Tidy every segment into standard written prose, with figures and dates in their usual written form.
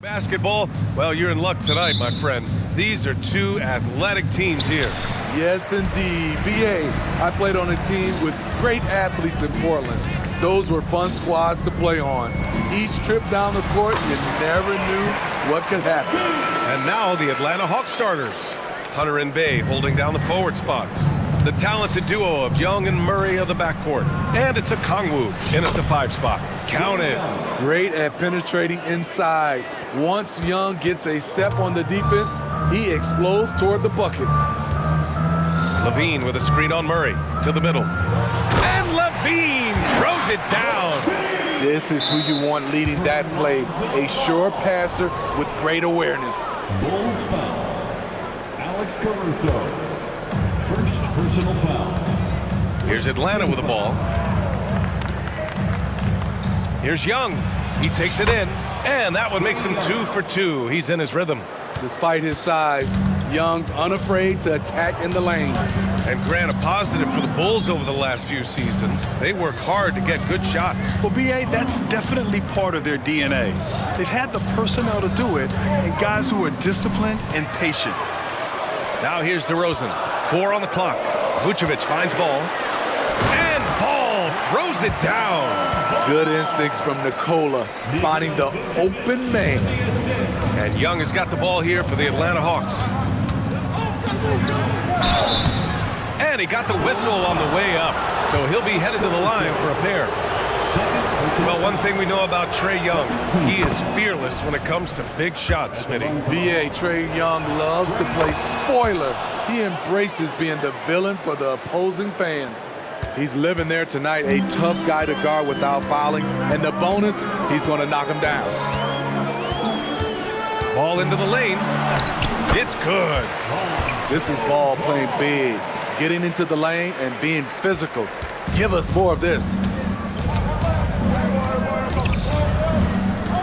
Basketball, well, you're in luck tonight, my friend. These are two athletic teams here. Yes, indeed. BA, I played on a team with great athletes in Portland. Those were fun squads to play on. Each trip down the court, you never knew what could happen. And now the Atlanta Hawks starters. Hunter and Bay holding down the forward spots. The talented duo of Young and Murray of the backcourt. And it's a Kongwu in at the 5 spot. Count it. Great at penetrating inside. Once Young gets a step on the defense, he explodes toward the bucket. Levine with a screen on Murray to the middle. And Levine throws it down. This is who you want leading that play. A sure passer with great awareness. Bulls foul. Alex Caruso. First personal foul. Here's Atlanta with the ball. Here's Young. He takes it in, and that one makes him 2 for 2. He's in his rhythm. Despite his size, Young's unafraid to attack in the lane. And grant a positive for the Bulls over the last few seasons. They work hard to get good shots. Well, BA, that's definitely part of their DNA. They've had the personnel to do it, and guys who are disciplined and patient. Now here's DeRozan. 4 on the clock. Vucevic finds ball. And Ball throws it down. Good instincts from Nikola, finding the open man. And Young has got the ball here for the Atlanta Hawks. And he got the whistle on the way up, so he'll be headed to the line for a pair. Well, one thing we know about Trae Young, he is fearless when it comes to big shots, Smitty. BA, Trae Young loves to play spoiler. He embraces being the villain for the opposing fans. He's living there tonight, a tough guy to guard without fouling, and the bonus, he's going to knock him down. Ball into the lane. It's good. This is Ball playing big, getting into the lane and being physical. Give us more of this.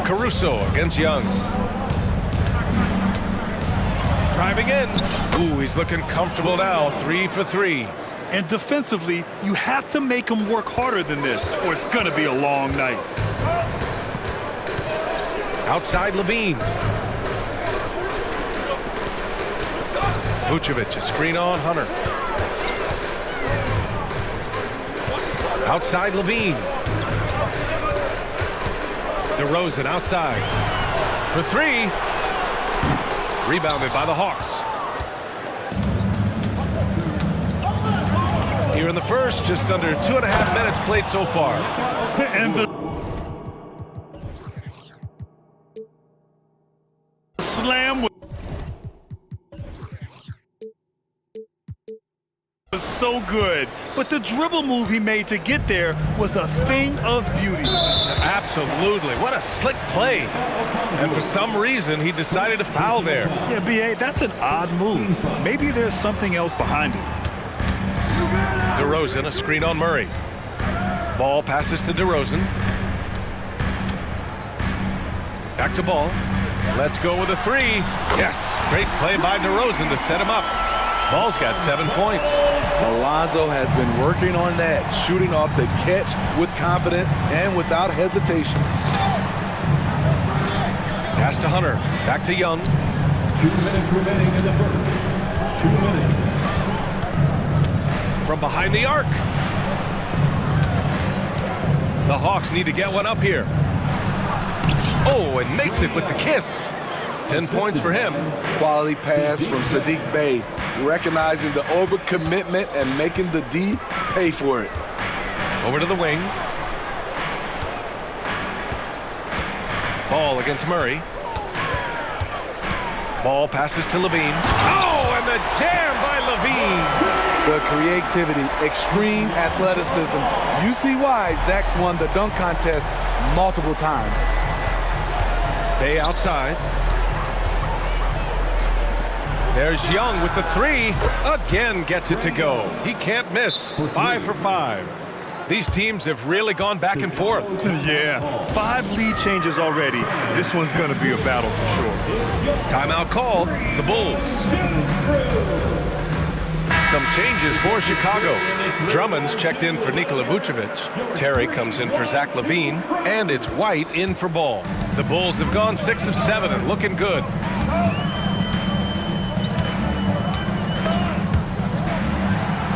Caruso against Young. Driving in. Ooh, he's looking comfortable now. 3 for 3. And defensively, you have to make them work harder than this, or it's going to be a long night. Outside Levine. Vucevic, a screen on Hunter. Outside Levine. DeRozan outside. For 3. Rebounded by the Hawks. Here in the first, just under 2.5 minutes played so far. And the slam was so good, but the dribble move he made to get there was a thing of beauty. Absolutely. What a slick play. And for some reason, he decided to foul there. Yeah, BA, that's an odd move. Maybe there's something else behind it. DeRozan, a screen on Murray. Ball passes to DeRozan. Back to Ball. Let's go with a 3. Yes, great play by DeRozan to set him up. Ball's got 7 points. Alonzo has been working on that, shooting off the catch with confidence and without hesitation. Pass to Hunter. Back to Young. 2 minutes remaining in the first. 2 minutes. From behind the arc. The Hawks need to get one up here. Oh, and makes it with the kiss. 10 points for him. Quality pass from Sadiq Bey, recognizing the overcommitment and making the D pay for it. Over to the wing. Ball against Murray. Ball passes to Levine. Oh, and the jam by Levine. The creativity, extreme athleticism. You see why Zach's won the dunk contest multiple times. Bay outside. There's Young with the 3. Again gets it to go. He can't miss. 5 for 5. These teams have really gone back and forth. Yeah, 5 lead changes already. This one's going to be a battle for sure. Timeout called. The Bulls. Some changes for Chicago. Drummond's checked in for Nikola Vucevic. Terry comes in for Zach LaVine. And it's White in for Ball. The Bulls have gone 6 of 7 and looking good.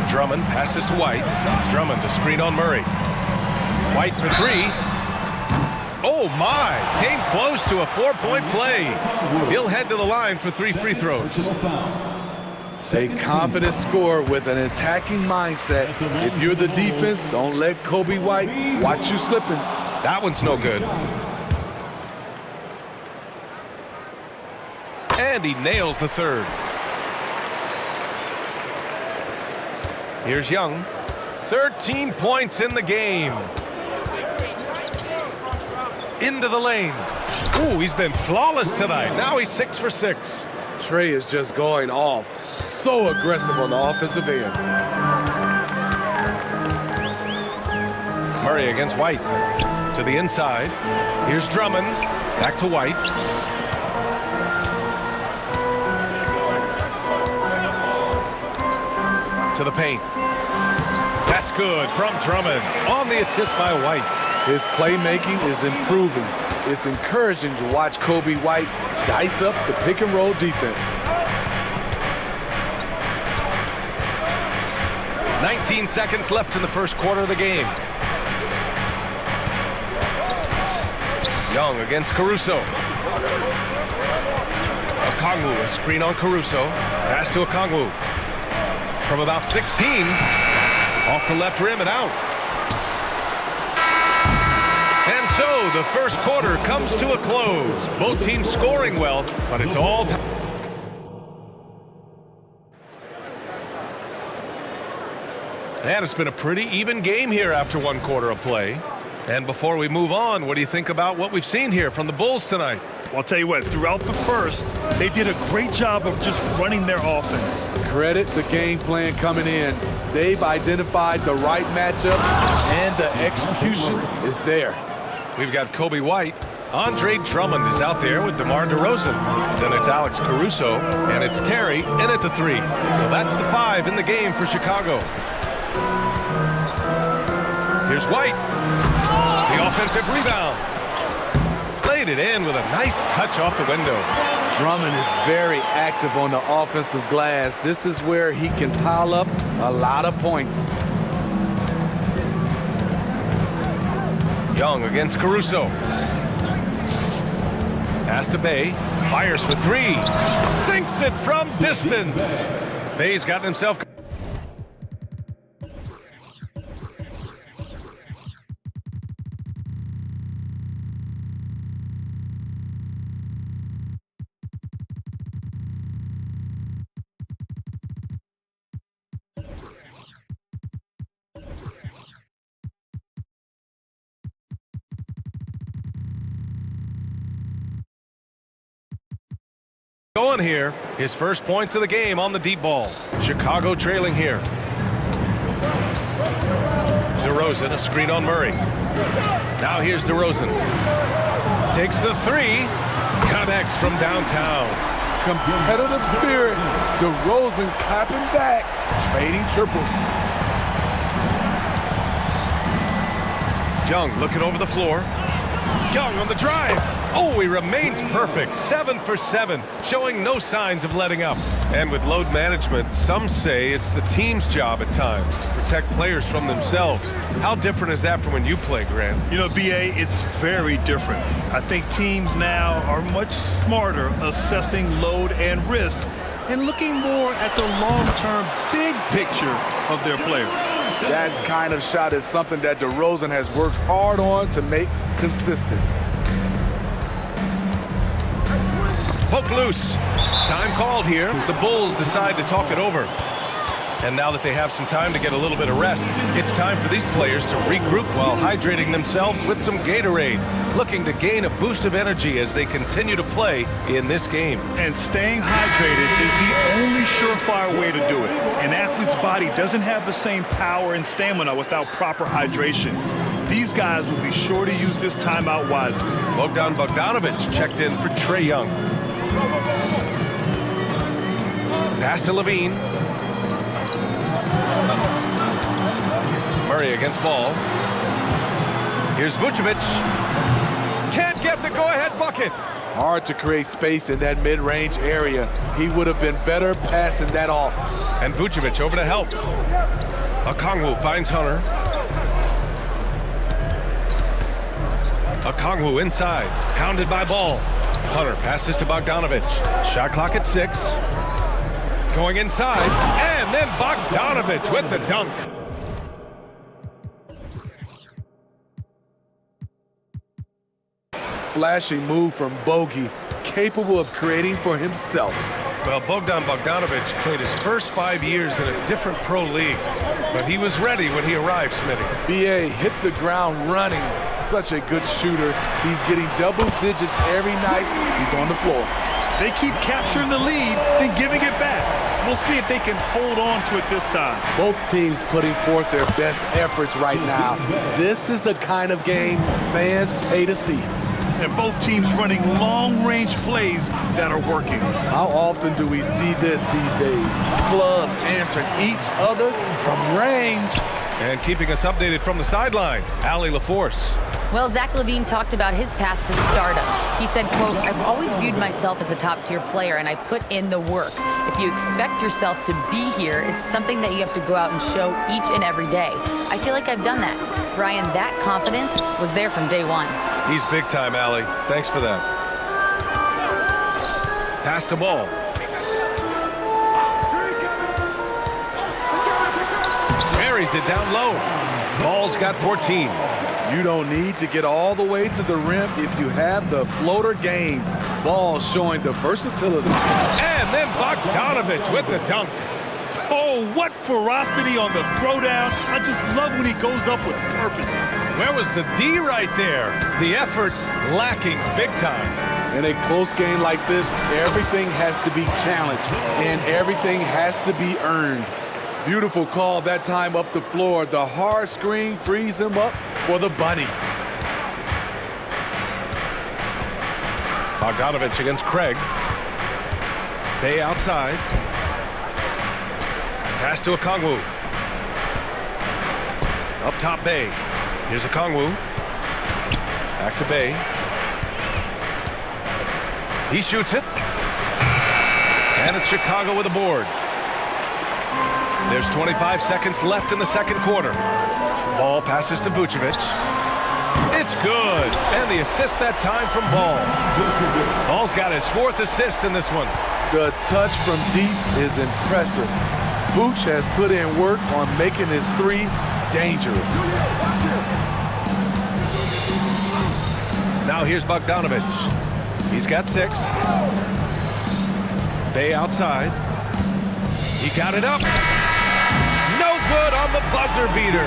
Drummond passes to White. Drummond to screen on Murray. White for 3. Oh my! Came close to a 4-point play. He'll head to the line for 3 free throws. A confident scorer with an attacking mindset. If you're the defense, don't let Kobe White watch you slipping. That one's no good. And he nails the third. Here's Young. 13 points in the game. Into the lane. Ooh, he's been flawless tonight. Now he's 6 for 6. Trey is just going off. So aggressive on the offensive end. Murray against White. To the inside. Here's Drummond. Back to White. To the paint. That's good from Drummond. On the assist by White. His playmaking is improving. It's encouraging to watch Kobe White dice up the pick-and-roll defense. 19 seconds left in the first quarter of the game. Young against Caruso. Okongwu, a screen on Caruso. Pass to Okongwu. From about 16, off the left rim and out. And so the first quarter comes to a close. Both teams scoring well, but it's all time. And it's been a pretty even game here after one quarter of play. And before we move on, what do you think about what we've seen here from the Bulls tonight? Well, I'll tell you what, throughout the first, they did a great job of just running their offense. Credit the game plan coming in. They've identified the right matchups, and the execution is there. We've got Kobe White. Andre Drummond is out there with DeMar DeRozan. Then it's Alex Caruso, and it's Terry in at the 3. So that's the 5 in the game for Chicago. Here's White. The offensive rebound. Laid it in with a nice touch off the window. Drummond is very active on the offensive glass. This is where he can pile up a lot of points. Young against Caruso. Pass to Bay. Fires for 3. Sinks it from distance. Bay's gotten himself. Going here, his first points of the game on the deep ball. Chicago trailing here. DeRozan, a screen on Murray. Now here's DeRozan. Takes the 3. Connects from downtown. Competitive spirit. DeRozan clapping back, trading triples. Young looking over the floor. Young on the drive. Oh, he remains perfect. 7 for 7, showing no signs of letting up. And with load management, some say it's the team's job at times to protect players from themselves. How different is that from when you play, Grant? You know, BA, it's very different. I think teams now are much smarter assessing load and risk and looking more at the long-term big picture of their players. That kind of shot is something that DeRozan has worked hard on to make consistent. Poke loose. Time called here. The Bulls decide to talk it over. And now that they have some time to get a little bit of rest, it's time for these players to regroup while hydrating themselves with some Gatorade, looking to gain a boost of energy as they continue to play in this game. And staying hydrated is the only surefire way to do it. An athlete's body doesn't have the same power and stamina without proper hydration. These guys will be sure to use this timeout wisely. Bogdan Bogdanovic checked in for Trae Young. Pass to LaVine. Trey against ball. Here's Vucevic. Can't get the go-ahead bucket. Hard to create space in that mid-range area. He would have been better passing that off. And Vucevic over to help. Okongwu finds Hunter. Okongwu inside, pounded by ball. Hunter passes to Bogdanovic. Shot clock at 6. Going inside, and then Bogdanovic with the dunk. Flashy move from Bogey, capable of creating for himself. Well, Bogdan Bogdanovic played his first 5 years in a different pro league, but he was ready when he arrived, Smitty. BA hit the ground running. Such a good shooter. He's getting double digits every night he's on the floor. They keep capturing the lead, then giving it back. We'll see if they can hold on to it this time. Both teams putting forth their best efforts right now. This is the kind of game fans pay to see. And both teams running long-range plays that are working. How often do we see this these days? Clubs answering each other from range. And keeping us updated from the sideline, Allie LaForce. Well, Zach LaVine talked about his path to stardom. He said, quote, "I've always viewed myself as a top-tier player, and I put in the work. If you expect yourself to be here, it's something that you have to go out and show each and every day. I feel like I've done that." Brian, that confidence was there from day one. He's big time, Allie. Thanks for that. Pass the ball. Buries it down low. Ball's got 14. You don't need to get all the way to the rim if you have the floater game. Ball showing the versatility. And then Bogdanovic with the dunk. Oh, what ferocity on the throwdown. I just love when he goes up with purpose. Where was the D right there? The effort lacking big time. In a close game like this, everything has to be challenged and everything has to be earned. Beautiful call that time up the floor. The hard screen frees him up for the bunny. Bogdanovic against Craig. Bay outside. Pass to Okongwu. Up top, Bay. Here's Okongwu. Back to Bay. He shoots it. And it's Chicago with a board. There's 25 seconds left in the second quarter. Ball passes to Vucevic. It's good. And the assist that time from Ball. Ball's got his 4th assist in this one. The touch from deep is impressive. Vooch has put in work on making his 3 dangerous. Now here's Bogdanovic. He's got 6. Bay outside. He got it up. No good on the buzzer beater.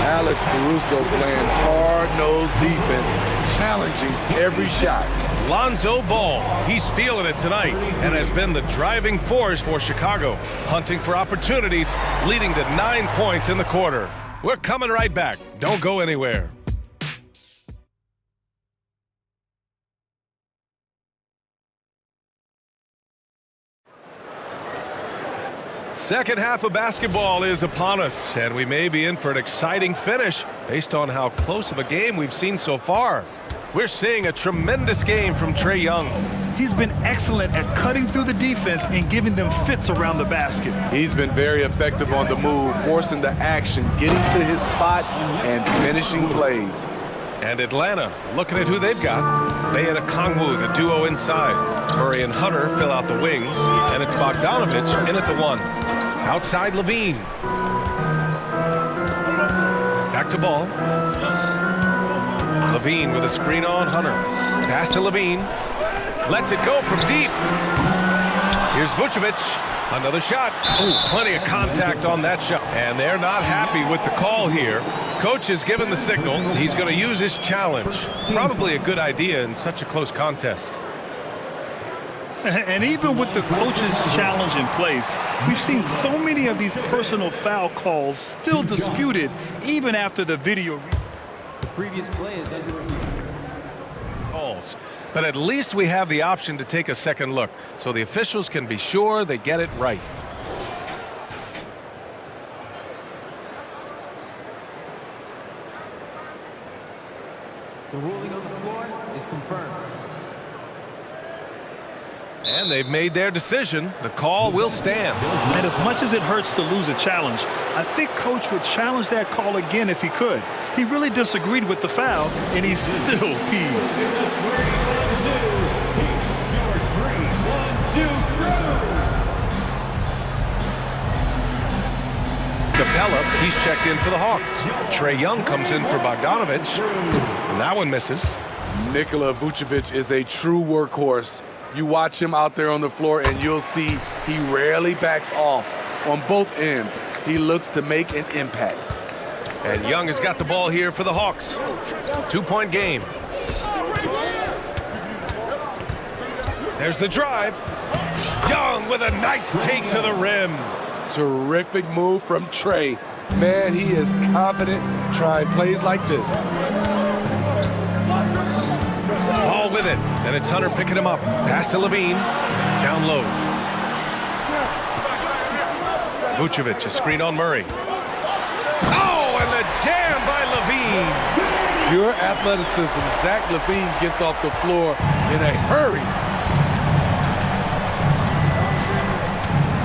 Alex Caruso playing hard-nosed defense, challenging every shot. Lonzo Ball, he's feeling it tonight and has been the driving force for Chicago, hunting for opportunities, leading to 9 points in the quarter. We're coming right back. Don't go anywhere. Second half of basketball is upon us, and we may be in for an exciting finish based on how close of a game we've seen so far. We're seeing a tremendous game from Trey Young. He's been excellent at cutting through the defense and giving them fits around the basket. He's been very effective on the move, forcing the action, getting to his spots, and finishing plays. And Atlanta, looking at who they've got. Bay and Okongwu, the duo inside. Murray and Hunter fill out the wings, and it's Bogdanovic in at the 1. Outside Levine. Back to Ball. Levine with a screen on Hunter. Pass to Levine. Lets it go from deep. Here's Vucevic. Another shot. Ooh, plenty of contact on that shot. And they're not happy with the call here. Coach has given the signal. He's going to use his challenge. Probably a good idea in such a close contest. And even with the coach's challenge in place, we've seen so many of these personal foul calls still disputed even after the video. The previous play is under review. Calls. But at least we have the option to take a second look, so the officials can be sure they get it right. The ruling on the floor is confirmed. And they've made their decision. The call will stand. And as much as it hurts to lose a challenge, I think Coach would challenge that call again if he could. He really disagreed with the foul, and he's still peeved. Capella, he's checked in for the Hawks. Trae Young comes in for Bogdanovich, and that one misses. Nikola Vucevic is a true workhorse. You watch him out there on the floor and you'll see he rarely backs off. On both ends, he looks to make an impact. And Young has got the ball here for the Hawks. 2-point game. There's the drive. Young with a nice take to the rim. Terrific move from Trae. Man, he is confident trying plays like this. Ball with it, and it's Hunter picking him up. Pass to Levine, down low. Vucevic, a screen on Murray. Oh, and the jam by Levine. Pure athleticism. Zach Levine gets off the floor in a hurry.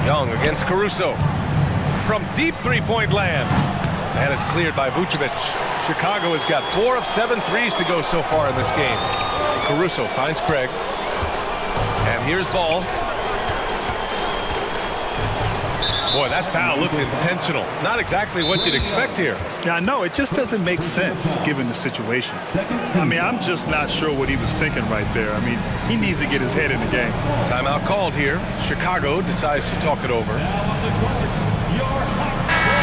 Young against Caruso. From deep three-point land. And it's cleared by Vucevic. Chicago has got 4 of 7 threes to go so far in this game. Caruso finds Craig. And here's Ball. Boy, that foul looked intentional. Not exactly what you'd expect here. Yeah, I know. It just doesn't make sense given the situation. I mean, I'm just not sure what he was thinking right there. I mean, he needs to get his head in the game. Timeout called here. Chicago decides to talk it over.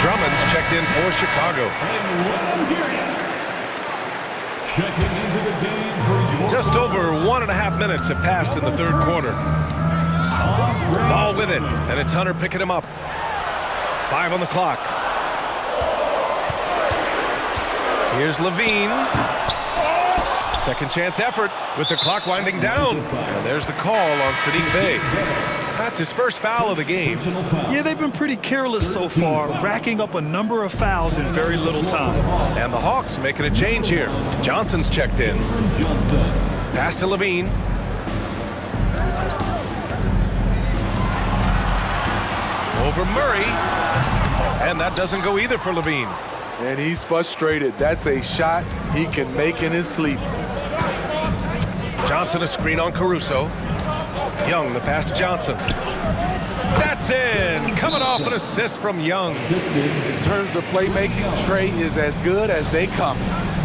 Drummond's checked in for Chicago. Just over 1.5 minutes have passed in the third quarter. Ball with it, and it's Hunter picking him up. 5 on the clock. Here's Levine. Second chance effort with the clock winding down. And there's the call on Sadiq Bey. That's his first foul of the game. Yeah, they've been pretty careless so far, racking up a number of fouls in very little time. And the Hawks making a change here. Johnson's checked in. Pass to Levine. Over Murray. And that doesn't go either for Levine. And he's frustrated. That's a shot he can make in his sleep. Johnson a screen on Caruso. Young, the pass to Johnson. That's in! Coming off an assist from Young. In terms of playmaking, Trae is as good as they come.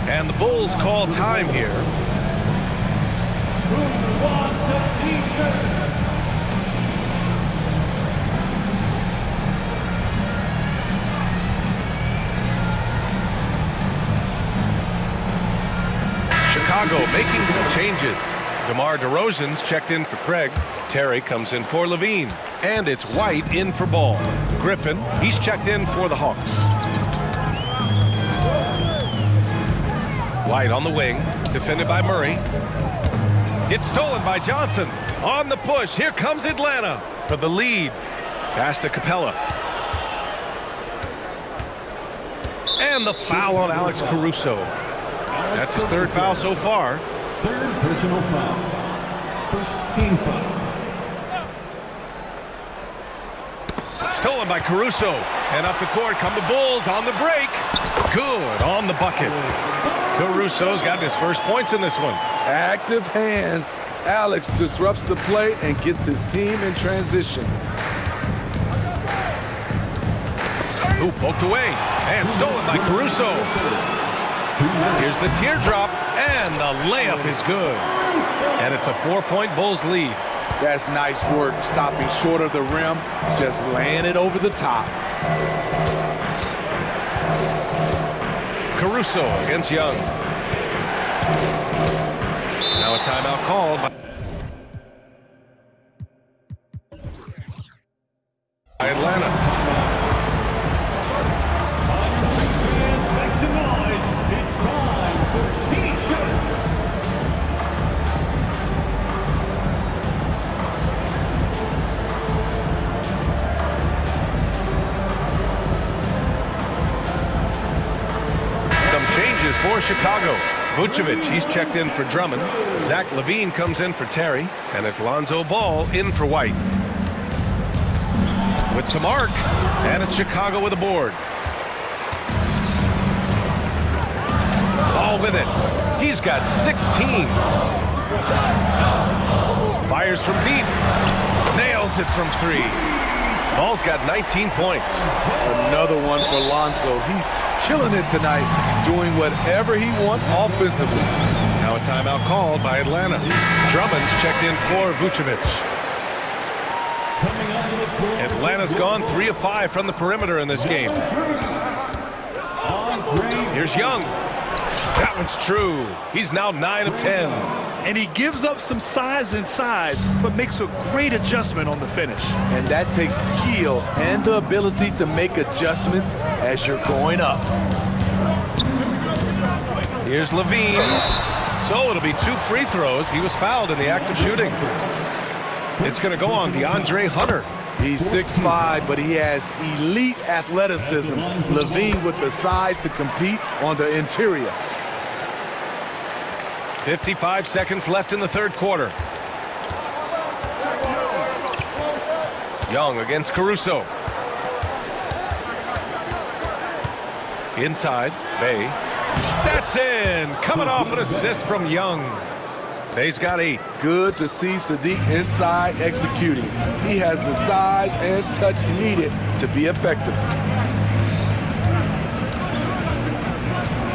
And the Bulls call time here. Chicago making some changes. DeMar DeRozan's checked in for Craig. Terry comes in for Levine. And it's White in for Ball. Griffin, he's checked in for the Hawks. White on the wing, defended by Murray. It's stolen by Johnson. On the push, here comes Atlanta for the lead. Pass to Capella. And the foul on Alex Caruso. That's his third foul so far. Third personal foul. First team foul. Stolen by Caruso. And up the court come the Bulls on the break. Good on the bucket. Caruso's gotten his first points in this one. Active hands. Alex disrupts the play and gets his team in transition. Ooh, poked away. And stolen by Caruso. Here's the teardrop, and the layup is good. And it's a 4-point Bulls lead. That's nice work, stopping short of the rim, just laying it over the top. Caruso against Young. Now a timeout called by Atlanta. For Chicago. Vucevic, he's checked in for Drummond. Zach LaVine comes in for Terry. And it's Lonzo Ball in for White. With some arc. And it's Chicago with a board. Ball with it. He's got 16. Fires from deep. Nails it from 3. Ball's got 19 points. Another one for Lonzo. He's killing it tonight, doing whatever he wants offensively. Now a timeout called by Atlanta. Drummond's checked in for Vucevic. Atlanta's gone 3 of 5 from the perimeter in this game. Here's Young. That one's true. He's now 9 of 10. And he gives up some size inside, but makes a great adjustment on the finish. And that takes skill and the ability to make adjustments as you're going up. Here's LaVine. So it'll be 2 free throws. He was fouled in the act of shooting. It's going to go on DeAndre Hunter. He's 6'5", but he has elite athleticism. LaVine with the size to compete on the interior. 55 seconds left in the third quarter. Young against Caruso. Inside, Bay. That's in! Coming off an assist from Young. Bay's got 8. Good to see Sadiq inside executing. He has the size and touch needed to be effective.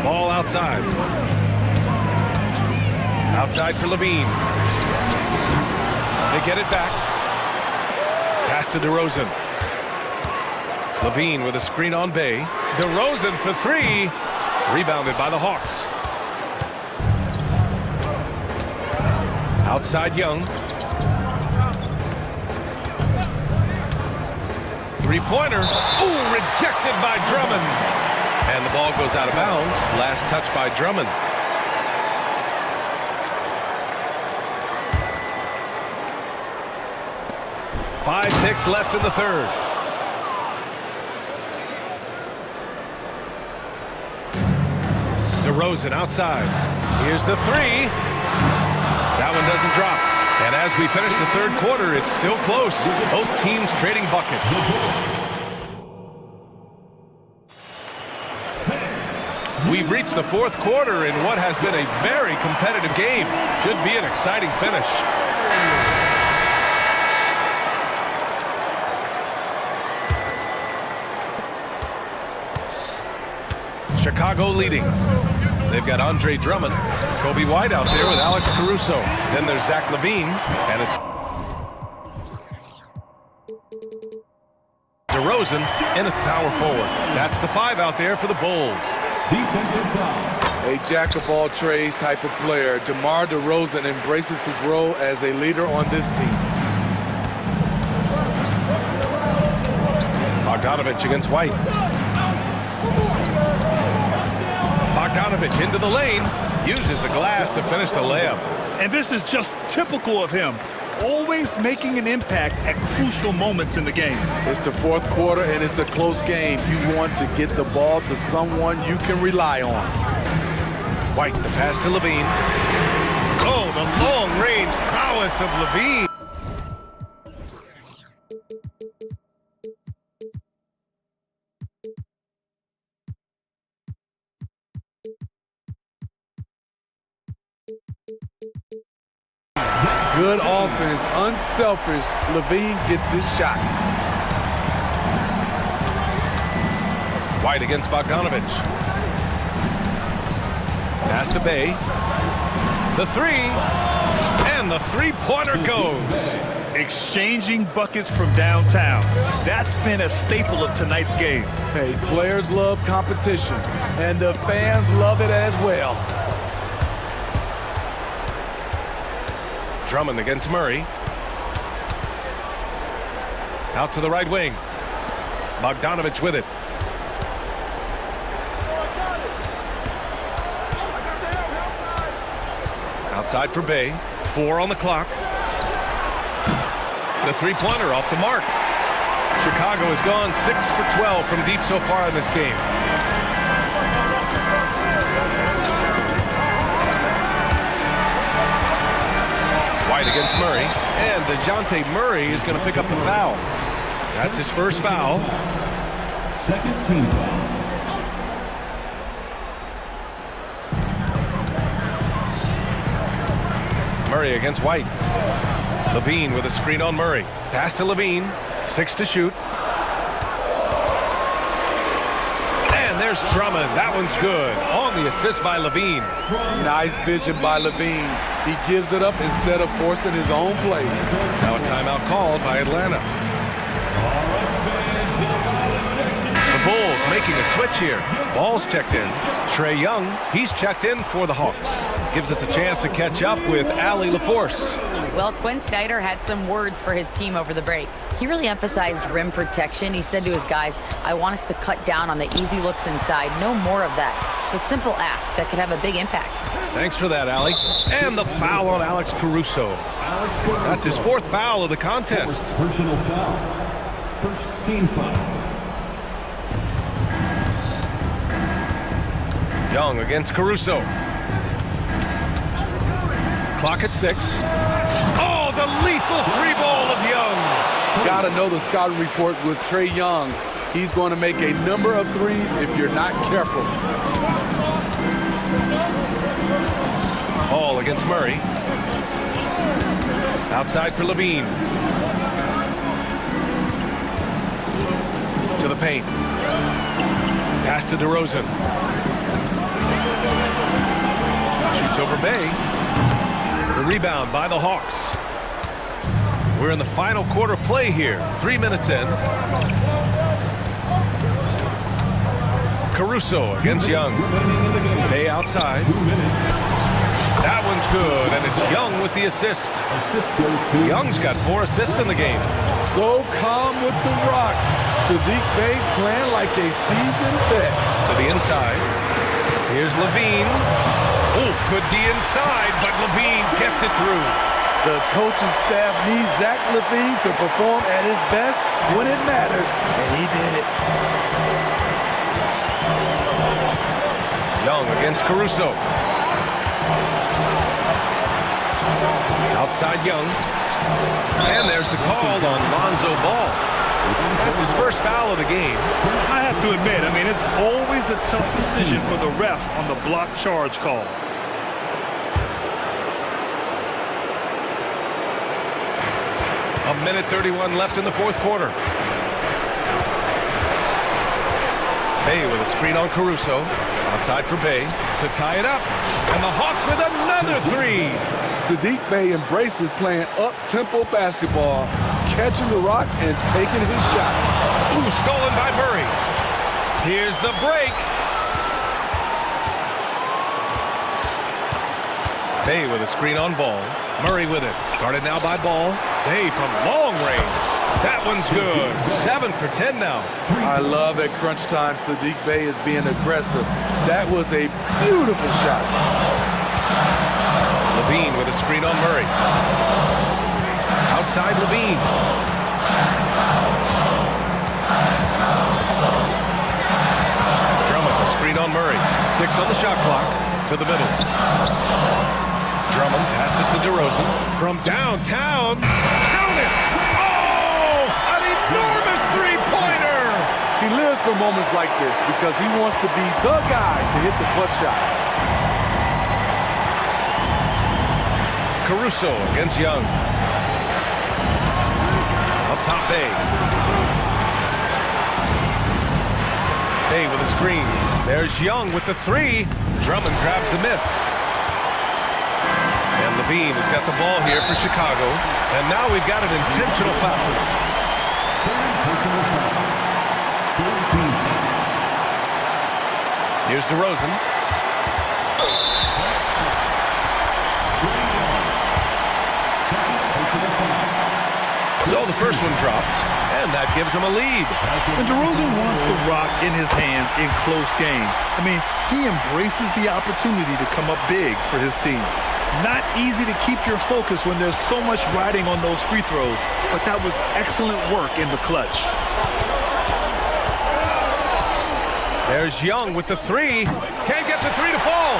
Ball outside. Outside for LaVine. They get it back. Pass to DeRozan. LaVine with a screen on Bay. DeRozan for 3. Rebounded by the Hawks. Outside Young. 3-pointer. Ooh, rejected by Drummond. And the ball goes out of bounds. Last touch by Drummond. 5 ticks left in the third. DeRozan outside. Here's the 3. That one doesn't drop. And as we finish the third quarter, it's still close. Both teams trading buckets. We've reached the fourth quarter in what has been a very competitive game. Should be an exciting finish. Chicago leading. They've got Andre Drummond, Kobe White out there with Alex Caruso. Then there's Zach LaVine, and it's DeRozan in a power forward. That's the 5 out there for the Bulls. A jack-of-all-trades type of player, DeMar DeRozan embraces his role as a leader on this team. Bogdanovich against White. Bogdanovich into the lane, uses the glass to finish the layup. And this is just typical of him, always making an impact at crucial moments in the game. It's the fourth quarter and it's a close game. You want to get the ball to someone you can rely on. White, the pass to LaVine. Oh, the long-range prowess of LaVine. Good offense, unselfish. LaVine gets his shot. White against Bogdanovich. Pass to Bay. The 3. And the 3-pointer goes. Exchanging buckets from downtown. That's been a staple of tonight's game. Hey, players love competition, and the fans love it as well. Drummond against Murray. Out to the right wing. Bogdanovich with it. Outside for Bay. 4 on the clock. The 3-pointer off the mark. Chicago has gone 6 for 12 from deep so far in this game. White against Murray, and DeJounte Murray is going to pick up the foul. That's his first foul. Second team foul. Murray against White. Levine with a screen on Murray. Pass to Levine. 6 to shoot. And there's Drummond. That one's good. On the assist by Levine. Nice vision by Levine. He gives it up instead of forcing his own play. Now a timeout called by Atlanta. The Bulls making a switch here. Ball's checked in. Trae Young, he's checked in for the Hawks. Gives us a chance to catch up with Allie LaForce. Well, Quinn Snyder had some words for his team over the break. He really emphasized rim protection. He said to his guys, I want us to cut down on the easy looks inside. No more of that. It's a simple ask that could have a big impact. Thanks for that, Allie. And the foul on Alex Caruso. That's his 4th foul of the contest. Personal foul. First team foul. Young against Caruso. Clock at 6. Oh, the lethal free ball of Young. Got to know the scouting report with Trae Young. He's going to make a number of threes if you're not careful. Ball against Murray. Outside for Levine. To the paint. Pass to DeRozan. Shoots over Bay. The rebound by the Hawks. We're in the final quarter play here. 3 minutes in. Caruso against Young. Bay outside. That one's good, and it's Young with the assist. Young's got 4 assists in the game. So calm with the rock. Sadiq Bey playing like a seasoned vet. To the inside. Here's Levine. Oh, could be inside, but Levine gets it through. The coaching staff needs Zach Levine to perform at his best when it matters, and he did it. Young against Caruso. Outside Young. And there's the call on Lonzo Ball. That's his first foul of the game. I have to admit, I mean, it's always a tough decision for the ref on the block charge call. A minute 31 left in the 4th quarter. Bay with a screen on Caruso. Outside for Bay to tie it up. And the Hawks with another 3. Sadiq Bey embraces playing up-tempo basketball, catching the rock and taking his shots. Ooh, stolen by Murray. Here's the break. Bay with a screen on Ball. Murray with it. Guarded now by Ball. Bay from long range. That one's good. 7 for 10 now. I love at crunch time Sadiq Bey is being aggressive. That was a beautiful shot. Levine with a screen on Murray. Outside Levine. Drummond, a screen on Murray. 6 on the shot clock. To the middle. Drummond passes to DeRozan. From downtown. Count it! Oh! An enormous three-pointer! He lives for moments like this because he wants to be the guy to hit the clutch shot. Caruso against Young. Up top Bay. Bay with a screen. There's Young with the 3. Drummond grabs the miss. And Levine has got the ball here for Chicago. And now we've got an intentional foul. Here's DeRozan. So the first one drops, and that gives him a lead. And DeRozan wants the rock in his hands in close game. I mean, he embraces the opportunity to come up big for his team. Not easy to keep your focus when there's so much riding on those free throws, but that was excellent work in the clutch. There's Young with the 3. Can't get the 3 to fall.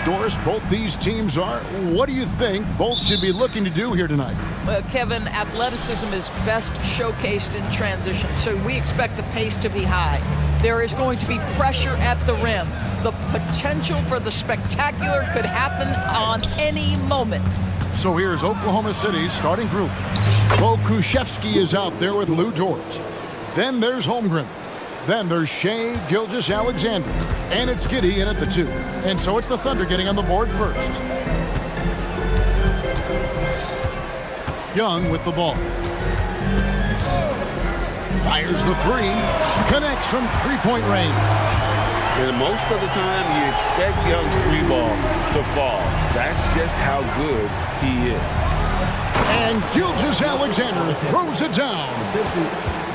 Doris, both these teams are. What do you think both should be looking to do here tonight? Kevin, athleticism is best showcased in transition, so we expect the pace to be high. There is going to be pressure at the rim. The potential for the spectacular could happen on any moment. So here's Oklahoma City's starting group. Bo Kushevsky is out there with Lou George. Then there's Holmgren. Then there's Shea Gilgeous-Alexander. And it's Giddey in at the 2. And so it's the Thunder getting on the board first. Young with the ball. Fires the 3. Connects from three-point range. And most of the time, you expect Young's 3 ball to fall. That's just how good he is. And Gilgeous-Alexander throws it down.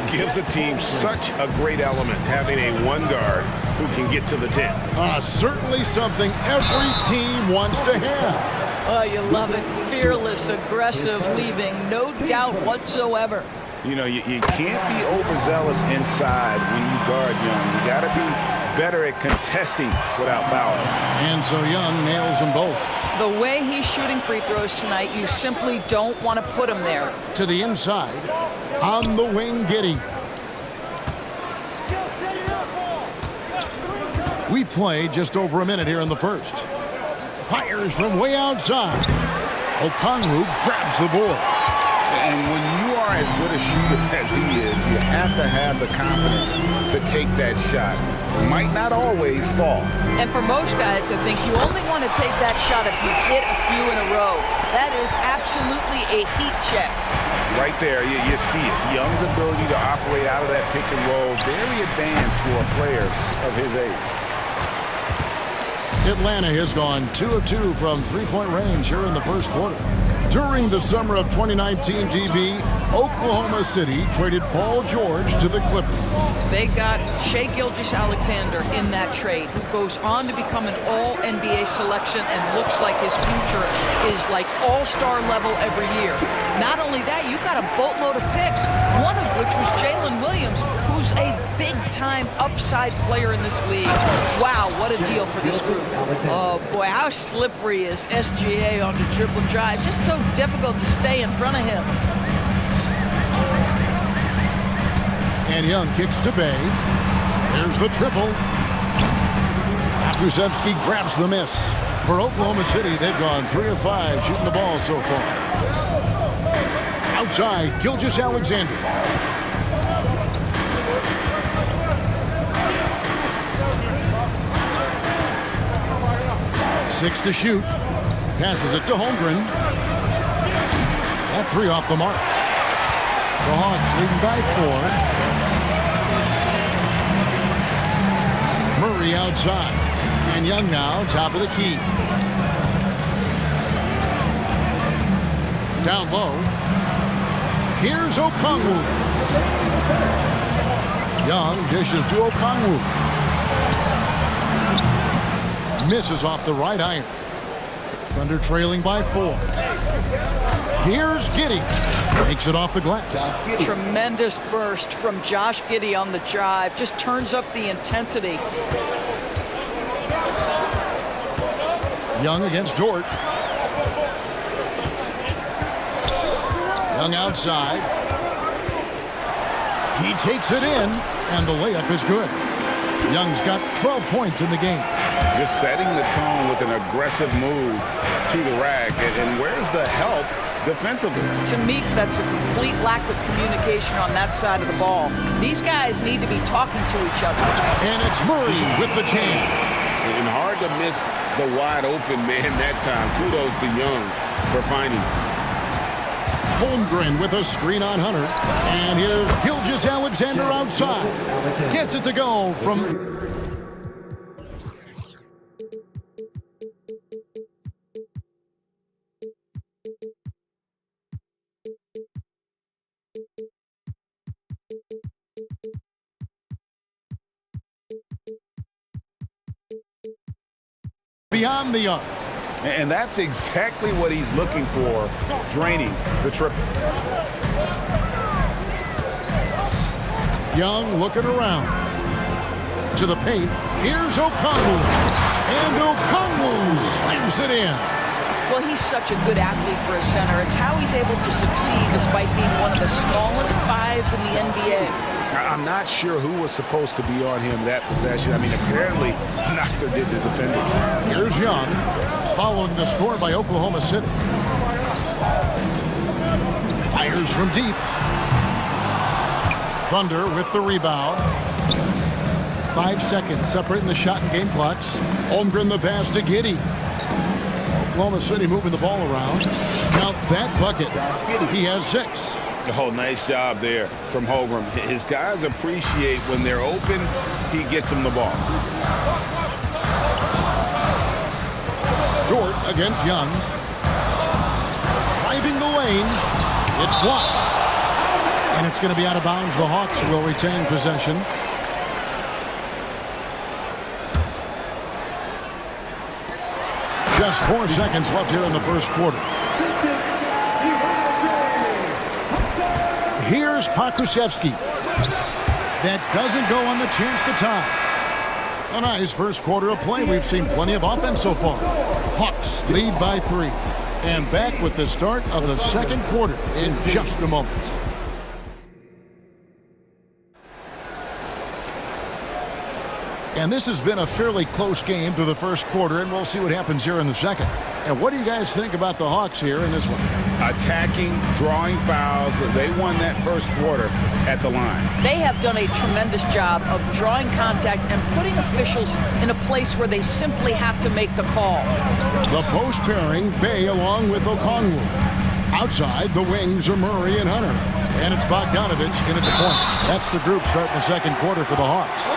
Gives a team such a great element, having a one guard who can get to the 10. Certainly something every team wants to have. Oh, you love it. Fearless, aggressive, leaving, no doubt whatsoever. You know, you can't be overzealous inside when you guard Young. You got to be better at contesting without fouling. And so Young nails them both. The way he's shooting free throws tonight, you simply don't want to put him there. To the inside, on the wing, Giddey. We've played just over a minute here in the first. Fires from way outside. Okongwu grabs the board. And when you are as good a shooter as he is, you have to have the confidence to take that shot. It might not always fall. And for most guys, I think you only want to take that shot if you hit a few in a row. That is absolutely a heat check. Right there, you see it. Young's ability to operate out of that pick and roll, very advanced for a player of his age. Atlanta has gone 2 of 2 from three-point range here in the first quarter. During the summer of 2019 DB, Oklahoma City traded Paul George to the Clippers. They got Shea Gilgeous-Alexander in that trade, who goes on to become an all-NBA selection and looks like his future is like all-star level every year. Not only that, you've got a boatload of picks, one of which was Jalen Williams, who's a big-time upside player in this league. Wow, what a deal for this group. Oh, boy, how slippery is SGA on the triple drive. Just so difficult to stay in front of him. And Young kicks to Bay. There's the triple. Kushevsky grabs the miss. For Oklahoma City, they've gone 3 of 5 shooting the ball so far. Outside, Gilgeous-Alexander. Six to shoot. Passes it to Holmgren. That 3 off the mark. The Hawks leading by 4. Murray outside. And Young now, top of the key. Down low. Here's Okongwu. Young dishes to Okongwu. Misses off the right iron. Thunder trailing by 4. Here's Giddey. Takes it off the glass. Tremendous burst from Josh Giddey on the drive. Just turns up the intensity. Young against Dort. Young outside. He takes it in, and the layup is good. Young's got 12 points in the game. Just setting the tone with an aggressive move to the rack. And where's the help defensively? To me, that's a complete lack of communication on that side of the ball. These guys need to be talking to each other. And it's Murray with the jam. And hard to miss the wide open man that time. Kudos to Young for finding him. Holmgren with a screen on Hunter. And here's Gilgeous-Alexander outside. Gets it to go from... beyond the arc. And that's exactly what he's looking for, draining the triple. Young looking around. To the paint. Here's Okongwu. And Okongwu slams it in. Well, he's such a good athlete for a center. It's how he's able to succeed despite being one of the smallest fives in the NBA. I'm not sure who was supposed to be on him that possession. I mean, apparently neither did the defenders. Here's Young, following the score by Oklahoma City. Fires from deep. Thunder with the rebound. 5 seconds separating the shot and game clocks. Holmgren the pass to Giddey. Oklahoma City moving the ball around. Count that bucket. He has 6. Oh, nice job there from Holmgren. His guys appreciate when they're open, he gets them the ball. Dort against Young. Driving the lanes. It's blocked. And it's going to be out of bounds. The Hawks will retain possession. Just 4 seconds left here in the first quarter. Here's Pakushevsky. That doesn't go on the chance to tie. A nice first quarter of play. We've seen plenty of offense so far. Hawks lead by 3. And back with the start of the second quarter in just a moment. And this has been a fairly close game through the first quarter, and we'll see what happens here in the second. And what do you guys think about the Hawks here in this one? Attacking, drawing fouls. They won that first quarter at the line. They have done a tremendous job of drawing contact and putting officials in a place where they simply have to make the call. The post pairing, Bay along with Okongwu. Outside, the wings are Murray and Hunter. And it's Bogdanovich in at the point. That's the group starting the second quarter for the Hawks.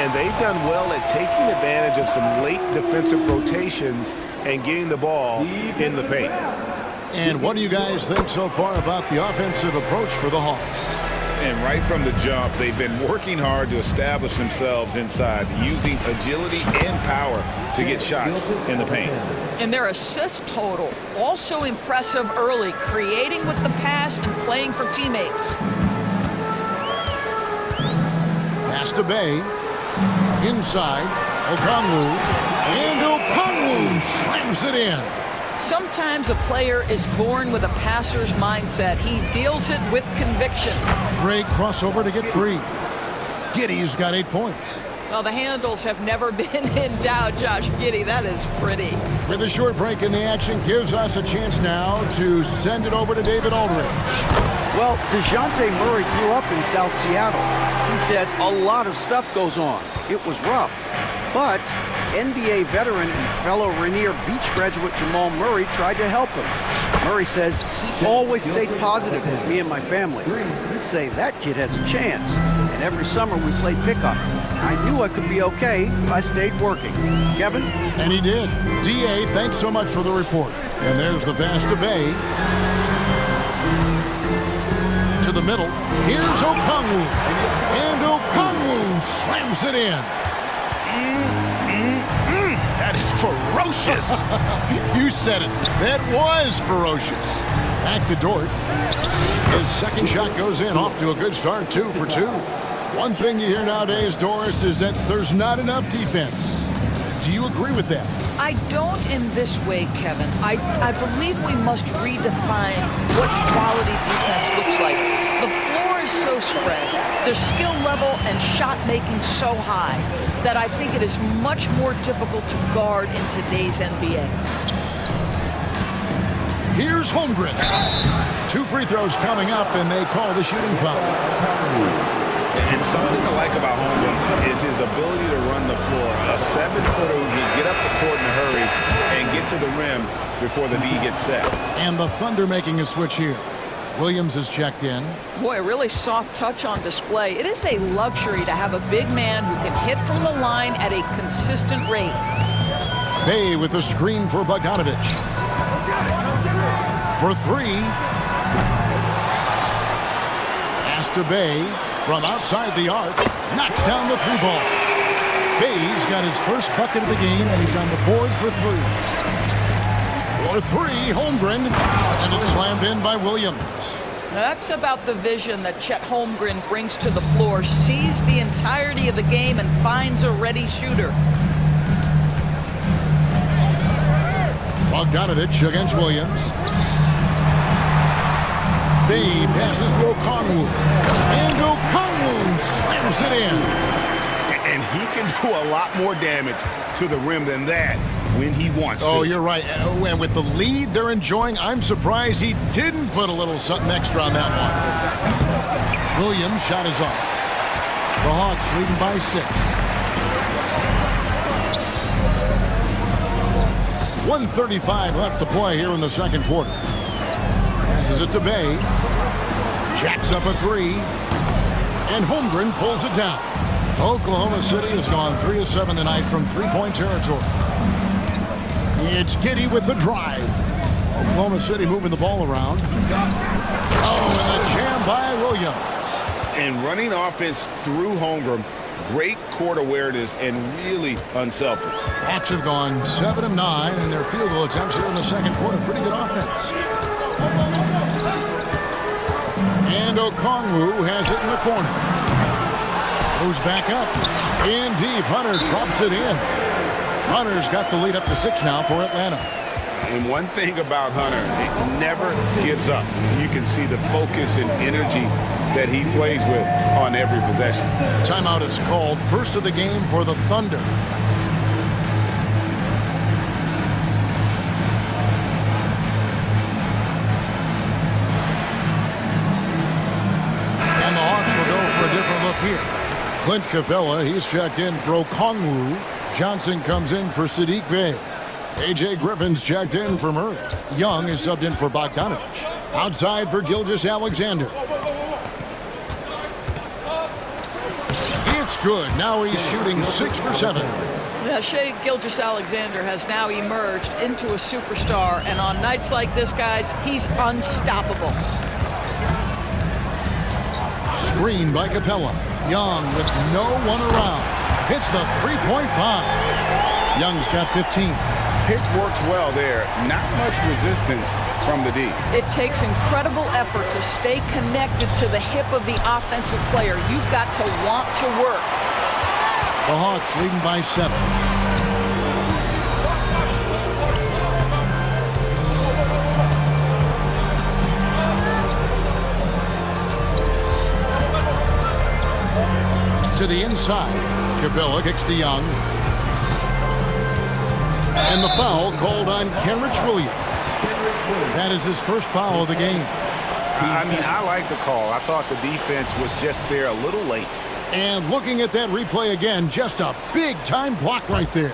And they've done well at taking advantage of some late defensive rotations and getting the ball in the paint. And what do you guys think so far about the offensive approach for the Hawks? And right from the jump, they've been working hard to establish themselves inside, using agility and power to get shots in the paint. And their assist total, also impressive early, creating with the pass and playing for teammates. Pass to Bay. Inside, Okongwu. And Okongwu slams it in. Sometimes a player is born with a passer's mindset. He deals it with conviction. Great crossover to get free. Giddey's got 8 points. Well, the handles have never been in doubt, Josh Giddey. That is pretty. With a short break in the action, gives us a chance now to send it over to David Aldridge. Well, DeJounte Murray grew up in South Seattle. He said a lot of stuff goes on. It was rough. But NBA veteran and fellow Rainier Beach graduate Jamal Murray tried to help him. Murray says he always stayed positive with me and my family. He'd say that kid has a chance. And every summer we played pickup. I knew I could be okay if I stayed working. Kevin? And he did. D.A., thanks so much for the report. And there's the pass to Bay. To the middle. Here's Okongwu. And Okongwu slams it in. That is ferocious. You said it. That was ferocious. Back to Dort. His second shot goes in, off to a good start, 2 for 2. One thing you hear nowadays, Doris, is that there's not enough defense. Do you agree with that? I don't in this way, Kevin. I believe we must redefine what quality defense looks like. The floor is so spread, their skill level and shot making so high that I think it is much more difficult to guard in today's NBA. Here's Holmgren. 2 free throws coming up, and they call the shooting foul. And something I like about Holmgren is his ability to run the floor. A 7-footer who can get up the court in a hurry and get to the rim before the D gets set. And the Thunder making a switch here. Williams is checked in. Boy, a really soft touch on display. It is a luxury to have a big man who can hit from the line at a consistent rate. Bay with the screen for Bogdanovich. For 3. Pass to Bay. From outside the arc, knocks down the 3-ball. Bay's got his first bucket of the game, and he's on the board for 3. For 3, Holmgren, and it's slammed in by Williams. That's about the vision that Chet Holmgren brings to the floor. Sees the entirety of the game and finds a ready shooter. Bogdanovich against Williams. Bay passes to Okongwu. And Okongwu slams it in. And he can do a lot more damage to the rim than that when he wants to. Oh, you're right. And with the lead they're enjoying, I'm surprised he didn't put a little something extra on that one. Williams' shot is off. The Hawks leading by 6. 1:35 left to play here in the second quarter. Passes it to Bay. Jacks up a 3. And Holmgren pulls it down. Oklahoma City has gone 3 of 7 tonight from three-point territory. It's Giddey with the drive. Oklahoma City moving the ball around. Oh, and a jam by Williams. And running offense through Holmgren, great court awareness and really unselfish. Hawks have gone 7 of 9 in their field goal attempts here in the second quarter. Pretty good offense. And Okongwu has it in the corner. Goes back up. In deep. Hunter drops it in. Hunter's got the lead up to 6 now for Atlanta. And one thing about Hunter, it never gives up. You can see the focus and energy that he plays with on every possession. Timeout is called. First of the game for the Thunder. And the Hawks will go for a different look here. Clint Capella, he's checked in for Okongwu. Johnson comes in for Sadiq Bey. A.J. Griffin's checked in for Murray. Young is subbed in for Bogdanovich. Outside for Gilgeous-Alexander. It's good. Now he's shooting 6 for 7. Yeah, Shai Gilgeous-Alexander has now emerged into a superstar, and on nights like this, guys, he's unstoppable. Screen by Capella. Young with no one around. Hits the three-point bomb. Young's got 15. Pick works well there. Not much resistance from the D. It takes incredible effort to stay connected to the hip of the offensive player. You've got to want to work. The Hawks leading by 7. To the inside. Capella kicks to Young. And the foul called on Kenrich Williams. That is his first foul of the game. I mean, I like the call. I thought the defense was just there a little late. And looking at that replay again, just a big-time block right there.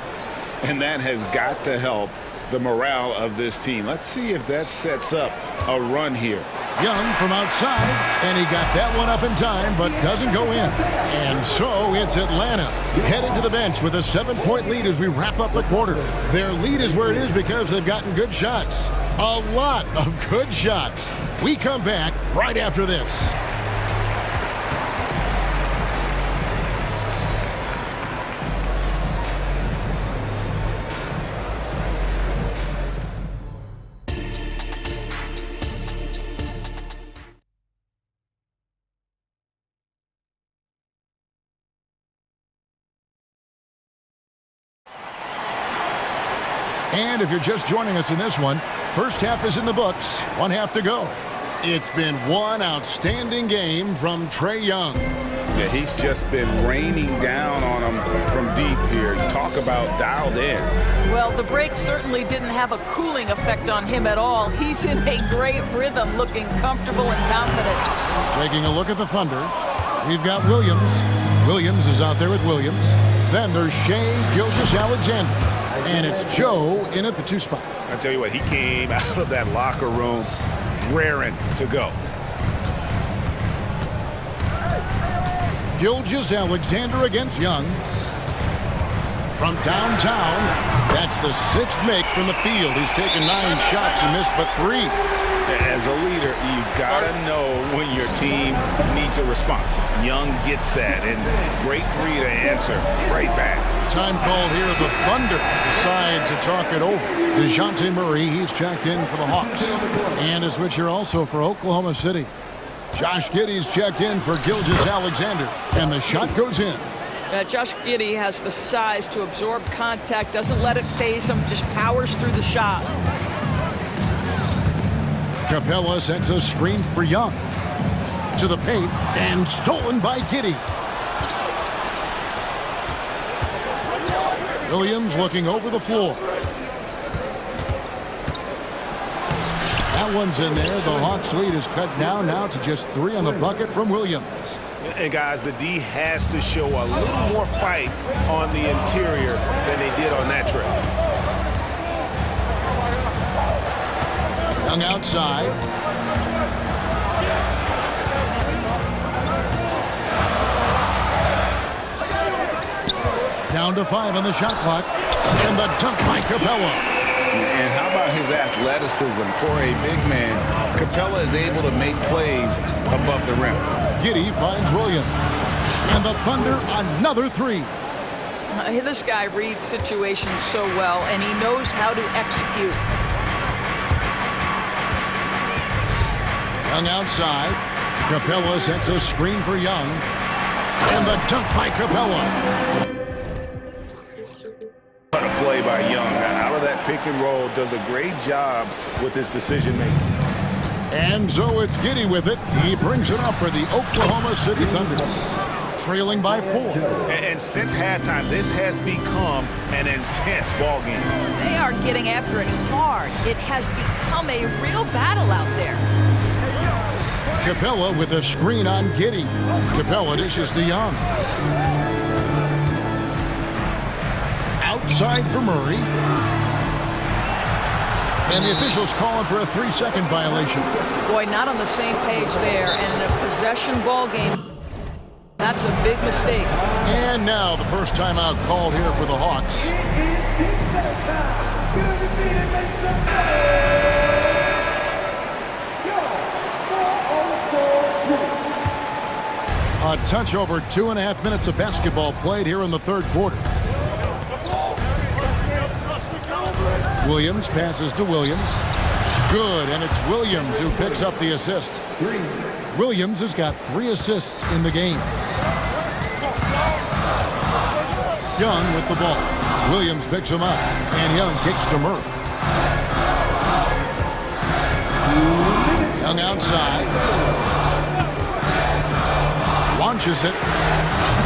And that has got to help the morale of this team. Let's see if that sets up a run here. Young from outside, and he got that one up in time, but doesn't go in. And so it's Atlanta headed to the bench with a 7-point lead as we wrap up the quarter. Their lead is where it is because they've gotten good shots. A lot of good shots. We come back right after this. And if you're just joining us in this one, first half is in the books, 1 half to go. It's been one outstanding game from Trae Young. Yeah, he's just been raining down on him from deep here. Talk about dialed in. Well, the break certainly didn't have a cooling effect on him at all. He's in a great rhythm, looking comfortable and confident. Taking a look at the Thunder, we've got Williams. Williams is out there with Williams. Then there's Shai Gilgeous-Alexander. And it's Joe in at the 2 spot. I tell you what, he came out of that locker room raring to go. Gilgeous-Alexander against Young. From downtown, that's the 6th make from the field. He's taken 9 shots and missed but 3. As a leader, you've got to know when your team needs a response. Young gets that, and great 3 to answer right back. Time called here. The Thunder decide to talk it over. DeJounte Murray, he's checked in for the Hawks. And a switch here also for Oklahoma City. Josh Giddey's checked in for Gilgeous-Alexander, and the shot goes in. Josh Giddey has the size to absorb contact, doesn't let it phase him, just powers through the shot. Capella sets a screen for Young. To the paint, and stolen by Giddey. Williams looking over the floor. That one's in there. The Hawks lead is cut down now to just 3 on the bucket from Williams. And guys, the D has to show a little more fight on the interior than they did on that trip. Young outside. Down to 5 on the shot clock. And the dunk by Capella. And how about his athleticism? For a big man, Capella is able to make plays above the rim. Giddey finds Williams. And the Thunder, another 3. This guy reads situations so well, and he knows how to execute. Young outside. Capella sets a screen for Young. And the dunk by Capella. What a play by Young. Out of that pick and roll, does a great job with his decision making. And so it's Giddey with it. He brings it up for the Oklahoma City Thunder. Trailing by 4. And since halftime, this has become an intense ball game. They are getting after it hard. It has become a real battle out there. Capella with a screen on Giddey. Capella dishes to Young. Outside for Murray. And the officials calling for a 3-second violation. Boy, not on the same page there. And in a possession ball game, that's a big mistake. And now the first timeout called here for the Hawks. A touch over 2.5 minutes of basketball played here in the third quarter. Williams passes to Williams. Good, and it's Williams who picks up the assist. Williams has got 3 assists in the game. Young with the ball. Williams picks him up, and Young kicks to Murray. Young outside. Launches it.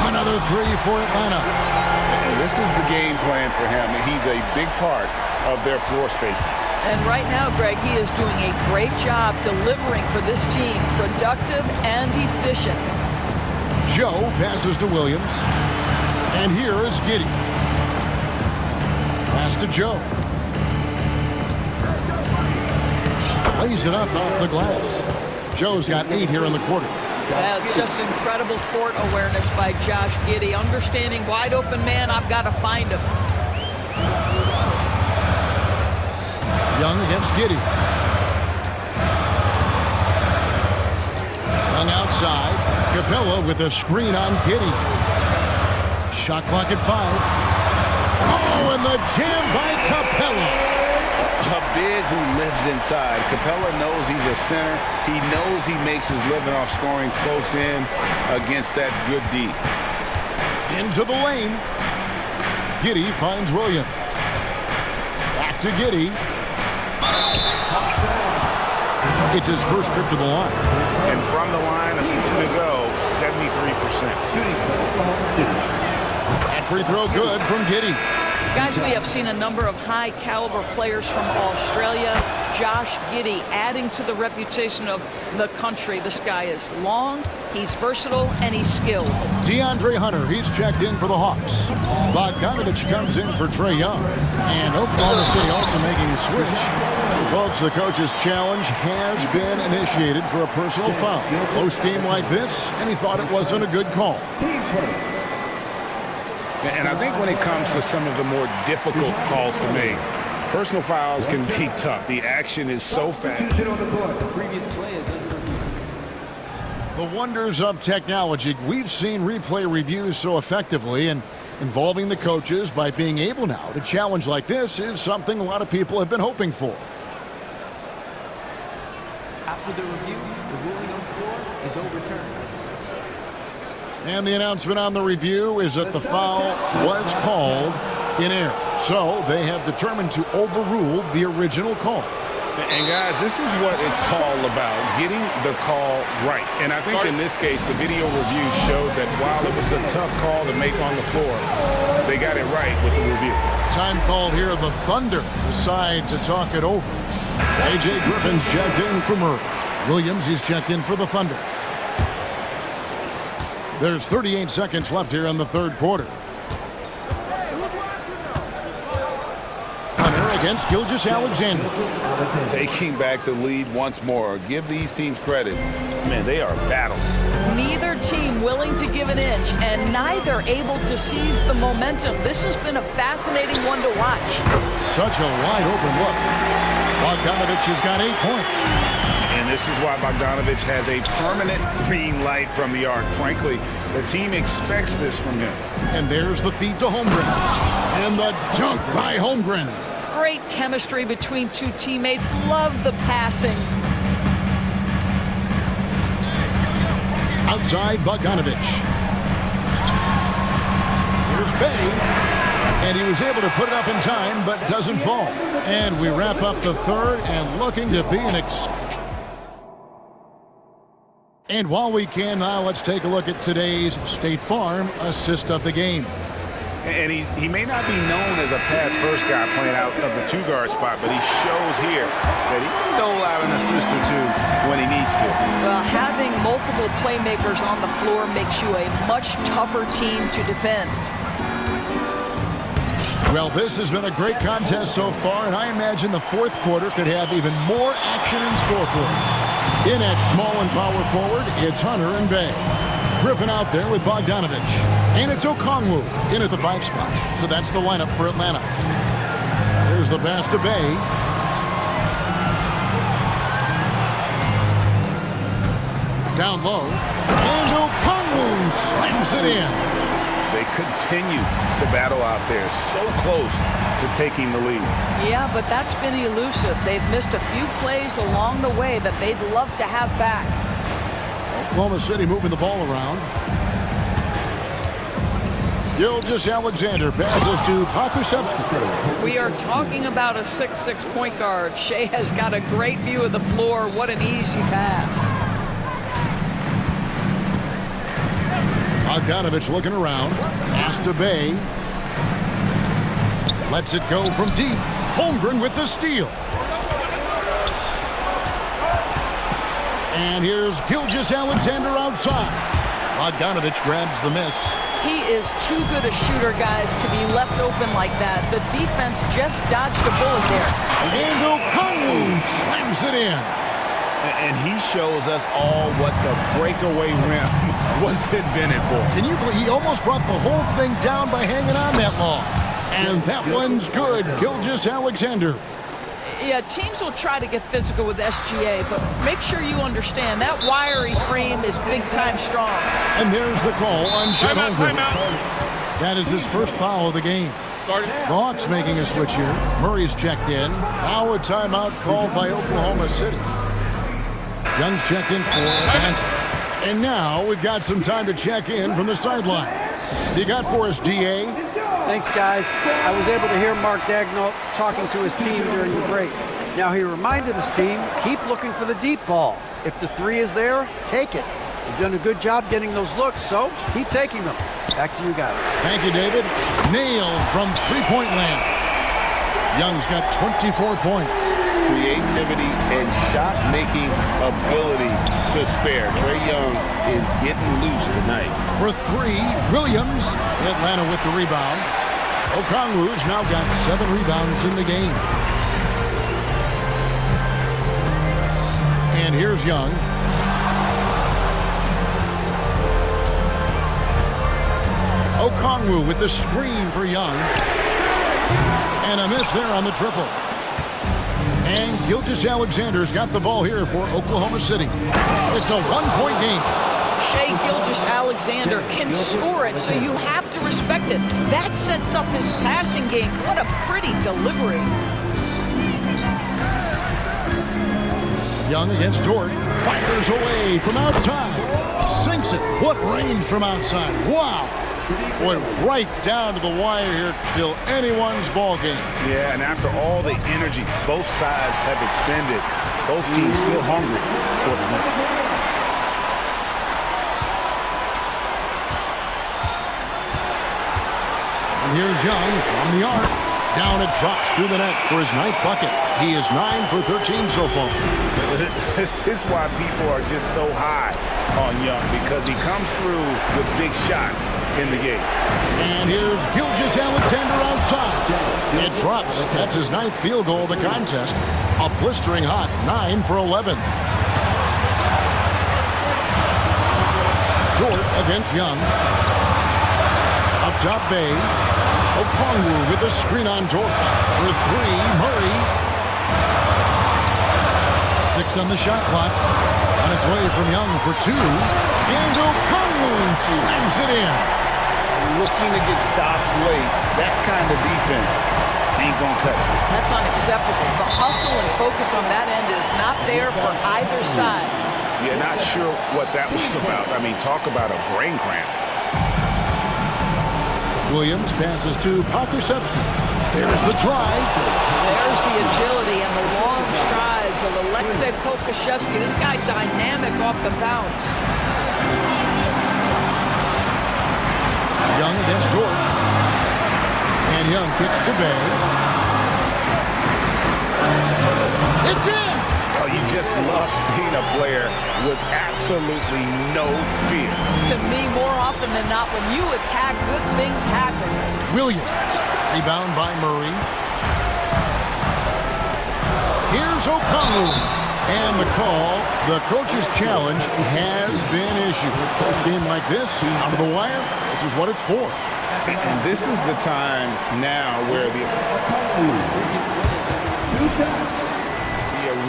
Another 3 for Atlanta. And this is the game plan for him. He's a big part of their floor spacing. And right now, Greg, he is doing a great job delivering for this team, productive and efficient. Joe passes to Williams. And here is Giddey. Pass to Joe. Lays it up off the glass. Joe's got 8 here in the quarter. It's just incredible court awareness by Josh Giddey. Understanding wide open man, I've got to find him. Young against Giddey. Young outside. Capella with a screen on Giddey. Shot clock at 5. Oh, and the jam by Capella. A big who lives inside. Capella knows he's a center. He knows he makes his living off scoring close in against that good D. Into the lane. Giddey finds Williams. Back to Giddey. It's his first trip to the line. And from the line, a season ago, 73%. That free throw good from Giddey. Guys, we have seen a number of high-caliber players from Australia. Josh Giddey adding to the reputation of the country. This guy is long, he's versatile, and he's skilled. DeAndre Hunter, he's checked in for the Hawks. Bogdanovich comes in for Trae Young. And Oklahoma City also making a switch. Folks, the coach's challenge has been initiated for a personal foul. Close game like this, and he thought it wasn't a good call. And I think when it comes to some of the more difficult calls to make, personal fouls can be tough. The action is so fast. The wonders of technology. We've seen replay reviews so effectively, and involving the coaches by being able now to challenge like this is something a lot of people have been hoping for. After the review, the ruling on the floor is overturned. And the announcement on the review is that the foul was called in error. So they have determined to overrule the original call. And guys, this is what it's all about, getting the call right. And I think in this case, the video review showed that while it was a tough call to make on the floor, they got it right with the review. Time called here. The Thunder decide to talk it over. A.J. Griffin's checked in for Murray. Williams, he's checked in for the Thunder. There's 38 seconds left here in the third quarter. Hunter against Gilgeous-Alexander. Taking back the lead once more. Give these teams credit. Man, they are battling. Neither team willing to give an inch, and neither able to seize the momentum. This has been a fascinating one to watch. Such a wide open look. Bogdanovich has got 8 points. And this is why Bogdanovich has a permanent green light from the arc. Frankly, the team expects this from him. And there's the feed to Holmgren. And the dunk by Holmgren. Great chemistry between two teammates. Love the passing. Outside Bogdanovich. Here's Bay. And he was able to put it up in time, but doesn't fall. And we wrap up the third and looking to be an And while we can now, let's take a look at today's State Farm assist of the game. And he may not be known as a pass-first guy playing out of the two-guard spot, but he shows here that he can dole out an assist or two when he needs to. Well, having multiple playmakers on the floor makes you a much tougher team to defend. Well, this has been a great contest so far, and I imagine the fourth quarter could have even more action in store for us. In at small and power forward, it's Hunter and Bay. Griffin out there with Bogdanovich. And it's Okongwu in at the 5 spot. So that's the lineup for Atlanta. There's the pass to Bay. Down low. And Okongwu slams it in. They continue to battle out there, so close to taking the lead. Yeah, but that's been elusive. They've missed a few plays along the way that they'd love to have back. Oklahoma City moving the ball around. Gilgeous-Alexander passes to Pokusevski. We are talking about a 6'6" point guard. Shea has got a great view of the floor. What an easy pass. Bogdanovich looking around. Pass to Bay. Lets it go from deep. Holmgren with the steal. And here's Gilgeous-Alexander outside. Bogdanovich grabs the miss. He is too good a shooter, guys, to be left open like that. The defense just dodged a bullet there. And Okongwu slams it in. And he shows us all what the breakaway rim was invented for. Can you believe he almost brought the whole thing down by hanging on that long? And that one's good. Gilgeous-Alexander. Yeah, teams will try to get physical with SGA, but make sure you understand that wiry frame is big-time strong. And there's the call on Chet Holmgren. That is his first foul of the game. The Hawks making a switch here. Murray's checked in. Now a timeout called by Oklahoma City. Young's checked in for Johnson. And now we've got some time to check in from the sideline. You got for us, DA? Thanks, guys. I was able to hear Mark Daigneault talking to his team during the break. Now, he reminded his team, keep looking for the deep ball. If the 3 is there, take it. You've done a good job getting those looks, so keep taking them. Back to you guys. Thank you, David. Nailed from three-point land. Young's got 24 points. Creativity and shot-making ability to spare. Trae Young is getting loose tonight. For 3, Williams. Atlanta with the rebound. Okongwu's now got 7 rebounds in the game. And here's Young. Okongwu with the screen for Young. And a miss there on the triple. And Gilgeous-Alexander's got the ball here for Oklahoma City. It's a 1-point game. Shai Gilgeous-Alexander can score it, so you have to respect it. That sets up his passing game. What a pretty delivery. Young against Dort. Fires away from outside. Sinks it. What range from outside. Wow. Boy, right down to the wire here. Still anyone's ball game. Yeah, and after all the energy both sides have expended, both teams still hungry for the win. And here's Young from the arc. Down it drops through the net for his 9th bucket. He is 9 for 13 so far. This is why people are just so high on Young, because he comes through with big shots in the game. And here's Gilgeous-Alexander outside. It drops. That's his 9th field goal of the contest. A blistering hot 9 for 11. Dort against Young. Up top, Bay. Okongwu with a screen on Dort. For 3, Murray. 6 on the shot clock. On its way from Young for 2. And Okongwu slams it in. Looking to get stops late. That kind of defense ain't gonna cut it. That's unacceptable. The hustle and focus on that end is not there for either side. Yeah, not sure what that was about. I mean, talk about a brain cramp. Williams passes to Pokusevski. There's the drive. There's the agility and the long strides of Alexei Pokusevski. This guy dynamic off the bounce. Young against Dort. And Young kicks to Bay. It's in! Oh, you just love seeing a player with absolutely no fear. To me, more often than not, when you attack, good things happen. Williams. Rebound by Murray. Here's Okongwu. And the call, the coach's challenge has been issued. A game like this, out of the wire, this is what it's for. And this is the time now where the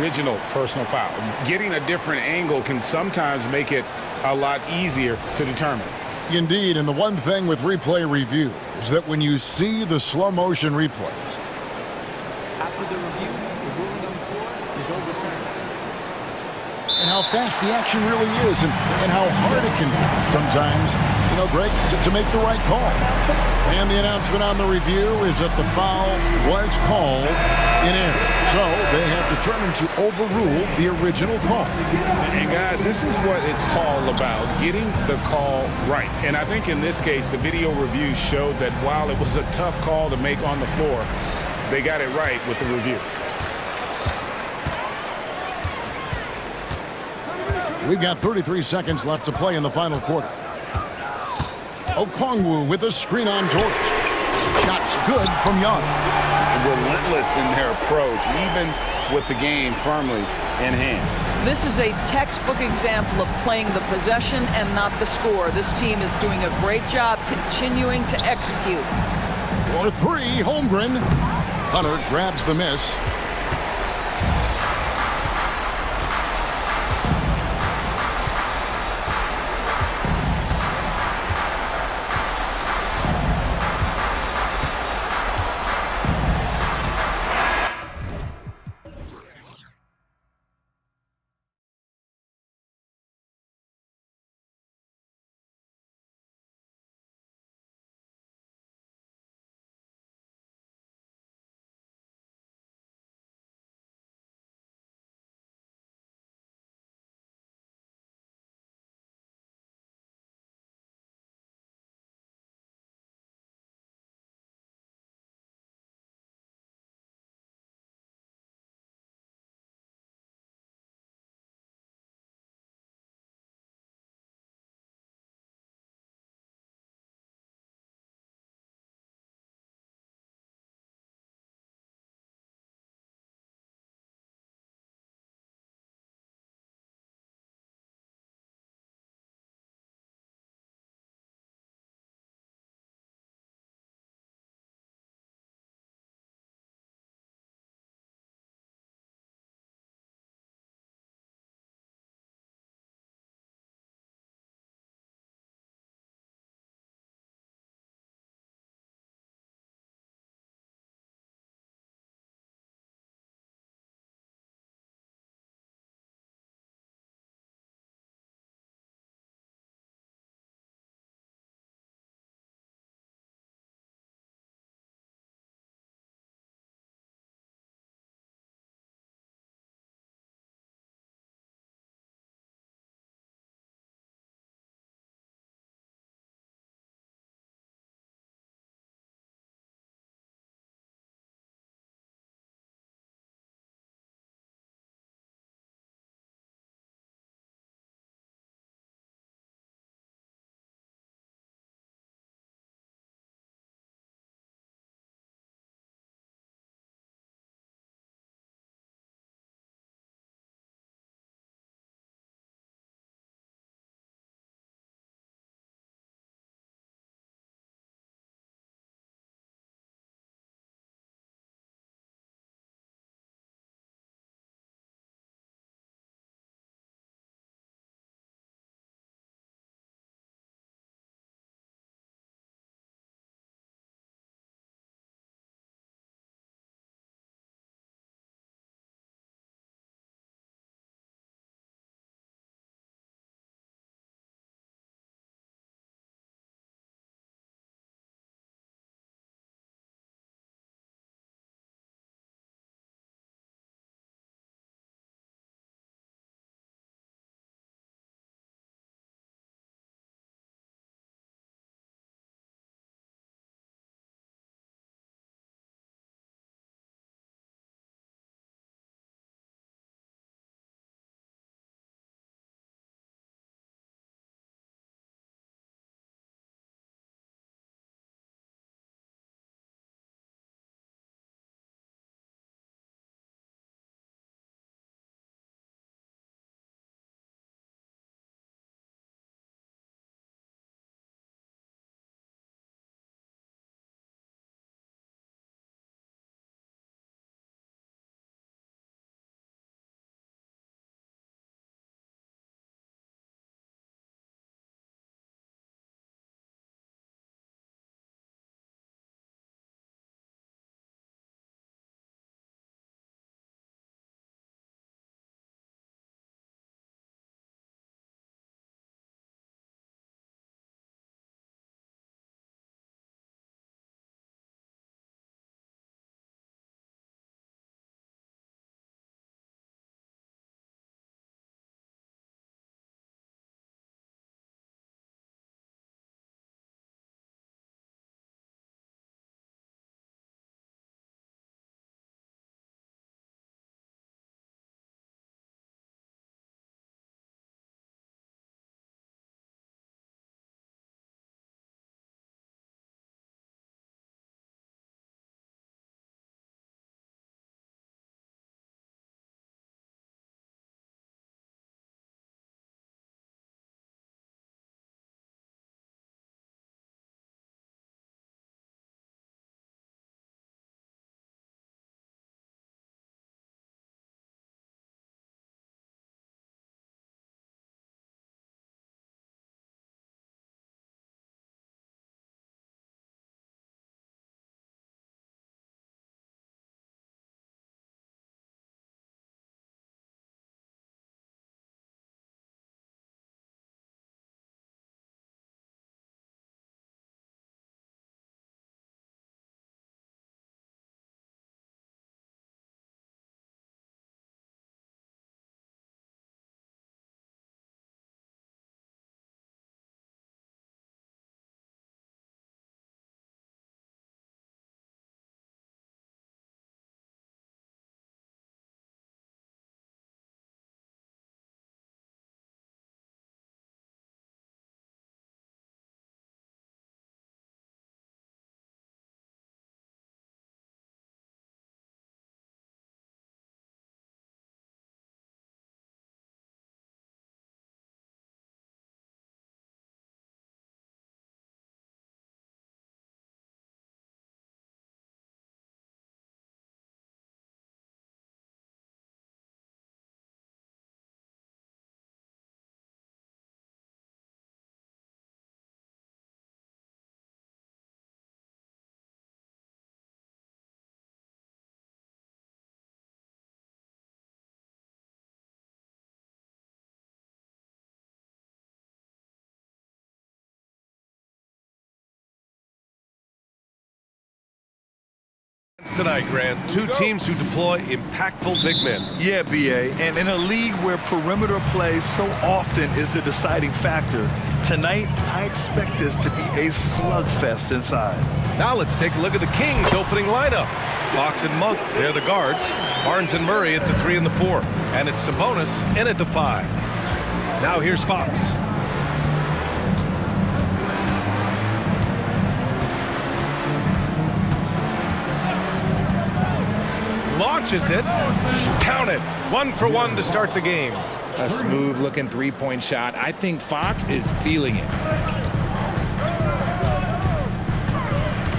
original personal foul. Getting a different angle can sometimes make it a lot easier to determine. Indeed, and the one thing with replay review is that when you see the slow motion replays, After the review, the ruling on the floor is overturned. and how fast the action really is and how hard it can be sometimes, you know, Greg, to make the right call. And the announcement on the review is that the foul was called in error. So they have determined to overrule the original call. And guys, this is what it's all about, getting the call right. And I think in this case, the video review showed that while it was a tough call to make on the floor, they got it right with the review. We've got 33 seconds left to play in the final quarter. Okongwu with a screen on Dort. Shots good from Young. Relentless in their approach, even with the game firmly in hand. This is a textbook example of playing the possession and not the score. This team is doing a great job continuing to execute. For 3, Holmgren. Hunter grabs the miss. tonight, Grant. Two teams who deploy impactful big men. Yeah, BA, and in a league where perimeter play so often is the deciding factor, tonight I expect this to be a slugfest inside. Now let's take a look at the Kings' opening lineup. Fox and Monk, they're the guards. Barnes and Murray at the 3 and the 4. And it's Sabonis in at the 5. Now here's Fox. Launches it. Count it. 1 for 1 to start the game. A smooth-looking three-point shot. I think Fox is feeling it.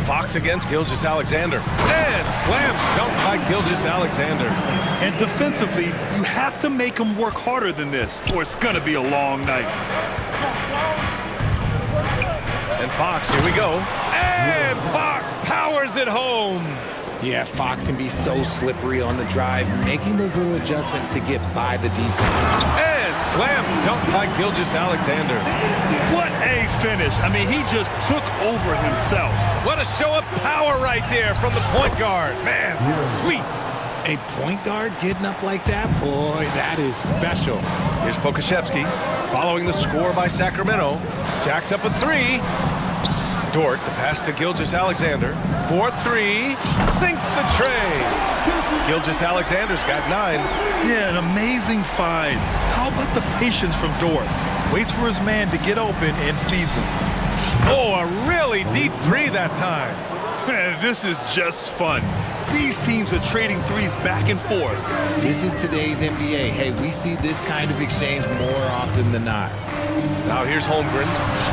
Fox against Gilgeous-Alexander. And slam dunk by Gilgeous-Alexander. And defensively, you have to make him work harder than this, or it's going to be a long night. And Fox, here we go. And Fox powers it home. Yeah, Fox can be so slippery on the drive, making those little adjustments to get by the defense. And slam dunk by Gilgeous-Alexander. What a finish. I mean, he just took over himself. What a show of power right there from the point guard. Man, sweet. A point guard getting up like that? Boy, that is special. Here's Pokusevski following the score by Sacramento. Jacks up a 3. Dort, the pass to Gilgeous-Alexander. 4-3, sinks the tray. Gilgeous-Alexander's got 9. Yeah, an amazing find. How about the patience from Dort? Waits for his man to get open and feeds him. Oh, a really deep 3 that time. Man, this is just fun. These teams are trading threes back and forth. This is today's NBA. Hey, we see this kind of exchange more often than not. Now here's Holmgren.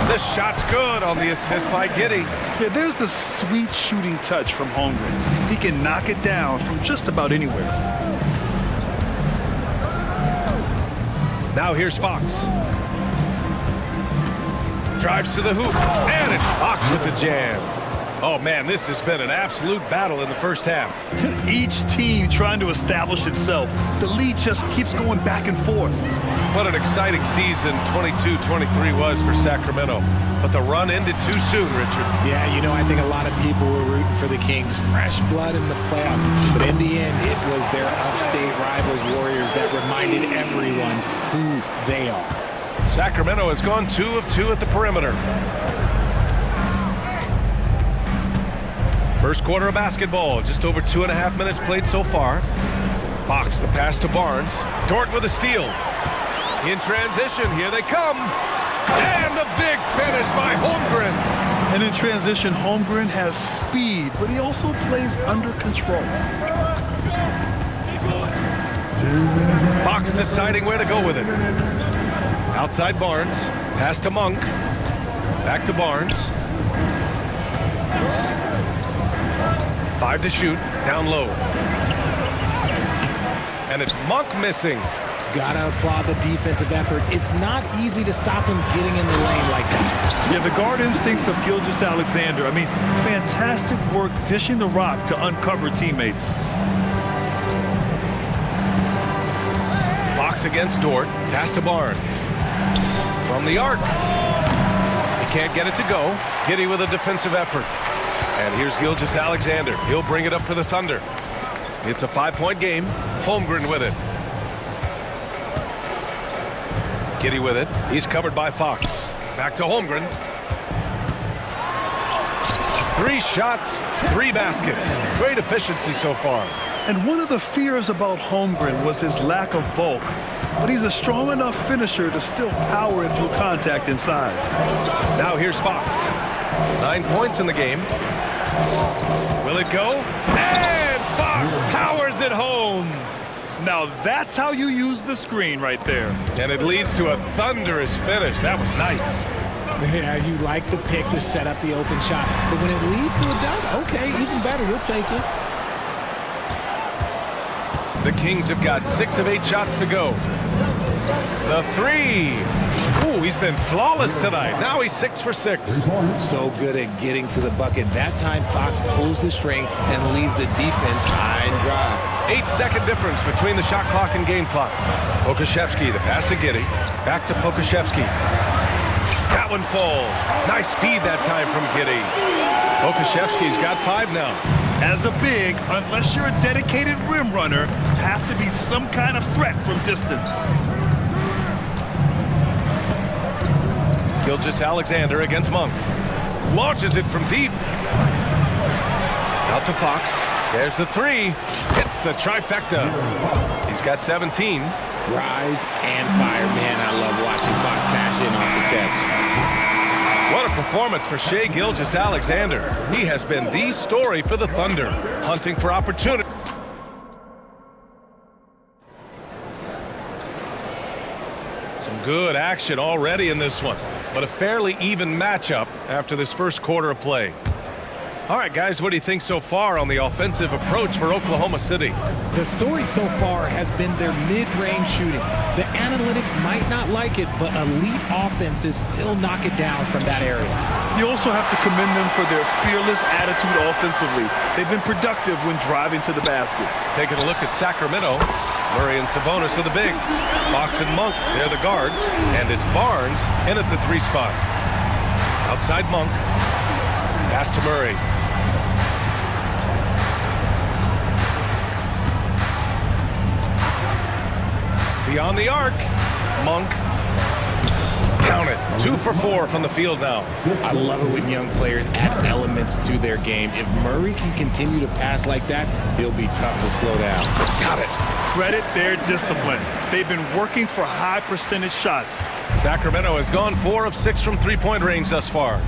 This shot's good on the assist by Giddey. Yeah, there's the sweet shooting touch from Holmgren. He can knock it down from just about anywhere. Now here's Fox. Drives to the hoop, and it's Fox with the jam. Oh man, this has been an absolute battle in the first half. Each team trying to establish itself. The lead just keeps going back and forth. What an exciting season 22-23 was for Sacramento. But the run ended too soon, Richard. Yeah, you know, I think a lot of people were rooting for the Kings. Fresh blood in the playoffs. But in the end, it was their upstate rivals, Warriors, that reminded everyone who they are. Sacramento has gone 2 of 2 at the perimeter. First quarter of basketball, just over 2.5 minutes played so far. Fox, the pass to Barnes. Dort with a steal. In transition, here they come. And the big finish by Holmgren. And in transition, Holmgren has speed, but he also plays under control. Fox deciding where to go with it. Outside Barnes. Pass to Monk. Back to Barnes. 5 to shoot. Down low. And it's Monk missing. Gotta applaud the defensive effort. It's not easy to stop him getting in the lane like that. Yeah, the guard instincts of Gilgeous-Alexander. I mean, fantastic work dishing the rock to uncover teammates. Fox against Dort. Pass to Barnes. From the arc. He can't get it to go. Giddey with a defensive effort. And here's Gilgeous-Alexander. He'll bring it up for the Thunder. It's a 5-point game. Holmgren with it. Giddey with it. He's covered by Fox. Back to Holmgren. 3 shots, 3 baskets. Great efficiency so far. And one of the fears about Holmgren was his lack of bulk. But he's a strong enough finisher to still power it through contact inside. Now here's Fox. 9 points in the game. Will it go? And Fox powers it home. Now that's how you use the screen right there. And it leads to a thunderous finish. That was nice. Yeah, you like the pick to set up the open shot. But when it leads to a dunk, okay, even better, we'll take it. The Kings have got 6 of 8 shots to go. The 3. Ooh, he's been flawless tonight. Now he's 6 for 6. So good at getting to the bucket. That time, Fox pulls the string and leaves the defense high and dry. 8-second difference between the shot clock and game clock. Pokusevski, the pass to Giddey. Back to Pokusevski. That one falls. Nice feed that time from Giddey. Pokusevski's got 5 now. As a big, unless you're a dedicated rim runner, have to be some kind of threat from distance. Gilgeous-Alexander against Monk. Launches it from deep. Out to Fox. There's the three. Hits the trifecta. He's got 17. Rise and fire. Man, I love watching Fox cash in off the catch. What a performance for Shai Gilgeous-Alexander. He has been the story for the Thunder, hunting for opportunity. Some good action already in this one, but a fairly even matchup after this first quarter of play. All right, guys, what do you think so far on the offensive approach for Oklahoma City? The story so far has been their mid-range shooting. The analytics might not like it, but elite offenses still knock it down from that area. You also have to commend them for their fearless attitude offensively. They've been productive when driving to the basket. Taking a look at Sacramento. Murray and Sabonis are the bigs. Fox and Monk, they're the guards. And it's Barnes in at the 3 spot. Outside Monk. Pass to Murray. Beyond the arc, Monk. Count it. 2 for 4 from the field now. I love it when young players add elements to their game. If Murray can continue to pass like that, he'll be tough to slow down. Got it. Credit their discipline. They've been working for high percentage shots. Sacramento has gone 4 of 6 from three-point range thus far.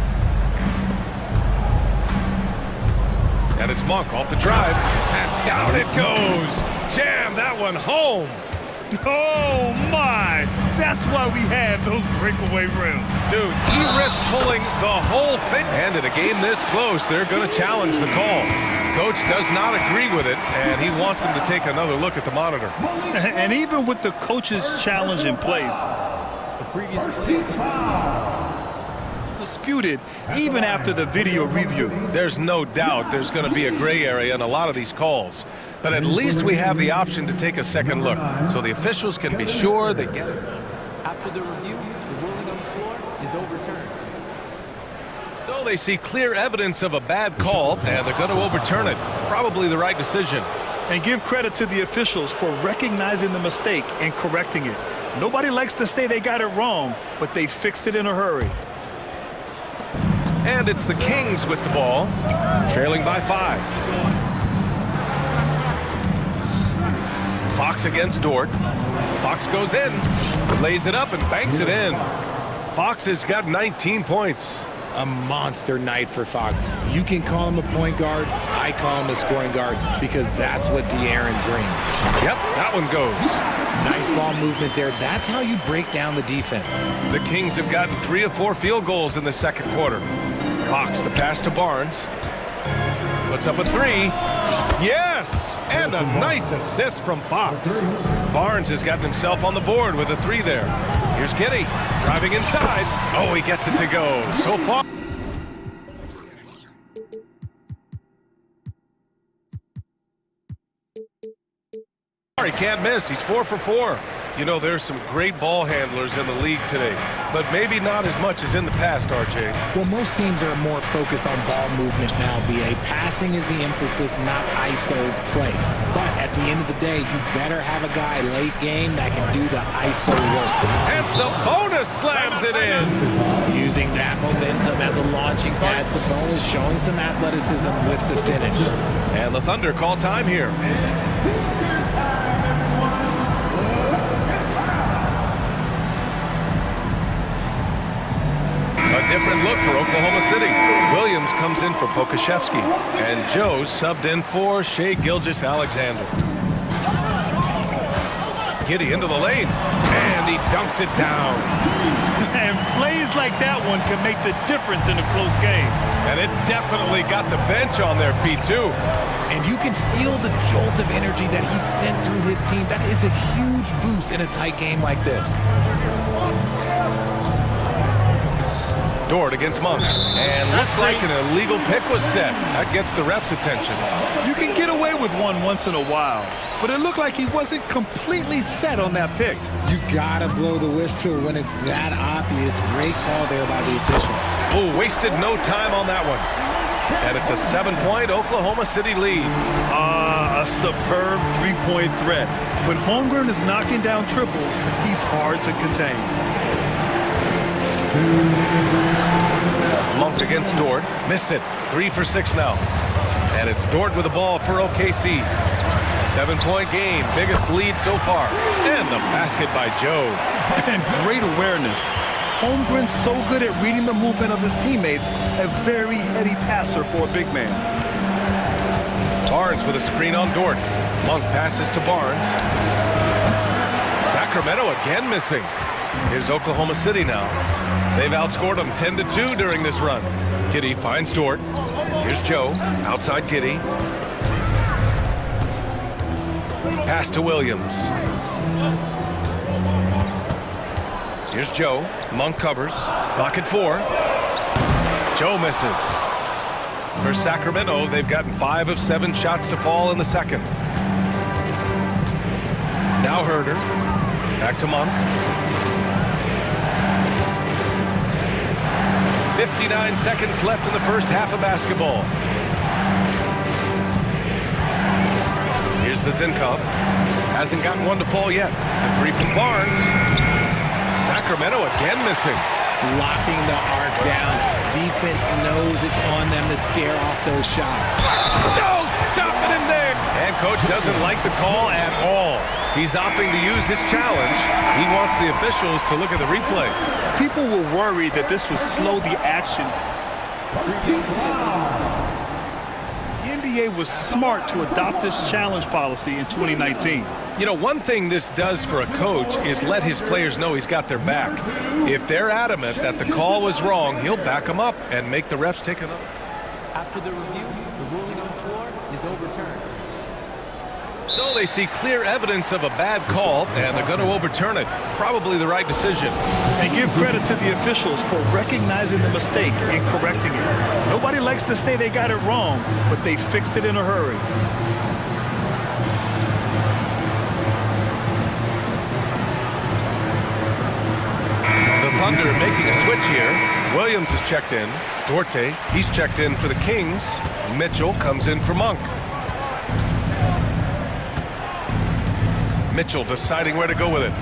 And it's Monk off the drive. And down it goes. Jam that one home. Oh my! That's why we have those breakaway rims. Dude, he risked pulling the whole thing. And in a game this close, they're going to challenge the call. Coach does not agree with it, and he wants them to take another look at the monitor. And even with the coach's challenge in place, The previous play is a foul. disputed even after the video review. There's no doubt there's going to be a gray area in a lot of these calls. But at least we have the option to take a second look, so the officials can be sure they get it. After the review, the ruling on the floor is overturned. So they see clear evidence of a bad call, and they're going to overturn it. Probably the right decision. And give credit to the officials for recognizing the mistake and correcting it. Nobody likes to say they got it wrong, but they fixed it in a hurry. And it's the Kings with the ball, trailing by 5. Fox against Dort. Fox goes in, lays it up and banks it in. Fox has got 19 points. A monster night for Fox. You can call him a point guard. I call him a scoring guard because that's what De'Aaron brings. Yep, that one goes. Nice ball movement there. That's how you break down the defense. The Kings have gotten 3 of 4 field goals in the second quarter. Fox, the pass to Barnes. Puts up a 3. Yes! And a nice assist from Fox. Barnes has gotten himself on the board with a 3 there. Here's Giddey driving inside. Oh, he gets it to go. So far. He can't miss. He's 4 for 4. You know, there's some great ball handlers in the league today, but maybe not as much as in the past, RJ. Well, most teams are more focused on ball movement now, BA. Passing is the emphasis, not ISO play. But at the end of the day, you better have a guy late game that can do the ISO work. And Sabonis slams it in. Using that momentum as a launching pad, Sabonis showing some athleticism with the finish. And the Thunder call time here. A different look for Oklahoma City. Williams comes in for Pokashevsky, and Joe subbed in for Shai Gilgeous-Alexander. Giddey into the lane, and he dunks it down. And plays like that one can make the difference in a close game. And it definitely got the bench on their feet, too. And you can feel the jolt of energy that he sent through his team. That is a huge boost in a tight game like this. Dort against Monk. And looks like an illegal pick was set. That gets the ref's attention. You can get away with one once in a while, but it looked like he wasn't completely set on that pick. You gotta blow the whistle when it's that obvious. Great call there by the official. Oh, wasted no time on that one. And it's a 7-point Oklahoma City lead. A superb three-point threat. When Holmgren is knocking down triples, he's hard to contain. Monk against Dort. Missed it. 3 for 6 now. And it's Dort with the ball for OKC. 7-point game. Biggest lead so far. And the basket by Joe. And great awareness. Holmgren's so good at reading the movement of his teammates. A very heady passer for a big man. Barnes with a screen on Dort. Monk passes to Barnes. Sacramento again missing. Here's Oklahoma City now. They've outscored them 10-2 during this run. Giddey finds Dort. Here's Joe. Outside Giddey. Pass to Williams. Here's Joe. Monk covers. Clock at 4. Joe misses. For Sacramento, they've gotten 5 of 7 shots to fall in the second. Now Herder. Back to Monk. 59 seconds left in the first half of basketball. Here's Vizinkov. Hasn't gotten one to fall yet. A 3 from Barnes. Sacramento again missing. Locking the arc down. Defense knows it's on them to scare off those shots. No, stopping him there. And coach doesn't like the call at all. He's opting to use this challenge. He wants the officials to look at the replay. People were worried that this would slow the action. The NBA was smart to adopt this challenge policy in 2019. You know, one thing this does for a coach is let his players know he's got their back. If they're adamant that the call was wrong, he'll back them up and make the refs take another. After the review, the ruling on the floor is overturned. So they see clear evidence of a bad call, and they're going to overturn it. Probably the right decision. And give credit to the officials for recognizing the mistake and correcting it. Nobody likes to say they got it wrong, but they fixed it in a hurry. The Thunder making a switch here. Williams is checked in. Dorte, he's checked in for the Kings. Mitchell comes in for Monk. Mitchell deciding where to go with it.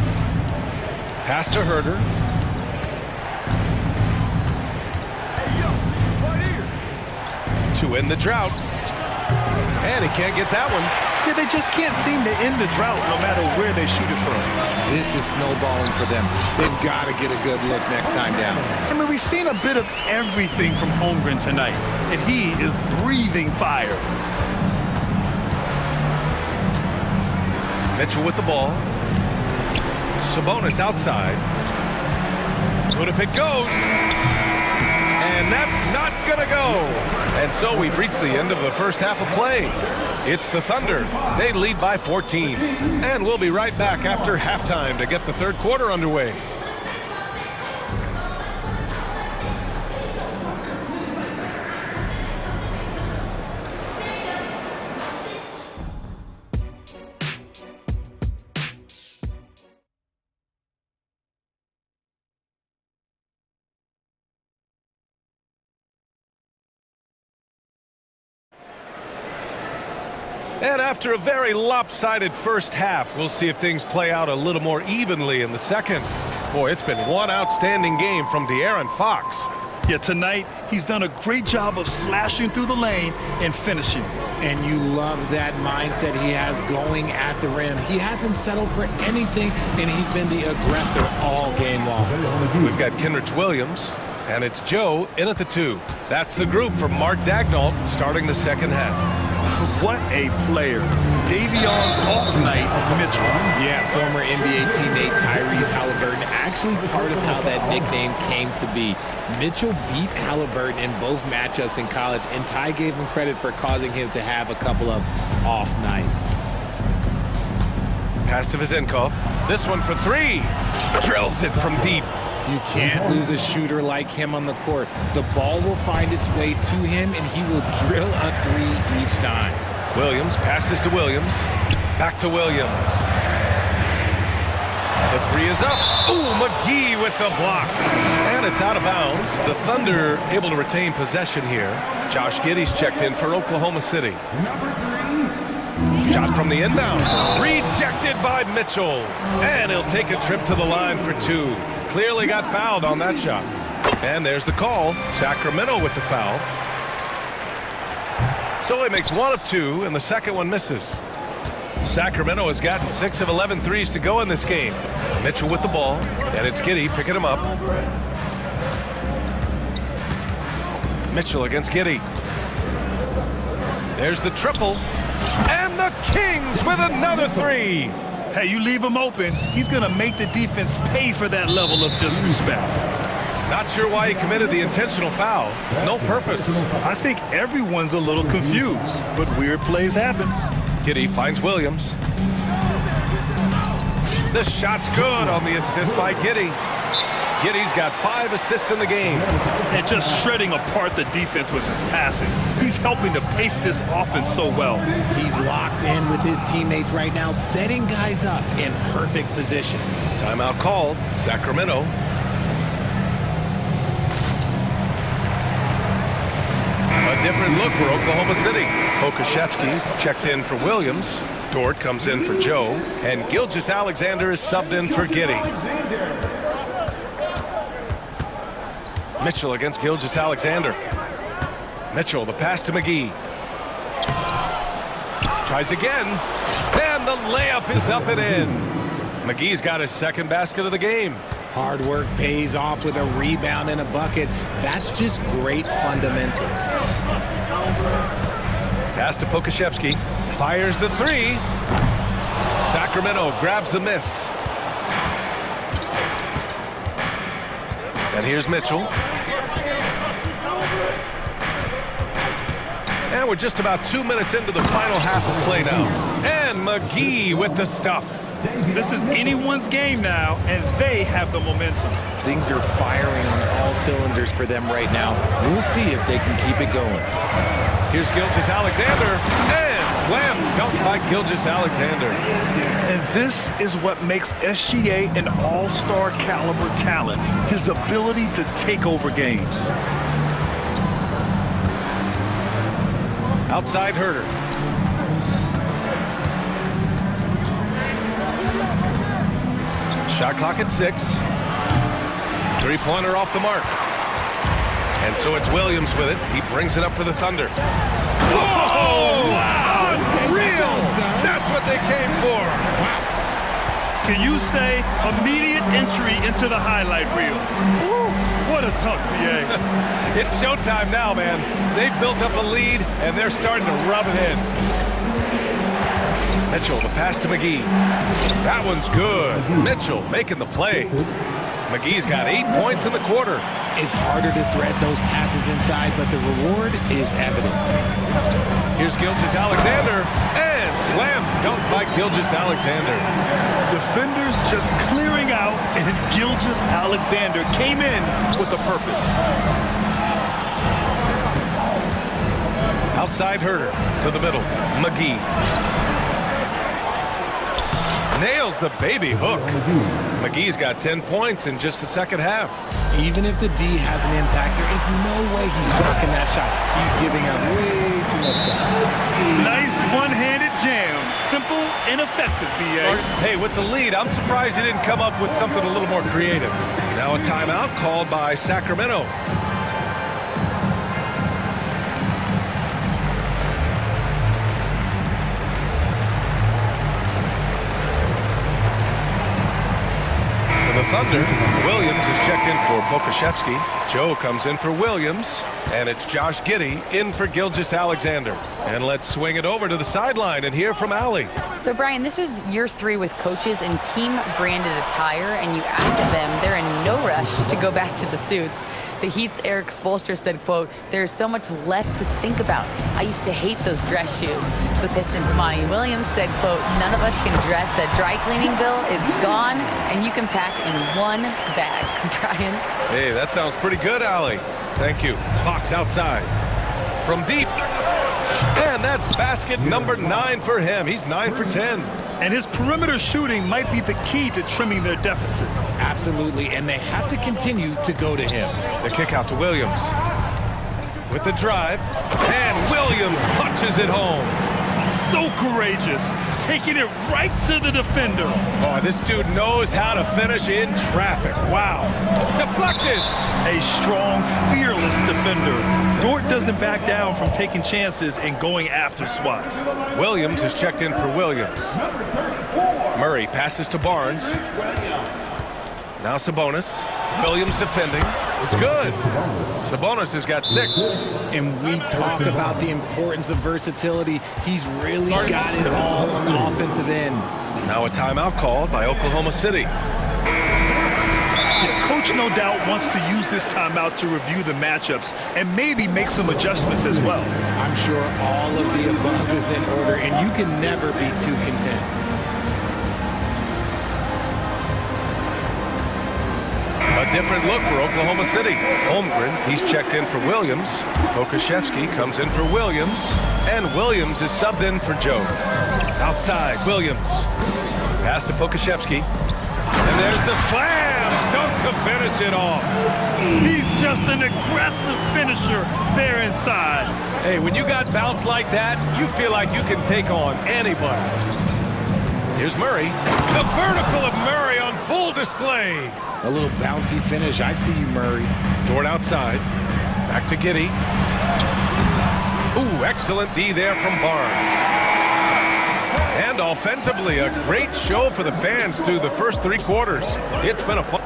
Pass to Herder. To end the drought. And he can't get that one. Yeah, they just can't seem to end the drought no matter where they shoot it from. This is snowballing for them. They've got to get a good look next time down. I mean, we've seen a bit of everything from Holmgren tonight, and he is breathing fire. Mitchell with the ball. Sabonis outside. What if it goes? And that's not gonna go. And so we've reached the end of the first half of play. It's the Thunder. They lead by 14. And we'll be right back after halftime to get the third quarter underway. And after a very lopsided first half, we'll see if things play out a little more evenly in the second. Boy, it's been one outstanding game from De'Aaron Fox. Yeah, tonight, he's done a great job of slashing through the lane and finishing. And you love that mindset he has going at the rim. He hasn't settled for anything, and he's been the aggressor all game long. We've got Kenrich Williams, and it's Joe in at the 2. That's the group for Mark Daigneault starting the second half. What a player. Davion off night, Mitchell. Yeah, former NBA teammate Tyrese Halliburton, actually part of how that nickname came to be. Mitchell beat Halliburton in both matchups in college, and Ty gave him credit for causing him to have a couple of off nights. Pass to Vizinkov. This one for 3. Drills it from deep. You can't lose a shooter like him on the court. The ball will find its way to him, and he will drill a 3 each time. Williams passes to Williams. Back to Williams. The three is up. Ooh, McGee with the block. And it's out of bounds. The Thunder able to retain possession here. Josh Giddey's checked in for Oklahoma City. Shot from the inbound. Rejected by Mitchell. And he'll take a trip to the line for two. Clearly got fouled on that shot. And there's the call. Sacramento with the foul. So he makes one of two, and the second one misses. Sacramento has gotten 6 of 11 threes to go in this game. Mitchell with the ball, and it's Giddey picking him up. Mitchell against Giddey. There's the triple. And the Kings with another three. Hey, you leave him open, he's going to make the defense pay for that level of disrespect. Not sure why he committed the intentional foul. No purpose. I think everyone's a little confused, but weird plays happen. Giddey finds Williams. The shot's good on the assist by Giddey. Giddey's got 5 assists in the game. And just shredding apart the defense with his passing. He's helping to pace this offense so well. He's locked in with his teammates right now, setting guys up in perfect position. Timeout called. Sacramento. A different look for Oklahoma City. Pokashevsky's checked in for Williams. Dort comes in for Joe. And Gilgeous-Alexander is subbed in for Giddey. Mitchell against Gilgeous-Alexander. Mitchell, the pass to McGee. Tries again. And the layup is up and in. McGee's got his second basket of the game. Hard work pays off with a rebound and a bucket. That's just great fundamentals. Pass to Pokashevsky. Fires the three. Sacramento grabs the miss. And here's Mitchell. And we're just about 2 minutes into the final half of play now. And McGee with the stuff. This is anyone's game now, and they have the momentum. Things are firing on all cylinders for them right now. We'll see if they can keep it going. Here's Gilgeous-Alexander. And slam dunk by Gilgeous-Alexander. And this is what makes SGA an all-star caliber talent. His ability to take over games. Outside Herter. Shot clock at 6. Three-pointer off the mark. And so it's Williams with it. He brings it up for the Thunder. Whoa! Wow! Unreal! That's what they came for. Wow. Can you say immediate entry into the highlight reel? Woo, what a tuck, BA. It's showtime now, man. They've built up a lead, and they're starting to rub it in. Mitchell, the pass to McGee. That one's good. Mitchell making the play. McGee's got 8 points in the quarter. It's harder to thread those passes inside, but the reward is evident. Here's Gilgeous-Alexander, and slam dunk by Gilgeous-Alexander. Defenders just clearing out, and Gilgeous-Alexander came in with a purpose. Outside Herter to the middle. McGee. Nails the baby hook. McGee's got 10 points in just the second half. Even if the D has an impact, there is no way he's blocking that shot. He's giving up way too much size. Nice one-handed jam. Simple and effective, BA. Hey, with the lead, I'm surprised he didn't come up with something a little more creative. Now a timeout called by Sacramento. Thunder. Williams is checked in for Pokashevsky. Joe comes in for Williams. And it's Josh Giddey in for Gilgeous-Alexander. And let's swing it over to the sideline and hear from Allie. So, Brian, this is year 3 with coaches in team-branded attire, and you asked them, they're in no rush to go back to the suits. The Heat's Eric Spoelstra said, quote, "There's so much less to think about. I used to hate those dress shoes." The Pistons' Monty Williams said, quote, "None of us can dress. That dry cleaning bill is gone, and you can pack in one bag." Brian? Hey, that sounds pretty good, Allie. Thank you. Fox outside. From deep. And that's basket number 9 for him. He's 9 for 10. And his perimeter shooting might be the key to trimming their deficit. Absolutely, and they have to continue to go to him. The kick out to Williams. With the drive, and Williams punches it home. So courageous, taking it right to the defender. Oh, this dude knows how to finish in traffic. Wow. Deflected. A strong, fearless defender. Dort doesn't back down from taking chances and going after swats. Williams is checked in for Williams. Murray passes to Barnes. Now Sabonis. Williams defending. It's good. Sabonis has got 6. And we talk about the importance of versatility. He's really got it all on the offensive end. Now a timeout called by Oklahoma City. Yeah, Coach no doubt wants to use this timeout to review the matchups and maybe make some adjustments as well. I'm sure all of the above is in order, and you can never be too content. A different look for Oklahoma City. Holmgren, he's checked in for Williams. Pokashevsky comes in for Williams. And Williams is subbed in for Joe. Outside, Williams. Pass to Pokashevsky. And there's the slam! Dunk to finish it off. He's just an aggressive finisher there inside. Hey, when you got bounce like that, you feel like you can take on anybody. Here's Murray. The vertical of Murray on full display. A little bouncy finish. I see you, Murray. Dort outside. Back to Giddey. Ooh, excellent D there from Barnes. And offensively, a great show for the fans through the first 3 quarters. It's been a fun.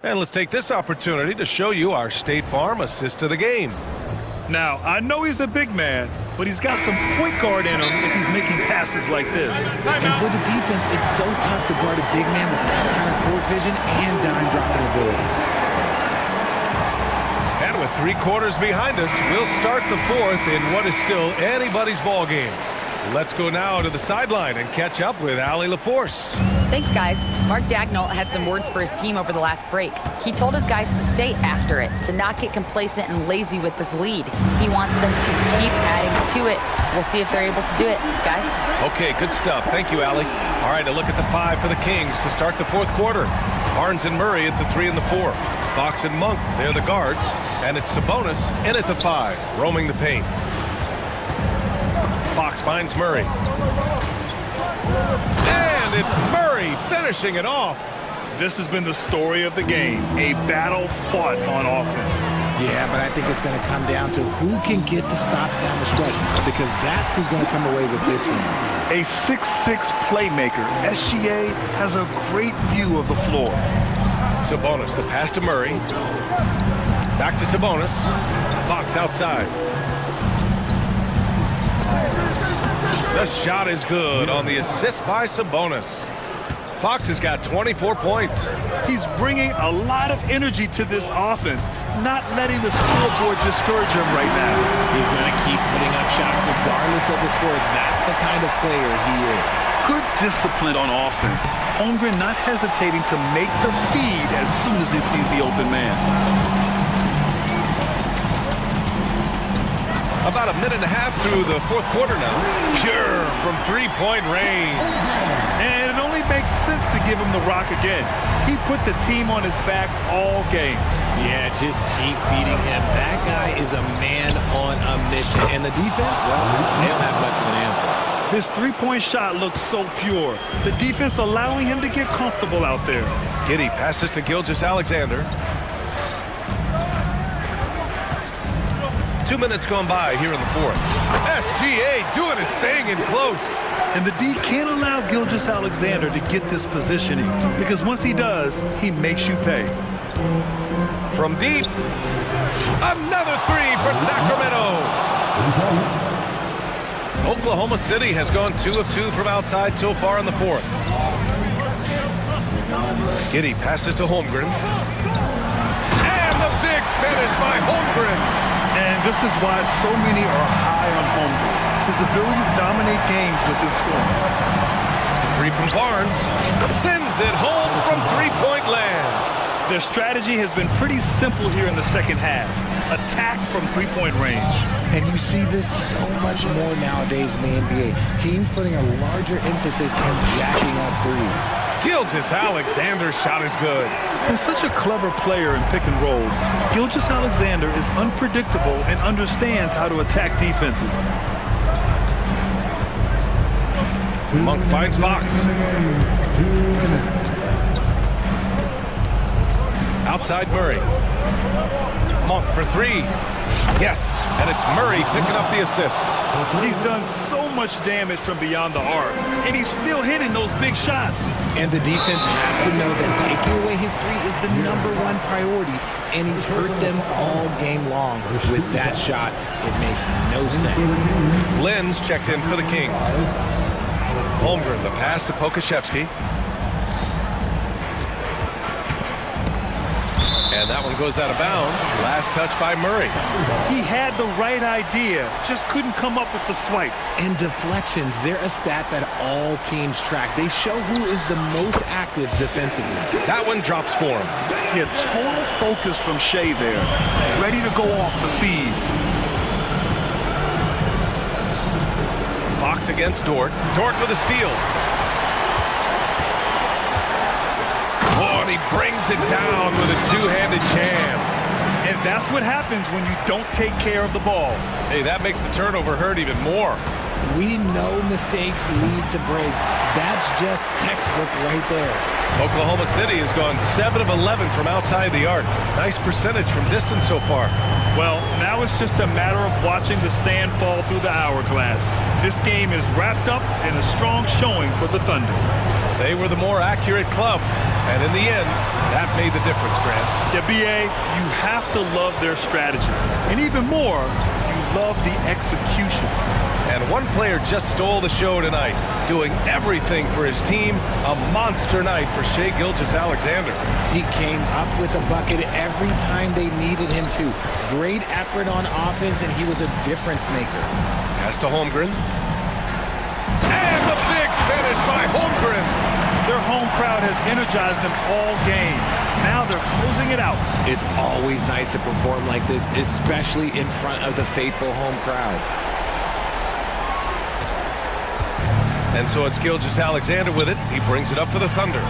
And let's take this opportunity to show you our State Farm assist of the game. Now, I know he's a big man, but he's got some point guard in him if he's making passes like this. And for the defense, it's so tough to guard a big man with that kind of court vision and dime dropping ability. And with 3 quarters behind us, we'll start the 4th in what is still anybody's ball game. Let's go now to the sideline and catch up with Allie LaForce. Thanks, guys. Mark Dagnall had some words for his team over the last break. He told his guys to stay after it, to not get complacent and lazy with this lead. He wants them to keep adding to it. We'll see if they're able to do it, guys. Okay, good stuff. Thank you, Allie. All right, a look at the 5 for the Kings to start the 4th quarter. Barnes and Murray at the 3 and the 4. Fox and Monk, they're the guards. And it's Sabonis in at the 5, roaming the paint. Fox finds Murray. And it's Murray finishing it off. This has been the story of the game, a battle fought on offense. Yeah, but I think it's going to come down to who can get the stops down the stretch, because that's who's going to come away with this one. A 6'6" playmaker, SGA has a great view of the floor. Sabonis, the pass to Murray. Back to Sabonis. Fox outside. The shot is good on the assist by Sabonis. Fox has got 24 points. He's bringing a lot of energy to this offense, not letting the scoreboard discourage him right now. He's going to keep putting up shots regardless of the score. That's the kind of player he is. Good discipline on offense. Holmgren not hesitating to make the feed as soon as he sees the open man. About a minute and a half through the 4th quarter now. Pure from 3-point range. And it only makes sense to give him the rock again. He put the team on his back all game. Yeah, just keep feeding him. That guy is a man on a mission. And the defense, well, they don't have much of an answer. His 3-point shot looks so pure. The defense allowing him to get comfortable out there. Giddey passes to Gilgeous-Alexander. 2 minutes gone by here in the 4th. SGA doing his thing in close. And the D can't allow Gilgeous-Alexander to get this positioning, because once he does, he makes you pay. From deep, another 3 for Sacramento. Oklahoma City has gone 2 of 2 from outside so far in the 4th. Giddey passes to Holmgren. And the big finish by Holmgren. And this is why so many are high on Holmgren. His ability to dominate games with his scoring. 3 from Barnes. Sends it home from 3-point land. Their strategy has been pretty simple here in the second half. Attack from three-point range. And you see this so much more nowadays in the NBA. Teams putting a larger emphasis on jacking up threes. Gilgeous-Alexander's shot is good. He's such a clever player in pick and rolls. Gilgeous-Alexander is unpredictable and understands how to attack defenses. Monk finds Fox. 2 minutes. Outside Murray. Monk for three. Yes, and it's Murray picking up the assist. He's done so much damage from beyond the arc, and he's still hitting those big shots. And the defense has to know that taking away his three is the #1 priority, and he's hurt them all game long. With that shot, it makes no sense. Lynn's checked in for the Kings. Holmgren, the pass to Pokashevsky. And that one goes out of bounds. Last touch by Murray. He had the right idea, just couldn't come up with the swipe. And deflections, they're a stat that all teams track. They show who is the most active defensively. That one drops for him. Yeah, total focus from Shea there. Ready to go off the feed. Fox against Dort. Dort with a steal. Oh, and he brings it down with a two-handed jam. And that's what happens when you don't take care of the ball. Hey, that makes the turnover hurt even more. We know mistakes lead to breaks. That's just textbook right there. Oklahoma City has gone 7 of 11 from outside the arc. Nice percentage from distance so far. Well, now it's just a matter of watching the sand fall through the hourglass. This game is wrapped up in a strong showing for the Thunder. They were the more accurate club, and in the end, that made the difference, Grant. Yeah, B.A., you have to love their strategy. And even more, you love the execution. And one player just stole the show tonight, doing everything for his team. A monster night for Shai Gilgeous-Alexander. He came up with a bucket every time they needed him to. Great effort on offense, and he was a difference maker. Pass to Holmgren. And the big finish by Holmgren. Their home crowd has energized them all game. Now they're closing it out. It's always nice to perform like this, especially in front of the faithful home crowd. And so it's Gilgeous-Alexander with it. He brings it up for the Thunder.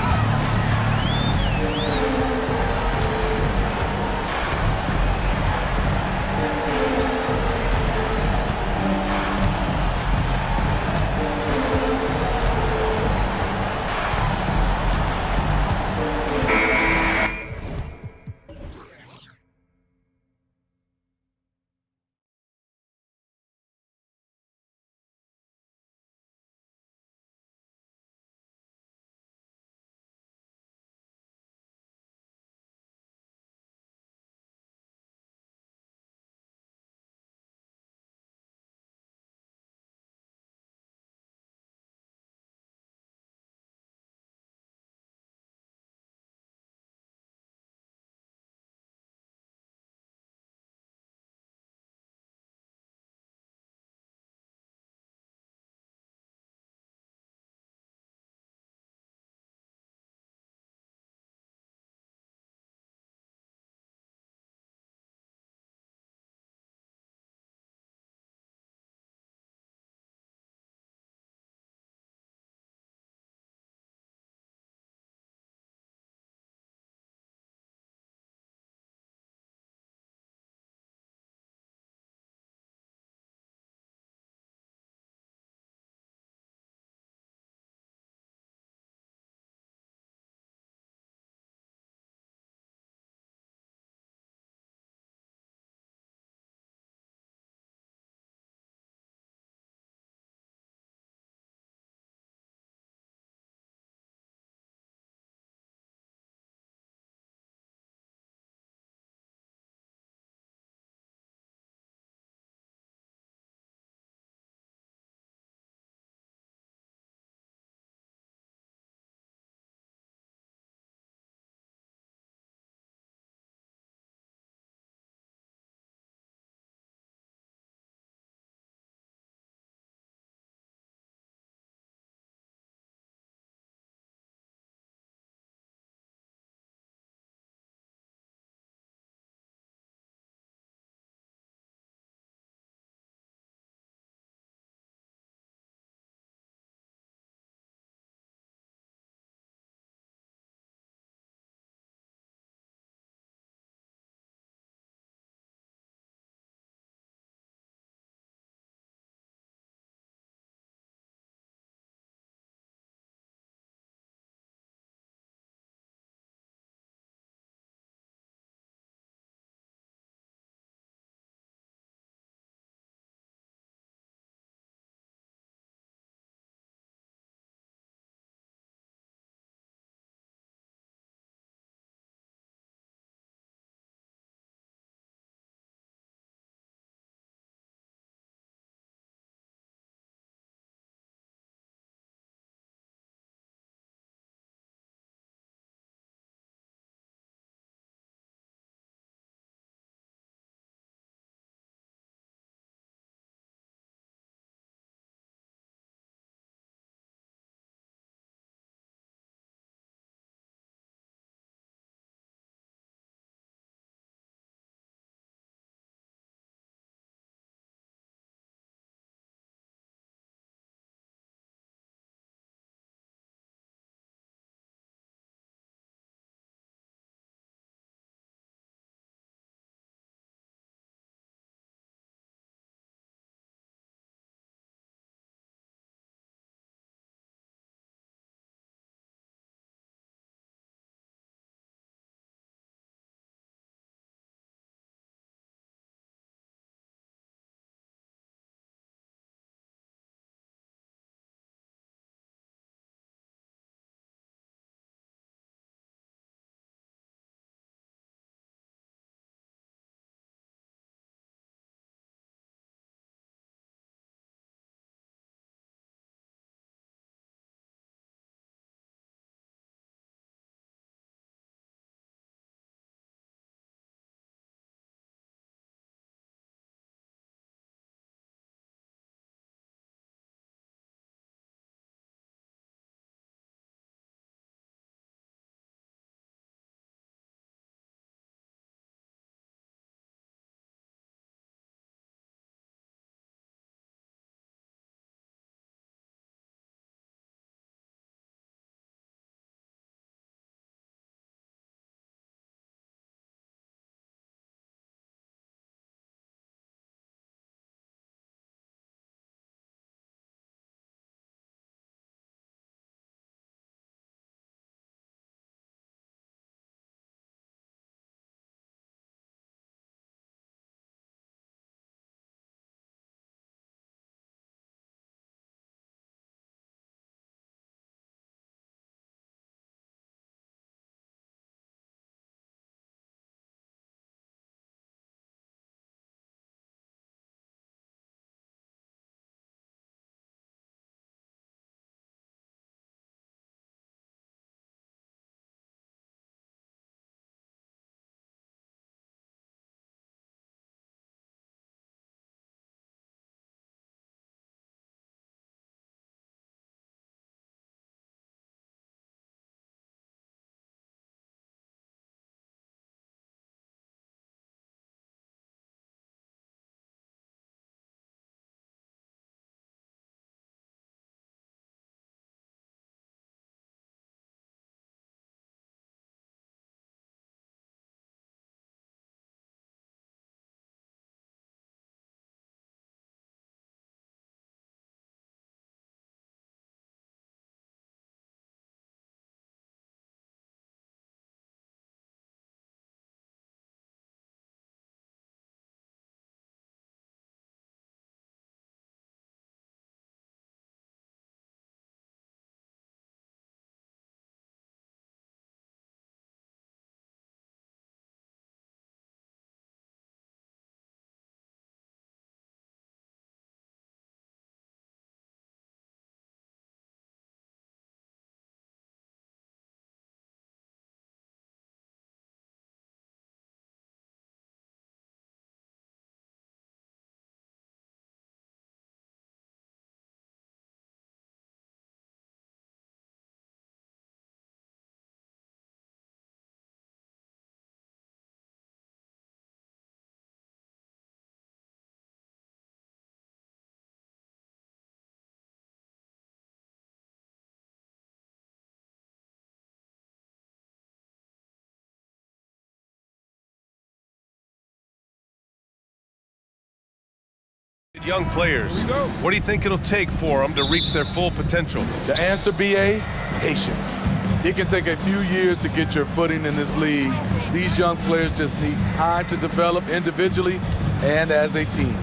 Young players, what do you think it'll take for them to reach their full potential? The answer, BA, patience. It can take a few years to get your footing in this league. These young players just need time to develop individually and as a team.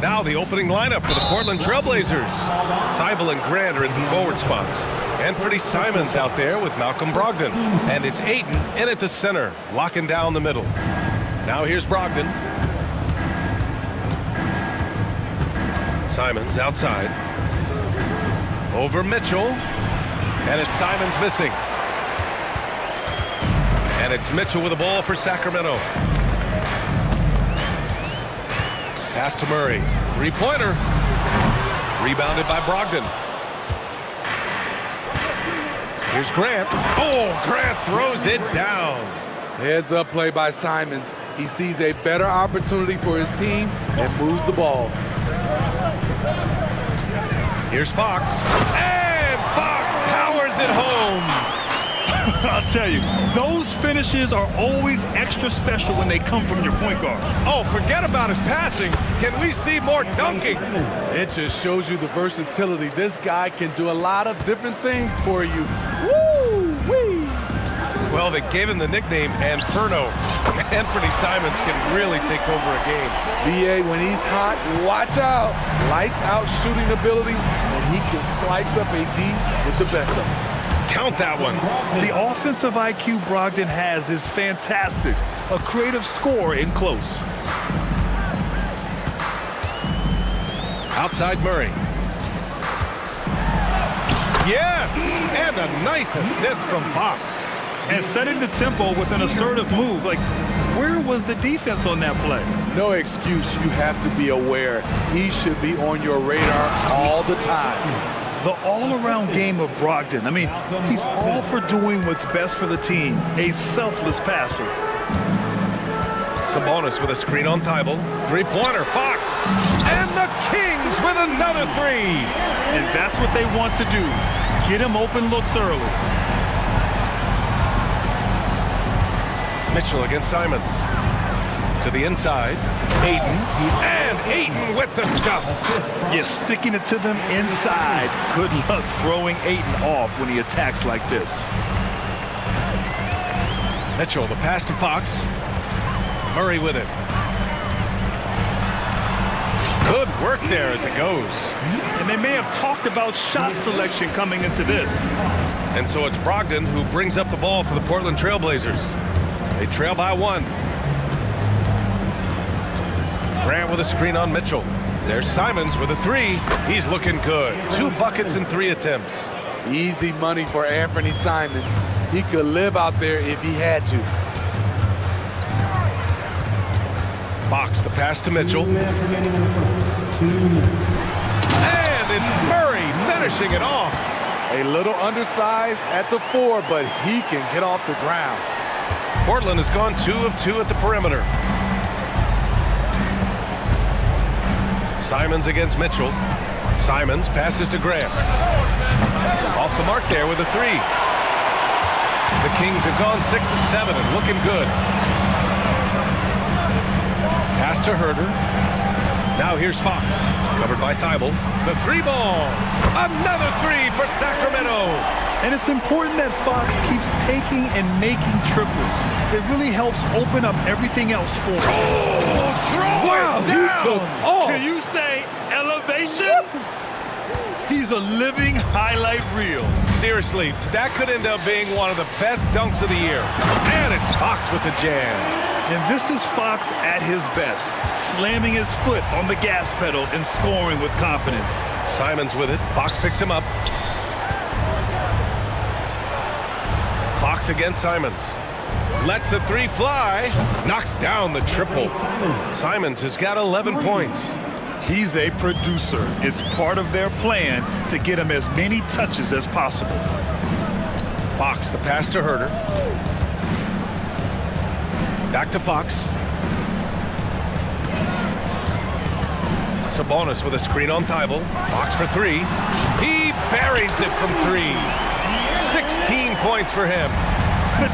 Now the opening lineup for the Portland Trailblazers. Thibault and Grant are at the forward spots. Anthony Simons out there with Malcolm Brogdon. And it's Ayton in at the center, locking down the middle. Now here's Brogdon. Simons outside. Over Mitchell. And it's Simons missing. And it's Mitchell with the ball for Sacramento. Pass to Murray. Three-pointer. Rebounded by Brogdon. Here's Grant. Oh, Grant throws it down. Heads up play by Simons. He sees a better opportunity for his team and moves the ball. Here's Fox. And Fox powers it home. I'll tell you, those finishes are always extra special when they come from your point guard. Oh, forget about his passing. Can we see more dunking? It just shows you the versatility. This guy can do a lot of different things for you. Woo-wee! Well, they gave him the nickname Inferno. Anthony Simons can really take over a game. BA, when he's hot, watch out. Lights out shooting ability, and he can slice up a D with the best of them. Count that one. The offensive IQ Brogdon has is fantastic. A creative scorer in close. Outside Murray. Yes! And a nice assist from Fox. And setting the tempo with an assertive move. Like, where was the defense on that play? No excuse. You have to be aware. He should be on your radar all the time. The all-around game of Brogdon. I mean, he's all for doing what's best for the team. A selfless passer. Sabonis with a screen on Thibault. Three-pointer, Fox. And the Kings with another three. And that's what they want to do. Get him open looks early. Mitchell against Simons. To the inside. Ayton. And Ayton with the scuff. You're sticking it to them inside. Good luck throwing Ayton off when he attacks like this. Mitchell, the pass to Fox. Murray with it. Good work there as it goes. And they may have talked about shot selection coming into this. And so it's Brogdon who brings up the ball for the Portland Trailblazers. They trail by one. Grant with a screen on Mitchell. There's Simons with a three. He's looking good. 2 buckets in 3 attempts. Easy money for Anthony Simons. He could live out there if he had to. Fox, the pass to Mitchell. And it's Murray finishing it off. A little undersized at the 4, but he can get off the ground. Portland has gone 2 of 2 at the perimeter. Simons against Mitchell. Simons passes to Grant. Off the mark there with a three. The Kings have gone 6 of 7 and looking good. Pass to Herder. Now here's Fox. Covered by Thibault. The three ball. Another three for Sacramento. And it's important that Fox keeps taking and making triples. It really helps open up everything else for him. Oh, throw it down. Can you say elevation? He's a living highlight reel. Seriously, that could end up being one of the best dunks of the year. And it's Fox with the jam. And this is Fox at his best, slamming his foot on the gas pedal and scoring with confidence. Simons with it. Fox picks him up. Fox against Simons. Lets the three fly. Knocks down the triple. Simons has got 11 points. He's a producer. It's part of their plan to get him as many touches as possible. Fox, the pass to Herder. Back to Fox. Sabonis with a screen on Thibault. Fox for three. He buries it from three. 16 points for him.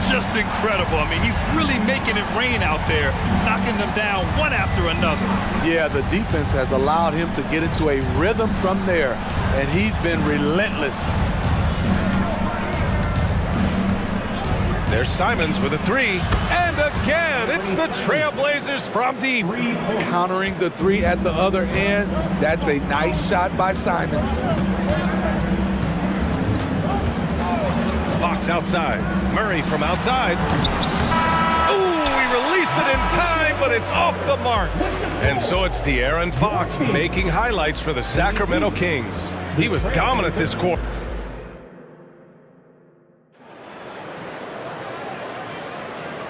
Just incredible. I mean, he's really making it rain out there, knocking them down one after another. Yeah, the defense has allowed him to get into a rhythm from there, and he's been relentless. There's Simons with a three. And again, it's the Trailblazers from deep. Countering the three at the other end. That's a nice shot by Simons. Fox outside. Murray from outside. Ooh, he released it in time, but it's off the mark. And so it's De'Aaron Fox making highlights for the Sacramento Kings. He was dominant this quarter.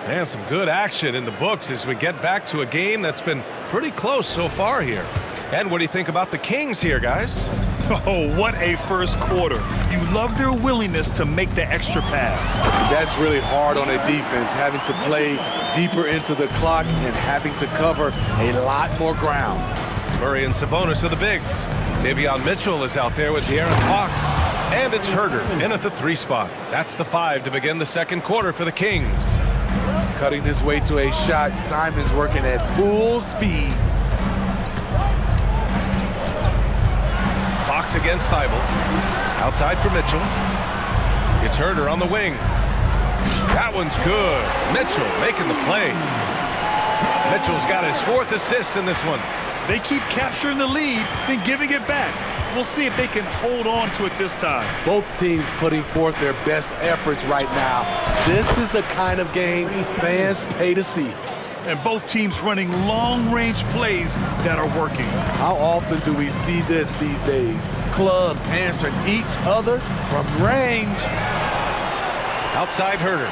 And some good action in the books as we get back to a game that's been pretty close so far here. And what do you think about the Kings here, guys? Oh, what a first quarter. You love their willingness to make the extra pass. That's really hard on a defense, having to play deeper into the clock and having to cover a lot more ground. Murray and Sabonis are the bigs. Davion Mitchell is out there with De'Aaron Fox. And it's Herder in at the 3 spot. That's the 5 to begin the second quarter for the Kings. Cutting his way to a shot. Simons working at full speed. Fox against Thibault. Outside for Mitchell. It's Herder on the wing. That one's good. Mitchell making the play. Mitchell's got his 4th assist in this one. They keep capturing the lead, then giving it back. We'll see if they can hold on to it this time. Both teams putting forth their best efforts right now. This is the kind of game fans pay to see. And both teams running long-range plays that are working. How often do we see this these days? Clubs answering each other from range. Outside Herder.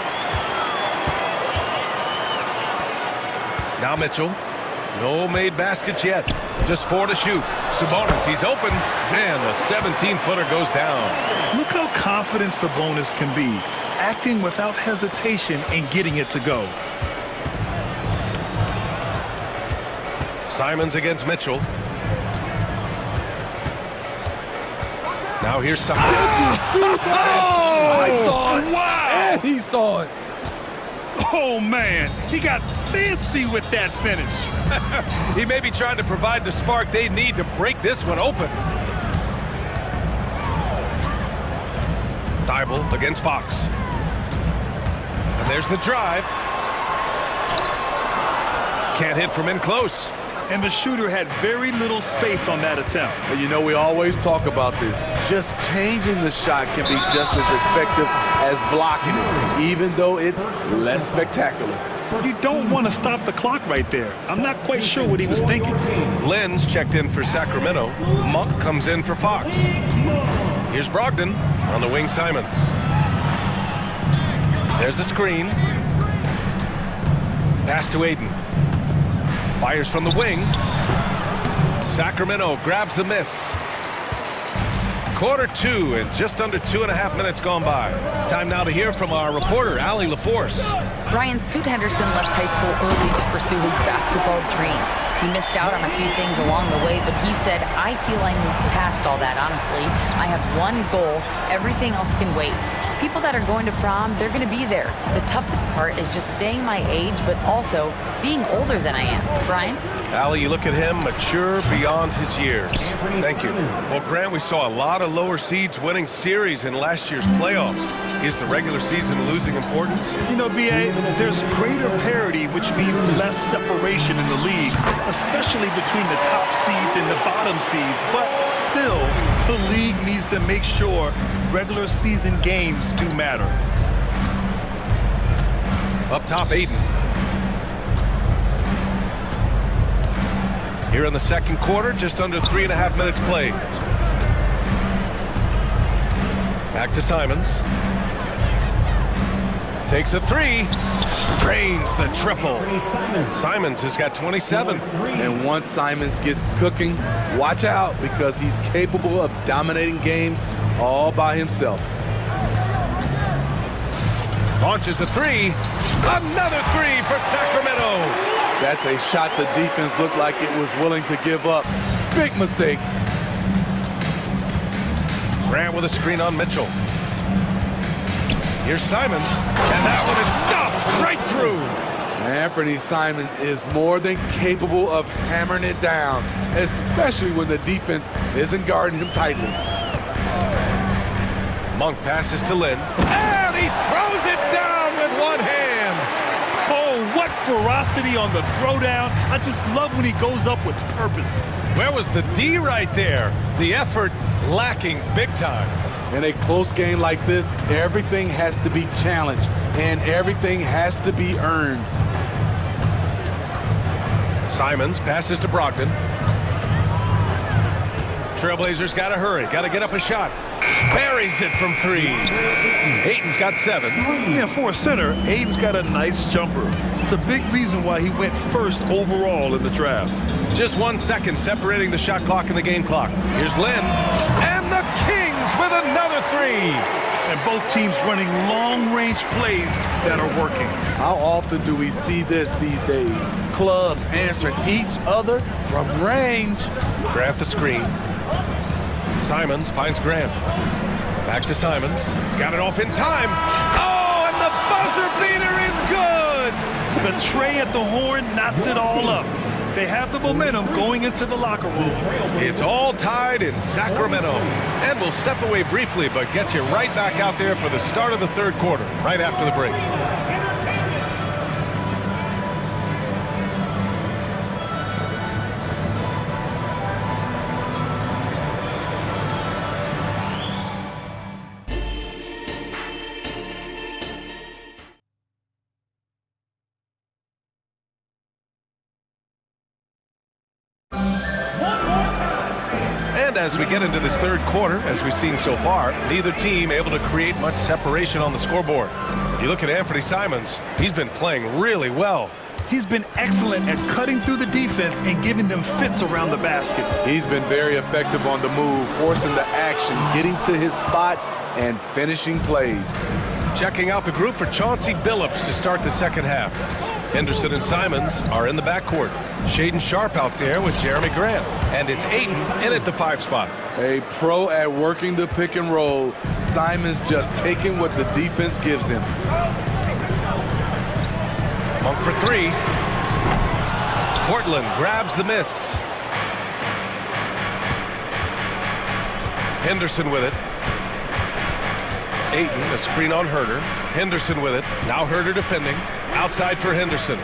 Now Mitchell. No made baskets yet. Just 4 to shoot. Sabonis, he's open. And the 17-footer goes down. Look how confident Sabonis can be, acting without hesitation and getting it to go. Simons against Mitchell. Now here's Simons. I saw it. Wow! And he saw it. Oh, man. He got fancy with that finish. He may be trying to provide the spark they need to break this one open. Thibault against Fox. And there's the drive. Can't hit from in close. And the shooter had very little space on that attempt. And you know, we always talk about this. Just changing the shot can be just as effective as blocking it, even though it's less spectacular. You don't want to stop the clock right there. I'm not quite sure what he was thinking. Lynn's checked in for Sacramento. Monk comes in for Fox. Here's Brogdon on the wing. Simons. There's a screen. Pass to Aiden. Fires from the wing. Sacramento grabs the miss. Quarter 2 and just under 2.5 minutes gone by. Time now to hear from our reporter, Allie LaForce. Brian, Scoot Henderson left high school early to pursue his basketball dreams. He missed out on a few things along the way, but he said, I feel I moved past all that, honestly. I have one goal. Everything else can wait. People that are going to prom, they're going to be there. The toughest part is just staying my age, but also being older than I am. Brian? Allie, you look at him, mature beyond his years. Thank you. Well, Grant, we saw a lot of lower seeds winning series in last year's playoffs. Is the regular season losing importance? You know, B.A., there's greater parity, which means less separation in the league, especially between the top seeds and the bottom seeds. But still, the league needs to make sure regular season games do matter. Up top, Aiden. Here in the second quarter, just under 3.5 minutes played. Back to Simons. Takes a 3. Drains the triple. Simons has got 27. And once Simons gets cooking, watch out, because he's capable of dominating games all by himself. Launches a 3. Another 3 for Sacramento. That's a shot the defense looked like it was willing to give up. Big mistake. Grant with a screen on Mitchell. Here's Simons, and that one is stuffed right through. Anthony Simons is more than capable of hammering it down, especially when the defense isn't guarding him tightly. Monk passes to Lynn, and he throws it down with one hand. Oh, what ferocity on the throwdown. I just love when he goes up with purpose. Where was the D right there? The effort lacking big time. In a close game like this, everything has to be challenged, and everything has to be earned. Simons passes to Brogdon. Trailblazers got to hurry, got to get up a shot. Buries it from three. Ayton's got 7. Yeah, for a center, Ayton's got a nice jumper. It's a big reason why he went first overall in the draft. Just 1 second separating the shot clock and the game clock. Here's Lynn, and the Kings with another 3. And both teams running long-range plays that are working. How often do we see this these days? Clubs answering each other from range. Grant the screen. Simons finds Grant. Back to Simons. Got it off in time. Oh, and the buzzer beater is good! The tray at the horn knots it all up. They have the momentum going into the locker room. It's all tied in Sacramento. And we'll step away briefly, but get you right back out there for the start of the third quarter, right after the break. As we get into this third quarter, as we've seen so far, neither team able to create much separation on the scoreboard. You look at Anthony Simons, he's been playing really well. He's been excellent at cutting through the defense and giving them fits around the basket. He's been very effective on the move, forcing the action, getting to his spots, and finishing plays. Checking out the group for Chauncey Billups to start the second half. Henderson and Simons are in the backcourt. Shaden Sharp out there with Jeremy Grant. And it's Ayton in at the 5 spot. A pro at working the pick and roll. Simons just taking what the defense gives him. Monk for 3. Portland grabs the miss. Henderson with it. Ayton, a screen on Herter. Henderson with it. Now Herter defending. Outside for Henderson.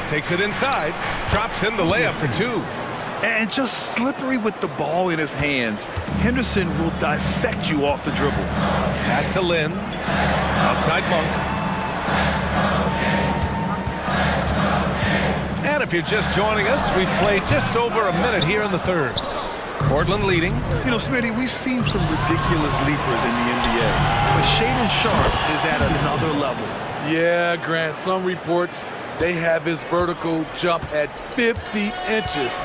Takes it inside. Drops in the layup for 2. And just slippery with the ball in his hands. Henderson will dissect you off the dribble. Pass to Lynn. Outside Monk. And if you're just joining us, we've played just over a minute here in the third. Portland leading. You know, Smitty, we've seen some ridiculous leapers in the NBA, but Shaden Sharp is at another level. Yeah, Grant, some reports, they have his vertical jump at 50 inches.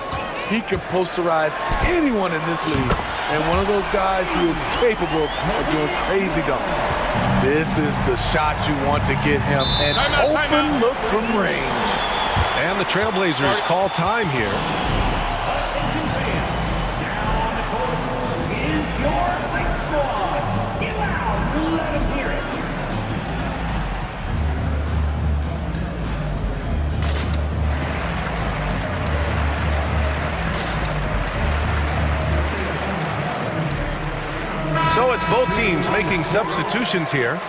He can posterize anyone in this league, and one of those guys who is capable of doing crazy dunks. This is the shot you want to get him, an open look from range. And the Trailblazers call time here. So it's both teams making substitutions here.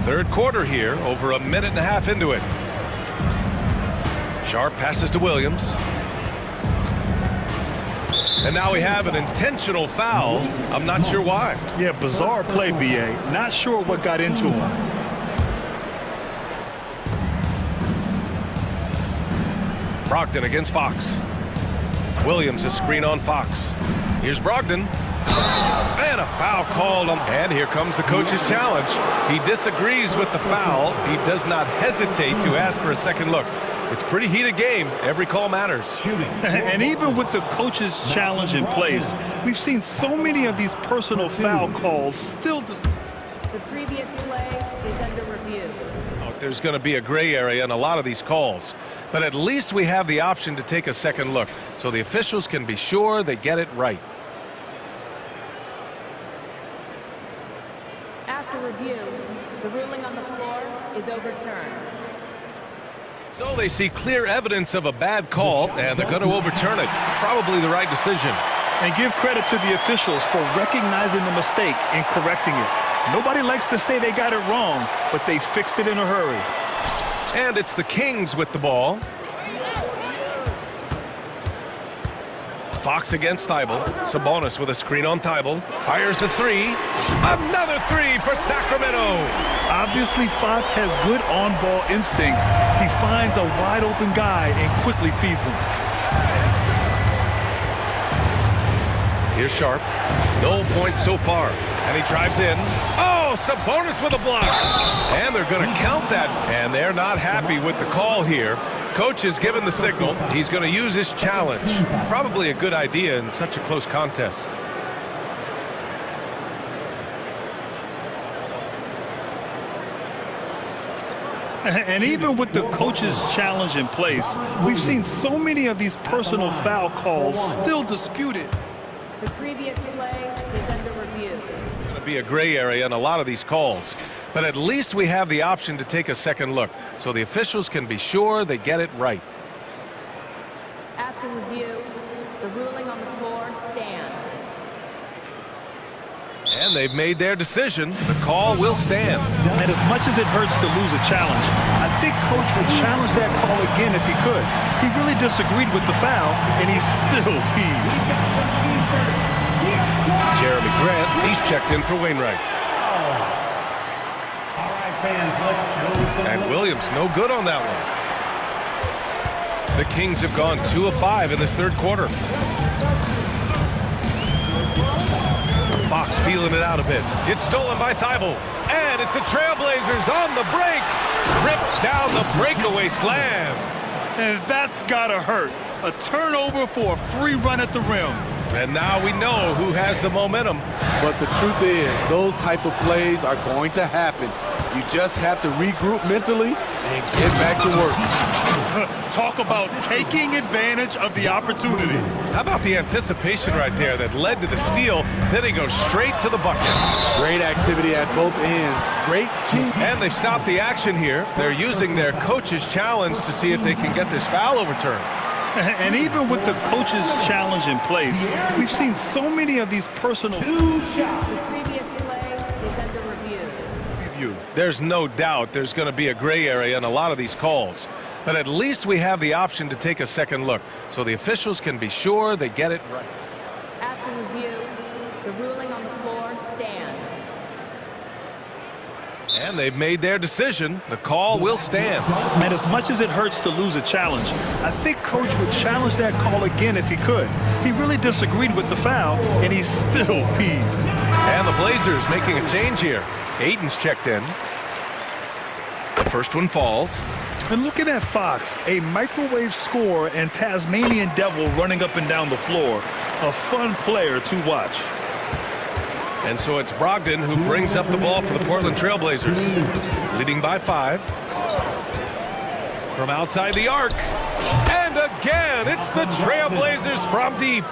Third quarter here, over a minute and a half into it. Sharp passes to Williams. And now we have an intentional foul. I'm not sure why. Yeah, bizarre play, B.A. Not sure what got into him. Brogdon against Fox. Williams, a screen on Fox. Here's Brogdon. And a foul called on. And here comes the coach's challenge. He disagrees with the foul. He does not hesitate to ask for a second look. It's a pretty heated game. Every call matters. And even with the coach's challenge in place, we've seen so many of these personal foul calls still. The previous play is under review. there's going to be a gray area in a lot of these calls. But at least we have the option to take a second look, so the officials can be sure they get it right. After review, the ruling on the floor is overturned. So they see clear evidence of a bad call, and they're going to overturn it. Probably the right decision. And give credit to the officials for recognizing the mistake and correcting it. Nobody likes to say they got it wrong, but they fixed it in a hurry. And it's the Kings with the ball. Fox against Thibault. Sabonis with a screen on Thibault. Fires the three. Another three for Sacramento. Obviously, Fox has good on-ball instincts. He finds a wide-open guy and quickly feeds him. Here's Sharp. No points so far. And he drives in. Oh, Sabonis with a block. And they're going to count that. And they're not happy with the call here. Coach has given the signal. He's going to use his challenge. Probably a good idea in such a close contest. And even with the coach's challenge in place, we've seen so many of these personal foul calls still disputed. The previous play is under review. There's going to be a gray area in a lot of these calls. But at least we have the option to take a second look, so the officials can be sure they get it right. After review, the ruling on the floor stands. And they've made their decision. The call will stand. And as much as it hurts to lose a challenge, I think Coach would challenge that call again if he could. He really disagreed with the foul, and he's still peeved. Jeremy Grant, he's checked in for Wainwright. And Williams, no good on that one. The Kings have gone 2 of 5 in this third quarter. Fox feeling it out a bit. It's stolen by Thibault. And it's the Trailblazers on the break. Rips down the breakaway slam. And that's gotta hurt. A turnover for a free run at the rim. And now we know who has the momentum. But the truth is, those type of plays are going to happen. You just have to regroup mentally and get back to work. Talk about taking advantage of the opportunity. How about the anticipation right there that led to the steal? Then he goes straight to the bucket. Great activity at both ends. Great team. And they've stopped the action here. They're using their coach's challenge to see if they can get this foul overturned. And even with the coach's challenge in place, we've seen so many of these personal... The previous play is under review. There's no doubt there's going to be a gray area in a lot of these calls. But at least we have the option to take a second look, so the officials can be sure they get it right. After review, the ruling on the floor stands. And they've made their decision. The call will stand. And as much as it hurts to lose a challenge, I think Coach would challenge that call again if he could. He really disagreed with the foul, and he's still peeved. And the Blazers making a change here. Aiden's checked in. The first one falls. And looking at Fox, a microwave scorer and Tasmanian devil running up and down the floor. A fun player to watch. And so it's Brogdon who brings up the ball for the Portland Trailblazers. Leading by 5. From outside the arc. And again, it's the Trailblazers from deep.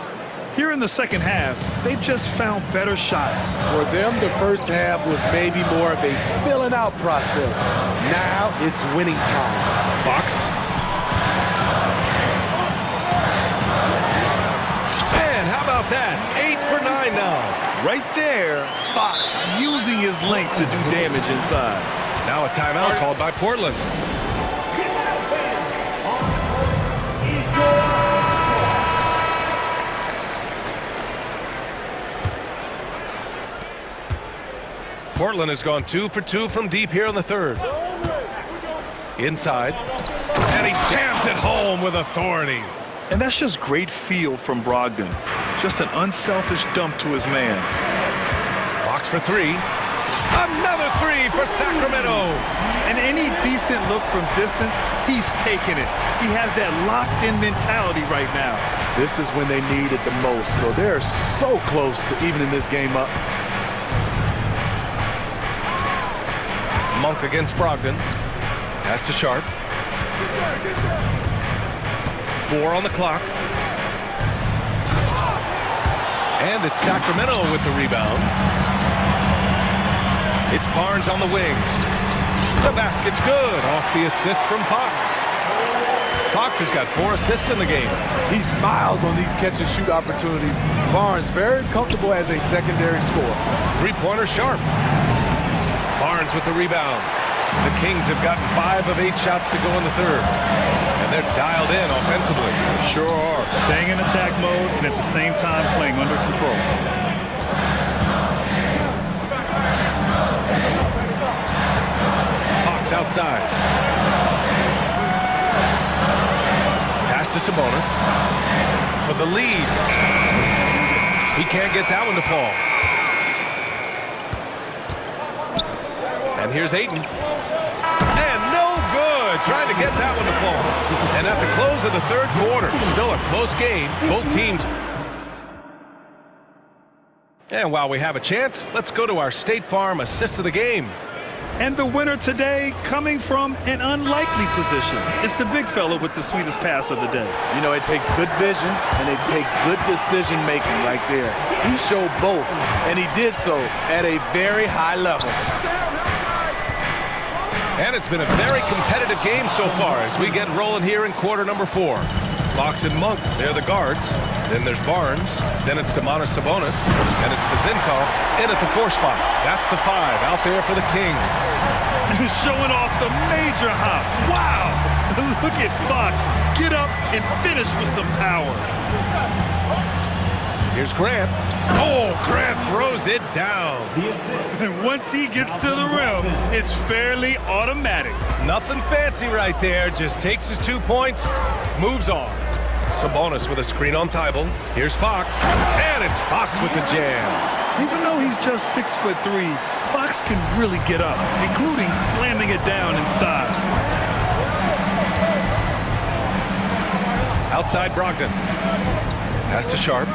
Here in the second half, they've just found better shots. For them, the first half was maybe more of a filling out process. Now it's winning time. Fox. And how about that? 8 for 9 now. Right there, Fox using his length to do damage inside. Now a timeout called by Portland. Portland has gone 2 for 2 from deep here in the third. Inside. And he jams it home with authority. And that's just great feel from Brogdon. Just an unselfish dump to his man. Fox for 3. Another 3 for Sacramento. And any decent look from distance, he's taking it. He has that locked-in mentality right now. This is when they need it the most, so they're so close to evening this game up. Monk against Brogdon. Pass to Sharp. 4 on the clock. And it's Sacramento with the rebound. It's Barnes on the wing. The basket's good off the assist from Fox. Fox has got 4 assists in the game. He smiles on these catch-and-shoot opportunities. Barnes very comfortable as a secondary scorer. Three-pointer Sharp. Barnes with the rebound. The Kings have gotten 5 of 8 shots to go in the third. And they're dialed in offensively. Sure are. Staying in attack mode and at the same time playing under control. Fox outside. Pass to Sabonis. For the lead. He can't get that one to fall. And here's Ayton. And no good. Trying to get that one to fall. And at the close of the third quarter, still a close game. Both teams. And while we have a chance, let's go to our State Farm assist of the game. And the winner today coming from an unlikely position. It's the big fella with the sweetest pass of the day. You know, it takes good vision and it takes good decision-making right there. He showed both, and he did so at a very high level. And it's been a very competitive game so far as we get rolling here in quarter number 4. Fox and Monk, they're the guards. Then there's Barnes. Then it's Domantas Sabonis. And it's Vezinkov in at the 4 spot. That's the 5 out there for the Kings. Showing off the major hops. Wow! Look at Fox. Get up and finish with some power. Here's Grant. Oh, Grant throws it down. And once he gets to the rim, it's fairly automatic. Nothing fancy right there. Just takes his 2 points, moves on. Sabonis with a screen on Thibault. Here's Fox. And it's Fox with the jam. Even though he's just 6'3", Fox can really get up, including slamming it down in style. Outside Brogdon. Pass to Sharp.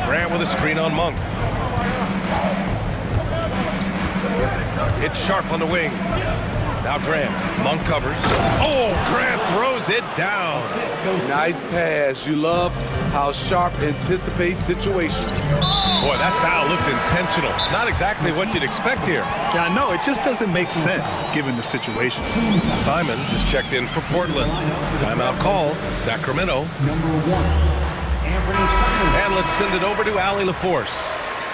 Grant with a screen on Monk. It's Sharp on the wing. Now Grant. Monk covers. Oh, Grant throws it down. Nice pass. You love how Sharp anticipates situations. Boy, that foul looked intentional. Not exactly what you'd expect here. Yeah, I know. It just doesn't make sense given the situation. Simons is checked in for Portland. Timeout call. Sacramento. And let's send it over to Allie LaForce.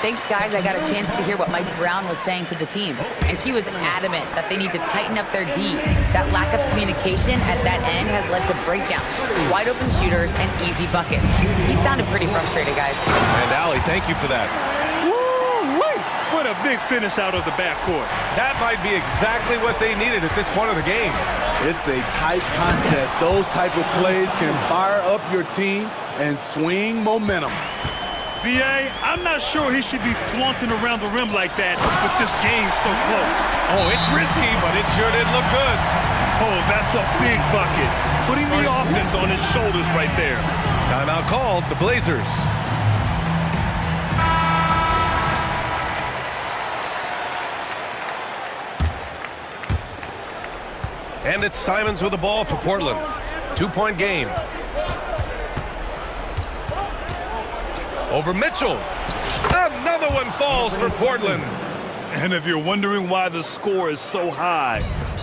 Thanks, guys. I got a chance to hear what Mike Brown was saying to the team. And he was adamant that they need to tighten up their D. That lack of communication at that end has led to breakdowns, wide open shooters, and easy buckets. He sounded pretty frustrated, guys. And Allie, thank you for that. Woo-wee! What a big finish out of the backcourt. That might be exactly what they needed at this point of the game. It's a tight contest. Those type of plays can fire up your team and swing momentum. B.A., I'm not sure he should be flaunting around the rim like that with this game so close. Oh, it's risky, but it sure did look good. Oh, that's a big bucket. Putting the offense on his shoulders right there. Timeout called, the Blazers. And it's Simons with the ball for Portland. 2-point game. Over Mitchell. Another one falls for Portland. And if you're wondering why the score is so high,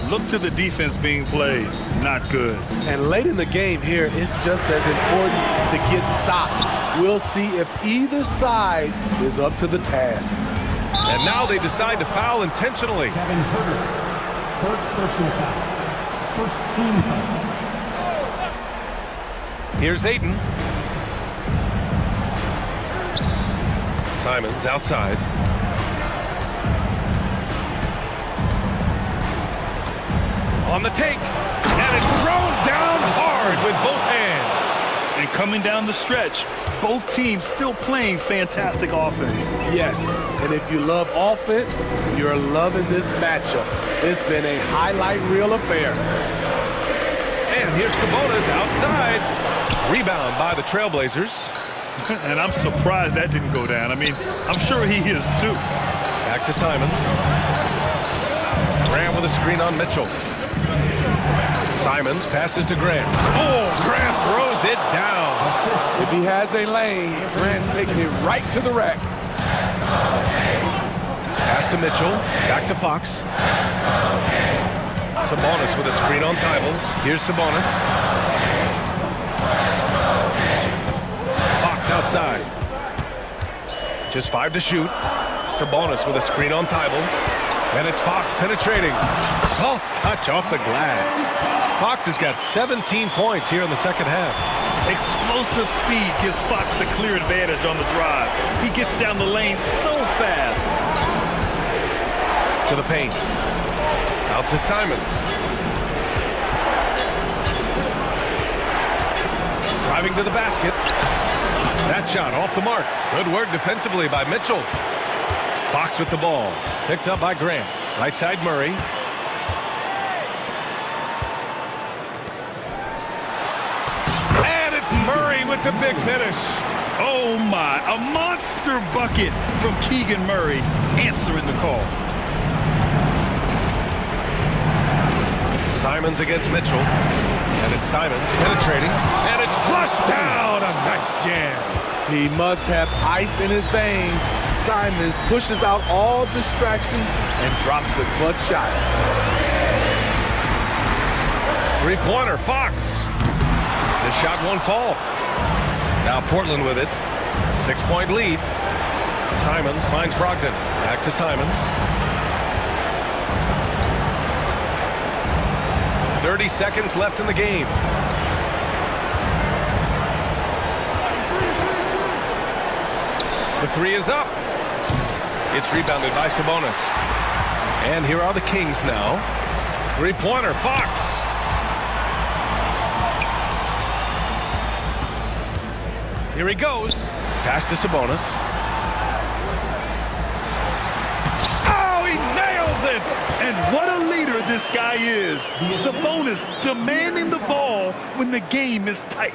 look to the defense being played. Not good. And late in the game here, it's just as important to get stops. We'll see if either side is up to the task. And now they decide to foul intentionally. Kevin Herter, first personal foul. First team foul. Here's Ayton. Simons outside. On the take. And it's thrown down hard with both hands. And coming down the stretch, both teams still playing fantastic offense. Yes, and if you love offense, you're loving this matchup. It's been a highlight reel affair. And here's Sabonis outside. Rebound by the Trailblazers. And I'm surprised that didn't go down. I mean, I'm sure he is too. Back to Simons. Graham with a screen on Mitchell. Simons passes to Graham. Oh, Graham throws it down. If he has a lane, Grant's taking it right to the rack. Pass to Mitchell. Back to Fox. Sabonis with a screen on Thibault. Here's Sabonis. Fox outside. Just 5 to shoot. Sabonis with a screen on Thibault. And it's Fox penetrating. Soft touch off the glass. Fox has got 17 points here in the second half. Explosive speed gives Fox the clear advantage on the drive. He gets down the lane so fast. To the paint. Out to Simons. Driving to the basket. That shot off the mark. Good work defensively by Mitchell. Fox with the ball. Picked up by Graham. Right side Murray. And it's Murray with the big finish. Oh my, a monster bucket from Keegan Murray, answering the call. Simons against Mitchell. And it's Simons penetrating. And it's flushed down. A nice jam. He must have ice in his veins. Simons pushes out all distractions and drops the clutch shot. Three-pointer, Fox. The shot won't fall. Now Portland with it. 6-point lead. Simons finds Brogdon. Back to Simons. 30 seconds left in the game. The three is up. It's rebounded by Sabonis. And here are the Kings now. Three-pointer, Fox. Here he goes. Pass to Sabonis. Oh, he nails it! And what a leader this guy is. Sabonis demanding the ball when the game is tight.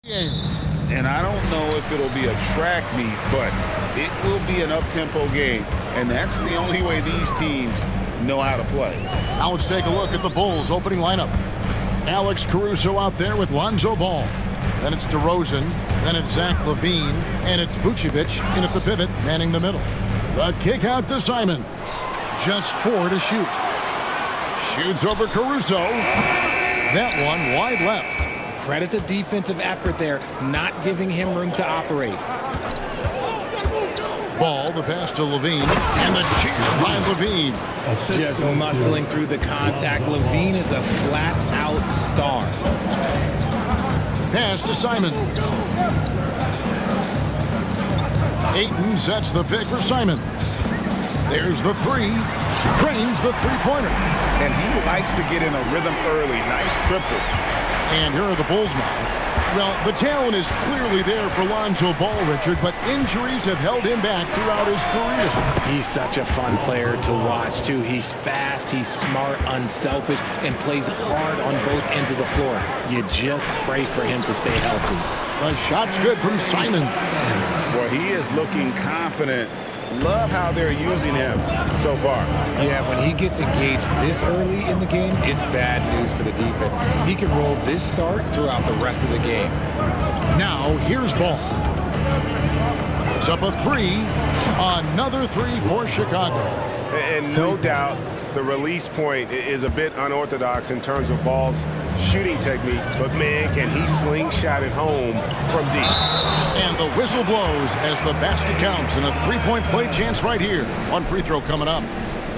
And I don't know if it'll be a track meet, but it will be an up-tempo game. And that's the only way these teams know how to play. Now let's take a look at the Bulls' opening lineup. Alex Caruso out there with Lonzo Ball. Then it's DeRozan. Then it's Zach LaVine. And it's Vucevic in at the pivot, manning the middle. The kick out to Simons. Just 4 to shoot. Shoots over Caruso. That one wide left. Credit the defensive effort there, not giving him room to operate. Ball, the pass to LaVine, and the cheer by LaVine. Just muscling through the contact. LaVine is a flat-out star. Pass to Simons. Ayton sets the pick for Simons. There's the three. Drains the three-pointer. And he likes to get in a rhythm early. Nice triple. And here are the Bulls now. Well, the talent is clearly there for Lonzo Ball, Richard, but injuries have held him back throughout his career. He's such a fun player to watch, too. He's fast, he's smart, unselfish, and plays hard on both ends of the floor. You just pray for him to stay healthy. The shot's good from Simons. Well, he is looking confident. Love how they're using him so far. Yeah, when he gets engaged this early in the game, it's bad news for the defense. He can roll this start throughout the rest of the game. Now, here's Ball. It's up a three. Another three for Chicago. And no doubt the release point is a bit unorthodox in terms of Ball's shooting technique, but man, can he slingshot it home from deep. And the whistle blows as the basket counts, and a three-point play chance right here. One free throw coming up.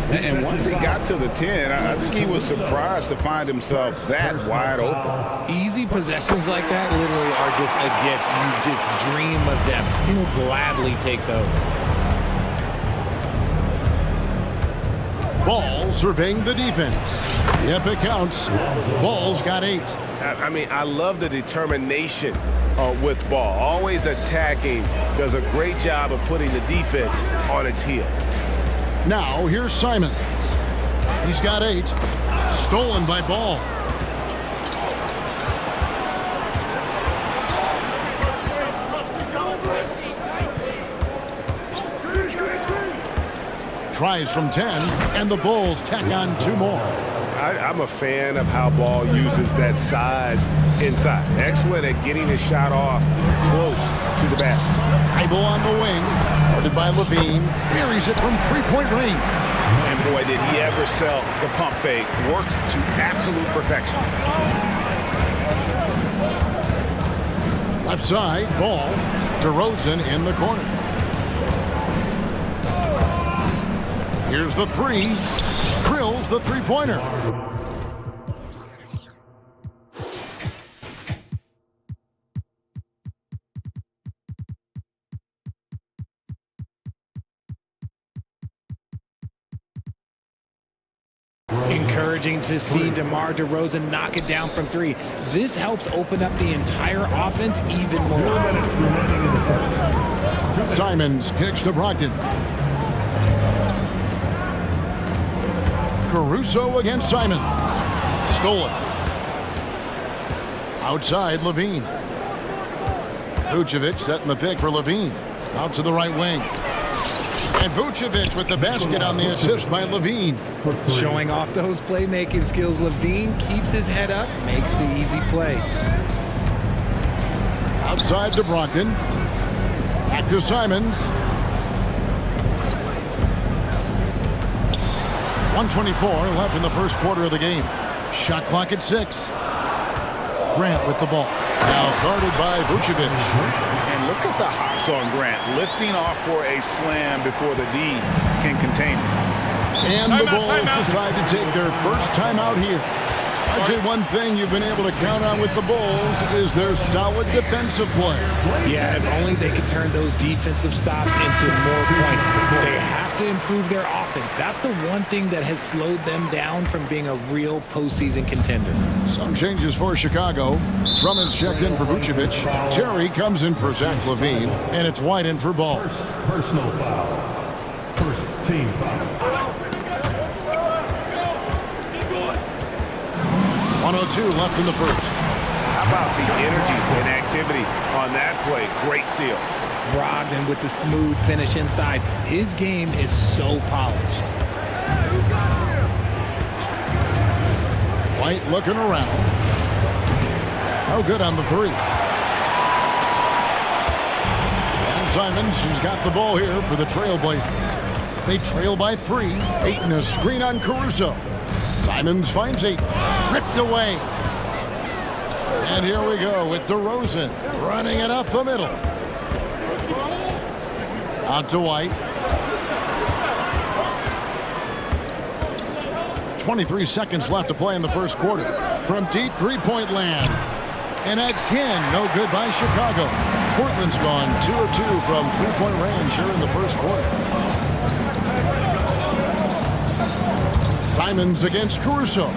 And once he got to the 10, I think he was surprised to find himself that wide open. Easy possessions like that literally are just a gift. You just dream of them. He'll gladly take those. Ball surveying the defense. Yep, it counts. Ball's got 8. I mean, I love the determination with Ball. Always attacking. Does a great job of putting the defense on its heels. Now, here's Simons. He's got 8. Stolen by Ball. Tries from 10, and the Bulls tack on 2 more. I'm a fan of how Ball uses that size inside. Excellent at getting his shot off close to the basket. Bible on the wing, guarded by LaVine. Buries it from three-point range. And boy, did he ever sell the pump fake. Worked to absolute perfection. Left side, Ball. DeRozan in the corner. Here's the 3. Drills the three-pointer. Encouraging to see DeMar DeRozan knock it down from 3. This helps open up the entire offense even more. Simons kicks to Brogdon. Caruso against Simons. Stolen. Outside, LaVine. Vucevic setting the pick for LaVine. Out to the right wing. And Vucevic with the basket on the assist by LaVine. Showing off those playmaking skills, LaVine keeps his head up, makes the easy play. Outside to Brogdon. Back to Simons. 1:24 left in the first quarter of the game. Shot clock at 6. Grant with the ball. Now guarded by Vucevic. And look at the hops on Grant, lifting off for a slam before the D can contain him. And the Bulls decide to take their first timeout here. RJ, one thing you've been able to count on with the Bulls is their solid defensive play. Yeah, if only they could turn those defensive stops into more points. They have to improve their offense. That's the one thing that has slowed them down from being a real postseason contender. Some changes for Chicago. Drummond's checked in for Vucevic. Terry comes in for Zach LaVine. And it's White in for Ball. Personal foul. First team foul. 1:02 left in the first. How about the energy and activity creativity on that play. Great steal. Brogdon with the smooth finish inside. His game is so polished. White looking around. No good on the three. And Simons has got the ball here for the Trailblazers. They trail by 3. Ayton a screen on Caruso. Simons finds Ayton. Ripped away. And here we go with DeRozan running it up the middle. Out to White. 23 seconds left to play in the first quarter. From deep three-point land. And again, no good by Chicago. Portland's gone 2 of 2 from three-point range here in the first quarter. Simons against Caruso.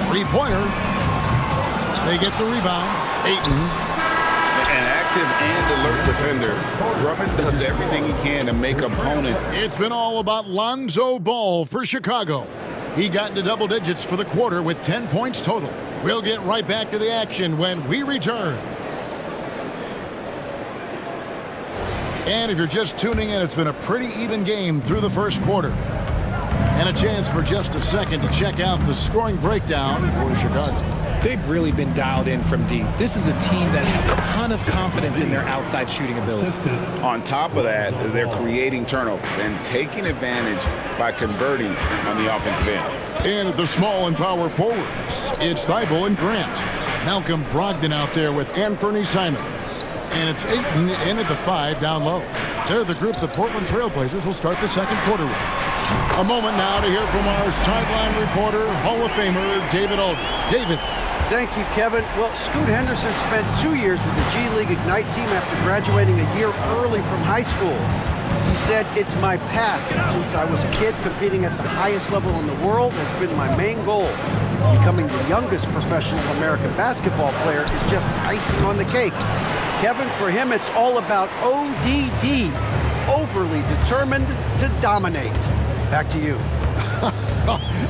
Three-pointer. They get the rebound. Ayton. An active and alert defender. Drummond does everything he can to make opponents. It's been all about Lonzo Ball for Chicago. He got into double digits for the quarter with 10 points total. We'll get right back to the action when we return. And if you're just tuning in, it's been a pretty even game through the first quarter. And a chance for just a second to check out the scoring breakdown for Chicago. They've really been dialed in from deep. This is a team that has a ton of confidence in their outside shooting ability. On top of that, they're creating turnovers and taking advantage by converting on the offensive end. And at the small and power forwards, it's Thibault and Grant. Malcolm Brogdon out there with Anthony Simons. And it's Ayton in at the 5 down low. They're the group the Portland Trailblazers will start the second quarter with. A moment now to hear from our sideline reporter, Hall of Famer David Aldridge. David. Thank you, Kevin. Well, Scoot Henderson spent 2 years with the G League Ignite team after graduating a year early from high school. He said, "It's my path. Since I was a kid, competing at the highest level in the world has been my main goal. Becoming the youngest professional American basketball player is just icing on the cake." Kevin, for him, it's all about ODD, overly determined to dominate. Back to you.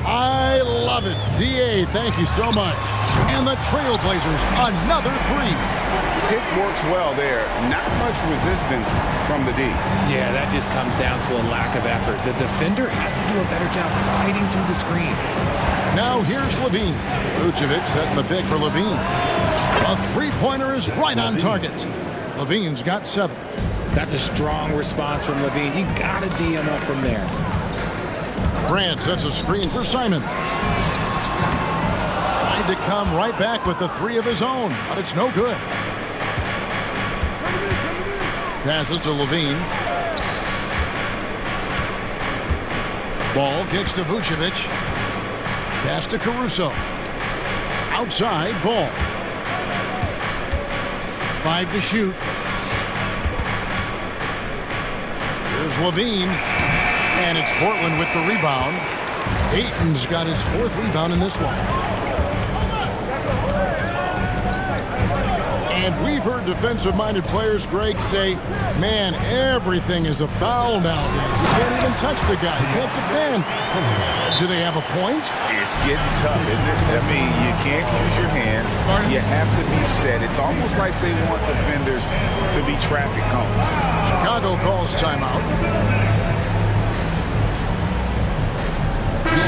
I love it. DA, thank you so much. And the Trailblazers, another 3. Pick works well there. Not much resistance from the D. Yeah, that just comes down to a lack of effort. The defender has to do a better job fighting through the screen. Now here's Levine. Vucevic setting the pick for Levine. A three-pointer is right on target. Levine's got 7. That's a strong response from Levine. You got to D him up from there. Grant sets a screen for Simons. Tried to come right back with the 3 of his own, but it's no good. Passes to Levine. Ball kicks to Vucevic. Pass to Caruso. Outside, Ball. 5 to shoot. Here's Levine. And it's Portland with the rebound. Ayton's got his 4th rebound in this one. And we've heard defensive-minded players, Greg, say, man, everything is a foul nowadays. You can't even touch the guy. You can't defend. Do they have a point? It's getting tough, isn't it? I mean, you can't use your hands. You have to be set. It's almost like they want defenders to be traffic cones. Chicago calls timeout.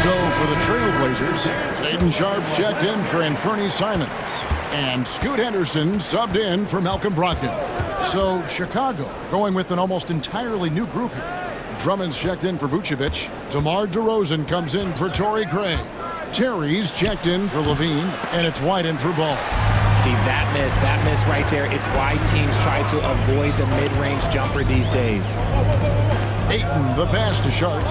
So for the Trailblazers, Shaedon Sharpe's checked in for Anthony Simons. And Scoot Henderson subbed in for Malcolm Brogdon. So Chicago going with an almost entirely new group here. Drummond's checked in for Vucevic. DeMar DeRozan comes in for Torrey Craig. Terry's checked in for Levine. And it's White in for Ball. See, that miss right there. It's why teams try to avoid the mid-range jumper these days. Ayton, the pass to Sharpe.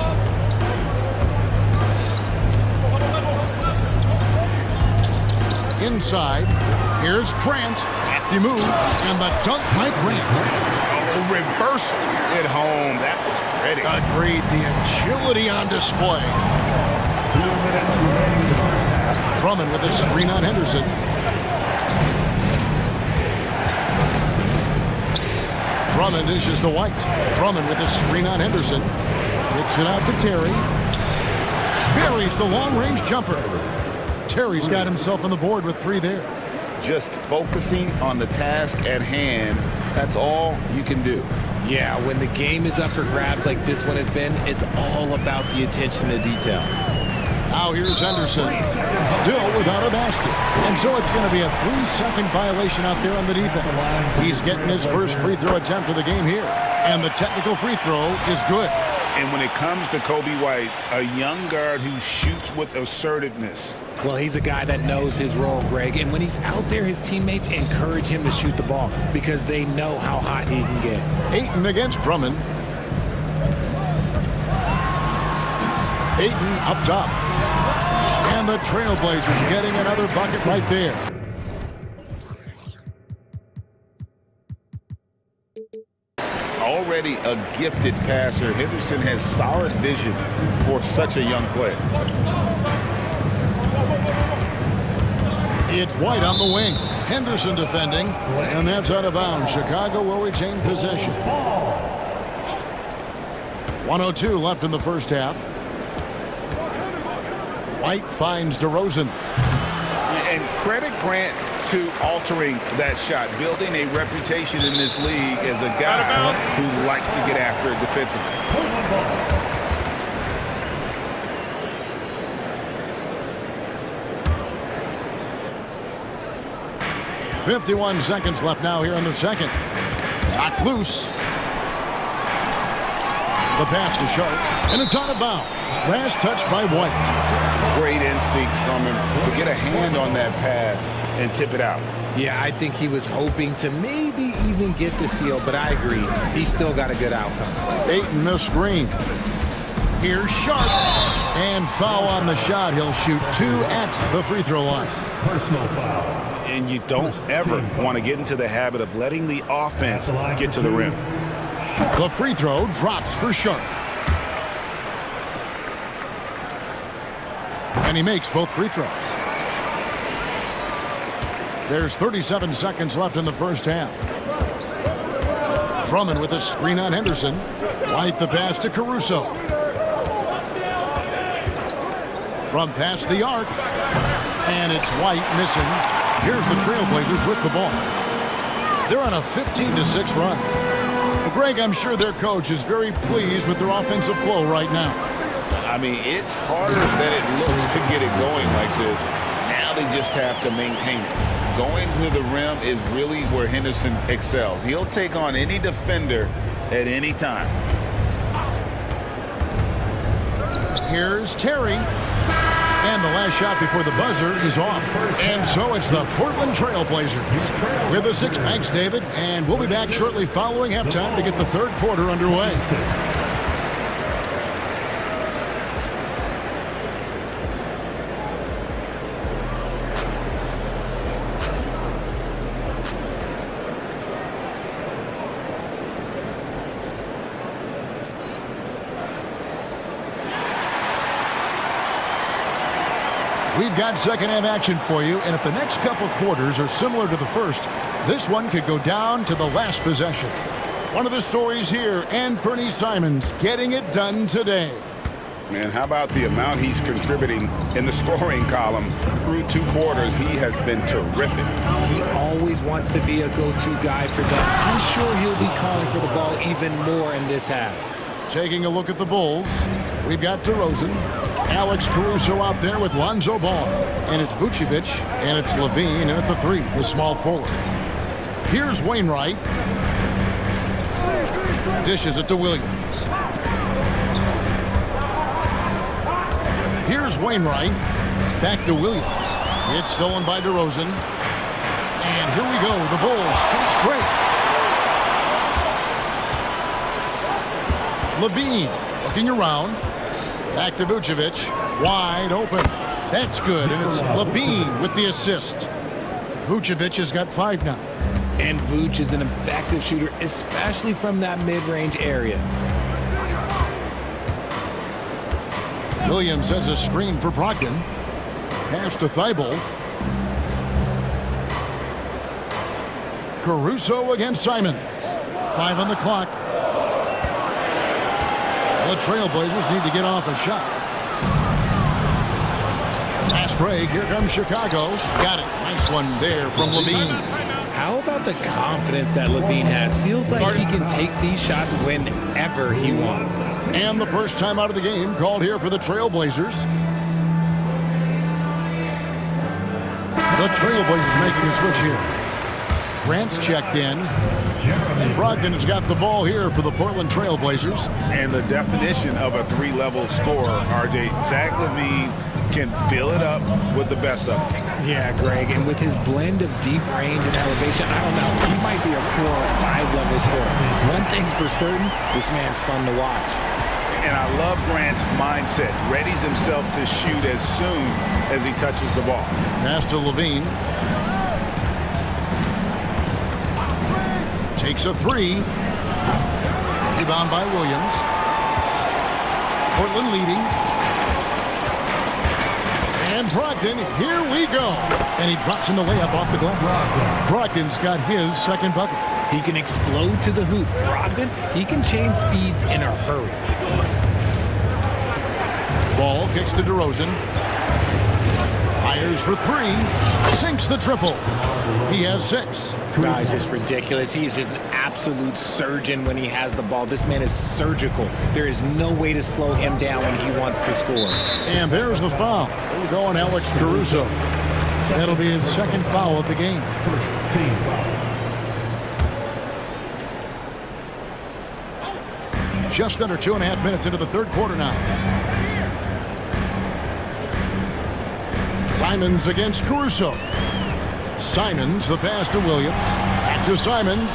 Inside, here's Grant. Crafty move, and the dunk by Grant. Oh, reversed it home. That was pretty. Agreed, the agility on display. 2 minutes remaining in the first half. Drummond with a screen on Henderson. Drummond dishes to White. Drummond with a screen on Henderson. Kicks it out to Terry. Buries the long-range jumper. Terry's got himself on the board with 3 there. just focusing on the task at hand. That's all you can do. Yeah, when the game is up for grabs like this one has been, it's all about the attention to detail. Now here's Henderson, still without a basket. And so it's going to be a 3-second violation out there on the defense. He's getting his first free throw attempt of the game here. And the technical free throw is good. And when it comes to Kobe White, a young guard who shoots with assertiveness. Well, he's a guy that knows his role, Greg. And when he's out there, his teammates encourage him to shoot the ball because they know how hot he can get. Ayton against Drummond. Ayton up top. And the Trailblazers getting another bucket right there. Already a gifted passer, Henderson has solid vision for such a young player. It's White on the wing. Henderson defending, and that's out of bounds. Chicago will retain possession. 1:02 left in the first half. White finds DeRozan. And credit Grant to altering that shot, building a reputation in this league as a guy who likes to get after it defensively. 51 seconds left now here in the second. Knocked loose. The pass to Sharp, and it's out of bounds. Last touch by White. Great instincts from him to get a hand on that pass and tip it out. Yeah, I think he was hoping to maybe even get the steal, but I agree. He still got a good outcome. Ayton missed screen. Here's Sharp. And foul on the shot. He'll shoot 2 at the free throw line. Personal foul. And you don't ever want to get into the habit of letting the offense get to the rim. The free throw drops for Sharp. And he makes both free throws. There's 37 seconds left in the first half. Drummond with a screen on Henderson. White the pass to Caruso. From past the arc. And it's White missing. Here's the Trailblazers with the ball. They're on a 15-6 run. Well, Greg, I'm sure their coach is very pleased with their offensive flow right now. I mean, it's harder than it looks to get it going like this. Now they just have to maintain it. Going to the rim is really where Henderson excels. He'll take on any defender at any time. Here's Terry. And the last shot before the buzzer is off. And so it's the Portland Trailblazers. We're the 6 Banks, David, and we'll be back shortly following halftime to get the third quarter underway. We've got second half action for you, and if the next couple quarters are similar to the first, this one could go down to the last possession. One of the stories here, Anthony Simons getting it done today. And how about the amount he's contributing in the scoring column through 2 quarters? He has been terrific. He always wants to be a go-to guy for them. I'm sure he'll be calling for the ball even more in this half. Taking a look at the Bulls, we've got DeRozan. Alex Caruso out there with Lonzo Ball. And it's Vucevic, and it's Levine, and at the 3, the small forward. Here's Wainwright. Dishes it to Williams. Here's Wainwright. Back to Williams. It's stolen by DeRozan. And here we go, the Bulls fast break. Levine looking around. Back to Vucevic. Wide open. That's good, and it's Levine with the assist. Vucevic has got 5 now. And Vuce is an effective shooter, especially from that mid-range area. Williams has a screen for Brogdon. Pass to Thibault. Caruso against Simons. 5 on the clock. The Trailblazers need to get off a shot. Fast break. Here comes Chicago. Got it. Nice one there from Levine. How about the confidence that Levine has? Feels like he can take these shots whenever he wants. And the first time out of the game called here for the Trailblazers. The Trailblazers making a switch here. Grant's checked in. Brogdon has got the ball here for the Portland Trailblazers. And the definition of a three-level scorer, RJ, Zach LaVine can fill it up with the best of them. Yeah, Greg, and with his blend of deep range and elevation, I don't know, he might be a 4 or 5 level scorer. One thing's for certain, this man's fun to watch. And I love Grant's mindset. Readies himself to shoot as soon as he touches the ball. Pass to Levine. Takes a three. Rebound by Williams. Portland leading. And Brogdon, here we go. And he drops in the layup off the glass. Brogdon's got his second bucket. He can explode to the hoop. Brogdon, he can change speeds in a hurry. Ball kicks to DeRozan. Fires for three. Sinks the triple. He has 6. Guy's just ridiculous. He's just an absolute surgeon when he has the ball. This man is surgical. There is no way to slow him down when he wants to score. And there's the foul. We're going Alex Caruso. That'll be his second foul of the game. First team foul. Just under 2.5 minutes into the third quarter now. Simons against Caruso. Simons, the pass to Williams. Back to Simons.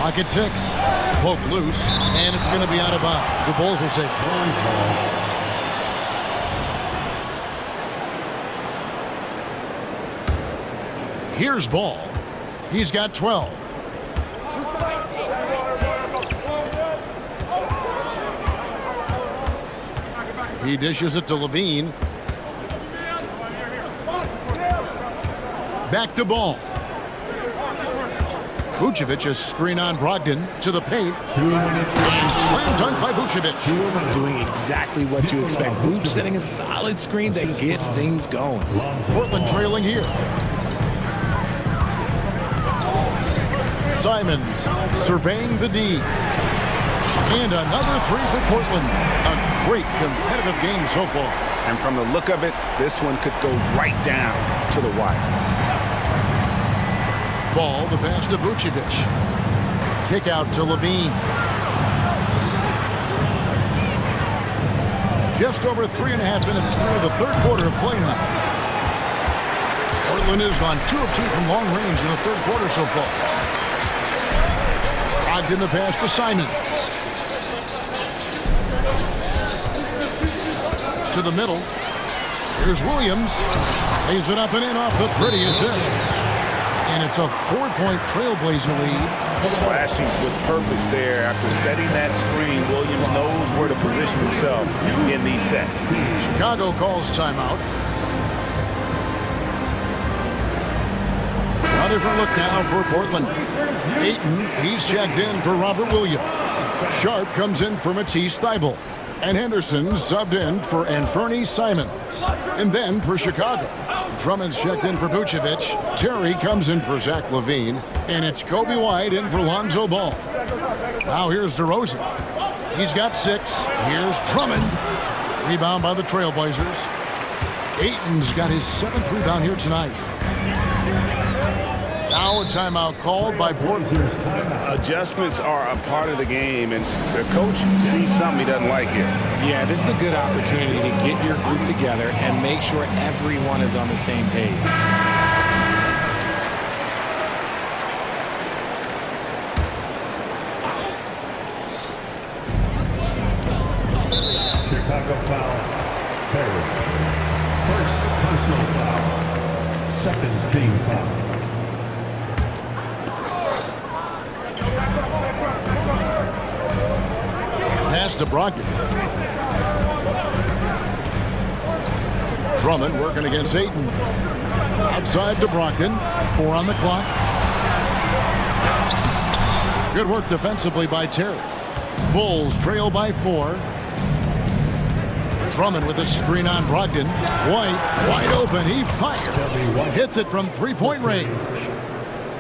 Pocket 6. Poke loose, and it's going to be out of bounds. The Bulls will take it. Here's Ball. He's got 12. He dishes it to Levine. Back to Ball. Vucevic is screen on Brogdon to the paint. And slam dunk by Vucevic. Doing exactly what you expect. Vuce setting a solid screen that gets things going. Portland trailing here. Simons surveying the D. And another three for Portland. A great competitive game so far. And from the look of it, this one could go right down to the wire. Ball, the pass to Vucevic. Kick out to Levine. Just over 3.5 minutes through the third quarter of play now. Portland is on 2 of 2 from long range in the third quarter so far. Brogdon the pass to Simons. To the middle. Here's Williams. Lays it up and in off the pretty assist. And it's a 4-point Trailblazer lead. Slashing with purpose there. After setting that screen, Williams knows where to position himself in these sets. Chicago calls timeout. A different look now for Portland. Ayton, he's checked in for Robert Williams. Sharp comes in for Matisse Thybulle. And Henderson subbed in for Anthony Simons. And then for Chicago, Drummond's checked in for Vucevic. Terry comes in for Zach LaVine. And it's Kobe White in for Lonzo Ball. Now here's DeRozan. He's got 6. Here's Drummond. Rebound by the Trailblazers. Ayton's got his 7th rebound here tonight. Now a timeout called by Portland. Adjustments are a part of the game, and the coach sees something he doesn't like here. Yeah, this is a good opportunity to get your group together and make sure everyone is on the same page. Chicago foul. Third. First personal foul. Second team foul. Pass to Brogdon. Drummond working against Ayton. Outside to Brogdon. 4 on the clock. Good work defensively by Terry. Bulls trail by 4. Drummond with a screen on Brogdon. White, wide open, he fired. Hits it from three-point range.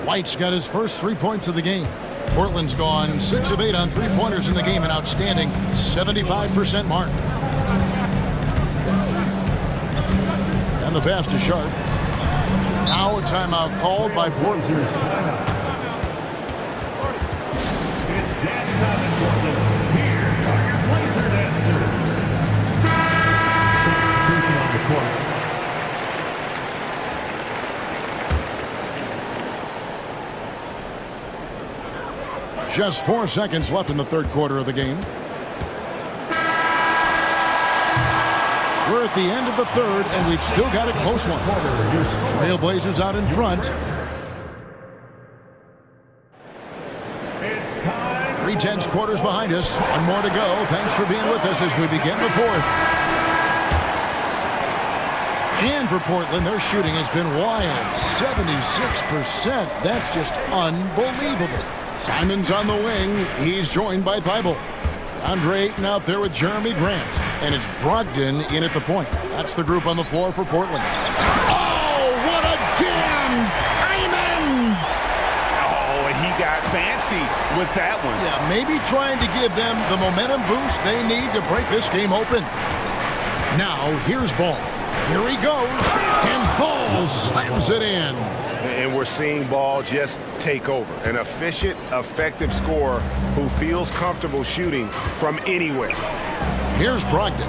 White's got his first 3 points of the game. Portland's gone 6 of 8 on three-pointers in the game, an outstanding 75% mark. And the pass to Sharp. Now a timeout called by Portland. Just 4 seconds left in the third quarter of the game. We're at the end of the third, and we've still got a close one. Trailblazers out in front. 3/10 quarters behind us. One more to go. Thanks for being with us as we begin the fourth. And for Portland, their shooting has been wild. 76%. That's just unbelievable. Simons on the wing. He's joined by Thibault. Andre Ayton out there with Jeremy Grant. And it's Brogdon in at the point. That's the group on the floor for Portland. Oh, what a jam! Simons! Oh, and he got fancy with that one. Yeah, maybe trying to give them the momentum boost they need to break this game open. Now, here's Ball. Here he goes. And Ball slams it in. And we're seeing Ball just take over. An efficient, effective scorer who feels comfortable shooting from anywhere. Here's Brogdon.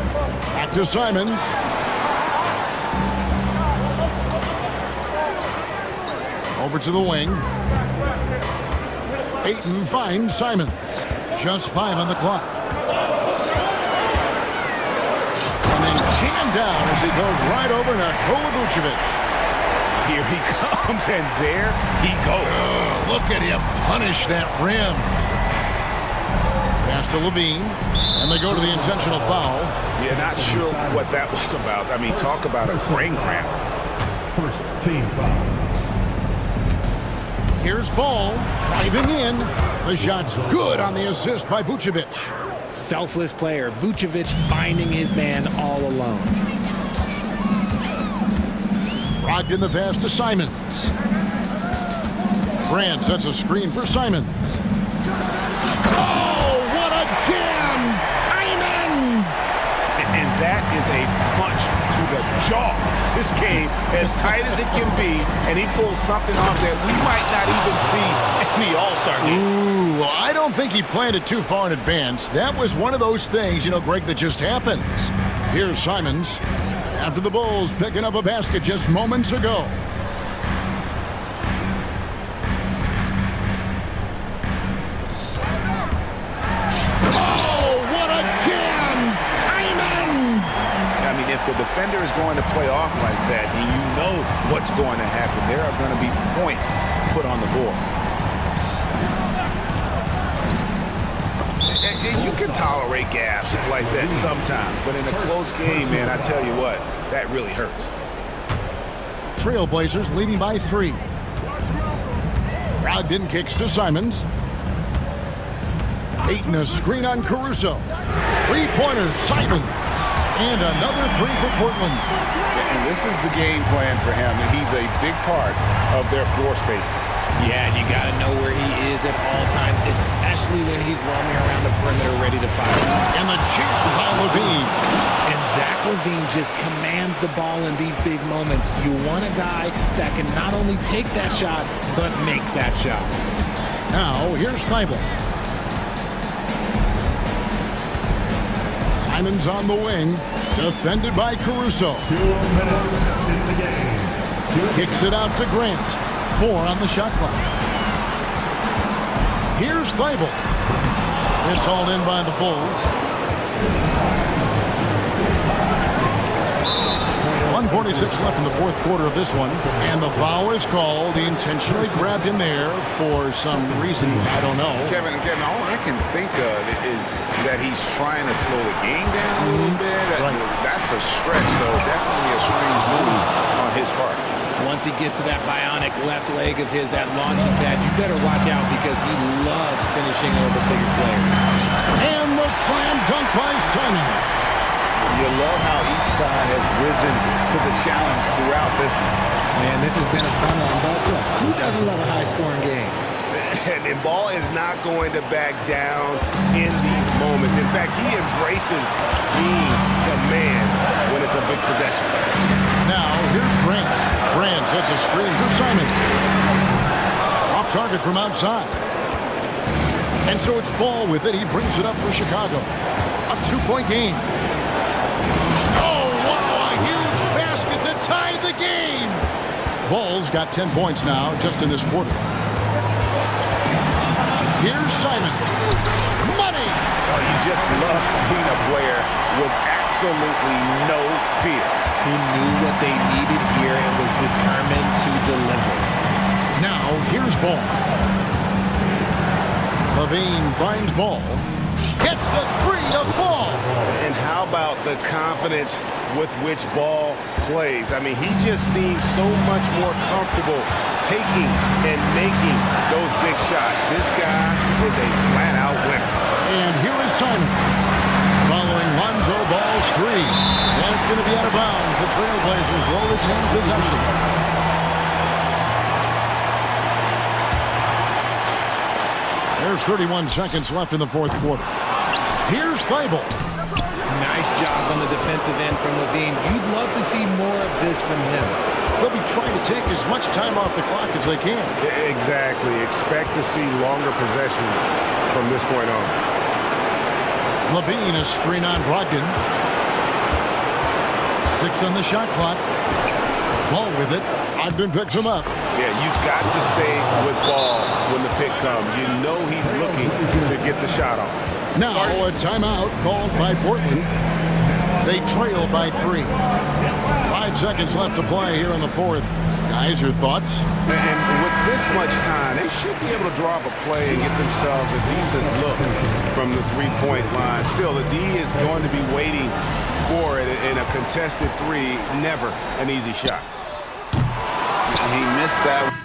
Back to Simons. Over to the wing. Ayton finds Simons. Just 5 on the clock. And then jammed down as he goes right over Nikola Vucevic. Here he comes, and there he goes. Oh, look at him punish that rim. Pass to Levine, and they go to the intentional foul. Yeah, not sure what that was about. I mean, talk about a brain cramp. First team foul. Here's Ball driving in. The shot's good on the assist by Vucevic. Selfless player. Vucevic finding his man all alone. Brogdon the pass to Simons. Grant sets a screen for Simons. Oh, what a jam! Simons! And that is a punch to the jaw. This game as tight as it can be, and he pulls something off that we might not even see in the All-Star game. Ooh, well, I don't think he planned it too far in advance. That was one of those things, Greg, that just happens. Here's Simons. After the Bulls picking up a basket just moments ago. Oh, what a jam! Simons! I mean, if the defender is going to play off like that, and you know what's going to happen, there are going to be points put on the board. And you can tolerate gas like that sometimes, but in a close game, man, I tell you what, that really hurts. Trailblazers leading by 3. Brogdon kicks to Simons. Ayton a screen on Caruso. 3-pointers, Simons. And another 3 for Portland. And this is the game plan for him, and he's a big part of their floor spacing. Yeah, and you got to know where he is at all times, especially when he's roaming around the perimeter ready to fire. And the jam by Levine. And Zach LaVine just commands the ball in these big moments. You want a guy that can not only take that shot, but make that shot. Now, here's Thibault. Simons on the wing, defended by Caruso. 2 minutes in the game. Kicks it out to Grant. 4 on the shot clock. Here's Thibault. It's all in by the Bulls. 1:46 left in the fourth quarter of this one. And the foul is called. He intentionally grabbed in there for some reason. I don't know. Kevin, all I can think of is that he's trying to slow the game down a little bit. Right. That's a stretch, though. Definitely a strange move on his part. Once he gets to that bionic left leg of his, that launching pad, you better watch out because he loves finishing over bigger players. And the slam dunk by Simons. You love side has risen to the challenge throughout this one. Man, this has been a fun one, but look, who doesn't love a high-scoring game? And Ball is not going to back down in these moments. In fact, he embraces being the man when it's a big possession. Now, here's Grant. Grant sets a screen for Simon. Off target from outside. And so it's Ball with it. He brings it up for Chicago. A 2-point game. Oh, wow, a huge basket to tie the game. Ball's got 10 points now just in this quarter. Here's Simon. Money! Oh, you just love seeing a player with absolutely no fear. He knew what they needed here and was determined to deliver. Now, here's Ball. Levine finds Ball. Gets the three to fall. And how about the confidence with which Ball plays? I mean, he just seems so much more comfortable taking and making those big shots. This guy is a flat-out winner. And here is Simon. Following Lonzo Ball's three. And it's going to be out of bounds. The Trailblazers will retain possession. There's 31 seconds left in the fourth quarter. Here's Thibault. Nice job on the defensive end from Levine. You'd love to see more of this from him. They'll be trying to take as much time off the clock as they can. Exactly. Expect to see longer possessions from this point on. Levine, a screen on Brogdon. 6 on the shot clock. Ball with it. Ogden picks him up. Yeah, you've got to stay with Ball when the pick comes. You know he's looking to get the shot off. Now a timeout called by Portland. They trail by 3. 5 seconds left to play here in the fourth. Guys, your thoughts? And with this much time, they should be able to draw up a play and get themselves a decent look from the three-point line. Still, the D is going to be waiting for it in a contested three. Never an easy shot. He missed that.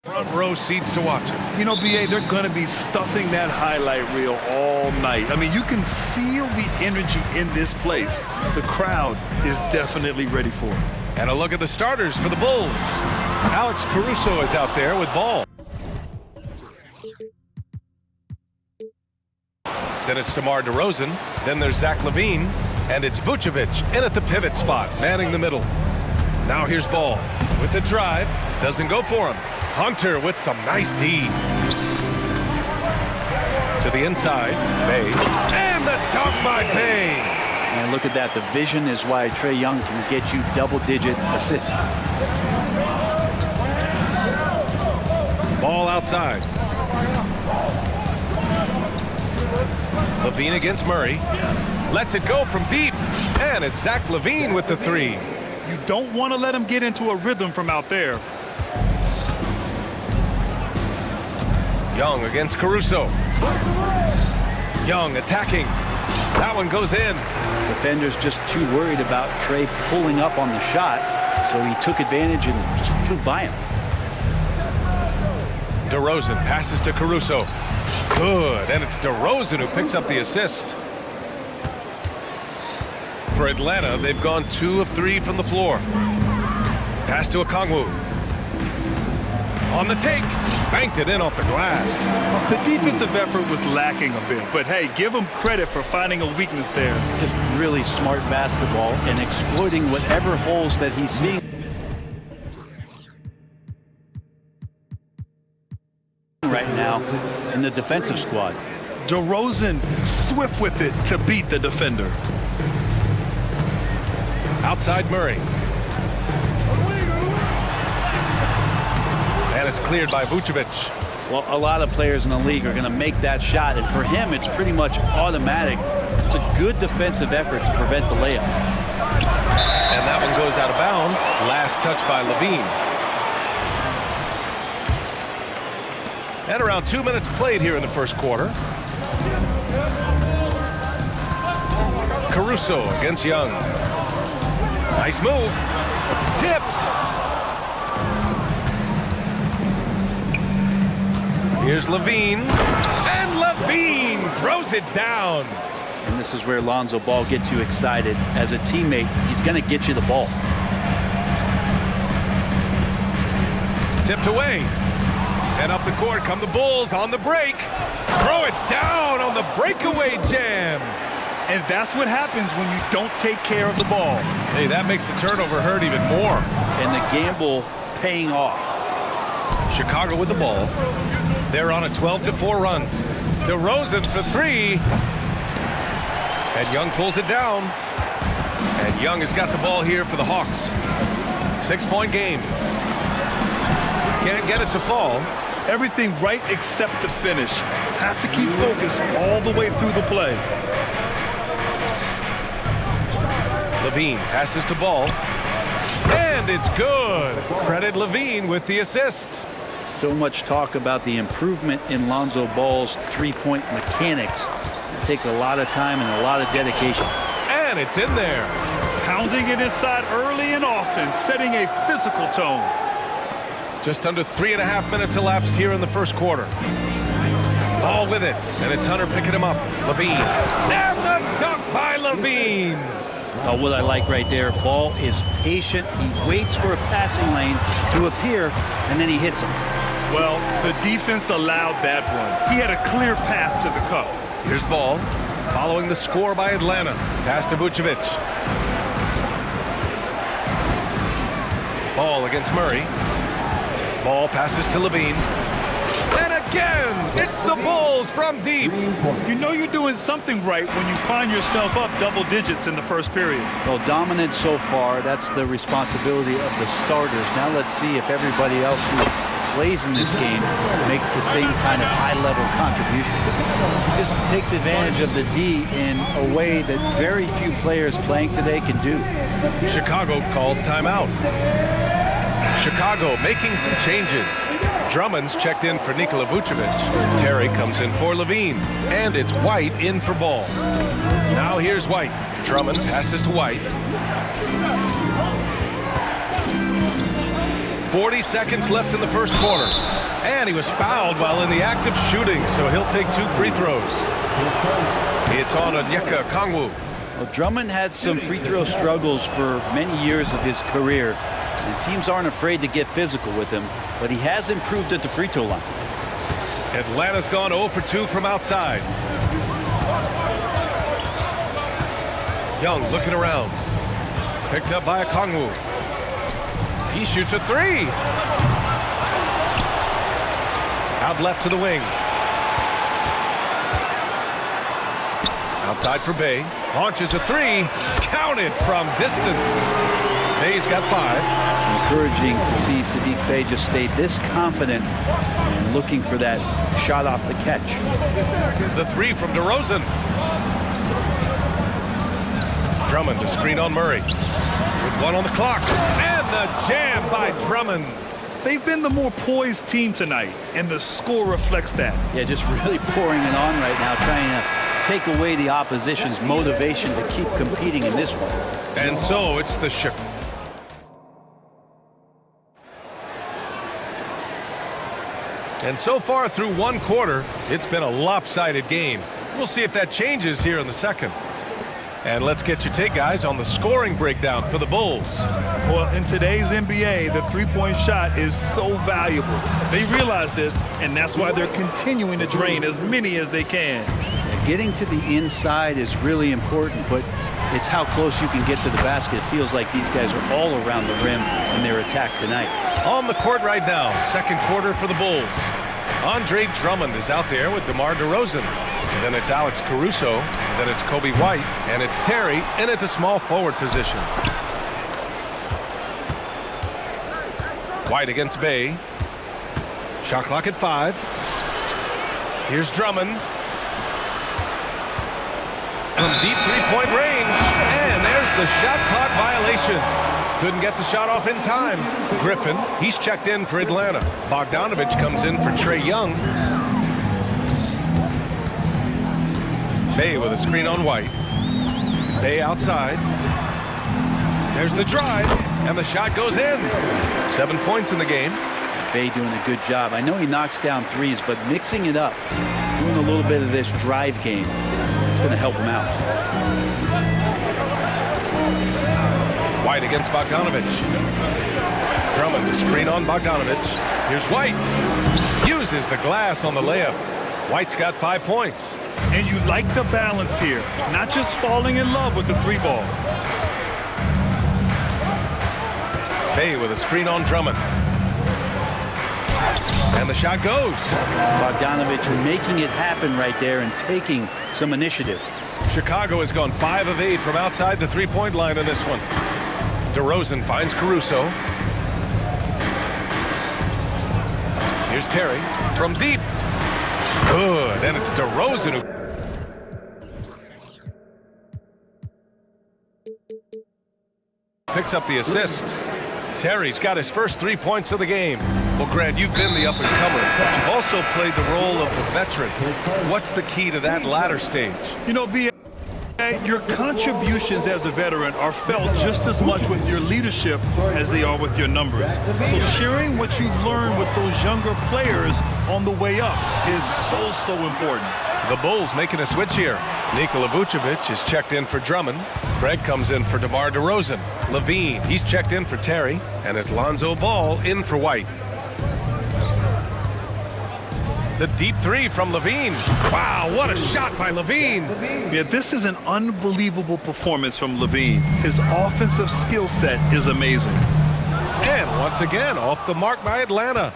Front row seats to watch it. You know, BA, they're going to be stuffing that highlight reel all night. I mean, you can feel the energy in this place. The crowd is definitely ready for it. And a look at the starters for the Bulls. Alex Caruso is out there with ball. Then it's DeMar DeRozan. Then there's Zach LaVine. And it's Vucevic in at the pivot spot, manning the middle. Now here's ball with the drive. Doesn't go for him. Hunter with some nice D. To the inside, Bay. And the dunk by Bay. And look at that. The vision is why Trae Young can get you double-digit assists. Ball outside. LaVine against Murray. Lets it go from deep. And it's Zach LaVine with the three. You don't want to let him get into a rhythm from out there. Young against Caruso. Young attacking. That one goes in. Defender's just too worried about Trae pulling up on the shot, so he took advantage and just flew by him. DeRozan passes to Caruso. Good, and it's DeRozan who picks up the assist. For Atlanta, they've gone 2 of 3 from the floor. Pass to Okongwu. On the take, banked it in off the glass. The defensive effort was lacking a bit, but hey, give him credit for finding a weakness there. Just really smart basketball and exploiting whatever holes that he's seeing. Right now in the defensive squad. DeRozan swift with it to beat the defender. Outside Murray. And it's cleared by Vucevic. Well, a lot of players in the league are going to make that shot, and for him, it's pretty much automatic. It's a good defensive effort to prevent the layup. And that one goes out of bounds. Last touch by LaVine. And around 2 minutes played here in the first quarter. Caruso against Young. Nice move. Tipped. Here's LaVine. And LaVine throws it down. And this is where Lonzo Ball gets you excited. As a teammate, he's going to get you the ball. Tipped away. And up the court come the Bulls on the break. Throw it down on the breakaway jam. And that's what happens when you don't take care of the ball. Hey, that makes the turnover hurt even more. And the gamble paying off. Chicago with the ball. They're on a 12-4 run. DeRozan for 3. And Young pulls it down. And Young has got the ball here for the Hawks. 6-point game. Can't get it to fall. Everything right except the finish. Have to keep focused all the way through the play. LaVine passes to Ball. And it's good. Credit LaVine with the assist. So much talk about the improvement in Lonzo Ball's three-point mechanics. It takes a lot of time and a lot of dedication. And it's in there. Pounding it inside early and often, setting a physical tone. Just under 3.5 minutes elapsed here in the first quarter. Ball with it, and it's Hunter picking him up. LaVine. And the dunk by LaVine. What I like right there, Ball is patient. He waits for a passing lane to appear, and then he hits him. Well, the defense allowed that one. He had a clear path to the cup. Here's Ball, following the score by Atlanta. Pass to Vucevic. Ball against Murray. Ball passes to LaVine. And again, it's the Bulls from deep. You know you're doing something right when you find yourself up double digits in the first period. Well, dominant so far. That's the responsibility of the starters. Now let's see if everybody else who plays in this game makes the same kind of high-level contributions. He just takes advantage of the D in a way that very few players playing today can do. Chicago calls timeout. Chicago making some changes. Drummond's checked in for Nikola Vucevic. Terry comes in for LaVine. And it's White in for Ball. Now here's White. Drummond passes to White. 40 seconds left in the first quarter. And he was fouled while in the act of shooting, so he'll take 2 free throws. It's on Onyeka Okongwu. Well, Drummond had some free throw struggles for many years of his career, and teams aren't afraid to get physical with him, but he has improved at the free throw line. Atlanta's gone 0 for 2 from outside. Young looking around. Picked up by Okongwu. He shoots a 3. Out left to the wing. Outside for Bay. Launches a 3. Counted from distance. Bay's got 5. Encouraging to see Saddiq Bey just stay this confident and looking for that shot off the catch. The 3 from DeRozan. Drummond to screen on Murray. With 1 on the clock. And the jam by Drummond. They've been the more poised team tonight, and the score reflects that. Yeah, just really pouring it on right now, trying to take away the opposition's motivation to keep competing in this one. And so it's the ship. And so far through 1 quarter, it's been a lopsided game. We'll see if that changes here in the second. And let's get your take, guys, on the scoring breakdown for the Bulls. Well, in today's NBA, the three-point shot is so valuable. They realize this, and that's why they're continuing to drain as many as they can. Getting to the inside is really important, but it's how close you can get to the basket. It feels like these guys are all around the rim in their attack tonight. On the court right now, second quarter for the Bulls. Andre Drummond is out there with DeMar DeRozan. Then it's Alex Caruso. Then it's Kobe White. And it's Terry in at the small forward position. White against Bay. Shot clock at 5. Here's Drummond. From deep three-point range. And there's the shot clock violation. Couldn't get the shot off in time. Griffin, he's checked in for Atlanta. Bogdanovich comes in for Trae Young. Bay with a screen on White. Bay outside. There's the drive, and the shot goes in. 7 points in the game. Bay doing a good job. I know he knocks down threes, but mixing it up, doing a little bit of this drive game, it's going to help him out. White against Bogdanovich. Drummond to screen on Bogdanovich. Here's White. Uses the glass on the layup. White's got 5 points. And you like the balance here, not just falling in love with the 3-ball. Bay with a screen on Drummond. And the shot goes. Bogdanovich making it happen right there and taking some initiative. Chicago has gone 5 of 8 from outside the three-point line in this one. DeRozan finds Caruso. Here's Terry from deep. Good, and it's DeRozan who picks up the assist. Terry's got his first 3 points of the game. Well, Grant, you've been the up-and-comer, but you've also played the role of the veteran. What's the key to that latter stage? You know, your contributions as a veteran are felt just as much with your leadership as they are with your numbers. So sharing what you've learned with those younger players on the way up is so important. The Bulls making a switch here. Nikola Vucevic is checked in for Drummond. Craig comes in for DeMar DeRozan. Levine, he's checked in for Terry. And it's Lonzo Ball in for White. The deep 3 from Levine. Wow, what a shot by Levine. Yeah, this is an unbelievable performance from Levine. His offensive skill set is amazing. And once again, off the mark by Atlanta.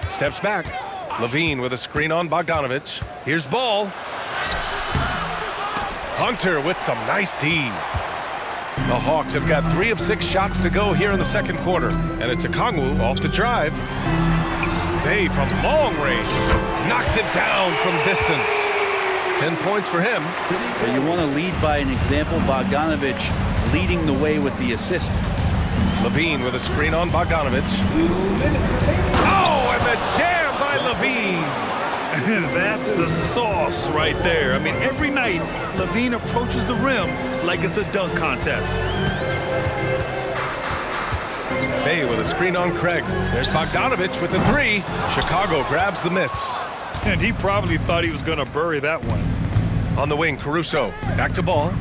Steps back. Levine with a screen on Bogdanovich. Here's Ball. Hunter with some nice D. The Hawks have got 3 of 6 shots to go here in the second quarter. And it's Okongwu off the drive. Bay from long range. Knocks it down from distance. 10 points for him. You want to lead by an example. Bogdanovich leading the way with the assist. Levine with a screen on Bogdanovich. Oh, and the jam by Levine. That's the sauce right there. I mean, every night, Levine approaches the rim like it's a dunk contest. Bay with a screen on Craig. There's Bogdanovich with the three. Chicago grabs the miss. And he probably thought he was going to bury that one. On the wing, Caruso. Back to ball.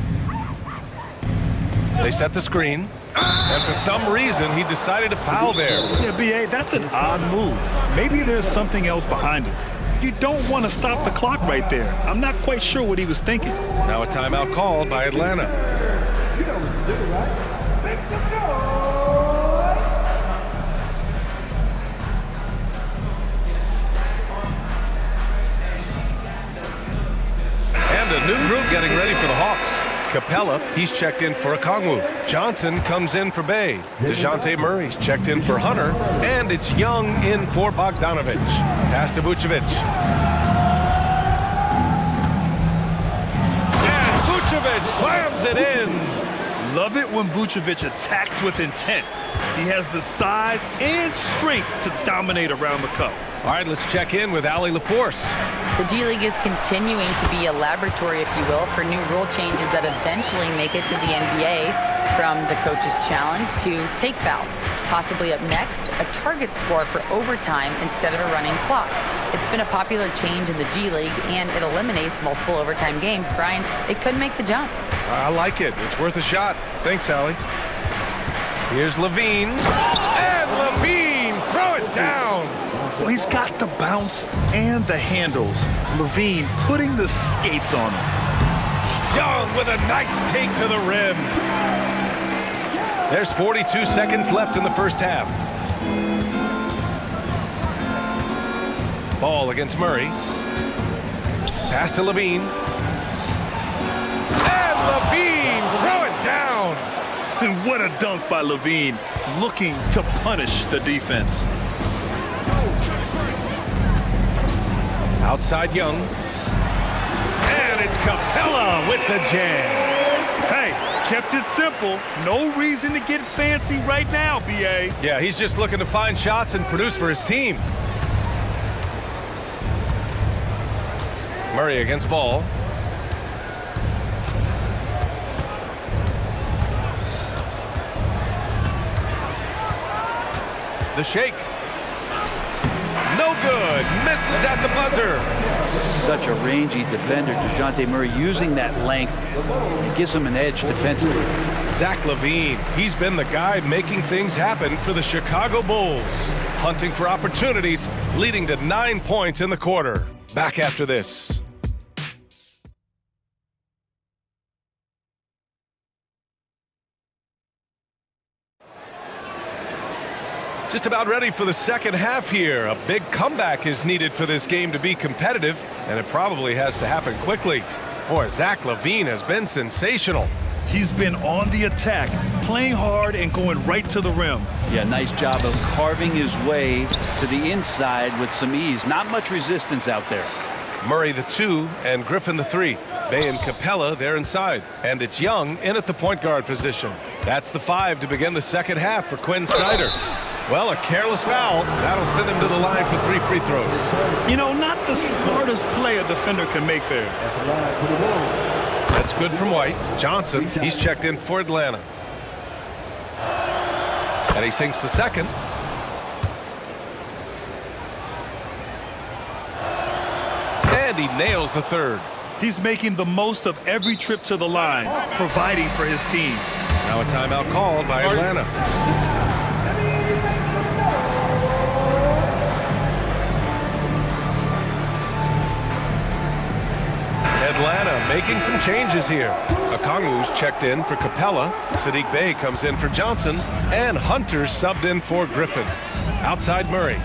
They set the screen. And for some reason, he decided to foul there. Yeah, B.A., that's an odd move. Maybe there's something else behind it. You don't want to stop the clock right there. I'm not quite sure what he was thinking. Now a timeout called by Atlanta. And a new group getting ready for the Hawks. Capella, he's checked in for Okongwu. Johnson comes in for Bay. DeJounte Murray's checked in for Hunter. And it's Young in for Bogdanovich. Pass to Vucevic. And Vucevic slams it in. Love it when Vucevic attacks with intent. He has the size and strength to dominate around the cup. All right, let's check in with Allie LaForce. The D-League is continuing to be a laboratory, if you will, for new rule changes that eventually make it to the NBA, from the coach's challenge to take foul. Possibly up next, a target score for overtime instead of a running clock. It's been a popular change in the G-League, and it eliminates multiple overtime games. Brian, it could make the jump. I like it. It's worth a shot. Thanks, Allie. Here's Levine. And Levine, throw it down. Well, he's got the bounce and the handles. Levine putting the skates on him. Young with a nice take to the rim. There's 42 seconds left in the first half. Ball against Murray. Pass to Levine. And Levine, throw it down. And what a dunk by Levine, looking to punish the defense. Outside Young. And it's Capella with the jam. Hey, kept it simple. No reason to get fancy right now, B.A. Yeah, he's just looking to find shots and produce for his team. Murray against ball. The shake. No good. Misses at the buzzer. Such a rangy defender, DeJounte Murray, using that length. It gives him an edge defensively. Zach LaVine, he's been the guy making things happen for the Chicago Bulls. Hunting for opportunities, leading to 9 points in the quarter. Back after this. Just about ready for the second half here. A big comeback is needed for this game to be competitive, and it probably has to happen quickly. Boy, Zach LaVine has been sensational. He's been on the attack, playing hard and going right to the rim. Yeah, nice job of carving his way to the inside with some ease. Not much resistance out there. Murray the 2 and Griffin the 3. Bay and Capella, they're inside. And it's Young in at the point guard position. That's the 5 to begin the second half for Quinn Snyder. Well, a careless foul. That'll send him to the line for 3 free throws. You know, not the smartest play a defender can make there. That's good from White. Johnson, he's checked in for Atlanta. And he sinks the second. And he nails the third. He's making the most of every trip to the line, providing for his team. Now a timeout called by Atlanta. Atlanta making some changes here. Okongwu's checked in for Capella. Sadiq Bey comes in for Johnson. And Hunter subbed in for Griffin. Outside Murray.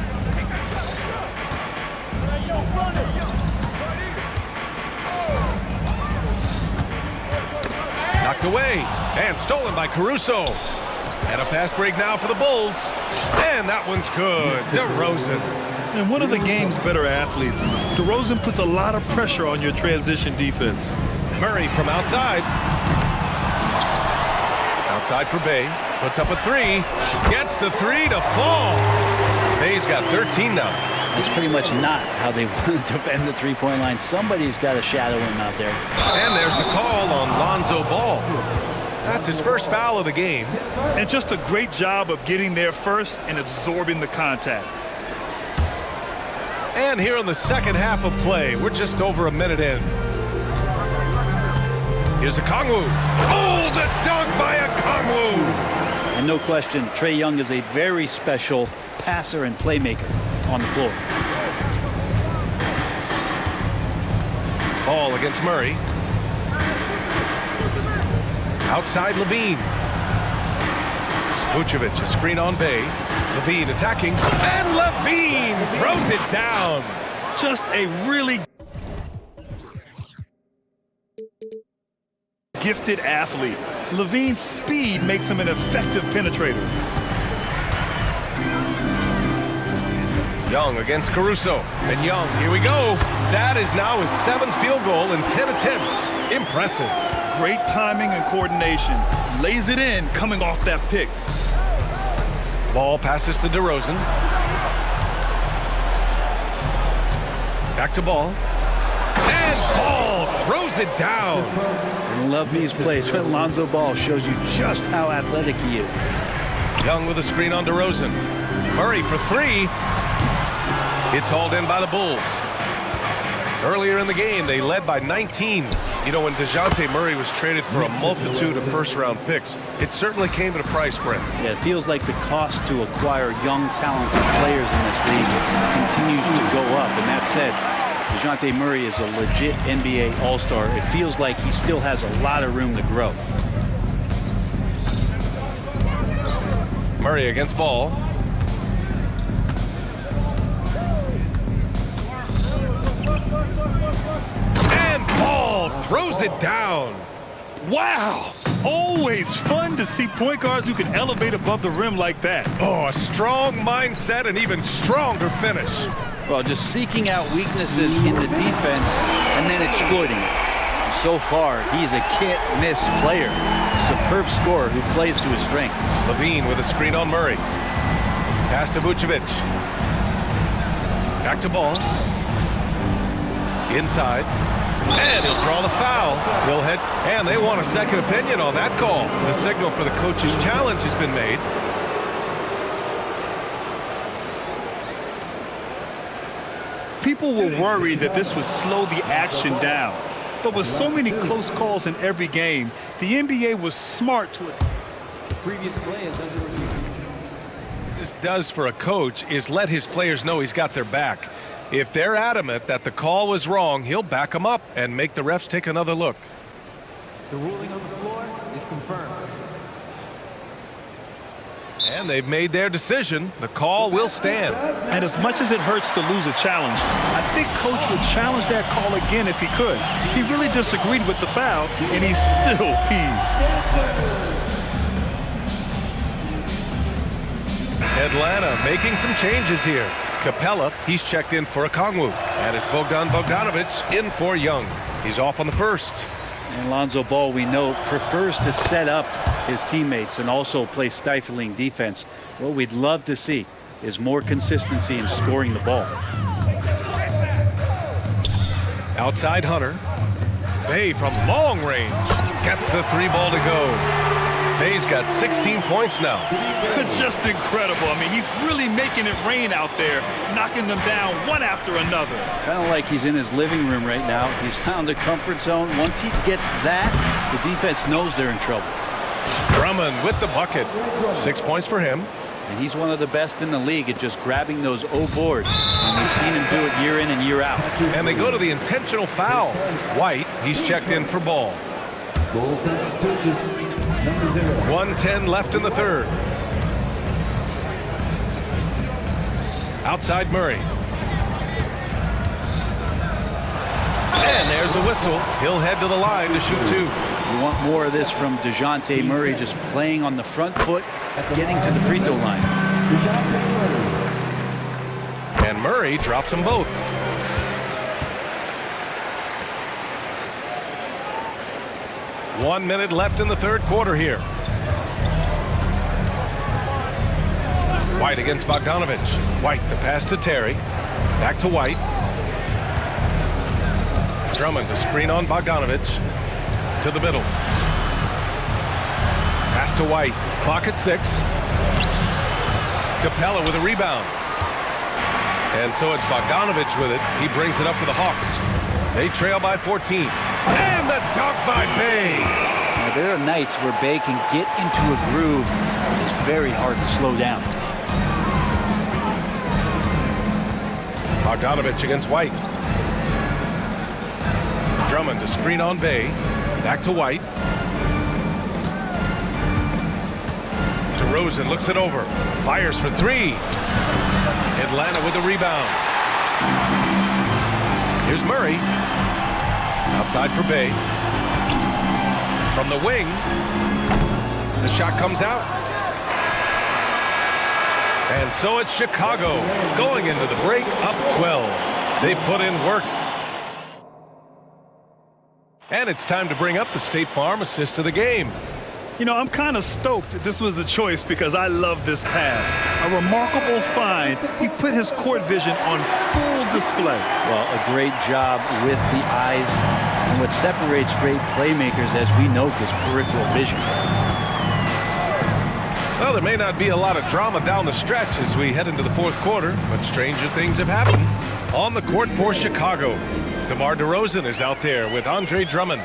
Knocked away. And stolen by Caruso. And a fast break now for the Bulls. And that one's good. DeRozan. And one of the game's better athletes. DeRozan puts a lot of pressure on your transition defense. Murray from outside. Outside for Bey. Puts up a 3. Gets the 3 to fall. Bay's got 13 now. That's pretty much not how they want to defend the three-point line. Somebody's got to shadow him out there. And there's the call on Lonzo Ball. That's his first foul of the game. And just a great job of getting there first and absorbing the contact. And here in the second half of play, we're just over a minute in. Here's a Kongwu. Oh, the dunk by a Kongwu! And no question, Trae Young is a very special passer and playmaker on the floor. Ball against Murray. Outside Levine. Vucevic, a screen on Bay. Levine attacking, and Levine throws it down. Just a really gifted athlete. Levine's speed makes him an effective penetrator. Young against Caruso. And Young, here we go. That is now his 7th field goal in 10 attempts. Impressive. Great timing and coordination. Lays it in coming off that pick. Ball passes to DeRozan. Back to Ball. And Ball throws it down. I love these plays when Lonzo Ball shows you just how athletic he is. Young with a screen on DeRozan. Murray for 3. It's hauled in by the Bulls. Earlier in the game, they led by 19. You know, when DeJounte Murray was traded for a multitude of first-round picks, it certainly came at a price, Brent. Yeah, it feels like the cost to acquire young, talented players in this league continues to go up. And that said, DeJounte Murray is a legit NBA All-Star. It feels like he still has a lot of room to grow. Murray against Ball. Ball throws it down. Wow! Always fun to see point guards who can elevate above the rim like that. Oh, a strong mindset and even stronger finish. Well, just seeking out weaknesses in the defense and then exploiting it. So far, he's a can't-miss player. A superb scorer who plays to his strength. Levine with a screen on Murray. Pass to Vucevic. Back to Ball. Inside. And he'll draw the foul. He'll head, and they want a second opinion on that call. The signal for the coach's challenge has been made. People were worried that this would slow the action down. But with so many close calls in every game, the NBA was smart to it. Previous play is under review. This does for a coach is let his players know he's got their back. If they're adamant that the call was wrong, he'll back them up and make the refs take another look. The ruling on the floor is confirmed. And they've made their decision. The call will stand. And as much as it hurts to lose a challenge, I think Coach would challenge that call again if he could. He really disagreed with the foul, and he's still peeved. Atlanta making some changes here. Capella, he's checked in for a Kongwu. And it's Bogdan Bogdanovic in for Young. He's off on the first. And Lonzo Ball, we know, prefers to set up his teammates and also play stifling defense. What we'd love to see is more consistency in scoring the ball. Outside Hunter. Bay from long range. Gets the 3 ball to go. Bay's got 16 points now. Just incredible. I mean, he's really making it rain out there, knocking them down one after another. Kind of like he's in his living room right now. He's found a comfort zone. Once he gets that, the defense knows they're in trouble. Drummond with the bucket. 6 points for him. And he's one of the best in the league at just grabbing those O boards. And we've seen him do it year in and year out. And they go to the intentional foul. White, he's checked in for Ball. Goal substitution, number 0. 1:10 left in the third. Outside Murray. And there's a whistle. He'll head to the line to shoot 2. You want more of this from DeJounte Murray, just playing on the front foot, getting to the free throw line. And Murray drops them both. One minute left in the third quarter here. White against Bogdanovic. White, the pass to Terry. Back to White. Drummond, the screen on Bogdanovic. To the middle. Pass to White. Clock at 6. Capella with a rebound. And so it's Bogdanovich with it. He brings it up for the Hawks. They trail by 14. And the dunk by Bay. Now, there are nights where Bay can get into a groove. It's very hard to slow down. Bogdanovich against White. Drummond to screen on Bay. Back to White. DeRozan looks it over. Fires for 3. Atlanta with the rebound. Here's Murray. Outside for Bay. From the wing. The shot comes out. And so it's Chicago going into the break up 12. They put in work. And it's time to bring up the State Farm assist of the game. You know, I'm kind of stoked this was a choice because I love this pass. A remarkable find. He put his court vision on full display. Well, a great job with the eyes. And what separates great playmakers, as we note, is peripheral vision. Well, there may not be a lot of drama down the stretch as we head into the fourth quarter, but stranger things have happened. On the court for Chicago, DeMar DeRozan is out there with Andre Drummond.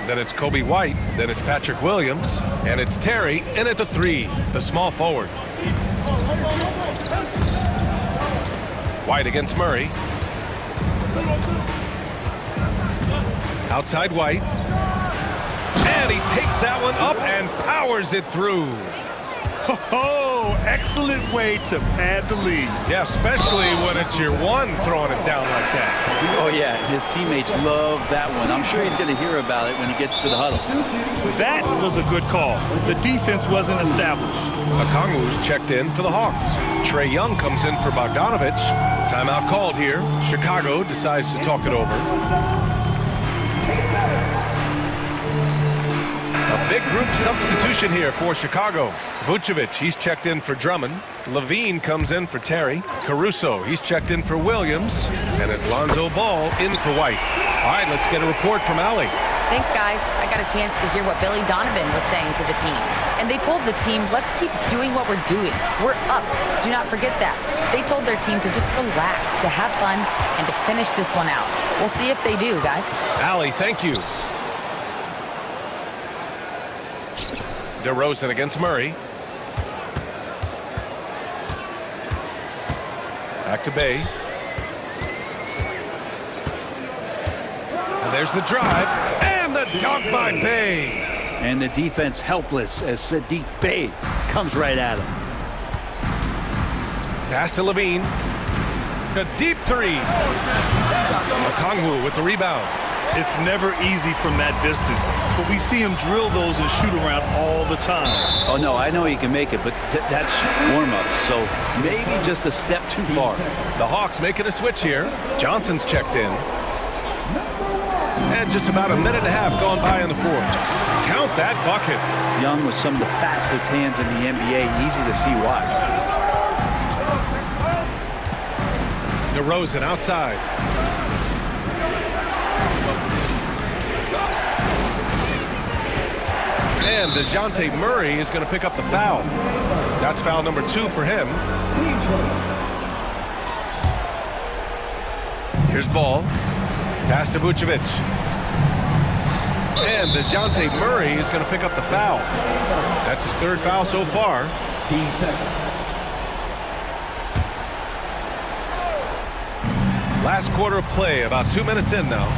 Then it's Kobe White, then it's Patrick Williams, and it's Terry in at the 3, the small forward. White against Murray. Outside White. And he takes that one up and powers it through. Oh, excellent way to pad the lead. Yeah, especially when it's your one throwing it down like that. Oh, yeah, his teammates love that one. I'm sure he's going to hear about it when he gets to the huddle. That was a good call. The defense wasn't established. Okongwu's checked in for the Hawks. Trae Young comes in for Bogdanovich. Timeout called here. Chicago decides to talk it over. A big group substitution here for Chicago. Vucevic, he's checked in for Drummond. Levine comes in for Terry. Caruso, he's checked in for Williams. And it's Lonzo Ball in for White. All right, let's get a report from Allie. Thanks, guys. I got a chance to hear what Billy Donovan was saying to the team. And they told the team, let's keep doing what we're doing. We're up. Do not forget that. They told their team to just relax, to have fun, and to finish this one out. We'll see if they do, guys. Allie, thank you. DeRozan against Murray. Back to Bay. And there's the drive. And the dunk by Bay. And the defense helpless as Sadiq Bey comes right at him. Pass to Levine. A deep 3. Okongwu with the rebound. It's never easy from that distance, but we see him drill those and shoot around all the time. Oh, no, I know he can make it, but that's warm-up, so maybe just a step too far. The Hawks making a switch here. Johnson's checked in. And just about a minute and a half gone by in the fourth. Count that bucket. Young with some of the fastest hands in the NBA. Easy to see why. DeRozan outside. And DeJounte Murray is going to pick up the foul. That's foul number 2 for him. Here's Ball. Pass to Vucevic. And DeJounte Murray is going to pick up the foul. That's his 3rd foul so far. Last quarter of play, about 2 minutes in now.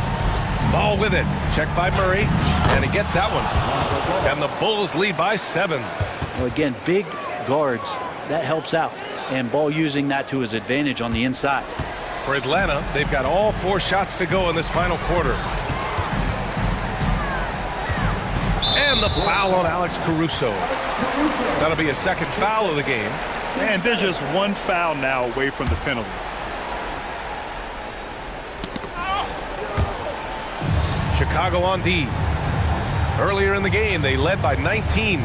Ball with it. Checked by Murray. And he gets that one. And the Bulls lead by 7. Well, again, big guards. That helps out. And Ball using that to his advantage on the inside. For Atlanta, they've got all 4 shots to go in this final quarter. And the foul on Alex Caruso. That'll be a 2nd foul of the game. And there's just 1 foul now away from the penalty. Chicago on D. Earlier in the game, they led by 19.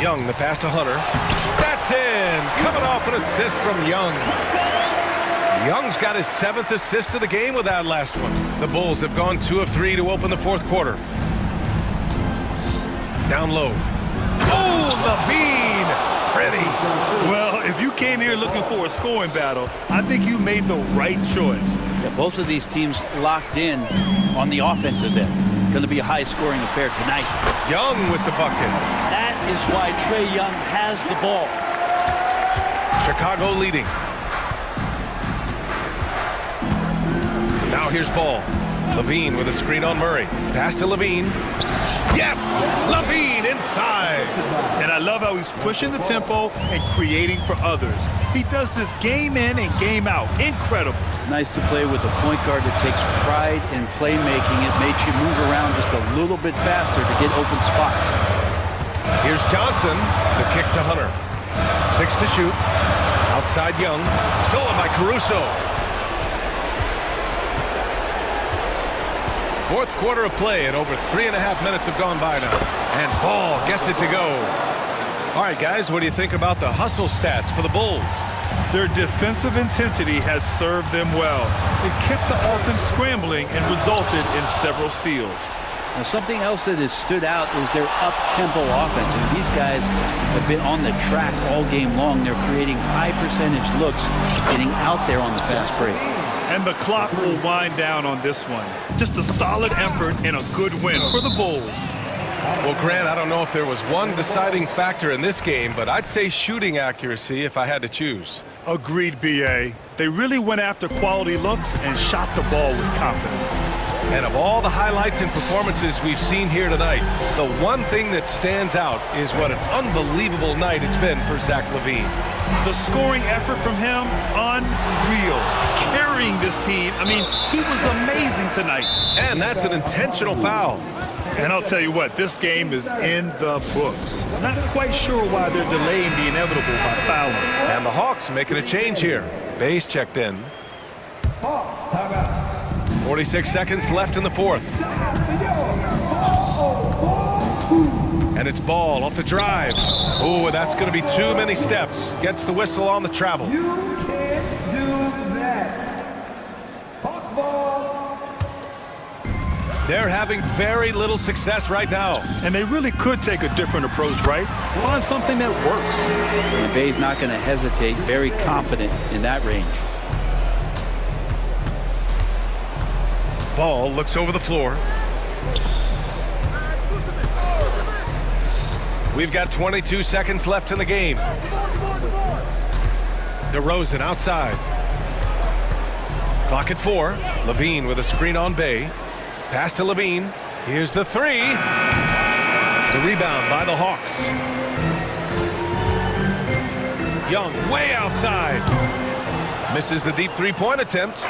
Young, the pass to Hunter. That's in! Coming off an assist from Young. Young's got his 7th assist of the game with that last one. The Bulls have gone 2 of 3 to open the fourth quarter. Down low. Levine! Pretty. Well, if you came here looking for a scoring battle, I think you made the right choice. Yeah, both of these teams locked in on the offensive end. Going to be a high-scoring affair tonight. Young with the bucket. That is why Trae Young has the ball. Chicago leading. Now here's Ball. Levine with a screen on Murray. Pass to Levine. Yes! Levine inside! And I love how he's pushing the tempo and creating for others. He does this game in and game out. Incredible. Nice to play with a point guard that takes pride in playmaking. It makes you move around just a little bit faster to get open spots. Here's Johnson. The kick to Hunter. 6 to shoot. Outside Young. Stolen by Caruso. Fourth quarter of play, and over 3.5 minutes have gone by now. And Ball gets it to go. All right, guys, what do you think about the hustle stats for the Bulls? Their defensive intensity has served them well. It kept the offense scrambling and resulted in several steals. Now, something else that has stood out is their up-tempo offense. And these guys have been on the track all game long. They're creating high-percentage looks, getting out there on the fast break. And the clock will wind down on this one. Just a solid effort and a good win for the Bulls. Well, Grant, I don't know if there was one deciding factor in this game, but I'd say shooting accuracy if I had to choose. Agreed, B.A. They really went after quality looks and shot the ball with confidence. And of all the highlights and performances we've seen here tonight, the one thing that stands out is what an unbelievable night it's been for Zach LaVine. The scoring effort from him, unreal. Carrying this team, I mean, he was amazing tonight. And that's an intentional foul. And I'll tell you what, this game is in the books. Not quite sure why they're delaying the inevitable by fouling. And the Hawks making a change here. Bayes checked in. 46 seconds left in the fourth. And it's Ball off the drive. Oh, that's going to be too many steps. Gets the whistle on the travel. You can't do that. Hawks ball. They're having very little success right now. And they really could take a different approach, right? Find something that works. And Bayes not going to hesitate, very confident in that range. Ball looks over the floor. We've got 22 seconds left in the game. DeRozan outside. Clock at 4. Levine with a screen on Bay. Pass to Levine. Here's the three. The rebound by the Hawks. Young way outside. Misses the deep three-point attempt.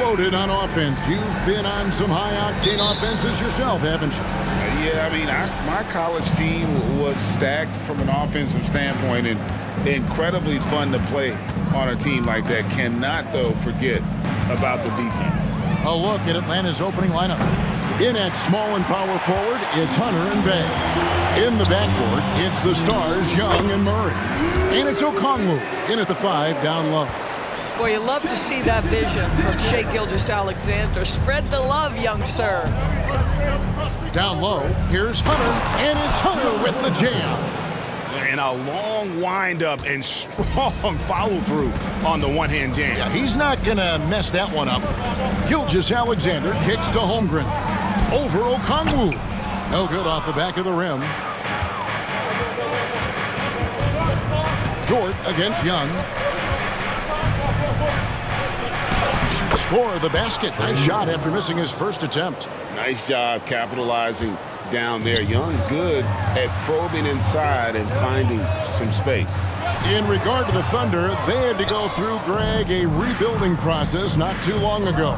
loaded on offense. You've been on some high-octane offenses yourself, haven't you? Yeah, I mean, my college team was stacked from an offensive standpoint and incredibly fun to play on a team like that. Cannot, though, forget about the defense. A look at Atlanta's opening lineup. In at small and power forward, it's Hunter and Bay. In the backcourt, it's the stars Young and Murray. And it's Okongwu in at the 5 down low. Boy, you love to see that vision from Shai Gilgeous-Alexander. Spread the love, young sir. Down low, here's Hunter, and it's Hunter with the jam. And a long wind-up and strong follow-through on the one-hand jam. Yeah, he's not going to mess that one up. Gilgeous-Alexander kicks to Holmgren. Over Okongwu. No good off the back of the rim. Dort against Young. Score the basket. Nice shot after missing his first attempt. Nice job capitalizing down there. Young good at probing inside and finding some space. In regard to the Thunder, they had to go through, Greg, a rebuilding process not too long ago.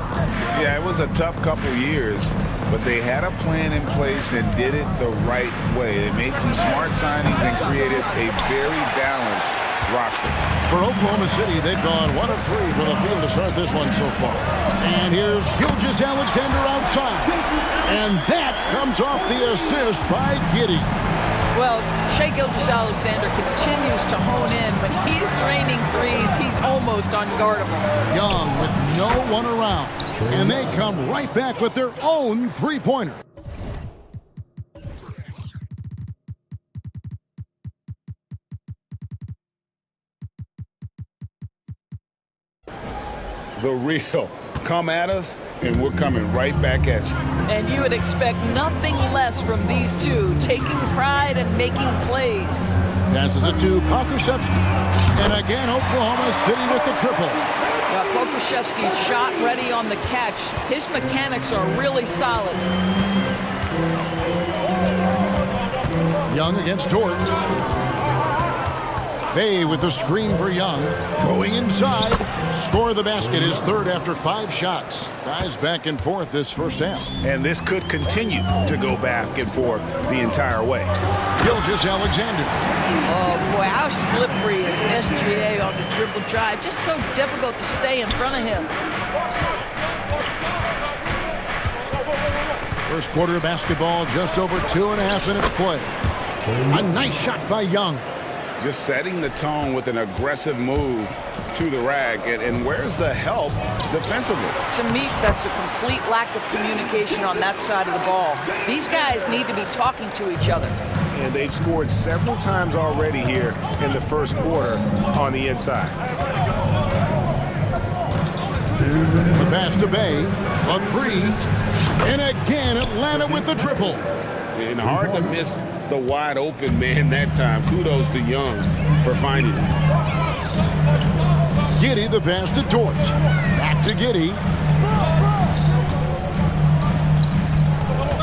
Yeah, it was a tough couple years, but they had a plan in place and did it the right way. They made some smart signings and created a very balanced roster. For Oklahoma City, they've gone 1 of 3 from the field to start this one so far. And here's Gilgeous-Alexander outside. And that comes off the assist by Giddey. Well, Shai Gilgeous-Alexander continues to hone in. When he's draining threes, he's almost unguardable. Young with no one around. And they come right back with their own three-pointer. The real. Come at us, and we're coming right back at you. And you would expect nothing less from these two, taking pride and making plays. Passes it to Pokusevski. And again, Oklahoma City with the triple. Pokusevski's shot ready on the catch. His mechanics are really solid. Young against Dort. Bay with the screen for Young. Going inside. Score the basket, his third after 5 shots. Guys back and forth this first half. And this could continue to go back and forth the entire way. Gilgeous-Alexander. Oh, boy, how slippery is SGA on the dribble drive. Just so difficult to stay in front of him. First quarter of basketball, just over 2.5 minutes play. A nice shot by Young. Just setting the tone with an aggressive move to the rack. And where's the help defensively? To me, that's a complete lack of communication on that side of the ball. These guys need to be talking to each other. And they've scored several times already here in the first quarter on the inside. The pass to Bay, a 3, and again Atlanta with the triple. And hard to miss the wide open man that time. Kudos to Young for finding it. Giddey the pass to Dort. Back to Giddey.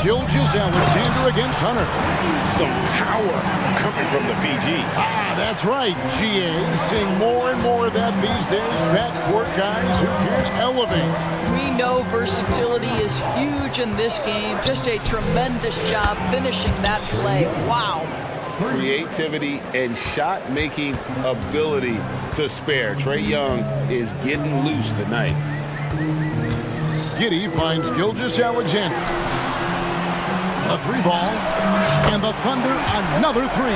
Gilgeous-Alexander against Hunter. Some power coming from the PG. Ah, that's right, GA. Seeing more and more of that these days. Backcourt guys who can elevate. We know versatility is huge in this game. Just a tremendous job finishing that play. Wow. Creativity and shot-making ability to spare. Trae Young is getting loose tonight. Giddey finds Gilgeous-Alexander. A 3-ball, and the Thunder another 3.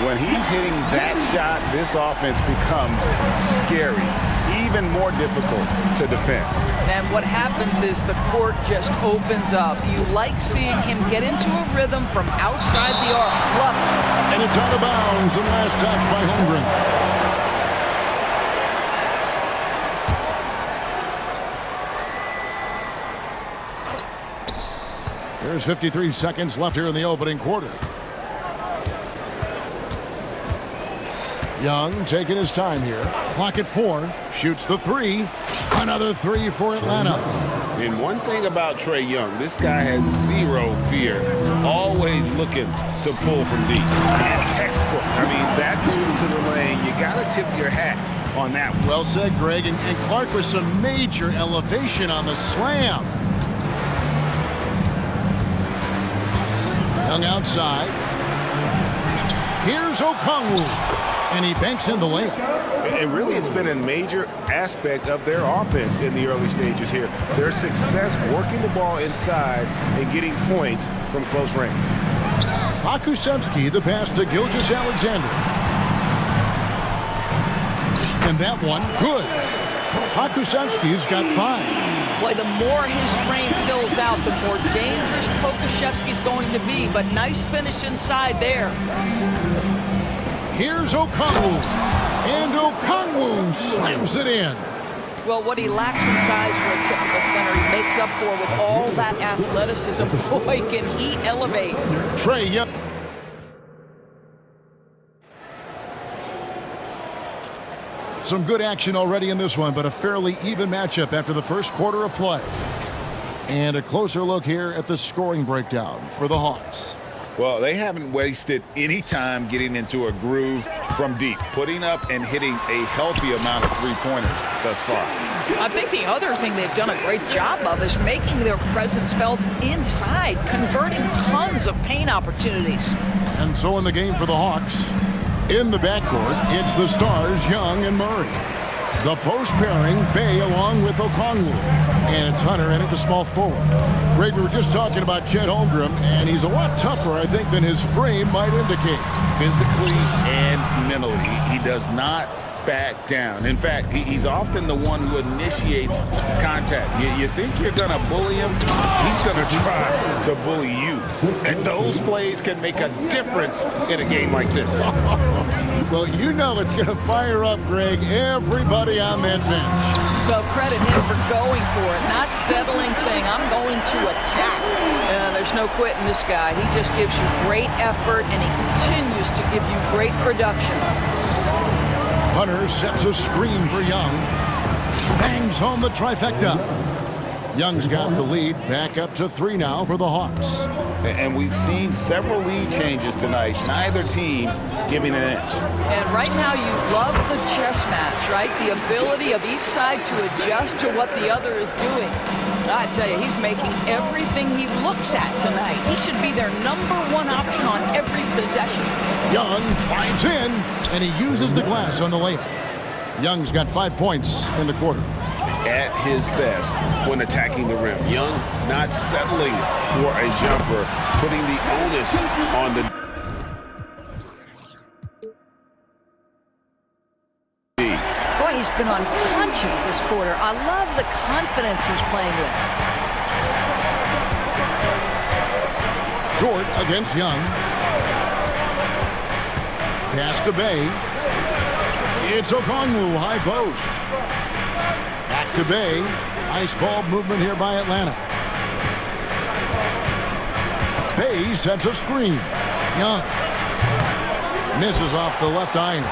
When he's hitting that shot, this offense becomes scary, even more difficult to defend. And what happens is the court just opens up. You like seeing him get into a rhythm from outside the arc. Love it. And it's out of bounds, and last touch by Holmgren. There's 53 seconds left here in the opening quarter. Young taking his time here. Clock at 4. Shoots the 3. Another 3 for Atlanta. And one thing about Trae Young, this guy has zero fear. Always looking to pull from deep. And textbook. I mean, that move to the lane, you got to tip your hat on that one. Well said, Greg. And Clark with some major elevation on the slam. Young outside. Here's Okongwu. And he banks in the layup. And really, it's been a major aspect of their offense in the early stages here. Their success working the ball inside and getting points from close range. Pakusevsky, the pass to Gilgeous-Alexander. And that one, good. Pakusevsky's got 5. Boy, the more his frame fills out, the more dangerous Pokusevsky's going to be. But nice finish inside there. Here's Okongwu. And Okongwu slams it in. Well, what he lacks in size for a typical center, he makes up for with all that athleticism. Boy, can he elevate. Trey, yep. Some good action already in this one, but a fairly even matchup after the first quarter of play. And a closer look here at the scoring breakdown for the Hawks. Well, they haven't wasted any time getting into a groove from deep, putting up and hitting a healthy amount of three-pointers thus far. I think the other thing they've done a great job of is making their presence felt inside, converting tons of paint opportunities. And so in the game for the Hawks, in the backcourt, it's the stars, Young and Murray. The post pairing, Bay along with Okongwu. And it's Hunter in at the small forward. Greg, we were just talking about Chet Holmgren, and he's a lot tougher, I think, than his frame might indicate. Physically and mentally, he does not back down. In fact, he's often the one who initiates contact. You think you're going to bully him? He's going to try to bully you. And those plays can make a difference in a game like this. Well, you know it's going to fire up, Greg, everybody on that bench. Well, credit him for going for it, not settling, saying, I'm going to attack. There's no quitting this guy. He just gives you great effort, and he continues to give you great production. Hunter sets a screen for Young. Bangs home the trifecta. Young's got the lead, back up to 3 now for the Hawks. And we've seen several lead changes tonight, neither team giving an inch. And right now you love the chess match, right? The ability of each side to adjust to what the other is doing. I tell you, he's making everything he looks at tonight. He should be their #1 option on every possession. Young climbs in, and he uses the glass on the layup. Young's got 5 points in the quarter. At his best when attacking the rim. Young not settling for a jumper, putting the onus on the D. Boy, he's been unconscious this quarter. I love the confidence he's playing with. Dort against Young. Pass to Bay. It's Okongwu, high post. Back to Bay. Nice ball movement here by Atlanta. Bay sets a screen. Young misses off the left iron.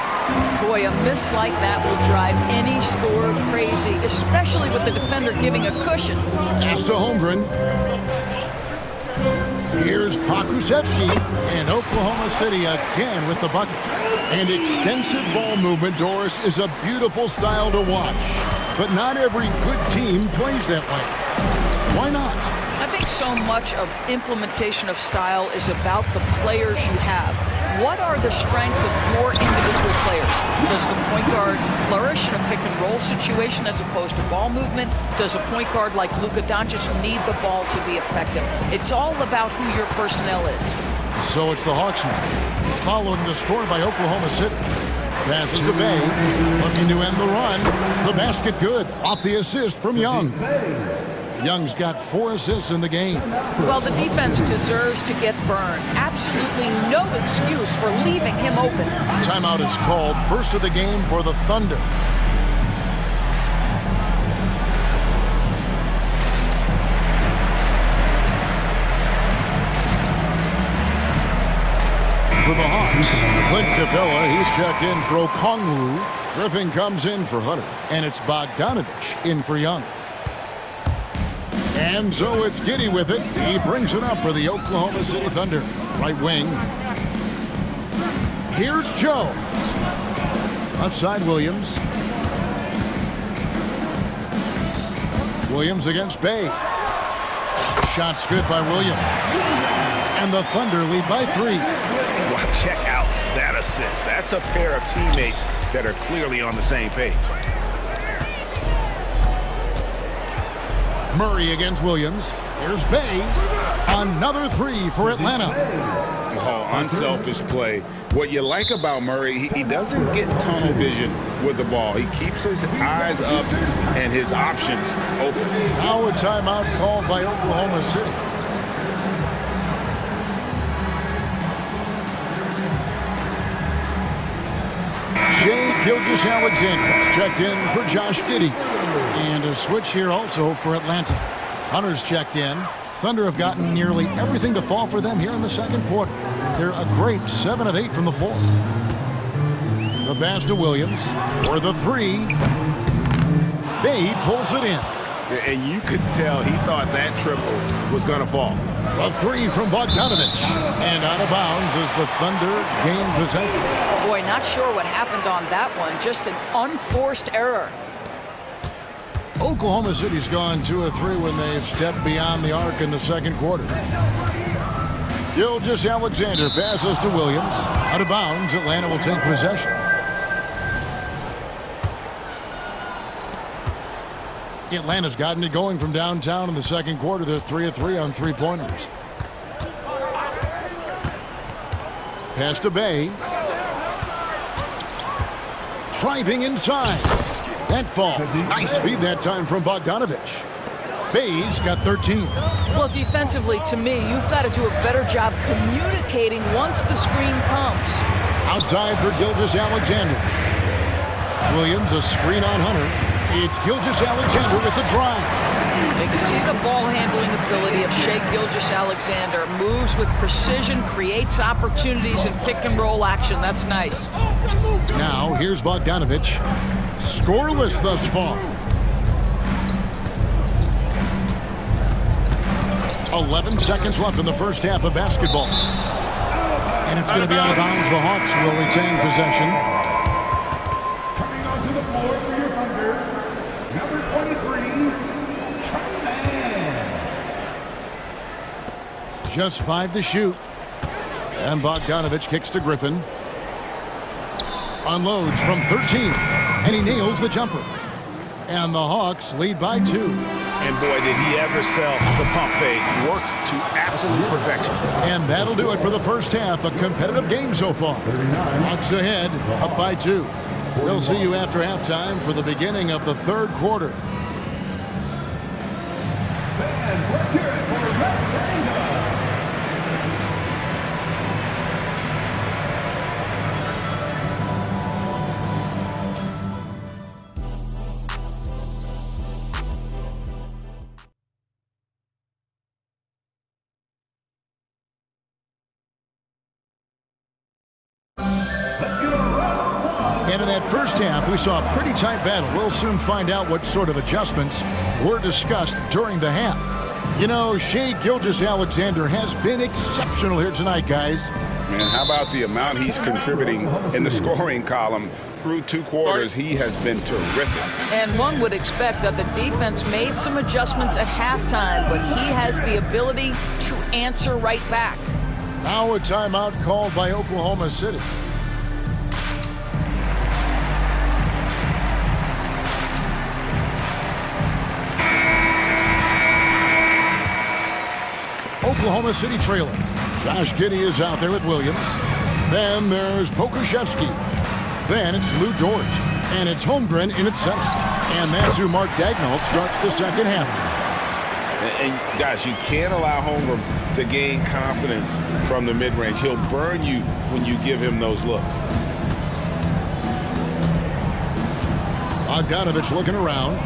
Boy, a miss like that will drive any scorer crazy, especially with the defender giving a cushion. Pass to Holmgren. Here's Pakusevsky, and Oklahoma City again with the bucket. And extensive ball movement, Doris, is a beautiful style to watch. But not every good team plays that way. Why not? I think so much of implementation of style is about the players you have. What are the strengths of your individual players? Does the point guard flourish in a pick-and-roll situation as opposed to ball movement? Does a point guard like Luka Doncic need the ball to be effective? It's all about who your personnel is. So it's the Hawks now, following the score by Oklahoma City. Passes to Bay, looking to end the run. The basket good, off the assist from Young. Young's got 4 assists in the game. Well, the defense deserves to get burned. Absolutely no excuse for leaving him open. Timeout is called, first of the game for the Thunder. For the Hawks, Clint Capella, he's checked in for Okongwu. Griffin comes in for Hunter. And it's Bogdanovich in for Young. And so it's Giddey with it. He brings it up for the Oklahoma City Thunder. Right wing. Here's Joe. Left side, Williams. Williams against Bay. Shot's good by Williams. And the Thunder lead by 3. Well, check out that assist. That's a pair of teammates that are clearly on the same page. Murray against Williams. Here's Bay. Another 3 for Atlanta. Oh, unselfish play. What you like about Murray, he doesn't get tunnel vision with the ball. He keeps his eyes up and his options open. Now a timeout called by Oklahoma City. Shai Gilgeous-Alexander checked in for Josh Giddey. And a switch here also for Atlanta. Hunter's checked in. Thunder have gotten nearly everything to fall for them here in the second quarter. They're a great 7 of 8 from the floor. The pass to Williams for the 3. Bay pulls it in. And you could tell he thought that triple was going to fall. A 3 from Bogdanovich. And out of bounds as the Thunder gain possession. Boy, not sure what happened on that one. Just an unforced error. Oklahoma City's gone 2 of 3 when they've stepped beyond the arc in the second quarter. Gilgeous-Alexander passes to Williams. Out of bounds, Atlanta will take possession. Atlanta's gotten it going from downtown in the second quarter. They're 3 of 3 on 3-pointers. Pass to Bay. Driving inside. That fall. Nice feed that time from Bogdanovich. Bay's got 13. Well, defensively, to me, you've got to do a better job communicating once the screen comes. Outside for Gilgeous-Alexander. Williams, a screen on Hunter. It's Gilgeous-Alexander with the drive. You can see the ball handling ability of Shai Gilgeous-Alexander. Moves with precision, creates opportunities in pick and roll action. That's nice. Now, here's Bogdanovich. Scoreless thus far. 11 seconds left in the first half of basketball. And it's going to be out of bounds. The Hawks will retain possession. Coming onto the floor for your Thunder, number 23, Just 5 to shoot. And Bogdanovich kicks to Griffin. Unloads from 13. And he nails the jumper. And the Hawks lead by 2. And boy, did he ever sell the pump fake. Worked to absolute perfection. And that'll do it for the first half. A competitive game so far. Hawks ahead, up by 2. We'll see you after halftime for the beginning of the third quarter. fans, let's hear it for Red Panda. And in that first half, we saw a pretty tight battle. We'll soon find out what sort of adjustments were discussed during the half. You know, Shai Gilgeous-Alexander has been exceptional here tonight, guys. Man, how about the amount he's contributing in the scoring column? Through 2 quarters, he has been terrific. And one would expect that the defense made some adjustments at halftime, but he has the ability to answer right back. Now a timeout called by Oklahoma City. Oklahoma City trailing. Josh Giddey is out there with Williams. Then there's Pokuševski. Then it's Lou George. And it's Holmgren in at center. And that's who Mark Daigneault starts the second half. And guys, you can't allow Holmgren to gain confidence from the mid-range. He'll burn you when you give him those looks. Bogdanovich looking around.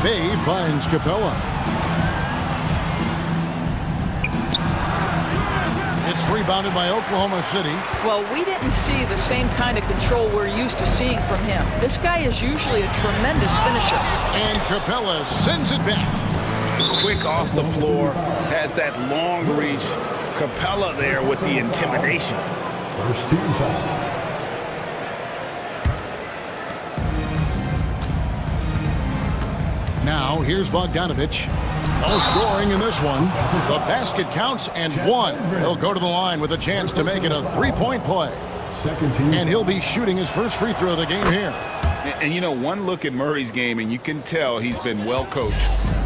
Bay finds Capella. It's rebounded by Oklahoma City. Well, we didn't see the same kind of control we're used to seeing from him. This guy is usually a tremendous finisher. And Capella sends it back. Quick off the floor, has that long reach. Capella there with the intimidation. First team foul. Now, here's Bogdanovich. No scoring in this one. The basket counts and one. He'll go to the line with a chance to make it a three-point play. And he'll be shooting his first free throw of the game here. And you know, one look at Murray's game, and you can tell he's been well coached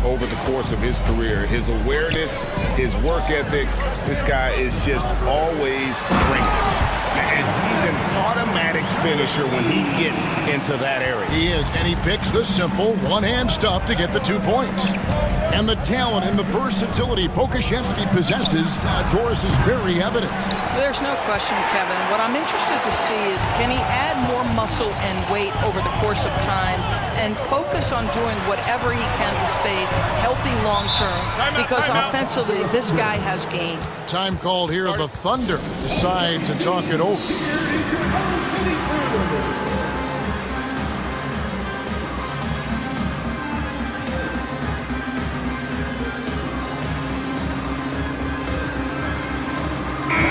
over the course of his career. His awareness, his work ethic, this guy is just always bringing. And he's an automatic finisher when he gets into that area. He is, and he picks the simple one-hand stuff to get the 2 points. And the talent and the versatility Pokusevski possesses, Doris, is very evident. There's no question, Kevin. What I'm interested to see is, can he add more muscle and weight over the course of time and focus on doing whatever he can to stay healthy long-term? Because offensively, this guy has game. Time called here. The Thunder decide to talk it over.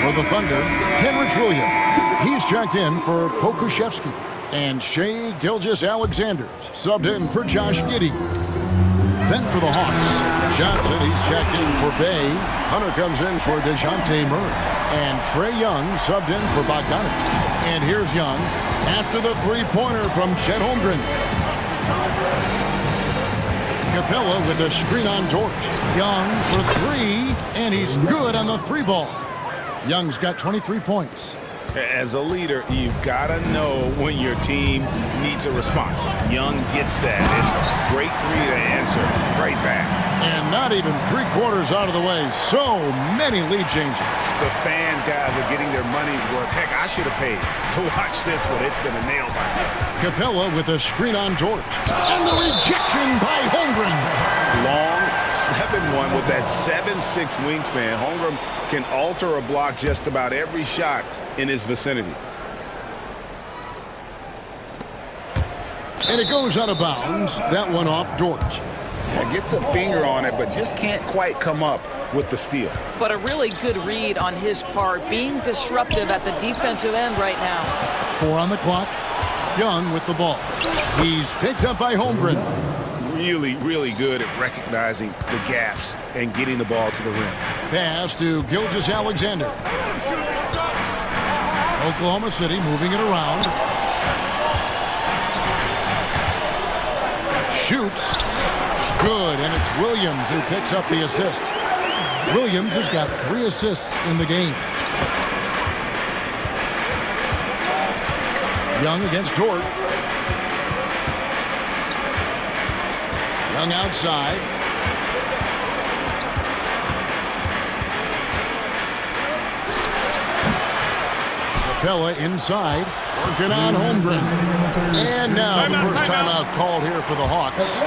For the Thunder, Kenrich Williams. He's checked in for Pokusevski. And Shai Gilgeous-Alexander subbed in for Josh Giddey. Then for the Hawks, Johnson, he's checked in for Bay. Hunter comes in for DeJounte Murray. And Trae Young subbed in for Bogdanovich. And here's Young after the three-pointer from Chet Holmgren. Capella with the screen on George. Young for three, and he's good on the three ball. Young's got 23 points. As a leader, you've got to know when your team needs a response. Young gets that, and great three to answer right back. And not even three-quarters out of the way. So many lead changes. The fans, guys, are getting their money's worth. Heck, I should have paid to watch this one. It's been a nail-biter. Capella with a screen on George. And the rejection by Holmgren. Long 7-1 with that 7'6" wingspan. Holmgren can alter a block just about every shot in his vicinity. And it goes out of bounds. That one off George. Gets a finger on it, but just can't quite come up with the steal. But a really good read on his part, being disruptive at the defensive end right now. 4 on the clock. Young with the ball. He's picked up by Holmgren. Really, really good at recognizing the gaps and getting the ball to the rim. Pass to Gilgeous-Alexander. Oklahoma City moving it around. Shoots. Good, and it's Williams who picks up the assist. Williams has got 3 assists in the game. Young against Dort. Young outside. Capella inside, working on Holmgren. And now the first timeout called here for the Hawks.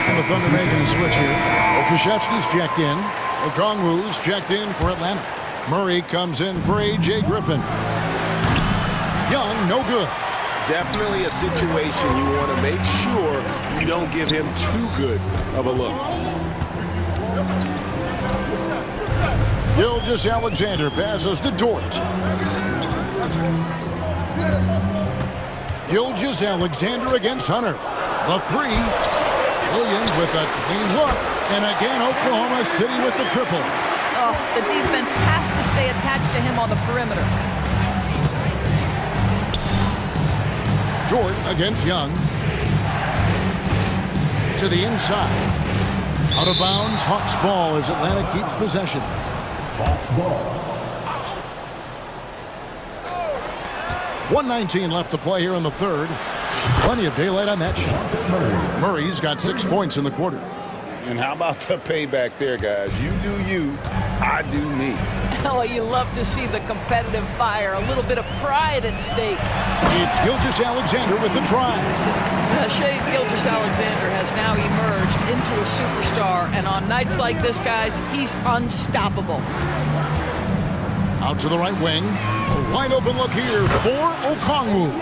And the Thunder making a switch here. Pokusevski's checked in. Okongwu's checked in for Atlanta. Murray comes in for A.J. Griffin. Young, no good. Definitely a situation you want to make sure you don't give him too good of a look. Gilgeous-Alexander passes to Dort. Gilgeous-Alexander against Hunter. The three. Williams with a clean look. And again, Oklahoma City with the triple. Oh, the defense has to stay attached to him on the perimeter. Jordan against Young. To the inside. Out of bounds, Hawks ball as Atlanta keeps possession. Hawks ball. 1:19 left to play here in the third. Plenty of daylight on that shot. Murray's got 6 points in the quarter. And how about the payback there, guys? You do you, I do me. Oh, you love to see the competitive fire, a little bit of pride at stake. It's Gilgeous-Alexander with the try. Shai Gilgeous-Alexander has now emerged into a superstar, and on nights like this, guys, he's unstoppable. Out to the right wing. A wide open look here for Okongwu.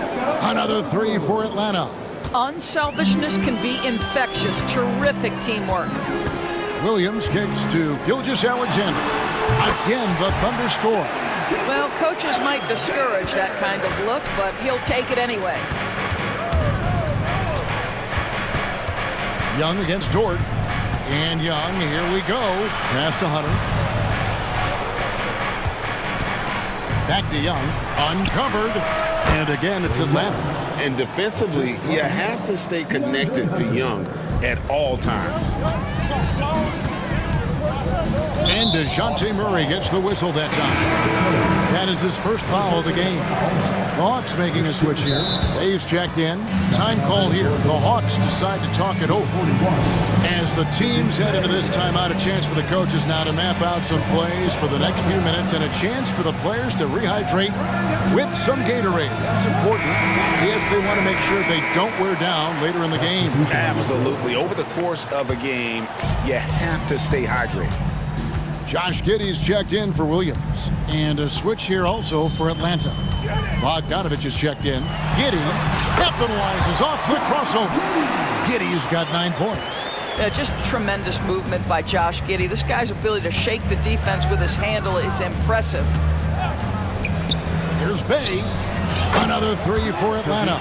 Another three for Atlanta. Unselfishness can be infectious. Terrific teamwork. Williams kicks to Gilgeous-Alexander. Again, the Thunder score. Well, coaches might discourage that kind of look, but he'll take it anyway. Young against Dort. And Young, here we go. Pass to Hunter. Back to Young. Uncovered. And again, it's Atlanta. And defensively, you have to stay connected to Young at all times. And DeJounte Murray gets the whistle that time. That is his first foul of the game. The Hawks making a switch here. Dave's checked in. Time call here. The Hawks decide to talk it over. As the teams head into this timeout, a chance for the coaches now to map out some plays for the next few minutes and a chance for the players to rehydrate with some Gatorade. That's important if they want to make sure they don't wear down later in the game. Absolutely. Over the course of a game, you have to stay hydrated. Josh Giddey's checked in for Williams. And a switch here also for Atlanta. Bogdanovich is checked in. Giddey capitalizes off the crossover. Giddey's got 9 points. Just tremendous movement by Josh Giddey. This guy's ability to shake the defense with his handle is impressive. Here's Bay. Another three for Atlanta.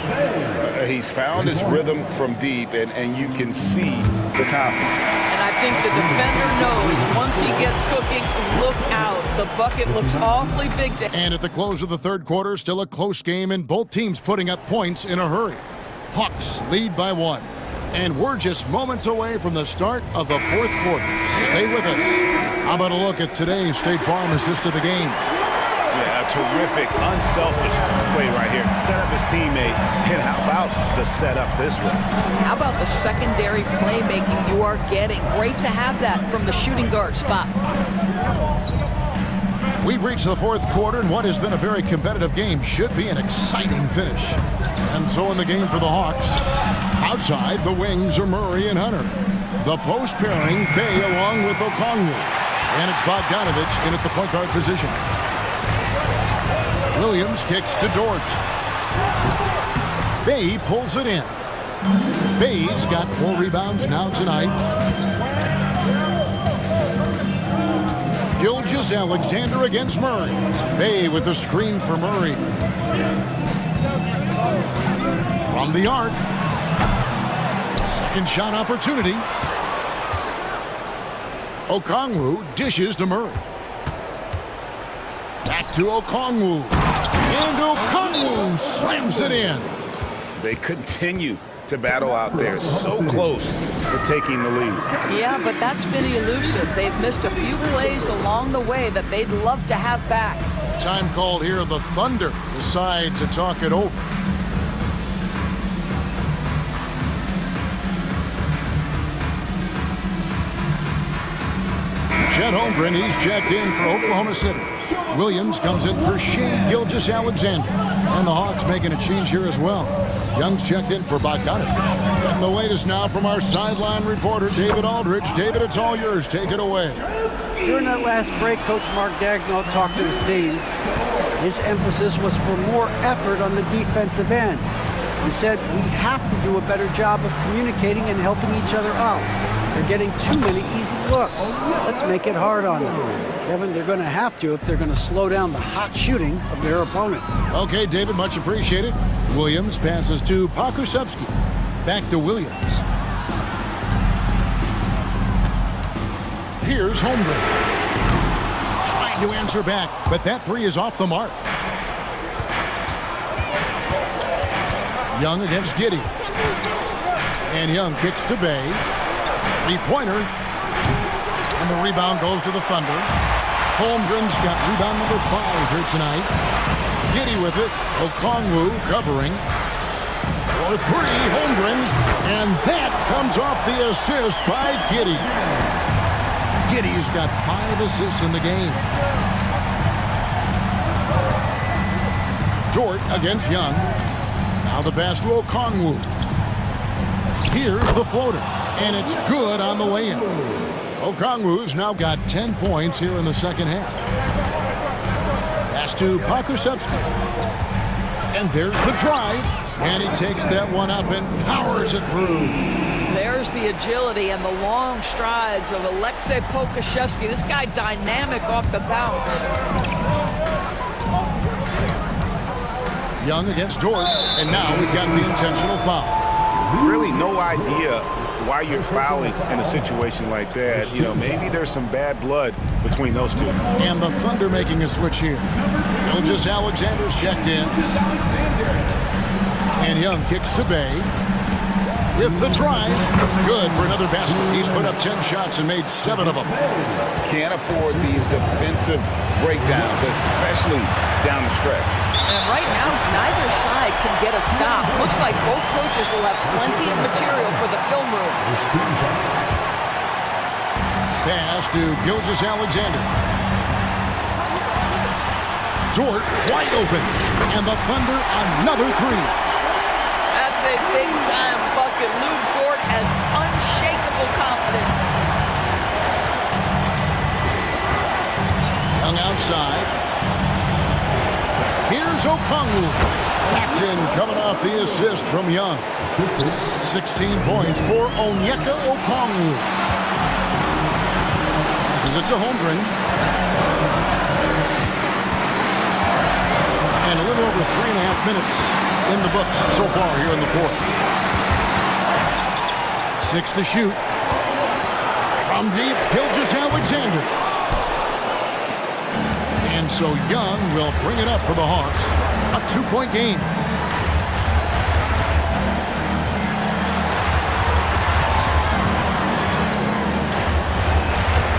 He's found his rhythm from deep, and you can see the confidence. And I think the defender knows once he gets cooking, look out. The bucket looks awfully big to him. And at the close of the third quarter, still a close game, and both teams putting up points in a hurry. Hawks lead by 1. And we're just moments away from the start of the fourth quarter. Stay with us. How about a look at today's State Farm assist of the game? Yeah, a terrific, unselfish play right here. Set up his teammate. And how about the setup this way? How about the secondary playmaking you are getting? Great to have that from the shooting guard spot. We've reached the fourth quarter, and what has been a very competitive game should be an exciting finish. And so in the game for the Hawks, outside the wings are Murray and Hunter. The post pairing, Bay along with Okongwu. And it's Bogdanovich in at the point guard position. Williams kicks to Dort. Bay pulls it in. Bay's got 4 rebounds now tonight. Gilgeous-Alexander against Murray. Bay with the screen for Murray. From the arc. Second shot opportunity. Okongwu dishes to Murray. Back to Okongwu. And Okongwu slams it in. They continue to battle out there, so close to taking the lead. Yeah, but that's been elusive. They've missed a few plays along the way that they'd love to have back. Time called here. The Thunder decide to talk it over. Chet Holmgren, he's checked in for Oklahoma City. Williams comes in for Shea Gilgeous-Alexander. And the Hawks making a change here as well. Young's checked in for Bogdanovich. And the latest now from our sideline reporter, David Aldridge. David, it's all yours. Take it away. During that last break, Coach Mark Daigneault talked to his team. His emphasis was for more effort on the defensive end. He said, we have to do a better job of communicating and helping each other out. They're getting too many easy looks. Let's make it hard on them. Kevin, they're going to have to if they're going to slow down the hot shooting of their opponent. Okay, David, much appreciated. Williams passes to Pokusevski. Back to Williams. Here's Holmgren. Trying to answer back, but that three is off the mark. Young against Giddey. And Young kicks to Bay. Three-pointer. And the rebound goes to the Thunder. Holmgren's got rebound number 5 here tonight. Giddey with it. Okongwu covering. For 3, Holmgren. And that comes off the assist by Giddey. Giddey's got 5 assists in the game. Dort against Young. Now the pass to Okongwu. Here's the floater. And it's good on the way in. Okongwu's now got 10 points here in the second half. Pass to Pokusevski. And there's the drive. And he takes that one up and powers it through. There's the agility and the long strides of Alexei Pokusevski. This guy dynamic off the bounce. Young against Dort, and now we've got the intentional foul. Really no idea why you're fouling in a situation like that. You know, maybe there's some bad blood between those two. And the Thunder making a switch here. Gilgeous Alexander's checked in. And Young kicks to Bay. With the drive, good for another basket. He's put up 10 shots and made 7 of them. Can't afford these defensive breakdowns, especially down the stretch. And right now, neither side can get a stop. Looks like both coaches will have plenty of material for the film room. Pass to Gilgeous Alexander. Dort wide open. And the Thunder another 3. That's a big-time bucket. Lou Dort has unshakable confidence. Young outside. Here's Okongwu. That's in, coming off the assist from Young. 16 points for Onyeka Okongwu. Passes it to Holmgren. And a little over 3.5 minutes in the books so far here in the fourth. 6 to shoot. From deep, Gilgeous Alexander. And so Young will bring it up for the Hawks. A 2-point game.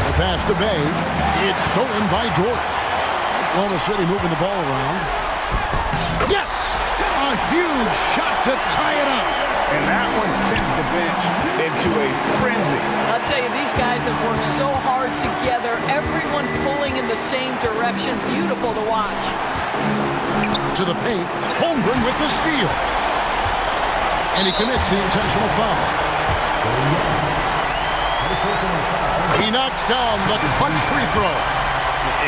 The pass to Bay. It's stolen by Dort. Oklahoma City moving the ball around. Yes! A huge shot to tie it up. And that one sends the bench into a frenzy. I'll tell you, these guys have worked so hard together. Everyone pulling in the same direction. Beautiful to watch. To the paint. Holmgren with the steal. And he commits the intentional foul. He knocks down the clutch free throw.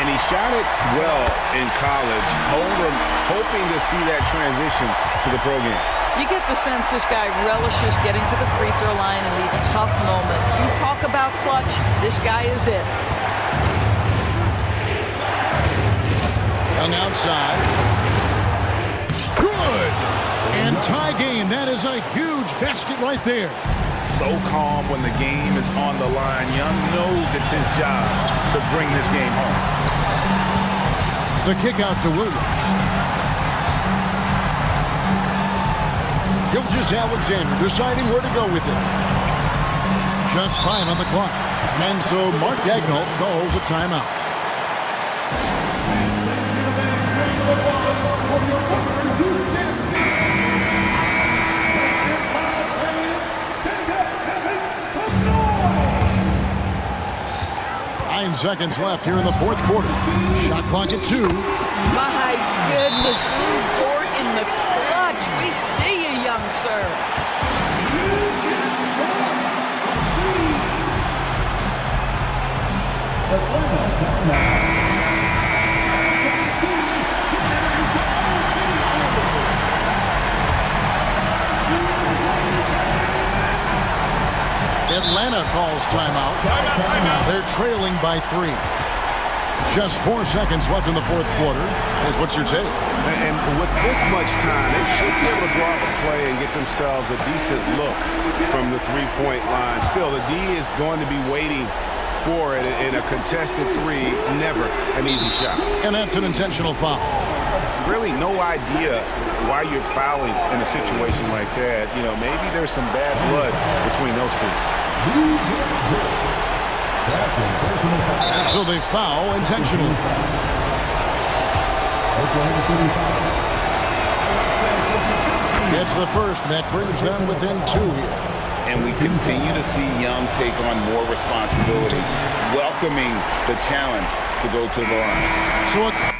And he shot it well in college. Holmgren hoping to see that transition to the pro game. You get the sense this guy relishes getting to the free throw line in these tough moments. You talk about clutch, this guy is it. Young outside. Good! And tie game. That is a huge basket right there. So calm when the game is on the line. Young knows it's his job to bring this game home. The kick out to Williams. Gilgeous Alexander deciding where to go with it. Just 5 on the clock. And so Mark Daigneault calls a timeout. Seconds left here in the fourth quarter. Shot clock at 2. My goodness, Lou Dort in the clutch. We see you, young sir. Atlanta calls timeout. They're trailing by 3. Just 4 seconds left in the fourth quarter. What's your take? And with this much time, they should be able to draw up a play and get themselves a decent look from the three-point line. Still, the D is going to be waiting for it in a contested 3. Never an easy shot. And that's an intentional foul. Really no idea why you're fouling in a situation like that. You know, maybe there's some bad blood between those two. And so they foul intentionally. It's the first, and that brings them within 2 here. And we continue to see Young take on more responsibility, welcoming the challenge to go to the line. So a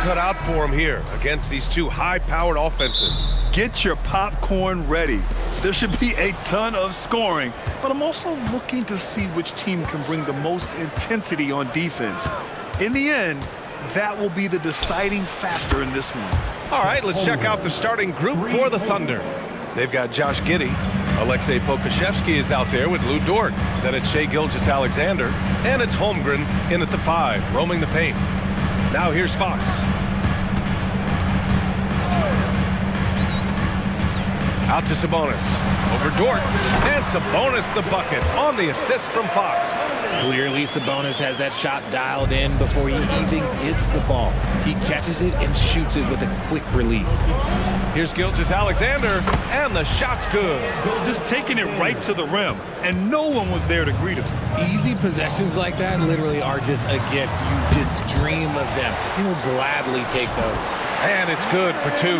cut out for him here against these two high-powered offenses. Get your popcorn ready. There should be a ton of scoring, but I'm also looking to see which team can bring the most intensity on defense. In the end, that will be the deciding factor in this one. All right, let's check out the starting group for the Thunder. They've got Josh Giddey. Alexei Pokusevski is out there with Lou Dort. Then it's Shai Gilgeous-Alexander. And it's Holmgren in at the 5, roaming the paint. Now here's Fox. Out to Sabonis. Over Dort. And Sabonis the bucket on the assist from Fox. Clearly, Sabonis has that shot dialed in before he even gets the ball. He catches it and shoots it with a quick release. Here's Gilgeous-Alexander, and the shot's good. Just taking it right to the rim, and no one was there to greet him. Easy possessions like that literally are just a gift. You just dream of them. He'll gladly take those. And it's good for 2.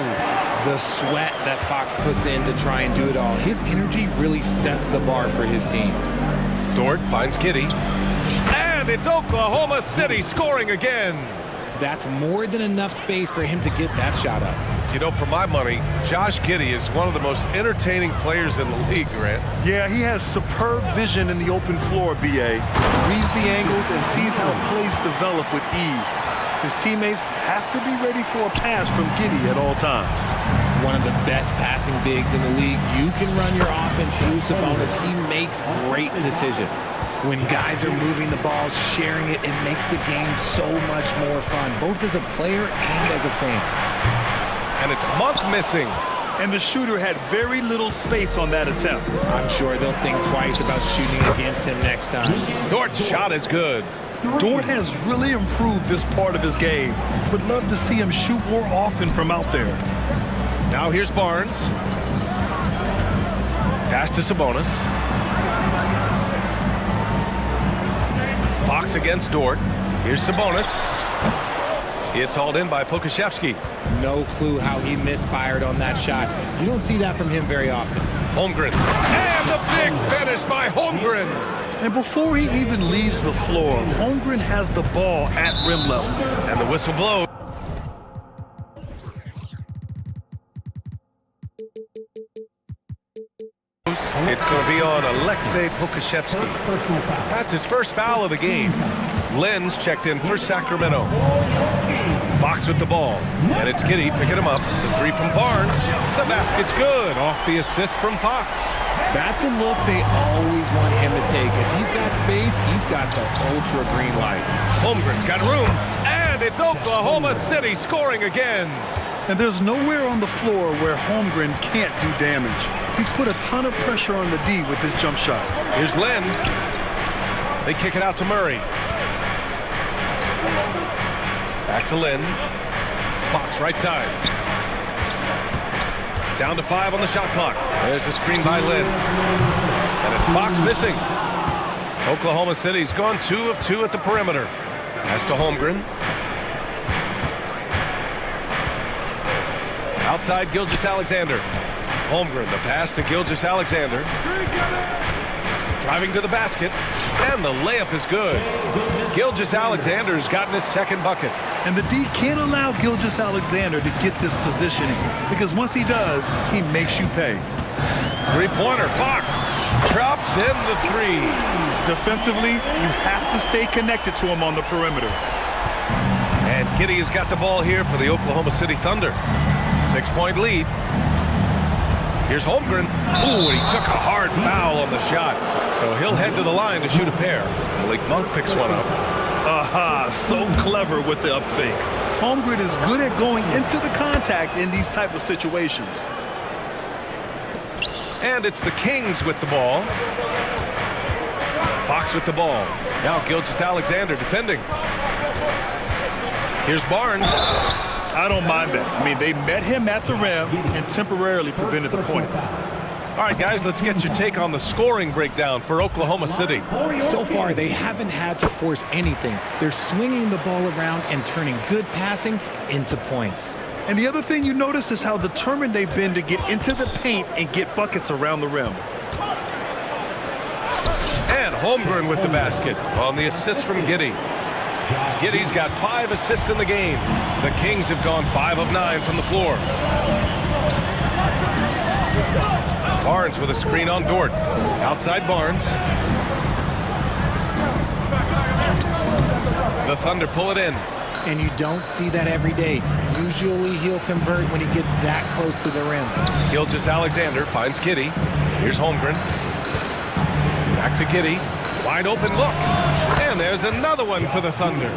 The sweat that Fox puts in to try and do it all. His energy really sets the bar for his team. Dort finds Giddey. And it's Oklahoma City scoring again. That's more than enough space for him to get that shot up. You know, for my money, Josh Giddey is one of the most entertaining players in the league, Grant. Yeah, he has superb vision in the open floor, B.A. Reads the angles and sees how plays develop with ease. His teammates have to be ready for a pass from Giddey at all times. One of the best passing bigs in the league. You can run your offense through Sabonis. He makes great decisions. When guys are moving the ball, sharing it, it makes the game so much more fun, both as a player and as a fan. And it's Monk missing. And the shooter had very little space on that attempt. I'm sure they'll think twice about shooting against him next time. Dort's shot is good. Dort has really improved this part of his game. Would love to see him shoot more often from out there. Now here's Barnes. Pass to Sabonis. Fox against Dort. Here's Sabonis. It's hauled in by Pokusevski. No clue how he misfired on that shot. You don't see that from him very often. Holmgren. And the big finish by Holmgren. And before he even leaves the floor, Holmgren has the ball at rim level. And the whistle blows. It's going to be on Alexei Pokusevski. That's his first foul of the game. Lenz checked in for Sacramento. Fox with the ball. And it's Giddey picking him up. The 3 from Barnes. The basket's good. Off the assist from Fox. That's a look they always want him to take. If he's got space, he's got the ultra green light. Holmgren's got room. And it's Oklahoma City scoring again. And there's nowhere on the floor where Holmgren can't do damage. He's put a ton of pressure on the D with his jump shot. Here's Len. They kick it out to Murray. Back to Len. Fox right side. Down to 5 on the shot clock. There's a screen by Len. And it's Fox missing. Oklahoma City's gone 2 of 2 at the perimeter. Pass to Holmgren. Outside Gilgeous-Alexander. Holmgren, the pass to Gilgeous-Alexander. Driving to the basket. And the layup is good. Gilgeous-Alexander's gotten his second bucket. And the D can't allow Gilgeous-Alexander to get this positioning, because once he does, he makes you pay. Three-pointer, Fox drops in the 3. Defensively, you have to stay connected to him on the perimeter. And Giddey has got the ball here for the Oklahoma City Thunder. 6-point lead. Here's Holmgren. Ooh, and he took a hard foul on the shot. So he'll head to the line to shoot a pair. Malik Monk picks one up. Aha, so clever with the up fake. Holmgren is good at going into the contact in these type of situations. And it's the Kings with the ball. Fox with the ball. Now Gilgeous-Alexander defending. Here's Barnes. I don't mind that. I mean, they met him at the rim and temporarily prevented the points. All right, guys, let's get your take on the scoring breakdown for Oklahoma City. So far, they haven't had to force anything. They're swinging the ball around and turning good passing into points. And the other thing you notice is how determined they've been to get into the paint and get buckets around the rim. And Holmgren with the basket on the assist from Giddey. Giddy's got 5 assists in the game. The Kings have gone 5 of 9 from the floor. Barnes with a screen on Dort. Outside Barnes. The Thunder pull it in. And you don't see that every day. Usually he'll convert when he gets that close to the rim. Gilgeous-Alexander finds Giddy. Here's Holmgren. Back to Giddy. Wide open look. And there's another one for the Thunder.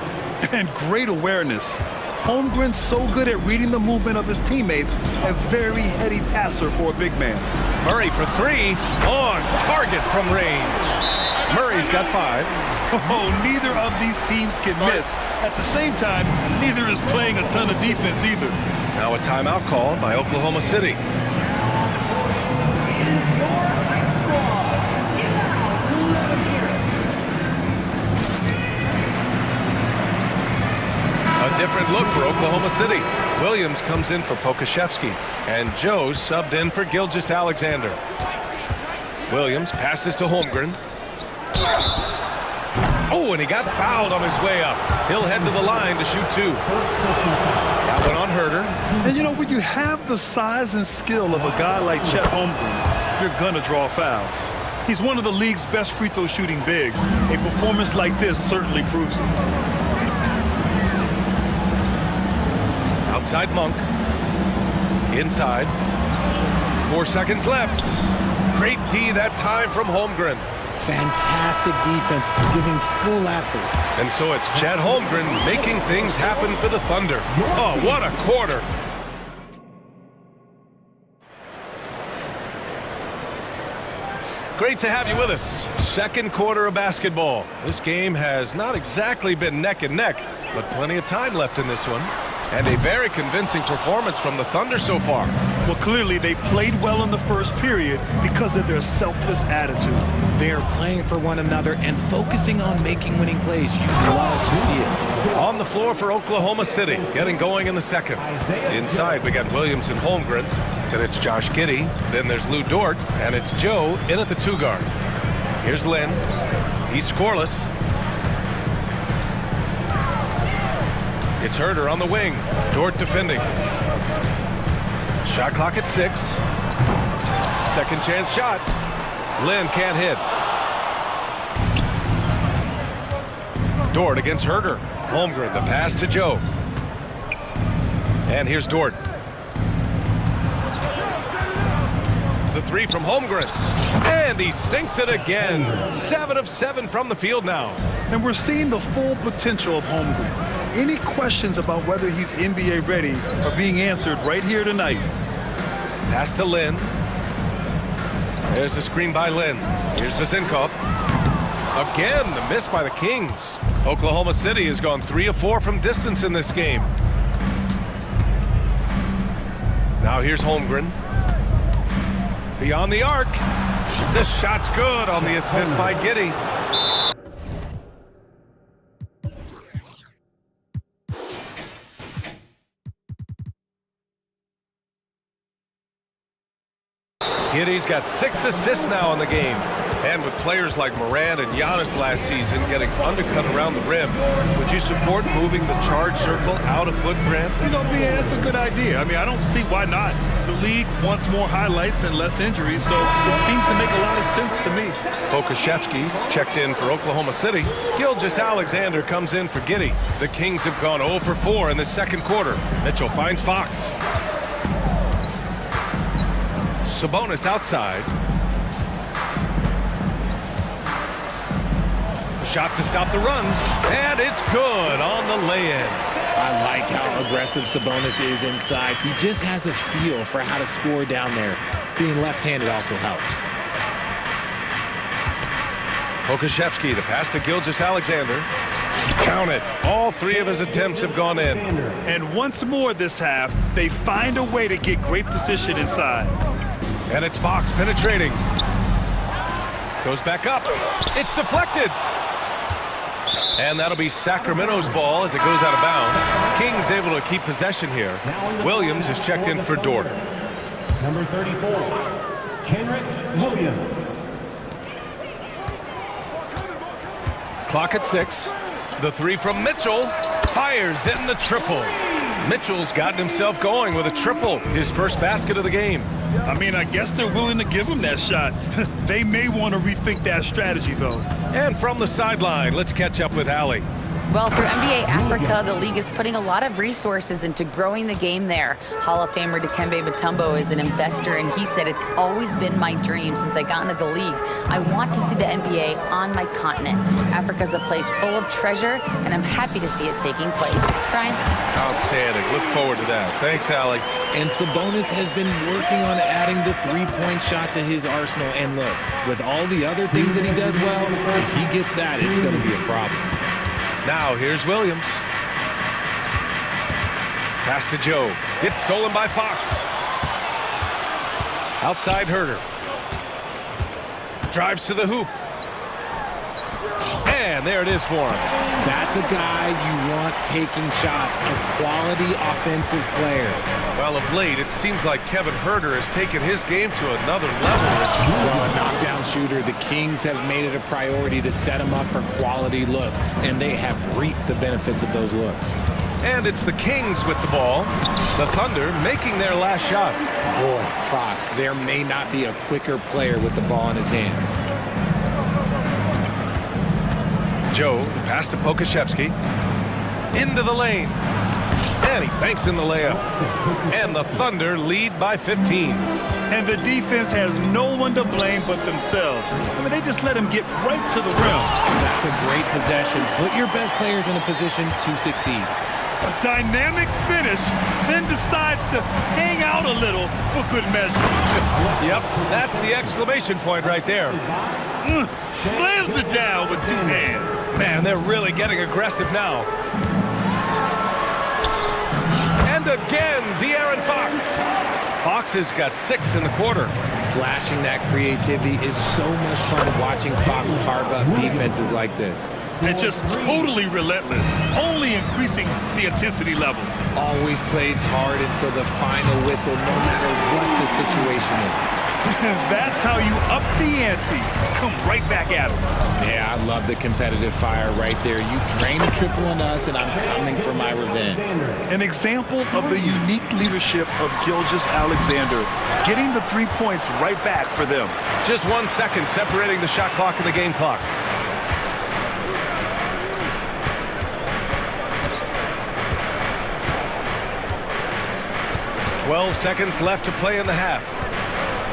And great awareness. Holmgren's so good at reading the movement of his teammates. A very heady passer for a big man. Murray for 3. On target from range. Murray's got 5. Oh, neither of these teams can miss. At the same time, neither is playing a ton of defense either. Now a timeout called by Oklahoma City. A different look for Oklahoma City. Williams comes in for Pokashevsky, and Joe subbed in for Gilgeous-Alexander. Williams passes to Holmgren. Oh, and he got fouled on his way up. He'll head to the line to shoot 2. That one on Herder. And you know, when you have the size and skill of a guy like Chet Holmgren, you're gonna draw fouls. He's one of the league's best free throw shooting bigs. A performance like this certainly proves it. Outside Monk. Inside. 4 seconds left. Great D that time from Holmgren. Fantastic defense, giving full effort. And so it's Chet Holmgren making things happen for the Thunder. Oh, what a quarter. Great to have you with us. Second quarter of basketball. This game has not exactly been neck and neck, but plenty of time left in this one. And a very convincing performance from the Thunder so far. Well, clearly they played well in the first period because of their selfless attitude. They're playing for one another and focusing on making winning plays. You love to see it. On the floor for Oklahoma City, getting going in the second. Inside, we got Williams and Holmgren. Then it's Josh Giddey. Then there's Lou Dort. And it's Joe in at the 2 guard. Here's Lynn. He's scoreless. It's Herder on the wing. Dort defending. Shot clock at 6. Second chance shot. Lynn can't hit. Dort against Herder. Holmgren, the pass to Joe. And here's Dort. The 3 from Holmgren. And he sinks it again. 7 of 7 from the field now. And we're seeing the full potential of Holmgren. Any questions about whether he's NBA ready are being answered right here tonight. Pass to Lynn. There's a screen by Lynn. Here's Vezinkov. Again, the miss by the Kings. Oklahoma City has gone 3 of 4 from distance in this game. Now here's Holmgren. Beyond the arc. The shot's good on the assist by Giddey. Giddey's got 6 assists now in the game. And with players like Morant and Giannis last season getting undercut around the rim, would you support moving the charge circle out a foot, Grant? You know, BA, that's a good idea. I mean, I don't see why not. The league wants more highlights and less injuries, so it seems to make a lot of sense to me. Pokashevsky's checked in for Oklahoma City. Gilgeous-Alexander comes in for Giddey. The Kings have gone 0 for 4 in the second quarter. Mitchell finds Fox. Sabonis outside. Shot to stop the run, and it's good on the lay-in. I like how aggressive Sabonis is inside. He just has a feel for how to score down there. Being left-handed also helps. Pokashevsky, the pass to Gilgeous-Alexander. Count it. All 3 of his attempts have gone in. And once more this half, they find a way to get great position inside. And it's Fox penetrating. Goes back up. It's deflected. And that'll be Sacramento's ball as it goes out of bounds. Kings able to keep possession here. Williams is checked in for Dort. Number 34, Kenrich Williams. Clock at 6. The three from Mitchell. Fires in the triple. Mitchell's gotten himself going with a triple, his first basket of the game. I mean, I guess they're willing to give him that shot. They may want to rethink that strategy, though. And from the sideline, let's catch up with Allie. Well, for NBA Africa, the league is putting a lot of resources into growing the game there. Hall of Famer Dikembe Mutombo is an investor, and he said, "It's always been my dream since I got into the league. I want to see the NBA on my continent. Africa's a place full of treasure, and I'm happy to see it taking place." Brian? Outstanding. Look forward to that. Thanks, Allie. And Sabonis has been working on adding the three-point shot to his arsenal. And look, with all the other things that he does well, if he gets that, it's going to be a problem. Now here's Williams. Pass to Joe. Gets stolen by Fox. Outside Herder. Drives to the hoop. And there it is for him. That's a guy you want taking shots, a quality offensive player. Well, of late, it seems like Kevin Herder has taken his game to another level. Well, a knockdown shooter, the Kings have made it a priority to set him up for quality looks, and they have reaped the benefits of those looks. And it's the Kings with the ball. The Thunder making their last shot. Boy, Fox, there may not be a quicker player with the ball in his hands. Joe, the pass to Pokashevsky. Into the lane. And he banks in the layup. And the Thunder lead by 15. And the defense has no one to blame but themselves. I mean, they just let him get right to the rim. That's a great possession. Put your best players in a position to succeed. A dynamic finish, then decides to hang out a little for good measure. Yep, that's the exclamation point right there. Slams it down with two hands. Man, they're really getting aggressive now. And again, De'Aaron Fox. Fox has got 6 in the quarter. Flashing that creativity is so much fun watching Fox carve up defenses like this. And just totally relentless, only increasing the intensity level. Always plays hard until the final whistle, no matter what the situation is. That's how you up the ante. Come right back at him. Yeah, I love the competitive fire right there. You drain a triple on us, and I'm coming for my revenge. An example of the unique leadership of Gilgeous-Alexander, getting the 3 points right back for them. Just 1 second separating the shot clock and the game clock. "12 seconds left to play in the half.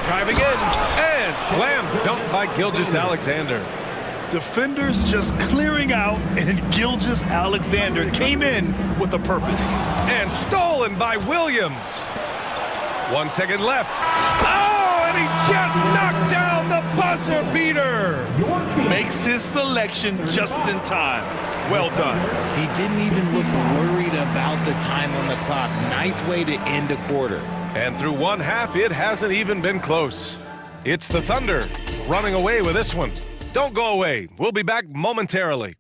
Driving in, and slam dunk by Gilgeous-Alexander. Defenders just clearing out, and Gilgeous-Alexander came in with a purpose. And stolen by Williams. 1 second left. Oh, and he just knocked down the buzzer beater. Makes his selection just in time. Well done. He didn't even look worried about the time on the clock. Nice way to end a quarter. And through one half, it hasn't even been close. It's the Thunder running away with this one. Don't go away. We'll be back momentarily.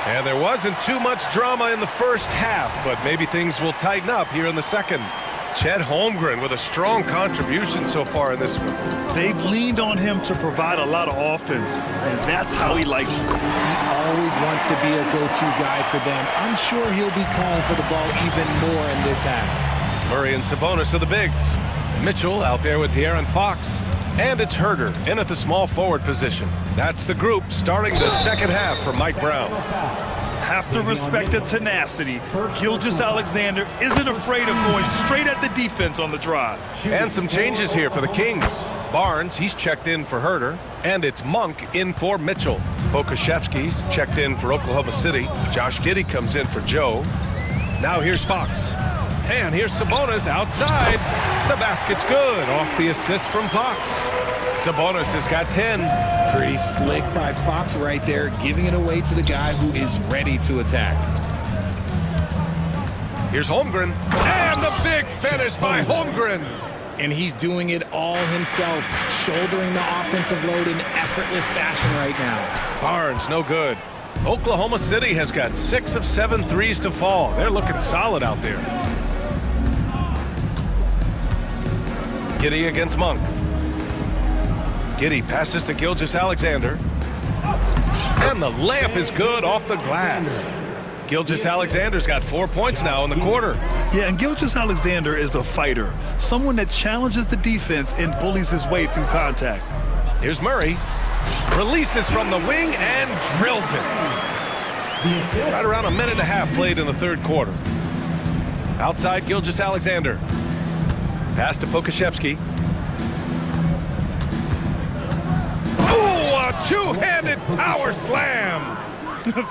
And there wasn't too much drama in the first half, but maybe things will tighten up here in the second. Chet Holmgren with a strong contribution so far in this one. They've leaned on him to provide a lot of offense, and that's how he likes it. He always wants to be a go-to guy for them. I'm sure he'll be calling for the ball even more in this half. Murray and Sabonis are the bigs. Mitchell out there with De'Aaron Fox. And it's Herder in at the small forward position. That's the group starting the second half for Mike Brown. Have to respect the tenacity. Gilgeous-Alexander isn't afraid of going straight at the defense on the drive. And some changes here for the Kings. Barnes, he's checked in for Herder. And it's Monk in for Mitchell. Pokashevsky's checked in for Oklahoma City. Josh Giddey comes in for Joe. Now here's Fox. And here's Sabonis outside. The basket's good off the assist from Fox. Sabonis has got 10. Pretty slick by Fox right there, giving it away to the guy who is ready to attack. Here's Holmgren. And the big finish by Holmgren. And he's doing it all himself, shouldering the offensive load in effortless fashion right now. Barnes, no good. Oklahoma City has got 6 of 7 threes to fall. They're looking solid out there. Giddey against Monk. Giddy passes to Gilgeous-Alexander. And the layup is good off the glass. Gilgeous-Alexander's got 4 points now in the quarter. Yeah, and Gilgeous-Alexander is a fighter, someone that challenges the defense and bullies his way through contact. Here's Murray. Releases from the wing and drills it. Right around a minute and a half played in the third quarter. Outside Gilgeous-Alexander. Pass to Pokashevsky. Oh, a two-handed power slam.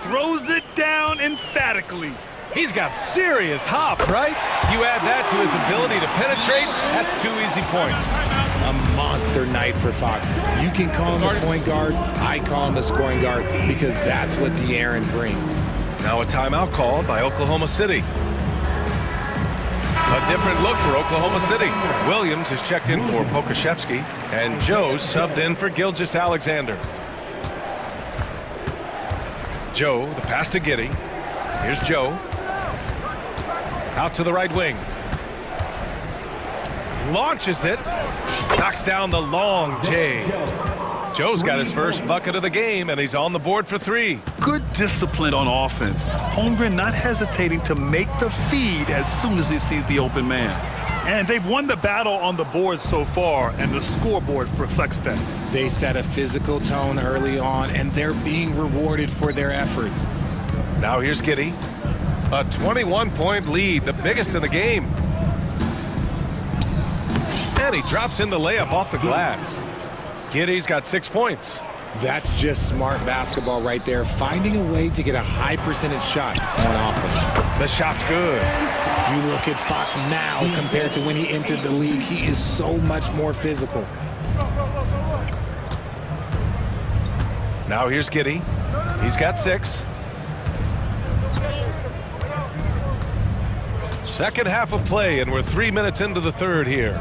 Throws it down emphatically. He's got serious hop, right? You add that to his ability to penetrate, that's 2 easy points. A monster night for Fox. You can call him a point guard. I call him a scoring guard because that's what De'Aaron brings. Now a timeout called by Oklahoma City. A different look for Oklahoma City. Williams is checked in for Pokashevsky, and Joe subbed in for Gilgeous-Alexander. Joe, the pass to Giddy. Here's Joe. Out to the right wing. Launches it. Knocks down the long J. Joe's got his first bucket of the game, and he's on the board for 3. Good discipline on offense. Holmgren not hesitating to make the feed as soon as he sees the open man. And they've won the battle on the board so far, and the scoreboard reflects that. They set a physical tone early on, and they're being rewarded for their efforts. Now here's Giddy. A 21-point lead, the biggest in the game. And he drops in the layup off the glass. Giddy's got 6 points. That's just smart basketball right there, finding a way to get a high percentage shot on offense. The shot's good. You look at Fox now compared to when he entered the league, he is so much more physical. Now here's Giddy. He's got 6. Second half of play, and we're 3 minutes into the third here.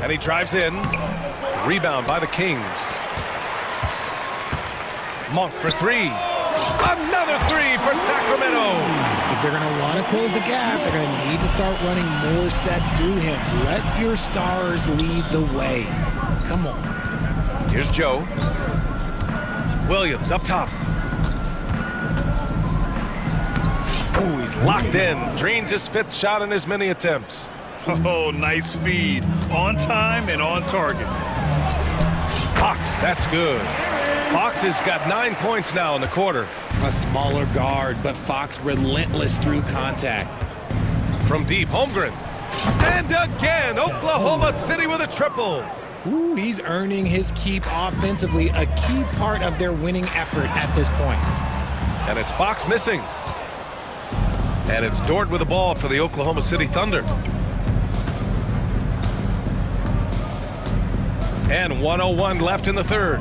And he drives in. Rebound by the Kings. Monk for 3. Another 3 for Sacramento. If they're going to want to close the gap, they're going to need to start running more sets through him. Let your stars lead the way. Come on. Here's Joe. Williams up top. Oh, he's locked in. Drains his 5th shot in as many attempts. Oh, nice feed. On time and on target. Fox, that's good. Fox has got 9 points now in the quarter. A smaller guard, but Fox relentless through contact. From deep, Holmgren. And again, Oklahoma City with a triple. Ooh, he's earning his keep offensively, a key part of their winning effort at this point. And it's Fox missing. And it's Dort with the ball for the Oklahoma City Thunder. And 1:01 left in the third.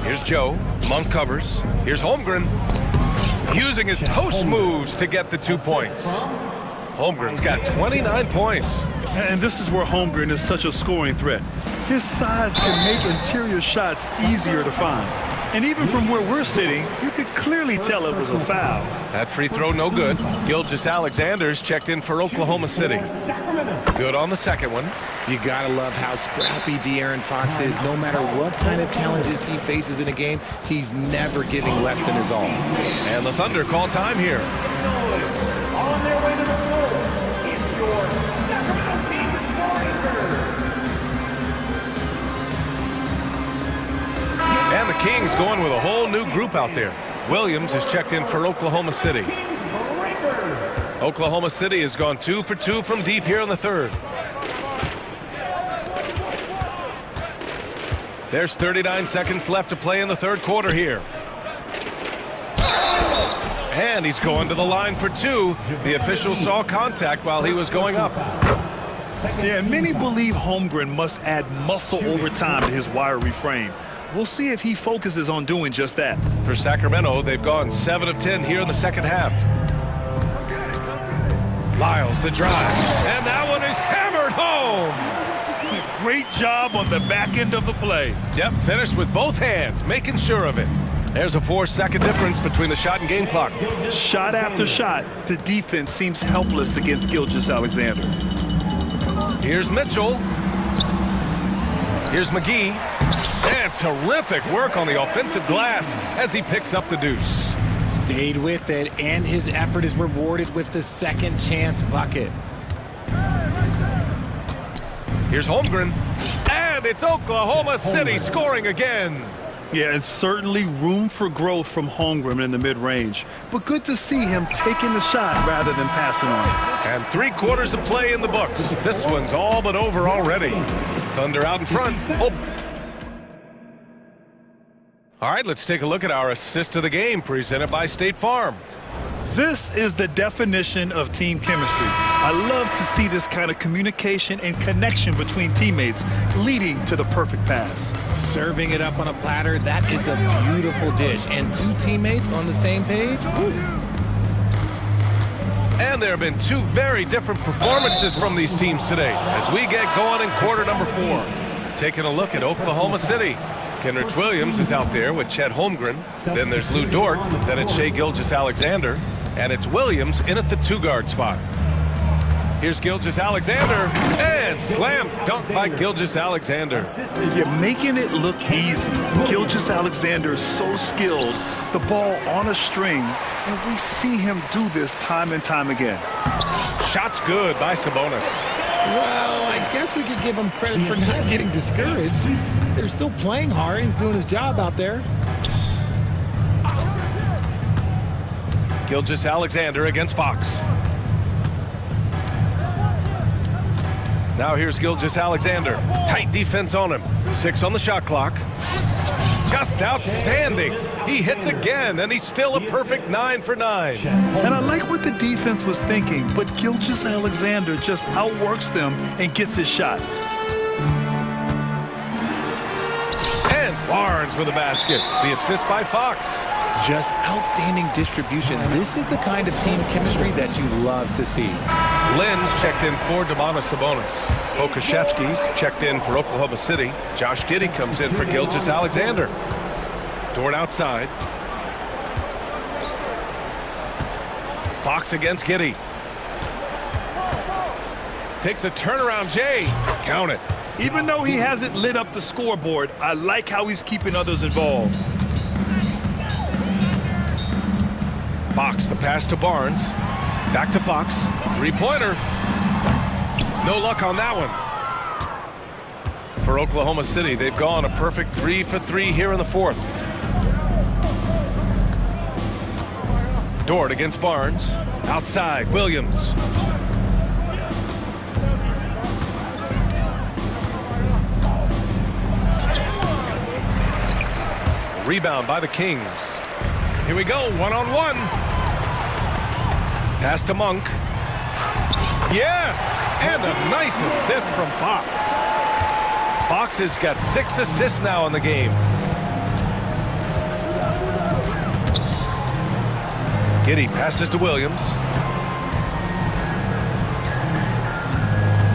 Here's Joe. Monk covers. Here's Holmgren. Using his post moves to get the 2 points. Holmgren's got 29 points. And this is where Holmgren is such a scoring threat. His size can make interior shots easier to find. And even from where we're sitting, you could clearly tell it was a foul. That free throw no good. Gilgeous-Alexander's checked in for Oklahoma City. Good on the second one. You gotta love how scrappy De'Aaron Fox is. No matter what kind of challenges he faces in a game, he's never giving less than his all. And the Thunder call time here. On their way to the floor, it's your Sacramento Kings Warriors. And the Kings going with a whole new group out there. Williams is checked in for Oklahoma City. Oklahoma City has gone 2 for 2 from deep here in the third. There's 39 seconds left to play in the third quarter here. And he's going to the line for 2. The official saw contact while he was going up. Yeah, many believe Holmgren must add muscle over time to his wiry frame. We'll see if he focuses on doing just that. For Sacramento, they've gone 7 of 10 here in the second half. Lyles the drive, and that one is hammered home. Great job on the back end of the play. Yep, finished with both hands, making sure of it. There's a 4-second difference between the shot and game clock. Shot after shot, the defense seems helpless against Gilgeous-Alexander. Here's Mitchell. Here's McGee. And terrific work on the offensive glass as he picks up the deuce. Stayed with it, and his effort is rewarded with the second chance bucket. Here's Holmgren. And it's Oklahoma City scoring again. Yeah, and certainly room for growth from Holmgren in the mid-range. But good to see him taking the shot rather than passing on it. And 3/4 of play in the books. This one's all but over already. Thunder out in front. Oh. All right, let's take a look at our assist of the game presented by State Farm. This is the definition of team chemistry. I love to see this kind of communication and connection between teammates leading to the perfect pass. Serving it up on a platter, that is a beautiful dish. And two teammates on the same page. Woo. And there have been two very different performances from these teams today as we get going in quarter number 4. Taking a look at Oklahoma City. Kenrich Williams is out there with Chet Holmgren. Then there's Lou Dort. Then it's Shai Gilgeous-Alexander. And it's Williams in at the 2-guard spot. Here's Gilgeous-Alexander. And slam dunk by Gilgeous-Alexander. You're making it look easy. Gilgeous-Alexander is so skilled. The ball on a string. And we see him do this time and time again. Shot's good by Sabonis. Well, I guess we could give him credit for not getting discouraged. They're still playing hard. He's doing his job out there. Gilgeous-Alexander against Fox. Now here's Gilgeous-Alexander. Tight defense on him. 6 on the shot clock. Just outstanding. He hits again, and he's still a perfect 9 for 9. And I like what the defense was thinking, but Gilgeous-Alexander just outworks them and gets his shot. And Barnes with a basket. The assist by Fox. Just outstanding distribution. This is the kind of team chemistry that you love to see. Lynn's checked in for Domantas Sabonis. Okashevsky's checked in for Oklahoma City. Josh Giddey comes in for Gilgeous-Alexander. Dort outside. Fox against Giddey. Takes a turnaround Jay. Count it. Even though he hasn't lit up the scoreboard, I like how he's keeping others involved. Fox, the pass to Barnes. Back to Fox. 3-pointer. No luck on that one. For Oklahoma City, they've gone a perfect 3 for 3 here in the 4th. Dort against Barnes. Outside, Williams. Rebound by the Kings. Here we go, 1-on-1. Pass to Monk. Yes! And a nice assist from Fox. Fox has got 6 assists now in the game. Giddey passes to Williams.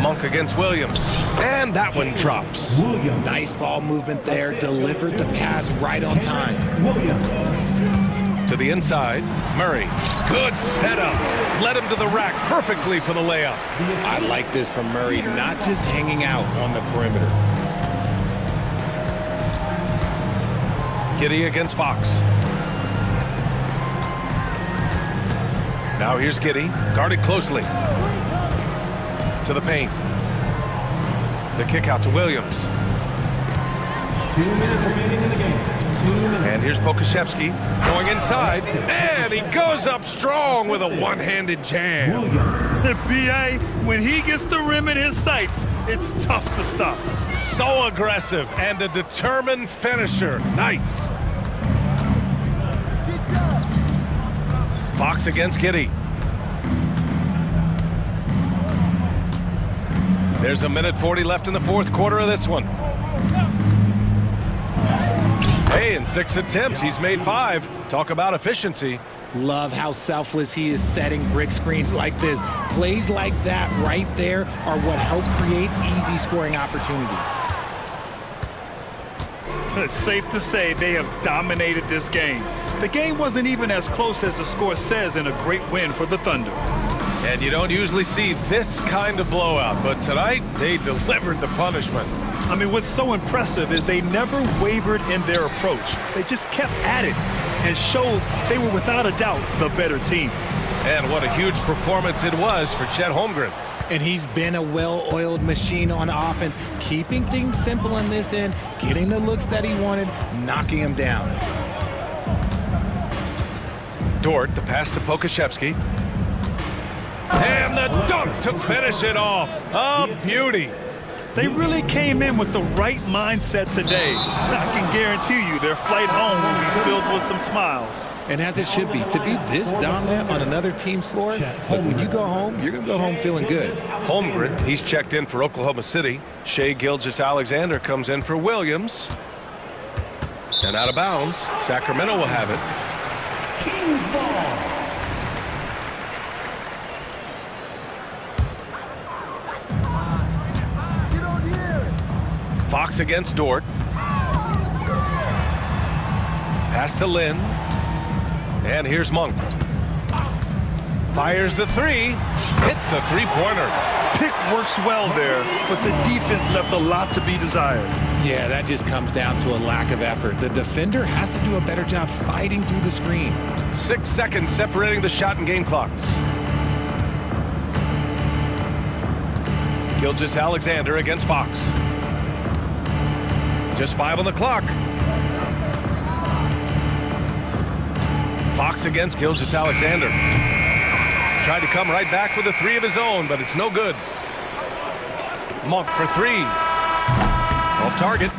Monk against Williams. And that one drops. Nice ball movement there. Delivered the pass right on time. To the inside, Murray. Good setup. Led him to the rack perfectly for the layup. I like this from Murray, not just hanging out on the perimeter. Giddey against Fox. Now here's Giddey, guarded closely. To the paint. The kick out to Williams. 2 minutes remaining in the game. And here's Pokashevsky going inside, and he goes up strong with a one-handed jam. B.A., when he gets the rim in his sights, it's tough to stop. So aggressive and a determined finisher. Nice. Fox against Giddey. There's a minute 40 left in the 4th quarter of this one. Hey, in 6 attempts, he's made 5. Talk about efficiency. Love how selfless he is setting brick screens like this. Plays like that right there are what help create easy scoring opportunities. It's safe to say they have dominated this game. The game wasn't even as close as the score says in a great win for the Thunder. And you don't usually see this kind of blowout, but tonight they delivered the punishment. I mean, what's so impressive is they never wavered in their approach. They just kept at it and showed they were without a doubt the better team. And what a huge performance it was for Chet Holmgren. And he's been a well-oiled machine on offense, keeping things simple on this end, getting the looks that he wanted, knocking him down. Dort, the pass to Pokashevsky. And the dunk to finish it off. A beauty. They really came in with the right mindset today. I can guarantee you their flight home will be filled with some smiles. And as it should be, to be this dominant on another team's floor, but when you go home, you're going to go home feeling good. Holmgren, he's checked in for Oklahoma City. Shea Gilgeous-Alexander comes in for Williams. And out of bounds, Sacramento will have it. Kings ball. Fox against Dort. Pass to Lynn. And here's Monk. Fires the three. Hits the three-pointer. Pick works well there, but the defense left a lot to be desired. Yeah, that just comes down to a lack of effort. The defender has to do a better job fighting through the screen. 6 seconds separating the shot and game clocks. Gilgeous-Alexander against Fox. Just 5 on the clock. Fox against Gilgeous-Alexander. Tried to come right back with a three of his own, but it's no good. Monk for three. Off target.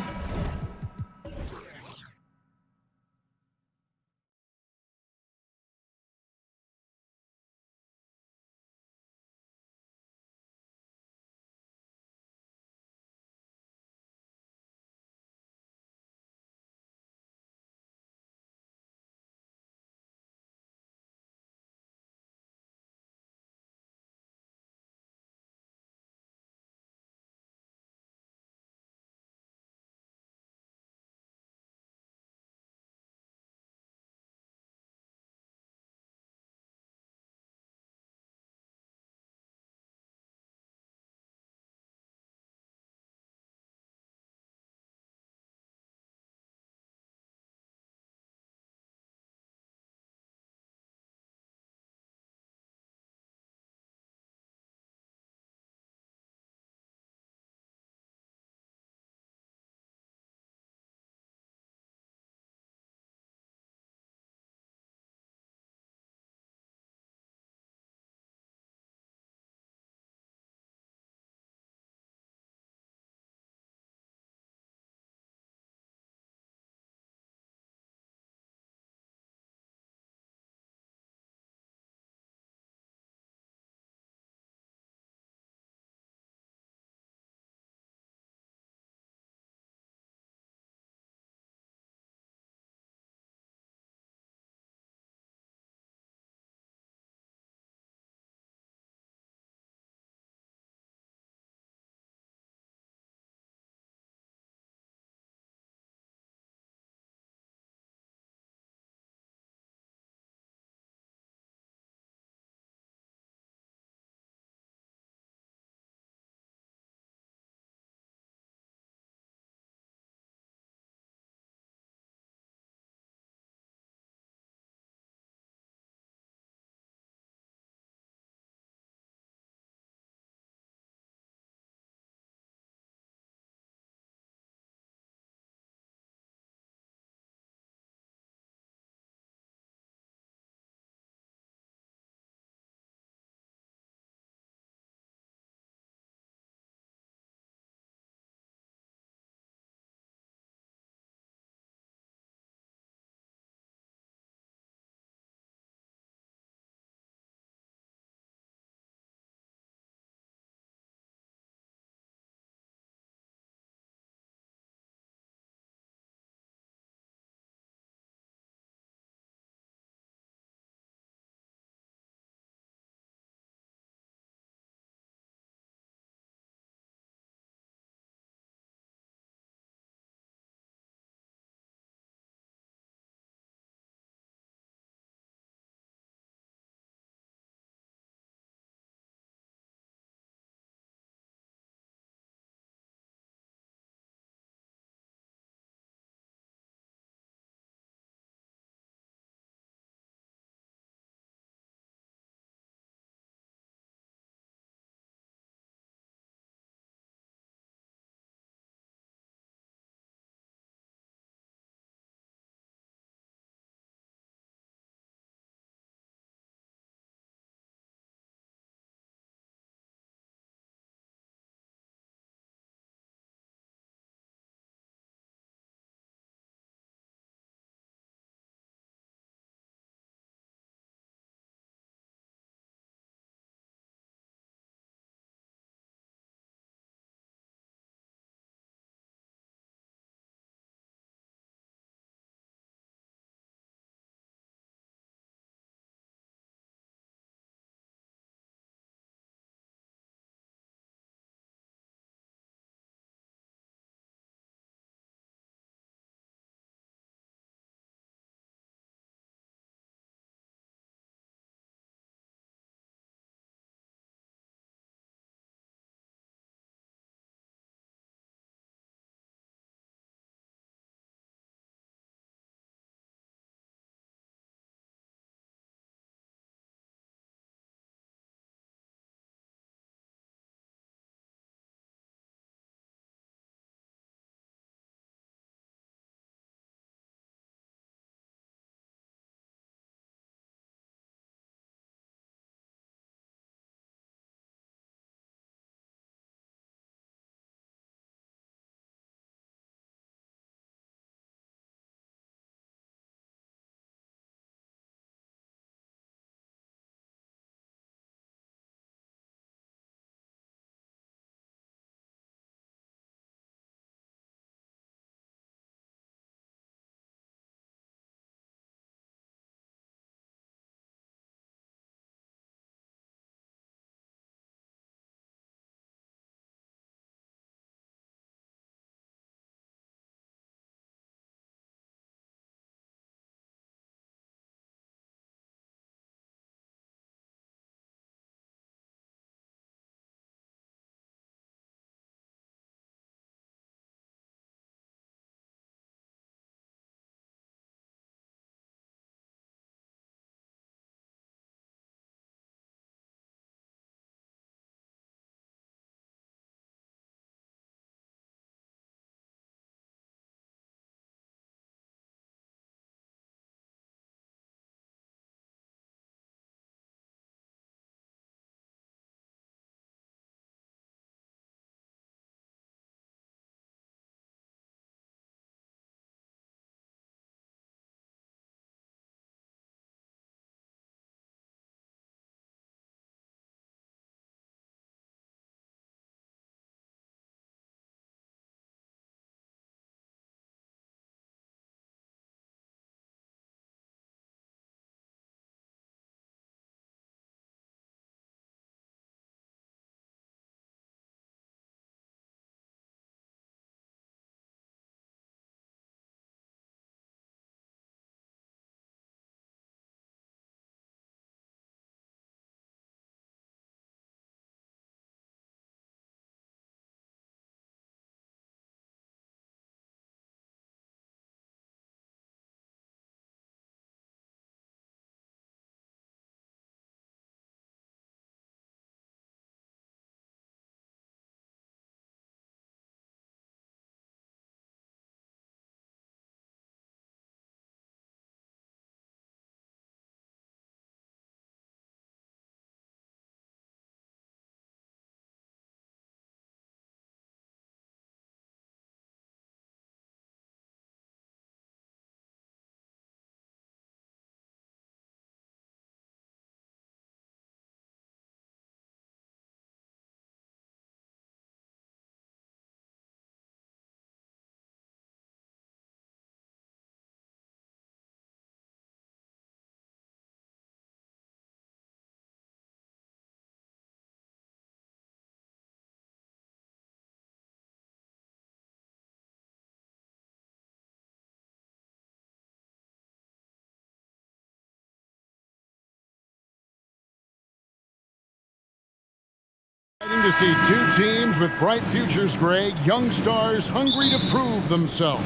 to see two teams with bright futures, Greg. Young stars hungry to prove themselves.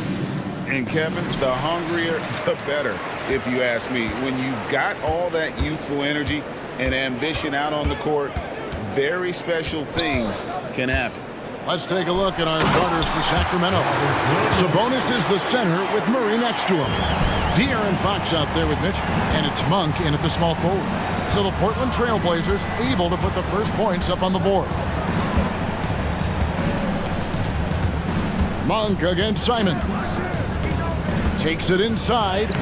And Kevin, the hungrier, the better, if you ask me. When you've got all that youthful energy and ambition out on the court, very special things can happen. Let's take a look at our starters for Sacramento. Sabonis is the center with Murray next to him. De'Aaron Fox out there with Mitchell, and it's Monk in at the small forward. So the Portland Trailblazers able to put the first points up on the board. Monk against Simon. Takes it inside,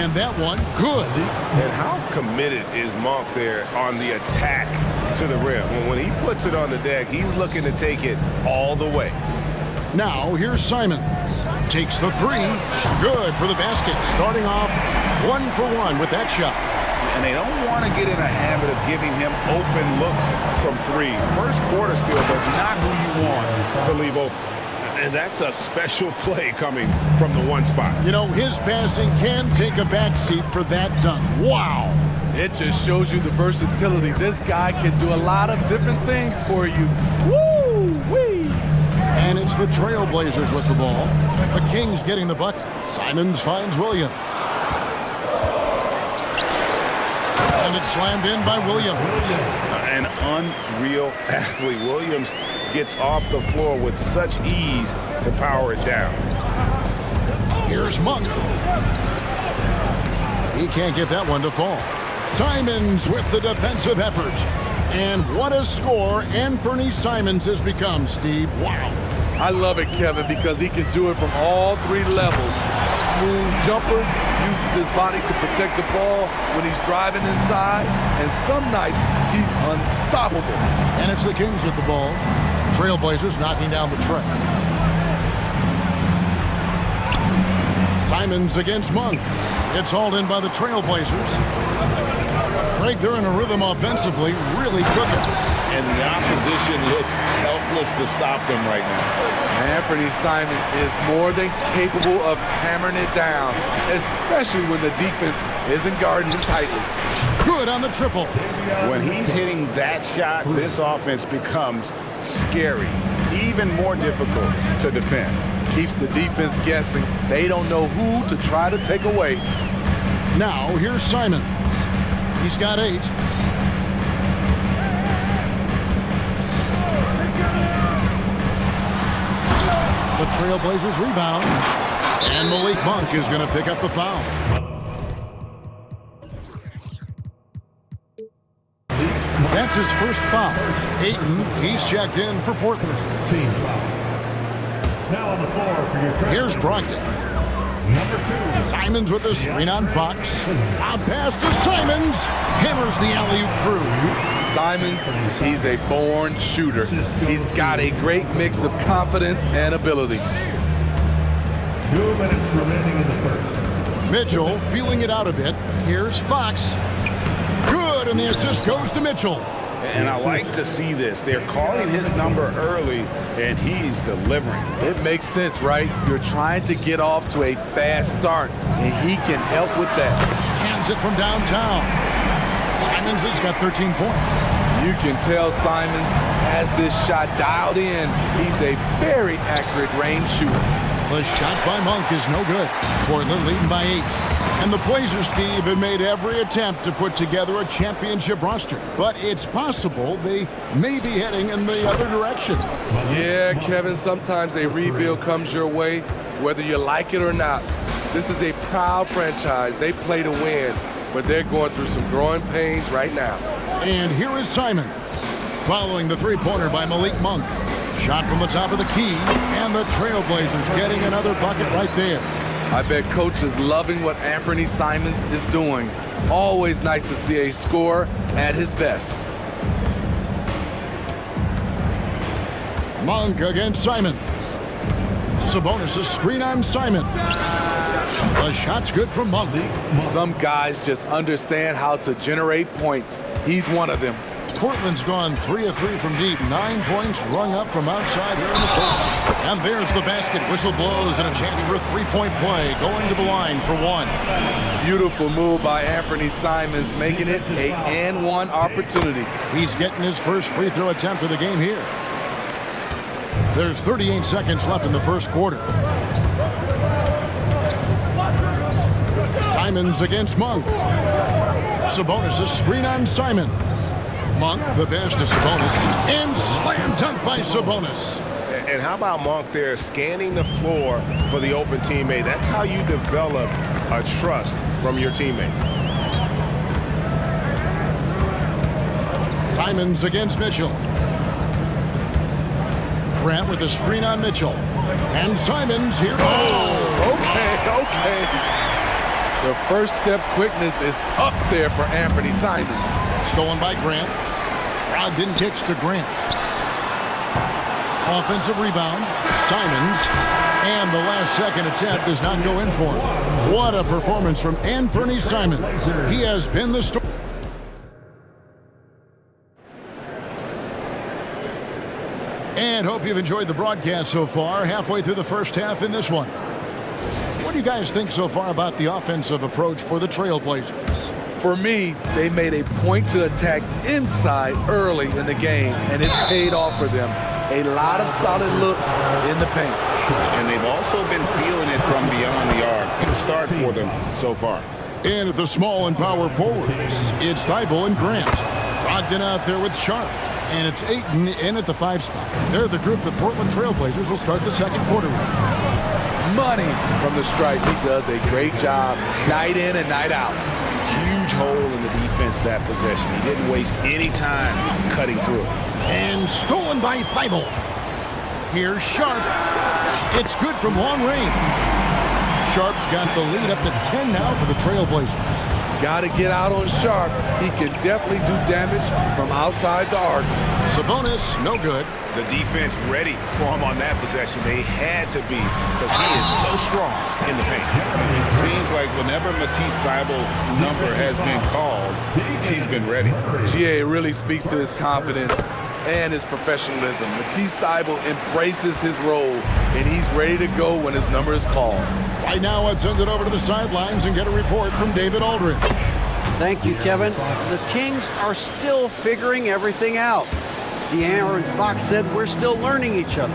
and that one good. And how committed is Monk there on the attack to the rim? When he puts it on the deck, he's looking to take it all the way. Now here's Simons. Takes the three. Good for the basket. Starting off 1 for 1 with that shot. And they don't want to get in a habit of giving him open looks from three. First quarter still, but not who you want to leave open. And that's a special play coming from the one spot. You know, his passing can take a backseat for that dunk. Wow. It just shows you the versatility. This guy can do a lot of different things for you. Woo-wee! And it's the Trailblazers with the ball. The Kings getting the bucket. Simons finds Williams. And it's slammed in by Williams. An unreal athlete. Williams gets off the floor with such ease to power it down. Here's Monk. He can't get that one to fall. Simons with the defensive effort. And what a score Anthony Simons has become, Steve. Wow. I love it, Kevin, because he can do it from all three levels. Smooth jumper, uses his body to protect the ball when he's driving inside, and some nights he's unstoppable. And it's the Kings with the ball. Trailblazers knocking down the tray. Simons against Monk. It's hauled in by the Trailblazers. Greg, they're in a rhythm offensively, really cooking. And the opposition looks helpless to stop them right now. Anthony Simons is more than capable of hammering it down, especially when the defense isn't guarding him tightly. Good on the triple. When he's hitting that shot, this offense becomes scary, even more difficult to defend. Keeps the defense guessing. They don't know who to try to take away. Now here's Simons. He's got 8. The Trailblazers rebound. And Malik Monk is going to pick up the foul. That's his first foul. Ayton, he's checked in for Portland. Team foul. Now on the floor for your Here's Brogdon. Number 2. Simons with the screen on Fox. Out pass to Simons. Hammers the alley-oop through. Simons, he's a born shooter. He's got a great mix of confidence and ability. 2 minutes remaining in the first. Mitchell feeling it out a bit. Here's Fox. Good, and the assist goes to Mitchell. And I like to see this. They're calling his number early, and he's delivering. It makes sense, right? You're trying to get off to a fast start, and he can help with that. Hands it from downtown. Simons has got 13 points. You can tell Simons has this shot dialed in. He's a very accurate range shooter. The shot by Monk is no good. Portland leading by 8. And the Blazers, Steve, have made every attempt to put together a championship roster. But it's possible they may be heading in the other direction. Yeah, Kevin, sometimes a rebuild comes your way, whether you like it or not. This is a proud franchise. They play to win, but they're going through some growing pains right now. And here is Simons, following the three-pointer by Malik Monk. Shot from the top of the key, and the Trailblazers getting another bucket right there. I bet Coach is loving what Anthony Simons is doing. Always nice to see a scorer at his best. Monk against Simons. Sabonis' screen on Simon. The shot's good from Monk. Some guys just understand how to generate points. He's one of them. Portland's gone 3 of 3 from deep. 9 points rung up from outside here in the first. And there's the basket. Whistle blows and a chance for a three-point play. Going to the line for one. Beautiful move by Anthony Simons, making it a and-one opportunity. He's getting his first free throw attempt of the game here. There's 38 seconds left in the first quarter. Simons against Monk. Sabonis' screen on Simons. Monk, the pass to Sabonis, and slam dunk by Sabonis. And how about Monk there scanning the floor for the open teammate? That's how you develop a trust from your teammates. Simons against Mitchell. Grant with the screen on Mitchell. And Simons here. Oh, okay. The first step quickness is up there for Anthony Simons. Stolen by Grant. Brogdon kicks to Grant. Offensive rebound. Simons. And the last second attempt does not go in for him. What a performance from Anthony Simons. He has been the story. And hope you've enjoyed the broadcast so far. Halfway through the first half in this one. What do you guys think so far about the offensive approach for the Trailblazers? For me, they made a point to attack inside early in the game, and it's paid off for them. A lot of solid looks in the paint. And they've also been feeling it from beyond the arc. Good start for them so far. And at the small and power forwards, it's Thibault and Grant. Brogdon out there with Sharp. And it's Ayton in at the 5 spot. They're the group the Portland Trailblazers will start the second quarter with. Money from the stripe. He does a great job night in and night out. Huge hole in the defense that possession. He didn't waste any time cutting through it. And stolen by Thibault. Here's Sharp. It's good from long range. Sharp's got the lead up to 10 now for the Trailblazers. Got to get out on Sharp. He can definitely do damage from outside the arc. Sabonis, no good. The defense ready for him on that possession. They had to be, because he is so strong in the paint. It seems like whenever Matisse Thybulle's number has been called, he's been ready. GA really speaks to his confidence and his professionalism. Matisse Thybulle embraces his role, and he's ready to go when his number is called. Right now, let's send it over to the sidelines and get a report from David Aldridge. Thank you, Kevin. The Kings are still figuring everything out. De'Aaron Fox said we're still learning each other.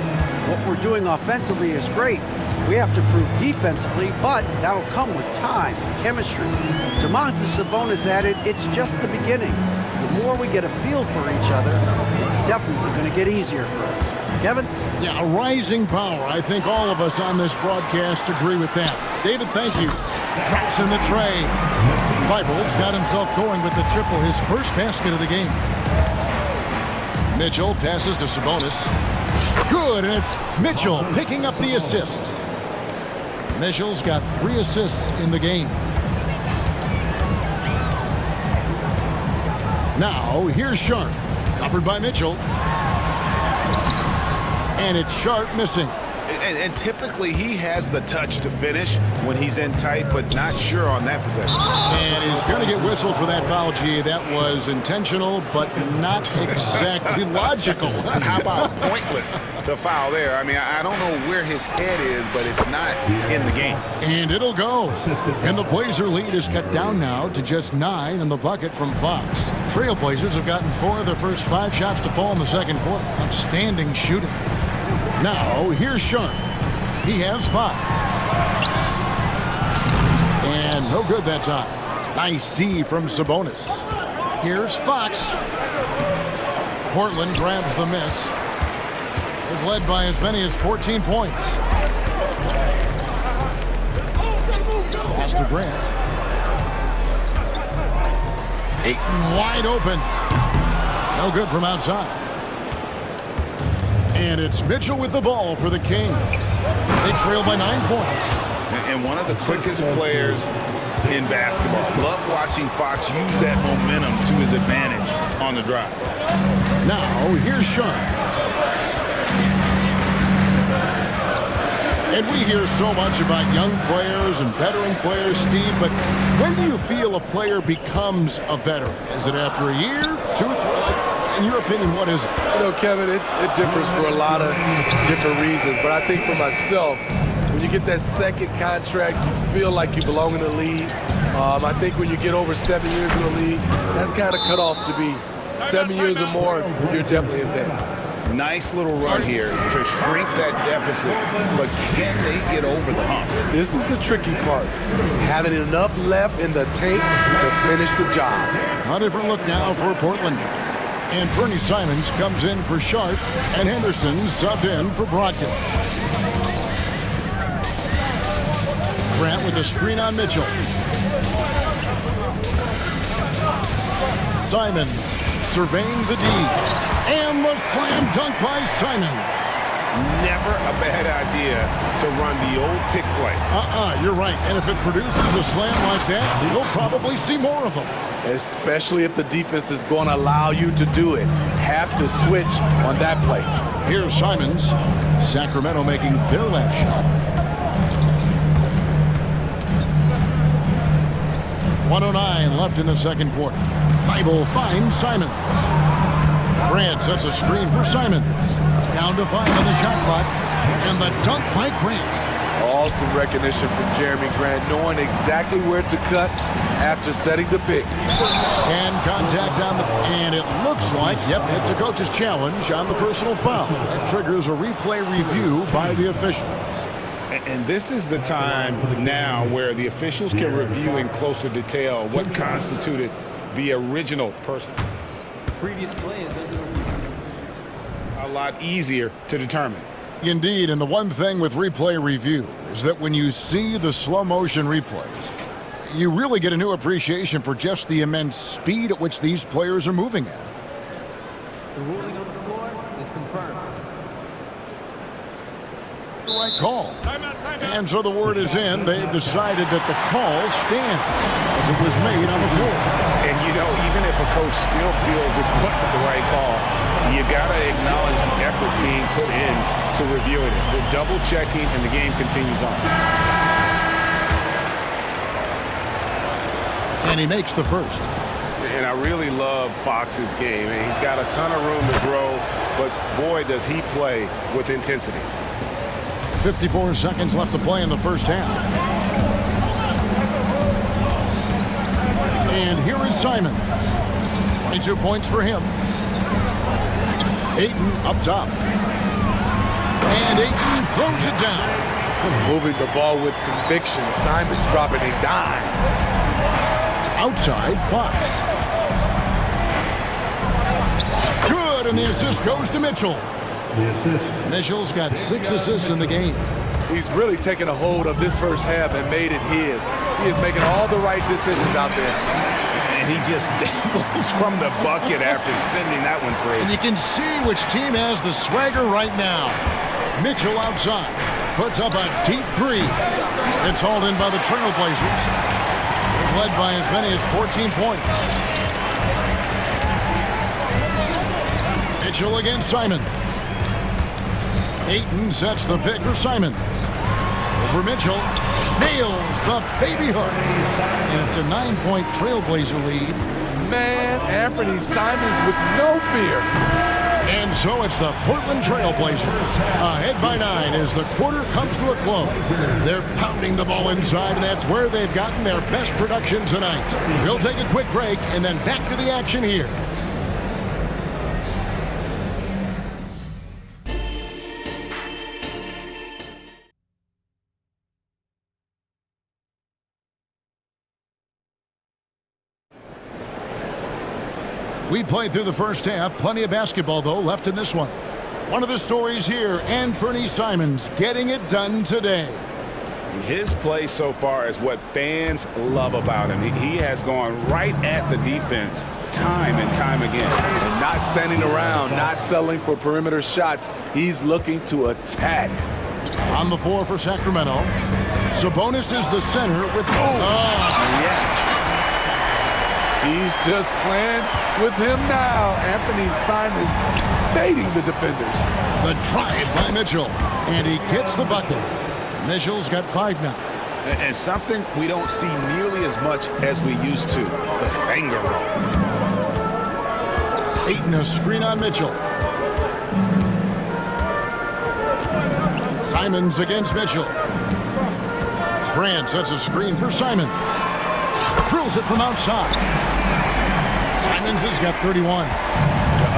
What we're doing offensively is great. We have to prove defensively, but that'll come with time and chemistry. Domantas Sabonis added, it's just the beginning. The more we get a feel for each other, it's definitely going to get easier for us. Kevin? Yeah, a rising power. I think all of us on this broadcast agree with that. David, thank you. Drops in the tray. Thibault's got himself going with the triple, his first basket of the game. Mitchell passes to Sabonis. Good, and it's Mitchell picking up the assist. Mitchell's got 3 assists in the game. Now, here's Sharp. Covered by Mitchell. And it's Sharp missing. And typically he has the touch to finish when he's in tight, but not sure on that possession. And he's going to get whistled for that foul, G. That was intentional, but not exactly logical. How about pointless to foul there? I mean, I don't know where his head is, but it's not in the game. And it'll go. And the Blazer lead is cut down now to just 9 in the bucket from Fox. Trailblazers have gotten 4 of their first 5 shots to fall in the second quarter. Outstanding shooting. Now, here's Sharp. He has 5. And no good that time. Nice D from Sabonis. Here's Fox. Portland grabs the miss. They've led by as many as 14 points. Pass to Grant. Ayton wide open. No good from outside. And it's Mitchell with the ball for the Kings. They trail by 9 points. And one of the quickest players in basketball. Love watching Fox use that momentum to his advantage on the drive. Now, here's Sharp. And we hear so much about young players and veteran players, Steve, but when do you feel a player becomes a veteran? Is it after a year, 2, 3? In your opinion, what is it? You know, Kevin, it differs for a lot of different reasons. But I think for myself, when you get that second contract, you feel like you belong in the league. I think when you get over 7 years in the league, that's kind of cut off to be 7 years or more, you're definitely a vet. Nice little run here to shrink that deficit, but can they get over the hump? This is the tricky part, having enough left in the tank to finish the job. A different look now for Portland. And Bernie Simons comes in for Sharp, and Henderson subbed in for Brogdon. Grant with a screen on Mitchell. Simons surveying the D. And the slam dunk by Simons. Never a bad idea to run the old pick play. You're right. And if it produces a slam like that, you'll probably see more of them. Especially if the defense is going to allow you to do it. Have to switch on that play. Here's Simons. Sacramento making their last shot. 1:09 left in the second quarter. Thibault finds Simons. Grant sets a screen for Simons. Down to 5 on the shot clock. And the dunk by Grant. Awesome recognition from Jeremy Grant, knowing exactly where to cut after setting the pick. And contact on the... And it looks like, yep, it's a coach's challenge on the personal foul. That triggers a replay review by the officials. And this is the time now where the officials can review in closer detail what constituted the original person. Previous play is under review. A lot easier to determine. Indeed, and the one thing with replay review is that when you see the slow motion replays, you really get a new appreciation for just the immense speed at which these players are moving at. The ruling on the floor is confirmed. The right call. And so the word is in. They've decided that the call stands as it was made on the floor. And you know, even if a coach still feels this wasn't the right call, you gotta acknowledge the effort being put in to reviewing it. They're double checking and the game continues on. And he makes the first. And I really love Fox's game. And he's got a ton of room to grow, but boy, does he play with intensity. 54 seconds left to play in the first half. And here is Simons. 22 points for him. Ayton up top. And Ayton throws it down. Moving the ball with conviction. Simons dropping a dime. Outside, Fox. Good, and the assist goes to Mitchell. Mitchell's got 6 assists in the game. He's really taken a hold of this first half and made it his. He is making all the right decisions out there. And he just dangles from the bucket after sending that one through. And you can see which team has the swagger right now. Mitchell outside. Puts up a deep 3. It's hauled in by the Trailblazers. They've led by as many as 14 points. Mitchell against Simons. Ayton sets the pick for Simons. Over Mitchell. Nails the baby hook. And it's a 9-point Trailblazer lead. Man, Anthony Simons with no fear. And so it's the Portland Trailblazers ahead by 9 as the quarter comes to a close. They're pounding the ball inside, and that's where they've gotten their best production tonight. We'll take a quick break and then back to the action here. We played through the first half. Plenty of basketball, though, left in this one. One of the stories here, Anthony Simons getting it done today. His play so far is what fans love about him. He has gone right at the defense time and time again. And not standing around, not settling for perimeter shots. He's looking to attack. On the floor for Sacramento. Sabonis is the center with... Yes. He's just playing with him now. Anthony Simons baiting the defenders. The drive by Mitchell. And he gets the bucket. Mitchell's got 5 now. And something we don't see nearly as much as we used to. The finger roll. Baiting a screen on Mitchell. Simons against Mitchell. Brand sets a screen for Simons. Drills it from outside. Simons has got 31.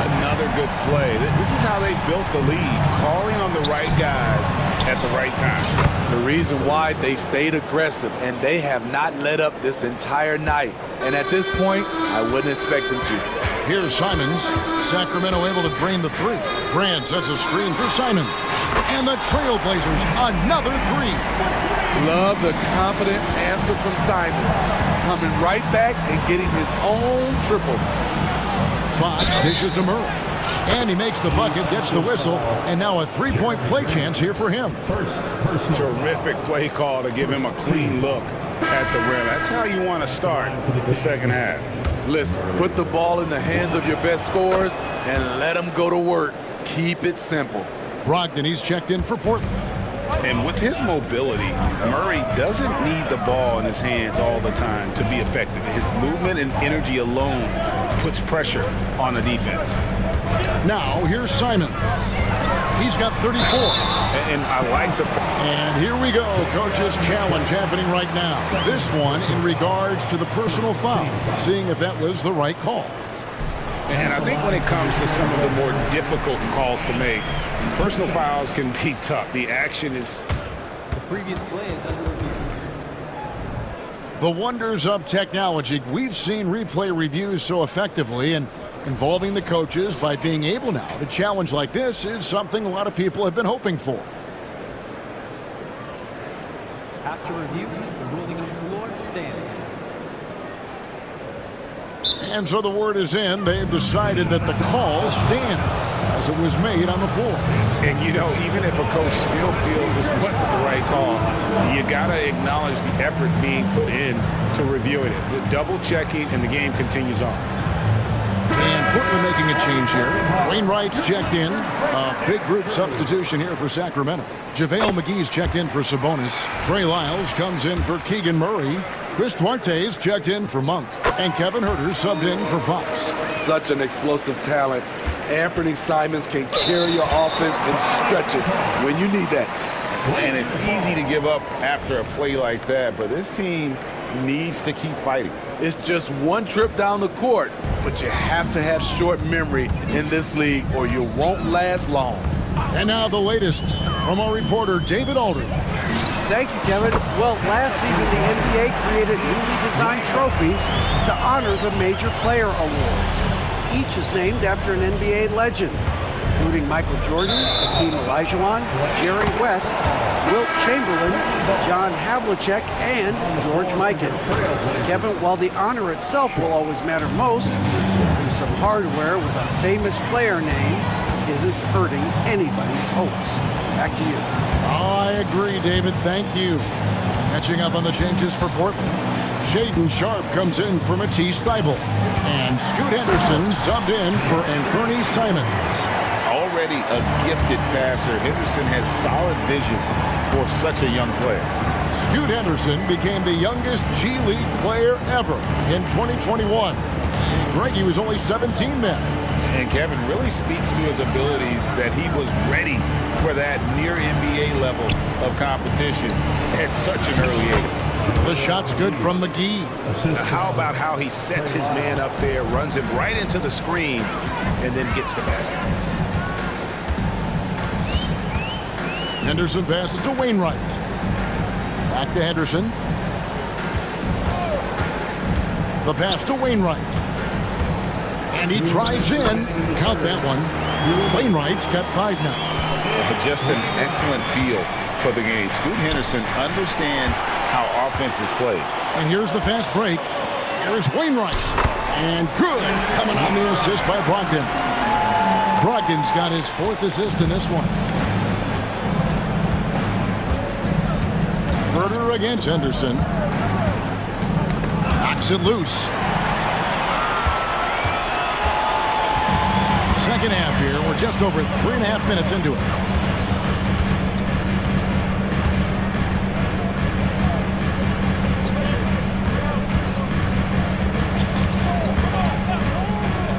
Another good play. This is how they built the lead, calling on the right guys at the right time. The reason why they've stayed aggressive and they have not let up this entire night. And at this point, I wouldn't expect them to. Here's Simons. Sacramento able to drain the three. Brand sets a screen for Simons. And the Trailblazers, another three. Love the confident answer from Simons. Coming right back and getting his own triple. Fox dishes to Murray. And he makes the bucket, gets the whistle, and now a three-point play chance here for him. Terrific play call to give him a clean look at the rim. That's how you want to start the second half. Listen, put the ball in the hands of your best scorers and let them go to work. Keep it simple. Brogdon, he's checked in for Portland. And with his mobility, Murray doesn't need the ball in his hands all the time to be effective. His movement and energy alone puts pressure on the defense. Now, here's Simons. He's got 34. And I like the... And here we go, coach's challenge happening right now. This one in regards to the personal foul, seeing if that was the right call. And I think when it comes to some of the more difficult calls to make, personal fouls can be tough. The action is... The previous play is under review. The wonders of technology. We've seen replay reviews so effectively, and involving the coaches by being able now to challenge like this is something a lot of people have been hoping for. After review, the ruling on the floor stands. And so the word is in. They've decided that the call stands as it was made on the floor. And, you know, even if a coach still feels this wasn't the right call, you got to acknowledge the effort being put in to reviewing it. The double checking, and the game continues on. And Portland making a change here. Wainwright's checked in. A big group substitution here for Sacramento. JaVale McGee's checked in for Sabonis. Trey Lyles comes in for Keegan Murray. Chris Duarte's checked in for Monk. And Kevin Huerter's subbed in for Fox. Such an explosive talent. Anthony Simons can carry your offense in stretches when you need that. And it's easy to give up after a play like that, but this team needs to keep fighting. It's just one trip down the court, but you have to have short memory in this league or you won't last long. And now the latest from our reporter, David Aldridge. Thank you, Kevin. Well, last season, the NBA created newly designed trophies to honor the major player awards. Each is named after an NBA legend, including Michael Jordan, Hakeem Olajuwon, Jerry West, Wilt Chamberlain, John Havlicek, and George Mikan. Kevin, while the honor itself will always matter most, some hardware with a famous player name isn't hurting anybody's hopes. Back to you. I agree, David. Thank you. Catching up on the changes for Portland. Shaden Sharp comes in for Matisse Thybulle. And Scoot Henderson subbed in for Anthony Simons. Already a gifted passer, Henderson has solid vision for such a young player. Scoot Henderson became the youngest G League player ever in 2021. Greggy was only 17 then. And Kevin really speaks to his abilities that he was ready for that near NBA level of competition at such an early age. The shot's good from McGee. How about how he sets his man up there, runs him right into the screen, and then gets the basket. Henderson passes to Wainwright. Back to Henderson. The pass to Wainwright. And he drives in. Count that one. Wainwright's got 5 now. Just an excellent feel for the game. Scoot Henderson understands how offense is played. And here's the fast break. Here's Wainwright. And good. Coming on the assist by Brogdon. Brogdon's got his 4th assist in this one. Herter against Henderson. Knocks it loose. Second half here. We're just over 3.5 minutes into it.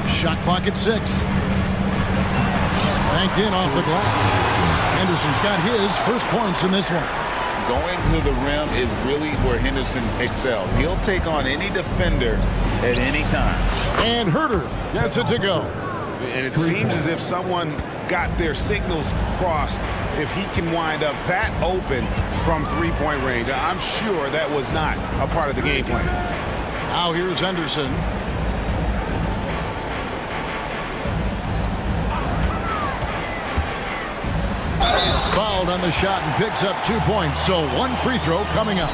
Shot clock at 6. Banked in off the glass. Henderson's got his first points in this one. Going to the rim is really where Henderson excels. He'll take on any defender at any time. And Herter gets it to go. And it seems as if someone got their signals crossed if he can wind up that open from three-point range. I'm sure that was not a part of the game plan. Now here's Henderson. Fouled on the shot and picks up 2 points. So one free throw coming up.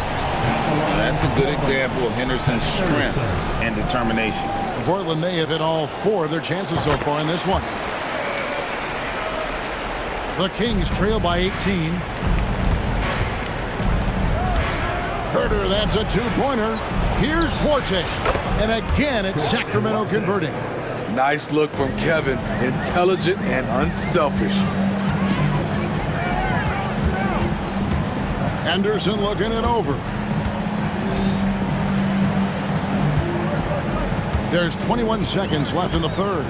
That's a good example of Henderson's strength and determination. Portland may have hit all 4 of their chances so far in this one. The Kings trail by 18. Herter, that's a 2-pointer. Here's Duarte. And again, it's Sacramento converting. Nice look from Kevin. Intelligent and unselfish. Henderson looking it over. There's 21 seconds left in the third.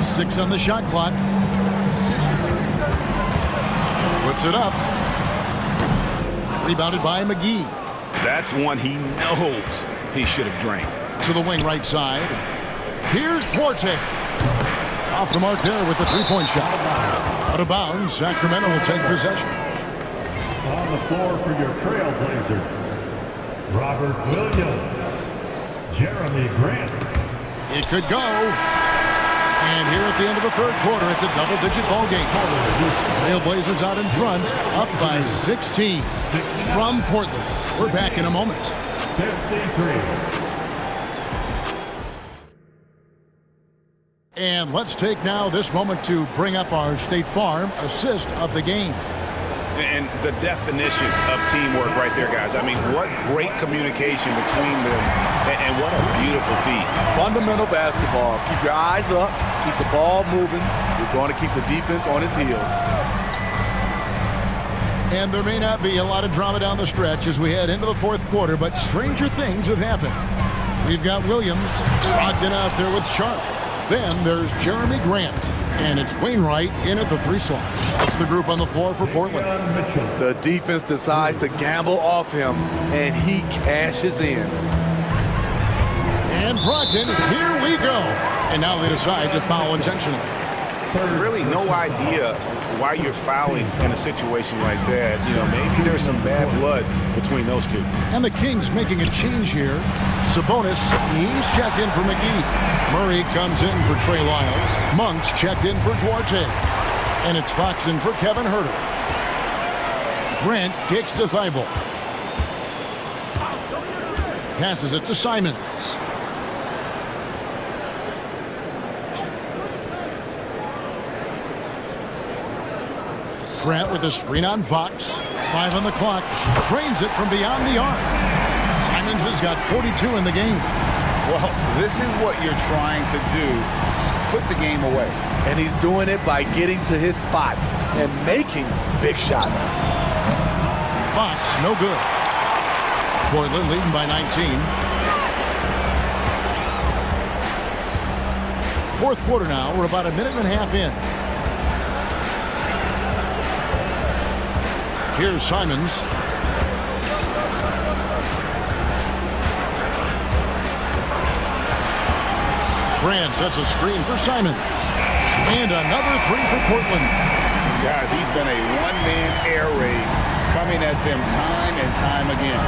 6 on the shot clock. Puts it up. Rebounded by McGee. That's one he knows he should have drained. To the wing right side. Here's Duarte. Off the mark there with the three-point shot. Out of bounds, Sacramento will take possession. On the floor for your Trailblazers, Robert Williams, Jeremy Grant. It could go. And here at the end of the third quarter, it's a double-digit ball game. Trailblazers out in front, up by 16 from Portland. We're back in a moment. 53. And let's take now this moment to bring up our State Farm assist of the game. And the definition of teamwork right there, guys. I mean, what great communication between them, and what a beautiful feed. Fundamental basketball. Keep your eyes up, keep the ball moving. You're going to keep the defense on its heels. And there may not be a lot of drama down the stretch as we head into the fourth quarter, but stranger things have happened. We've got Williams, Brogdon out there with Sharp. Then there's Jeremy Grant. And it's Wainwright in at the 3 slot. That's the group on the floor for Portland. The defense decides to gamble off him, and he cashes in. And Brogdon, here we go. And now they decide to foul intentionally. Really no idea why you're fouling in a situation like that. You know, maybe there's some bad blood between those two. And the Kings making a change here. Sabonis, he's checked in for McGee. Murray comes in for Trey Lyles. Monk's checked in for Duarte. And it's Fox in for Kevin Herter. Grant kicks to Thibault. Passes it to Simons. Grant with a screen on Fox. 5 on the clock. Drains it from beyond the arc. Simons has got 42 in the game. Well, this is what you're trying to do. Put the game away. And he's doing it by getting to his spots and making big shots. Fox, no good. Portland leading by 19. Fourth quarter now. We're about a minute and a half in. Here's Simons. Grant sets a screen for Simons. And another 3 for Portland. Guys, he's been a one-man air raid coming at them time and time again.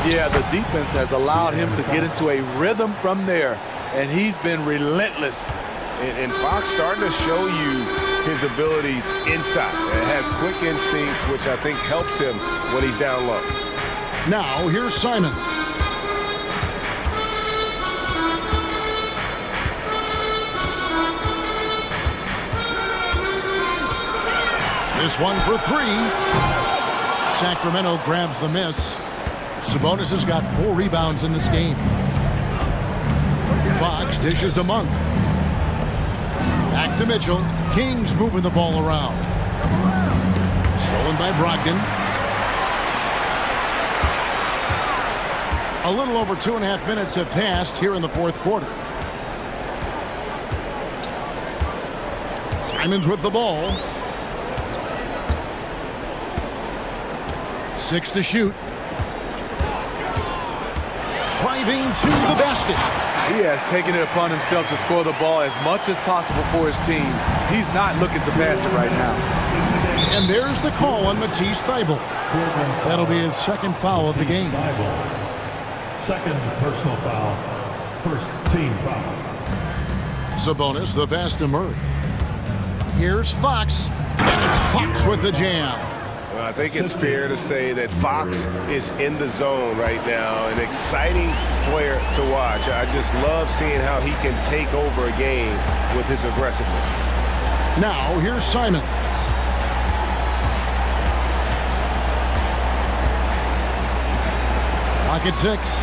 Yeah, the defense has allowed him to get into a rhythm from there, and he's been relentless. And Fox starting to show you his abilities inside. It has quick instincts, which I think helps him when he's down low. Now, here's Simons. This one for 3. Sacramento grabs the miss. Sabonis has got 4 rebounds in this game. Fox dishes to Monk. Back to Mitchell. Kings moving the ball around. Stolen by Brogdon. A little over 2.5 minutes have passed here in the fourth quarter. Simons with the ball. 6 to shoot. Driving to the basket. He has taken it upon himself to score the ball as much as possible for his team. He's not looking to pass it right now. And there's the call on Matisse Thybulle. That'll be his second foul of the game. Second personal foul. First team foul. Sabonis, the pass to Murray. Here's Fox, and it's Fox with the jam. Well, I think it's fair to say that Fox is in the zone right now. An exciting player to watch. I just love seeing how he can take over a game with his aggressiveness. Now, here's Simons. Pocket 6.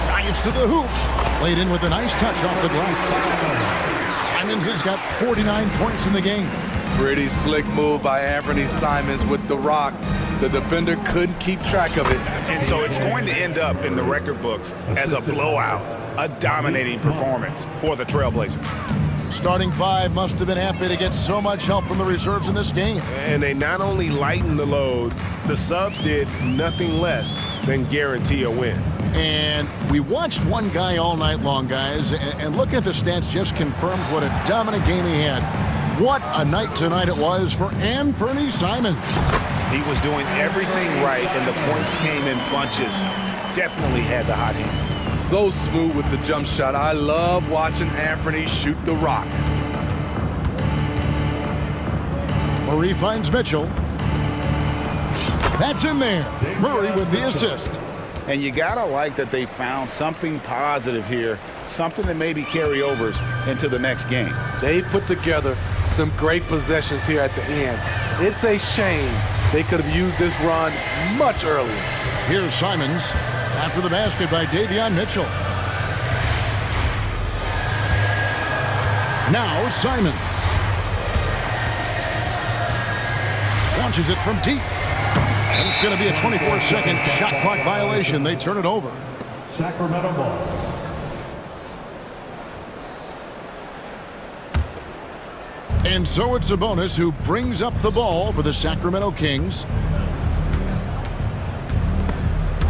Drives to the hoop. Played in with a nice touch off the glass. Simons has got 49 points in the game. Pretty slick move by Anthony Simons with the rock. The defender couldn't keep track of it. And so it's going to end up in the record books as a blowout, a dominating performance for the Trailblazers. Starting 5 must have been happy to get so much help from the reserves in this game. And they not only lightened the load, the subs did nothing less than guarantee a win. And we watched one guy all night long, guys, and looking at the stats just confirms what a dominant game he had. What a night tonight it was for Anthony Simons. He was doing everything right, and the points came in bunches. Definitely had the hot hand. So smooth with the jump shot. I love watching Anthony shoot the rock. Murray finds Mitchell. That's in there. Murray with the assist. And you gotta like that they found something positive here, something that maybe carryovers into the next game. They put together some great possessions here at the end. It's a shame they could have used this run much earlier. Here's Simons after the basket by Davion Mitchell. Now Simons launches it from deep. And it's going to be a 24-second shot clock violation. They turn it over. Sacramento ball. And so it's Sabonis who brings up the ball for the Sacramento Kings.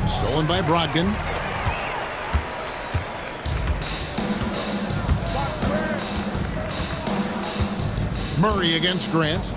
Stolen by Brogdon. Murray against Grant.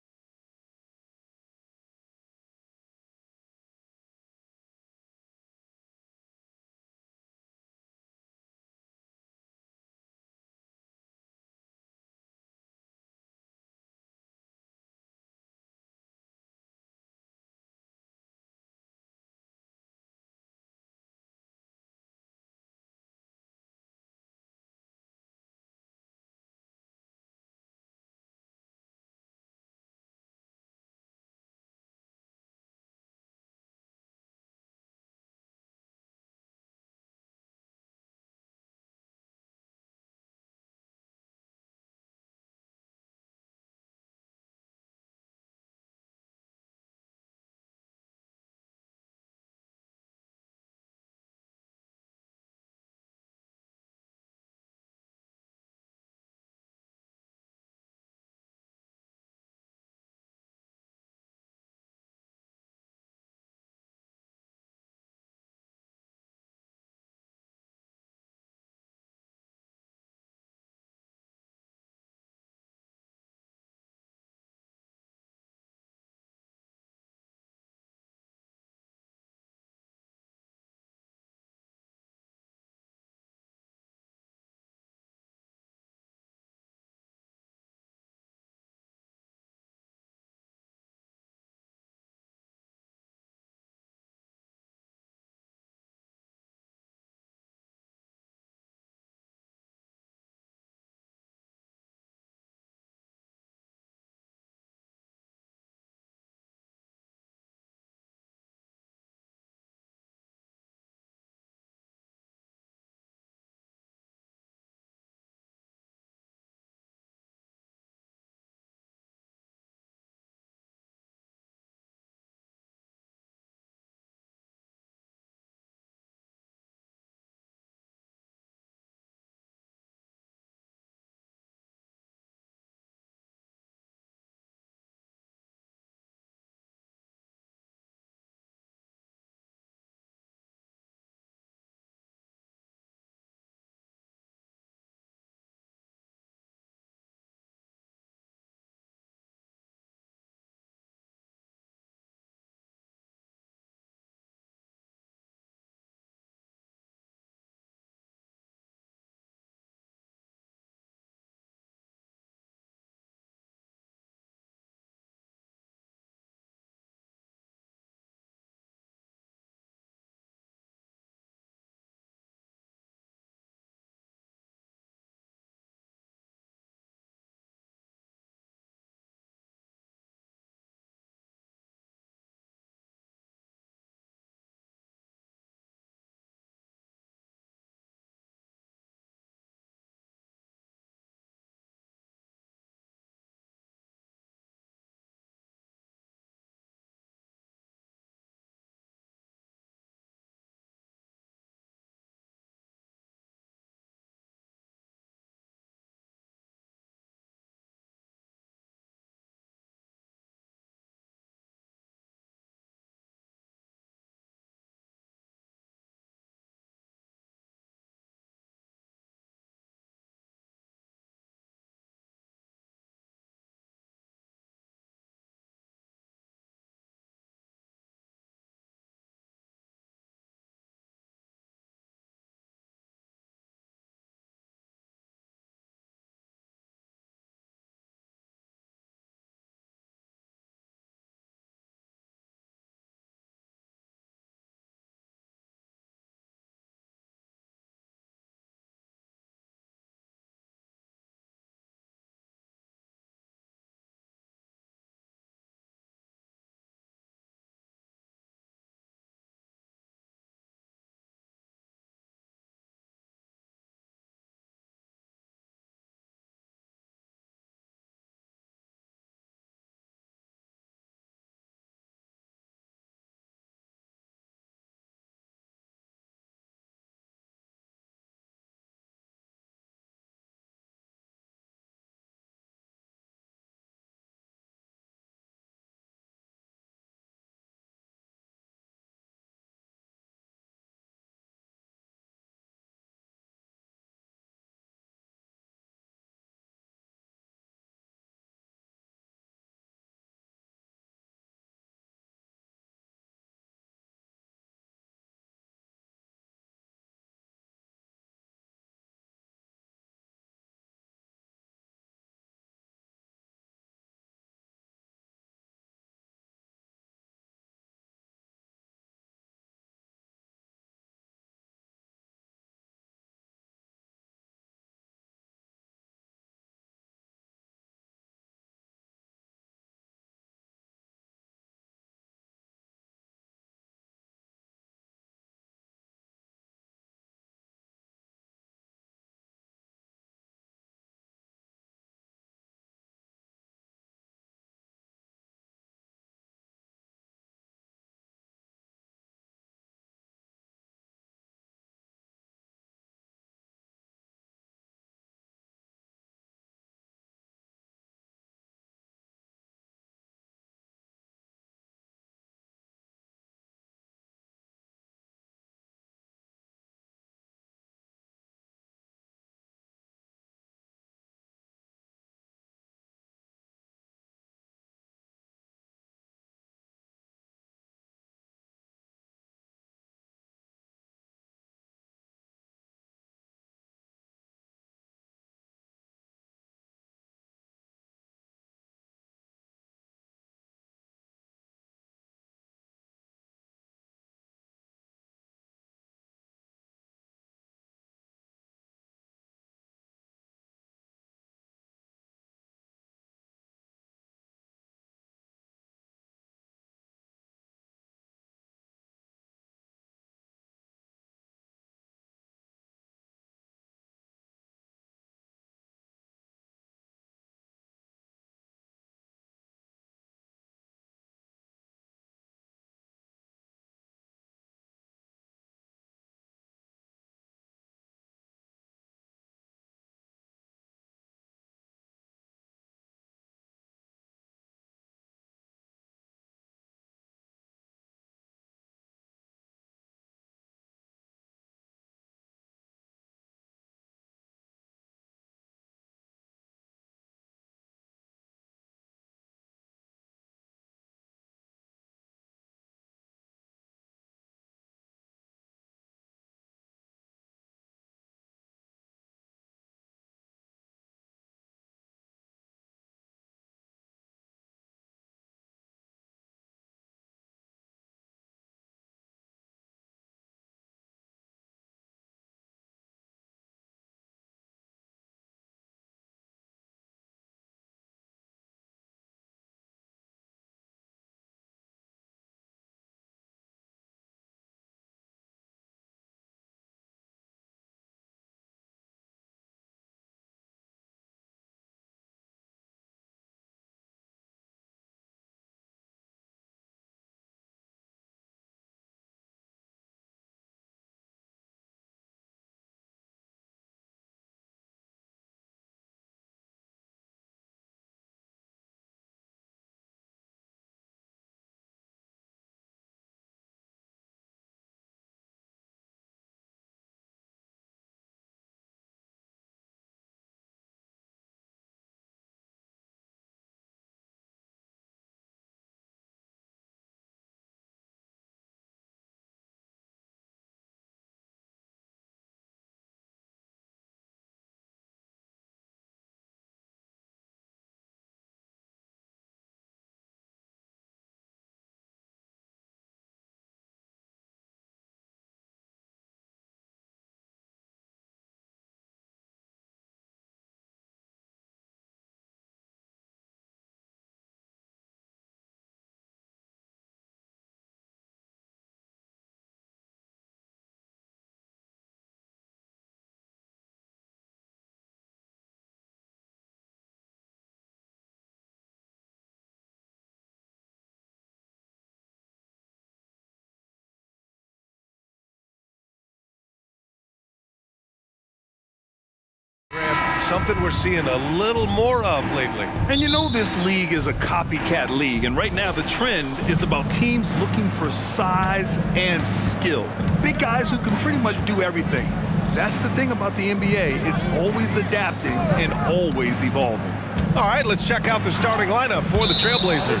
something we're seeing a little more of lately. And you know this league is a copycat league, and right now the trend is about teams looking for size and skill. Big guys who can pretty much do everything. That's the thing about the NBA. It's always adapting and always evolving. All right, let's check out the starting lineup for the Trailblazers.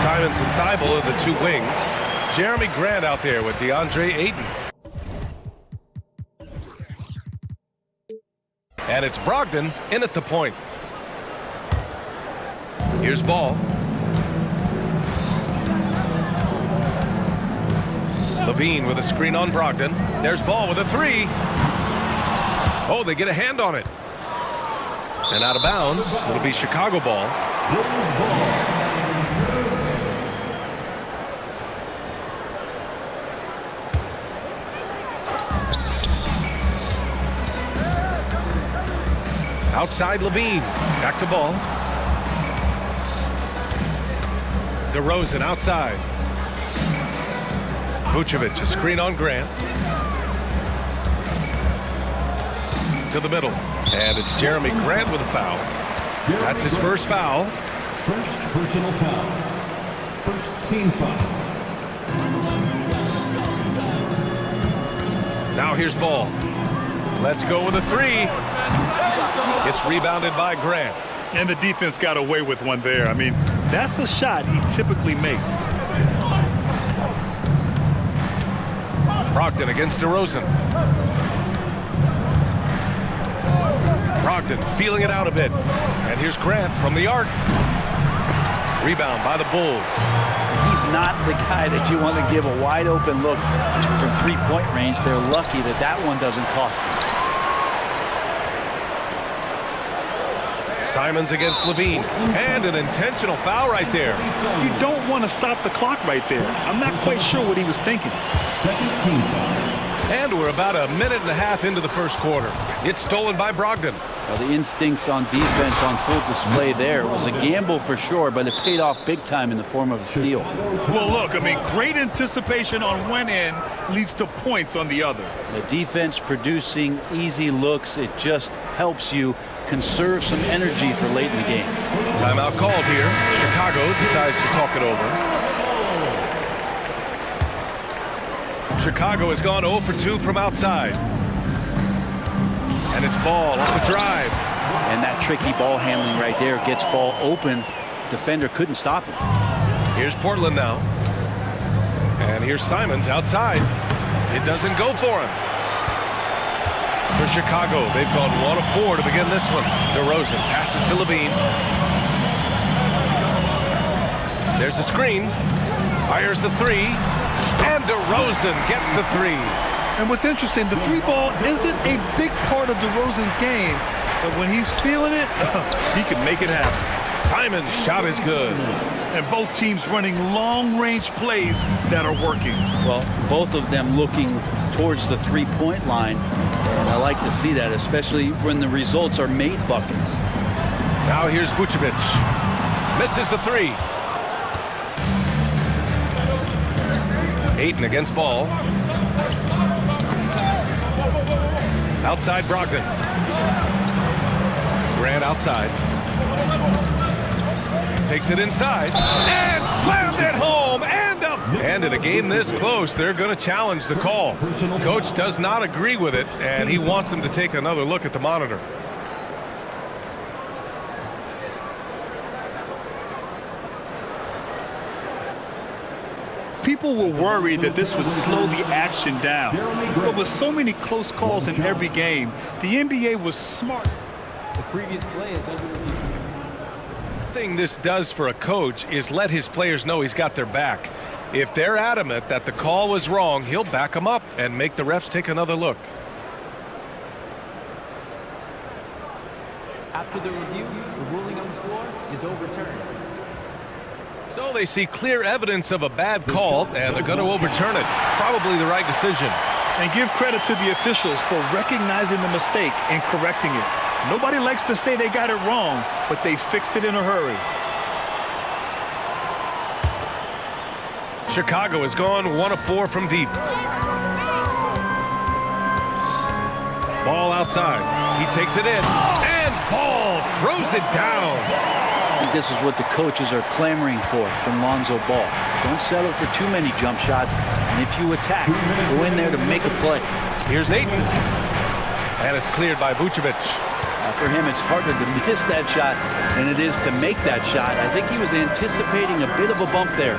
Simons and Thibault are the two wings. Jeremy Grant out there with DeAndre Ayton. And it's Brogdon in at the point. Here's Ball. Levine with a screen on Brogdon. There's Ball with a three. Oh, they get a hand on it. And out of bounds, it'll be Chicago ball. Outside Levine, back to Ball. DeRozan outside. Vucevic, a screen on Grant. To the middle. And it's Jeremy Grant with a foul. That's his first foul. First personal foul. First team foul. Now here's Ball. Let's go with a three. It's rebounded by Grant. And the defense got away with one there. I mean, that's a shot he typically makes. Brogdon against DeRozan. Brogdon feeling it out a bit. And here's Grant from the arc. Rebound by the Bulls. He's not the guy that you want to give a wide open look from three-point range. They're lucky that that one doesn't cost them. Simons against Levine. And an intentional foul right there. You don't want to stop the clock right there. I'm not quite sure what he was thinking. Second team foul. And we're about a minute and a half into the first quarter. It's stolen by Brogdon. Well, the instincts on defense on full display there. It was a gamble for sure, but it paid off big time in the form of a steal. Well, look, I mean, great anticipation on one end leads to points on the other. The defense producing easy looks. It just helps you conserve some energy for late in the game. Timeout called here. Chicago decides to talk it over. Chicago has gone 0 for 2 from outside. And it's Ball off the drive. And that tricky ball handling right there gets Ball open. Defender couldn't stop him. Here's Portland now. And here's Simons outside. It doesn't go for him. For Chicago, they've gone 1 of 4 to begin this one. DeRozan passes to Levine. There's a screen. Fires the three. And DeRozan gets the three. And what's interesting, the three ball isn't a big part of DeRozan's game, but when he's feeling it, he can make it happen. Simon's shot is good. And both teams running long-range plays that are working. Well, both of them looking towards the three-point line. And I like to see that, especially when the results are made buckets. Now here's Vucevic. Misses the three. Ayton against Ball. Outside Brogdon. Grant outside. Takes it inside. And slammed it home. And in a game this close, they're going to challenge the call. Coach does not agree with it, and he wants them to take another look at the monitor. People were worried that this would slow the action down. But with so many close calls in every game, the NBA was smart. The previous play is under review. The thing this does for a coach is let his players know he's got their back. If they're adamant that the call was wrong, he'll back them up and make the refs take another look. After the review, the ruling on the floor is overturned. So they see clear evidence of a bad call, and they're going to overturn it. Probably the right decision. And give credit to the officials for recognizing the mistake and correcting it. Nobody likes to say they got it wrong, but they fixed it in a hurry. Chicago has gone 1 of 4 from deep. Ball outside. He takes it in. And Ball throws it down. I think this is what the coaches are clamoring for from Lonzo Ball. Don't settle for too many jump shots. And if you attack, go in there to make a play. Here's Ayton. And it's cleared by Vucevic. For him, it's harder to miss that shot than it is to make that shot. I think he was anticipating a bit of a bump there.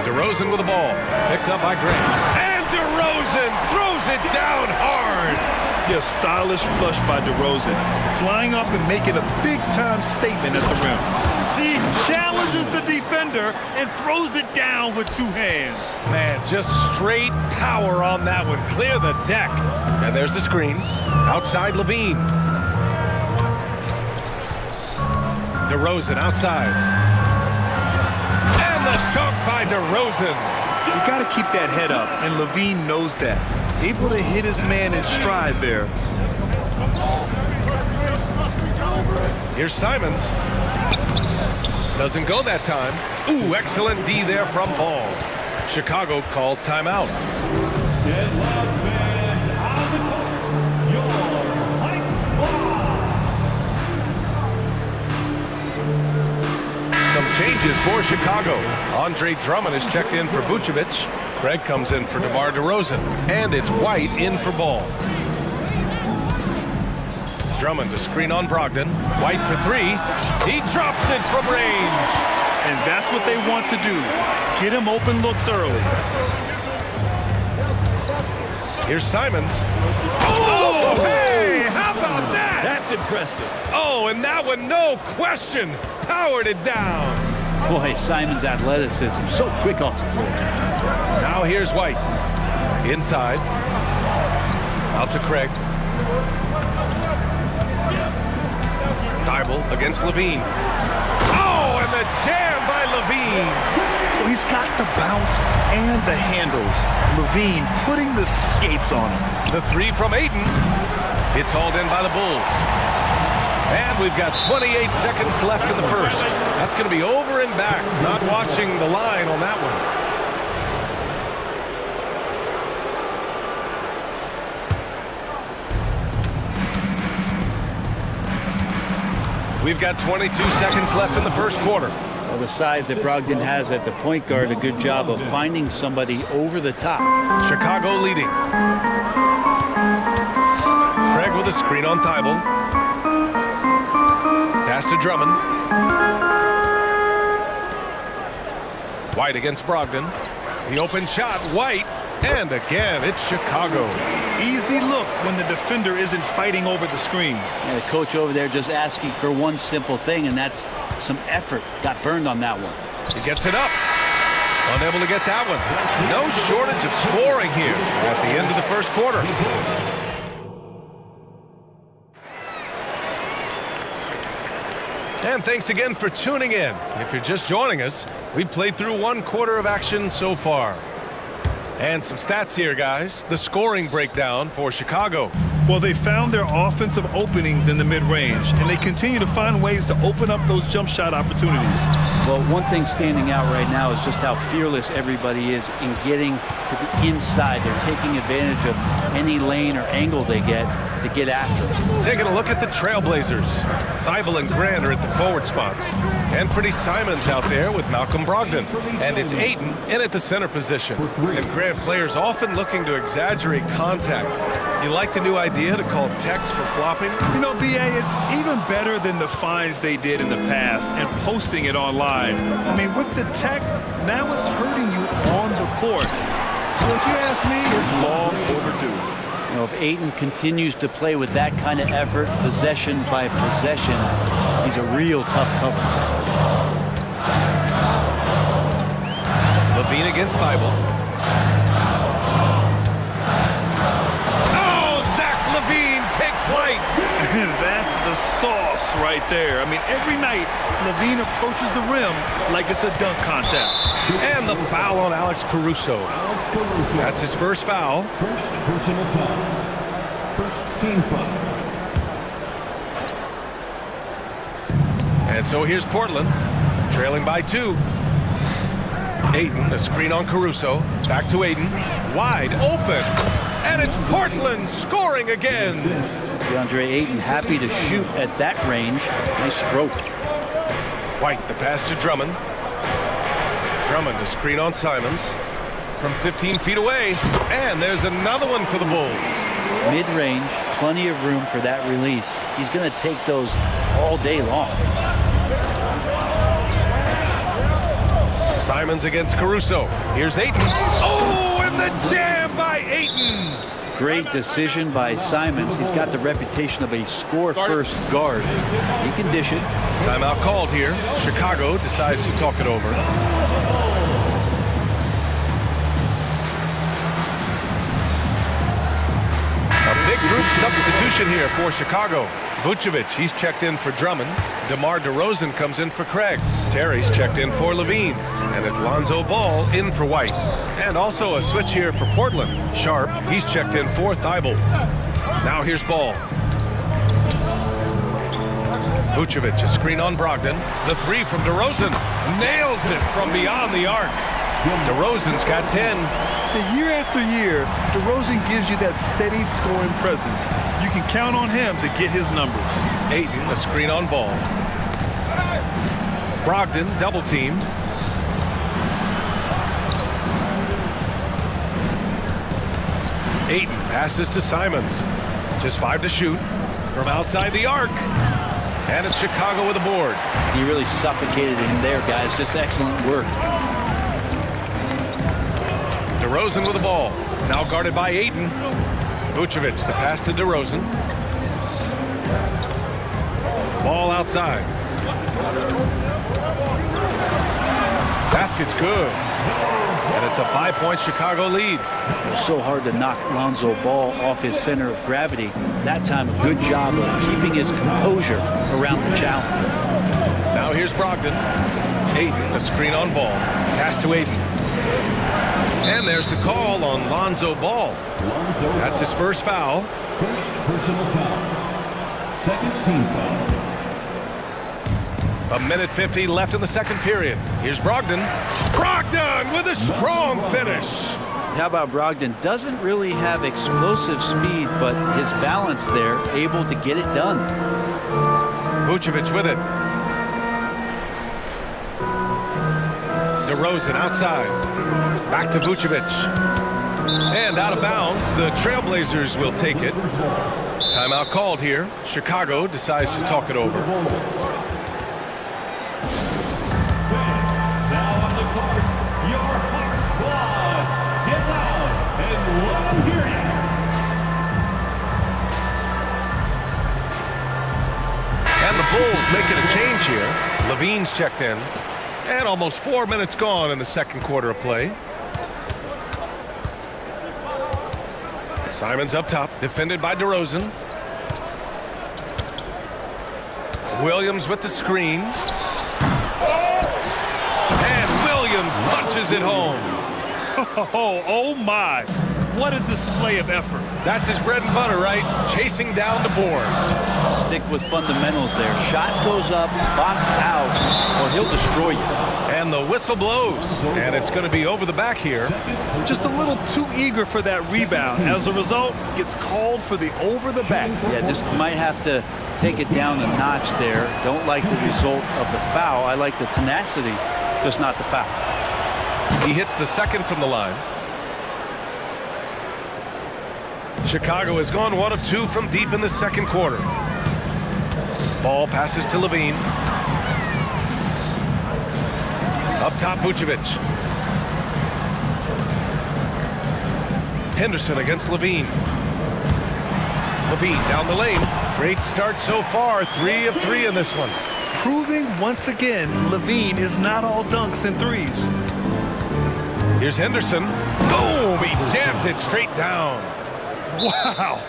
DeRozan with the ball. Picked up by Grant. And DeRozan throws it down hard. Yeah, stylish flush by DeRozan. Flying up and making a big-time statement at the rim. He challenges the defender and throws it down with two hands. Man, just straight power on that one. Clear the deck. And there's the screen. Outside Levine. DeRozan outside. And the dunk by DeRozan. You got to keep that head up, and Levine knows that. Able to hit his man in stride there. Here's Simons. Doesn't go that time. Ooh, excellent D there from Ball. Chicago calls timeout. Some changes for Chicago. Andre Drummond is checked in for Vucevic. Craig comes in for DeMar DeRozan. And it's White in for Ball. Drummond to screen on Brogdon. White for three. He drops it from range. And that's what they want to do. Get him open looks early. Here's Simons. Oh, hey! How about that? That's impressive. Oh, and that one, no question, powered it down. Boy, Simon's athleticism, so quick off the floor. Now here's White. Inside. Out to Craig. Thibault against Levine. Oh, and the jam by Levine. Well, he's got the bounce and the handles. Levine putting the skates on him. The three from Ayton. It's hauled in by the Bulls. And we've got 28 seconds left in the first. That's going to be over and back. Not watching the line on that one. We've got 22 seconds left in the first quarter. Well, the size that Brogdon has at the point guard, a good job of finding somebody over the top. Chicago leading. Craig with a screen on Thibault. Pass to Drummond. White against Brogdon. The open shot, White. And again, it's Chicago. Easy look when the defender isn't fighting over the screen. And the coach over there just asking for one simple thing, and that's some effort. Got burned on that one. He gets it up. Unable to get that one. No shortage of scoring here at the end of the first quarter. And thanks again for tuning in. If you're just joining us, we played through one quarter of action so far. And some stats here, guys. The scoring breakdown for Chicago. Well, they found their offensive openings in the mid-range, and they continue to find ways to open up those jump shot opportunities. Well, one thing standing out right now is just how fearless everybody is in getting to the inside. They're taking advantage of any lane or angle they get to get after it. Taking a look at the Trailblazers. Thibault and Grant are at the forward spots. Anthony Simons out there with Malcolm Brogdon. And it's Ayton in at the center position. And Grant players often looking to exaggerate contact. You like the new idea to call techs for flopping? You know, BA, it's even better than the fines they did in the past and posting it online. I mean, with the tech, now it's hurting you on the court. So if you ask me, it's long overdue. You know, if Ayton continues to play with that kind of effort, possession by possession, he's a real tough cover. Levine against Thibault. Oh, Zach Levine takes flight. That's the sauce right there. I mean, every night, Levine approaches the rim like it's a dunk contest. And the foul on Alex Caruso. That's his first foul. First personal foul. First team foul. And so here's Portland, trailing by 2. Ayton, a screen on Caruso. Back to Ayton. wide open. And it's Portland scoring again. DeAndre Ayton happy to shoot at that range. Nice stroke. White, the pass to Drummond. Drummond to screen on Simons from 15 feet away. And there's another one for the Bulls. Mid-range, plenty of room for that release. He's going to take those all day long. Simons against Caruso. Here's Ayton. Oh, and the jam by Ayton. Great decision by Simons. He's got the reputation of a score-first guard. He can dish it. Timeout called here. Chicago decides to talk it over. A big group substitution here for Chicago. Vucevic, he's checked in for Drummond. DeMar DeRozan comes in for Craig. Terry's checked in for Levine. And it's Lonzo Ball in for White. And also a switch here for Portland. Sharp, he's checked in for Thibault. Now here's Ball. Vucevic, a screen on Brogdon. The three from DeRozan. Nails it from beyond the arc. DeRozan's got 10. Year after year, DeRozan gives you that steady scoring presence. You can count on him to get his numbers. Ayton, a screen on Ball. Brogdon double teamed. Ayton passes to Simons. Just 5 to shoot from outside the arc. And it's Chicago with a board. He really suffocated him there, guys. Just excellent work. DeRozan with the ball. Now guarded by Ayton. Vucevic, the pass to DeRozan. Ball outside. Basket's good. And it's a 5-point Chicago lead. It was so hard to knock Lonzo Ball off his center of gravity. That time, a good job of keeping his composure around the challenge. Now here's Brogdon. Ayton, a screen on Ball. Pass to Ayton. And there's the call on Lonzo Ball. That's his first foul. First personal foul. Second team foul. A minute 50 left in the second period. Here's Brogdon. Brogdon with a strong finish. How about Brogdon? Doesn't really have explosive speed, but his balance there, able to get it done. Vucevic with it. DeRozan outside. Back to Vucevic. And out of bounds, the Trailblazers will take it. Timeout called here. Chicago decides to talk it over. Now on the court, your Hawk squad. Get loud and let them hear you. And the Bulls making a change here. Levine's checked in. And almost 4 minutes gone in the second quarter of play. Simons up top, defended by DeRozan. Williams with the screen. And Williams punches it home. Oh my. What a display of effort. That's his bread and butter, right? Chasing down the boards. Stick with fundamentals there. Shot goes up, box out, or he'll destroy you. And the whistle blows. And it's going to be over the back here. Just a little too eager for that rebound. As a result, gets called for the over the back. Yeah, just might have to take it down a notch there. Don't like the result of the foul. I like the tenacity, just not the foul. He hits the second from the line. Chicago has gone 1 of 2 from deep in the second quarter. Ball passes to Levine. Up top, Vucevic. Henderson against Levine. Levine down the lane. Great start so far. 3 of 3 in this one. Proving once again, Levine is not all dunks and threes. Here's Henderson. Boom! He jams it straight down. Wow.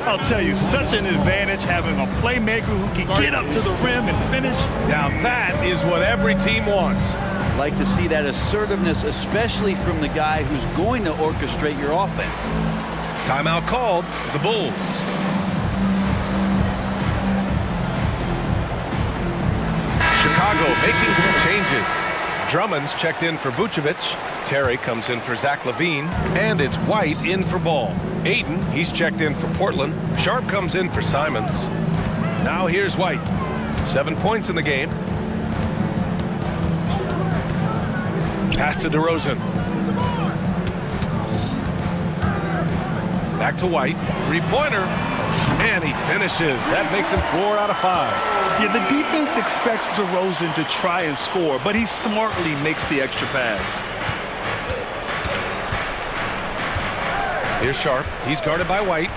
I'll tell you, such an advantage having a playmaker who can get up to the rim and finish. Now that is what every team wants. Like to see that assertiveness, especially from the guy who's going to orchestrate your offense. Timeout called. The Bulls. Chicago making some changes. Drummond's checked in for Vucevic. Terry comes in for Zach Levine, and it's White in for Ball. Aiden, he's checked in for Portland. Sharp comes in for Simons. Now here's White. 7 points in the game. Pass to DeRozan. Back to White. Three-pointer. And he finishes. That makes him 4 out of 5. Yeah, the defense expects DeRozan to try and score, but he smartly makes the extra pass. Here's Sharp. He's guarded by White.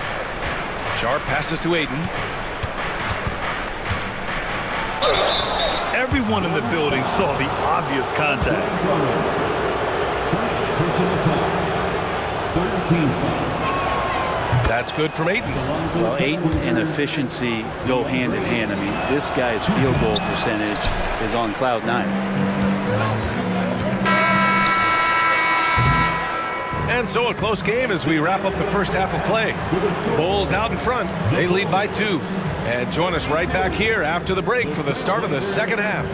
Sharp passes to Aiden. Everyone in the building saw the obvious contact. First personal foul. 13 foul. That's good from Aiden. Well, Aiden and efficiency go hand in hand. I mean, this guy's field goal percentage is on cloud 9. And so a close game as we wrap up the first half of play. Bulls out in front. They lead by 2. And join us right back here after the break for the start of the second half.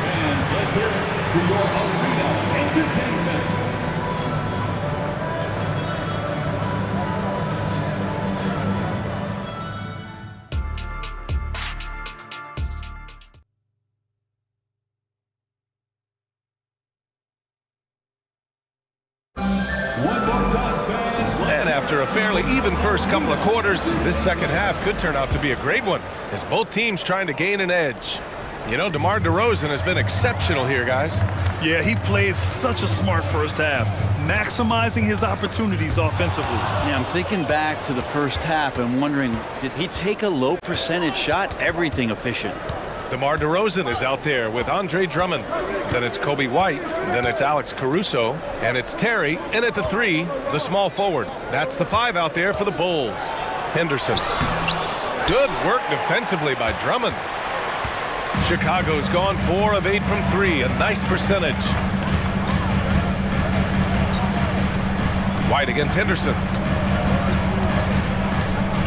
And let's hear it for your arena entertainment. After a fairly even first couple of quarters, this second half could turn out to be a great one as both teams trying to gain an edge. You know, DeMar DeRozan has been exceptional here, guys. Yeah, he played such a smart first half, maximizing his opportunities offensively. Yeah, I'm thinking back to the first half and wondering, did he take a low percentage shot? Everything efficient. DeMar DeRozan is out there with Andre Drummond. Then it's Kobe White. Then it's Alex Caruso. And it's Terry in at the 3, the small forward. That's the 5 out there for the Bulls. Henderson. Good work defensively by Drummond. Chicago's gone 4 of 8 from 3. A nice percentage. White against Henderson.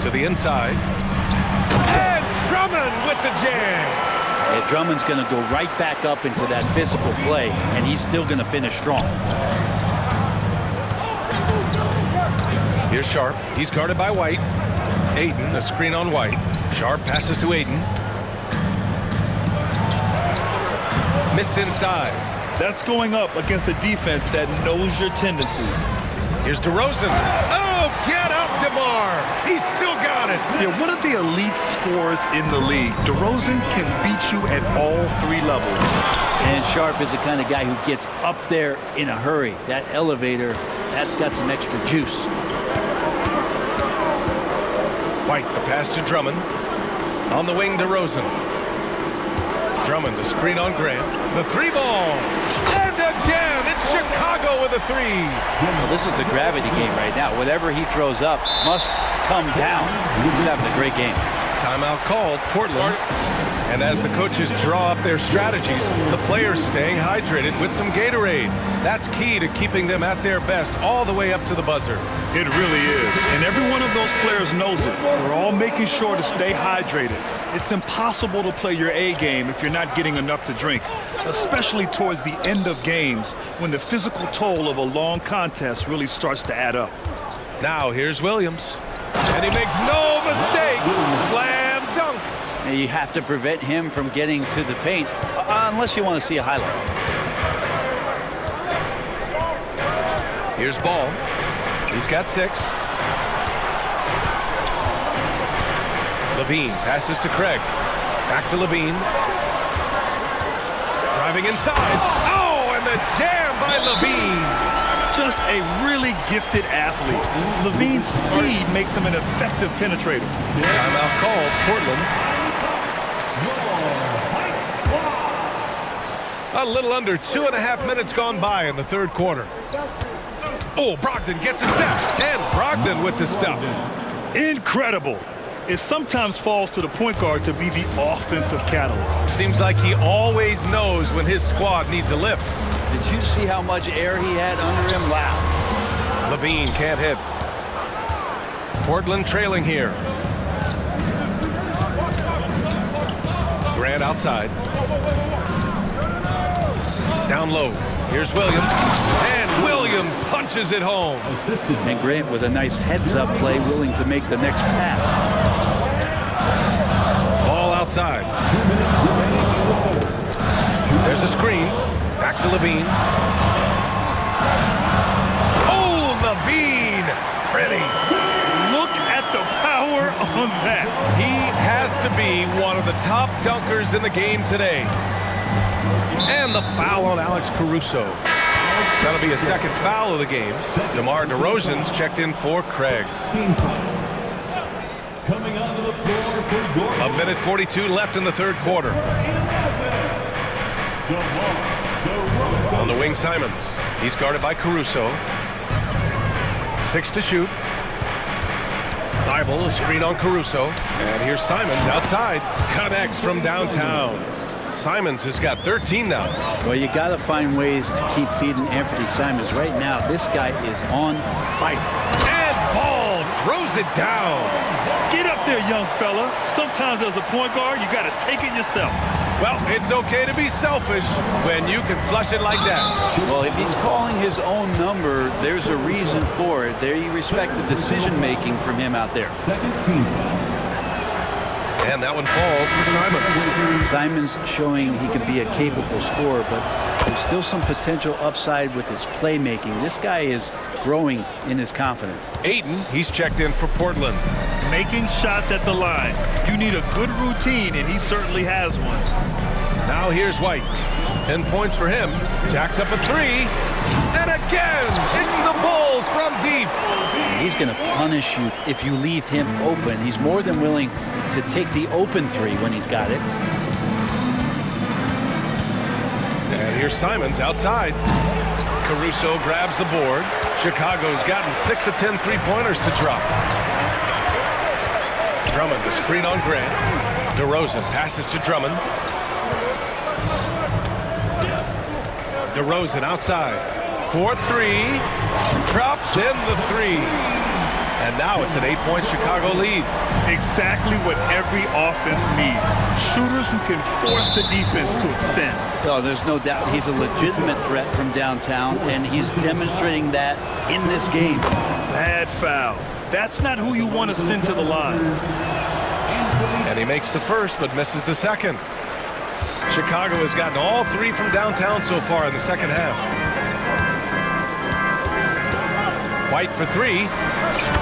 To the inside. And Drummond with the jam. Yeah, Drummond's going to go right back up into that physical play, and he's still going to finish strong. Here's Sharp. He's guarded by White. Aiden, a screen on White. Sharp passes to Aiden. Missed inside. That's going up against a defense that knows your tendencies. Here's DeRozan. Oh, get up, DeMar. He's still got it. Yeah, one of the elite scorers in the league. DeRozan can beat you at all 3 levels. And Sharp is the kind of guy who gets up there in a hurry. That elevator, that's got some extra juice. White, the pass to Drummond. On the wing, DeRozan. Drummond, the screen on Grant. The 3-ball. And again, it's Chicago with a 3. Well, this is a gravity game right now. Whatever he throws up must come down. He's having a great game. Timeout called, Portland. And as the coaches draw up their strategies, the players staying hydrated with some Gatorade. That's key to keeping them at their best all the way up to the buzzer. It really is. And every one of those players knows it. They're all making sure to stay hydrated. It's impossible to play your A game if you're not getting enough to drink, especially towards the end of games when the physical toll of a long contest really starts to add up. Now here's Williams. And he makes no mistake. Slam dunk. And you have to prevent him from getting to the paint unless you want to see a highlight. Here's Ball. He's got 6. Levine passes to Craig. Back to Levine. Driving inside. Oh, and the jam by Levine. Just a really gifted athlete. Levine's speed makes him an effective penetrator. Timeout called, Portland. A little under 2.5 minutes gone by in the third quarter. Oh, Brogdon gets a step, and Brogdon with the stuff. Incredible. It sometimes falls to the point guard to be the offensive catalyst. Seems like he always knows when his squad needs a lift. Did you see how much air he had under him? Wow. Levine can't hit. Portland trailing here. Grant outside. Down low. Here's Williams. And Williams punches it home. And Grant with a nice heads-up play, willing to make the next pass. Ball outside. There's a screen. Back to Levine. Oh, Levine! Pretty. Look at the power on that. He has to be one of the top dunkers in the game today. And the foul on Alex Caruso. That'll be a second foul of the game. DeMar DeRozan's checked in for Craig. Coming onto the floor for your... A minute 42 left in the third quarter. On the wing, Simons. He's guarded by Caruso. 6 to shoot. Thibault, a screen on Caruso. And here's Simons outside. Connects from downtown. Simons has got 13 now. Well, you got to find ways to keep feeding Anthony Simons. Right now, this guy is on fire. And Ball throws it down. Get up there, young fella. Sometimes as a point guard, you got to take it yourself. Well, it's okay to be selfish when you can flush it like that. Well, if he's calling his own number, there's a reason for it. There you respect the decision-making from him out there. And that one falls for Simons. Simons showing he can be a capable scorer, but there's still some potential upside with his playmaking. This guy is growing in his confidence. Ayton, he's checked in for Portland. Making shots at the line. You need a good routine, and he certainly has one. Now here's White. 10 points for him. Jacks up a 3. And again, it's the Bulls from deep. He's going to punish you if you leave him open. He's more than willing to take the open 3 when he's got it. And here's Simons outside. Caruso grabs the board. Chicago's gotten 6 of 10 3-pointers to drop. Drummond, the screen on Grant. DeRozan passes to Drummond. DeRozan outside. 4-3. Drops in the 3. And now it's an 8-point Chicago lead. Exactly what every offense needs. Shooters who can force the defense to extend. Oh, there's no doubt he's a legitimate threat from downtown, and he's demonstrating that in this game. Bad foul. That's not who you want to send to the line. And he makes the first, but misses the second. Chicago has gotten all 3 from downtown so far in the second half. White for 3.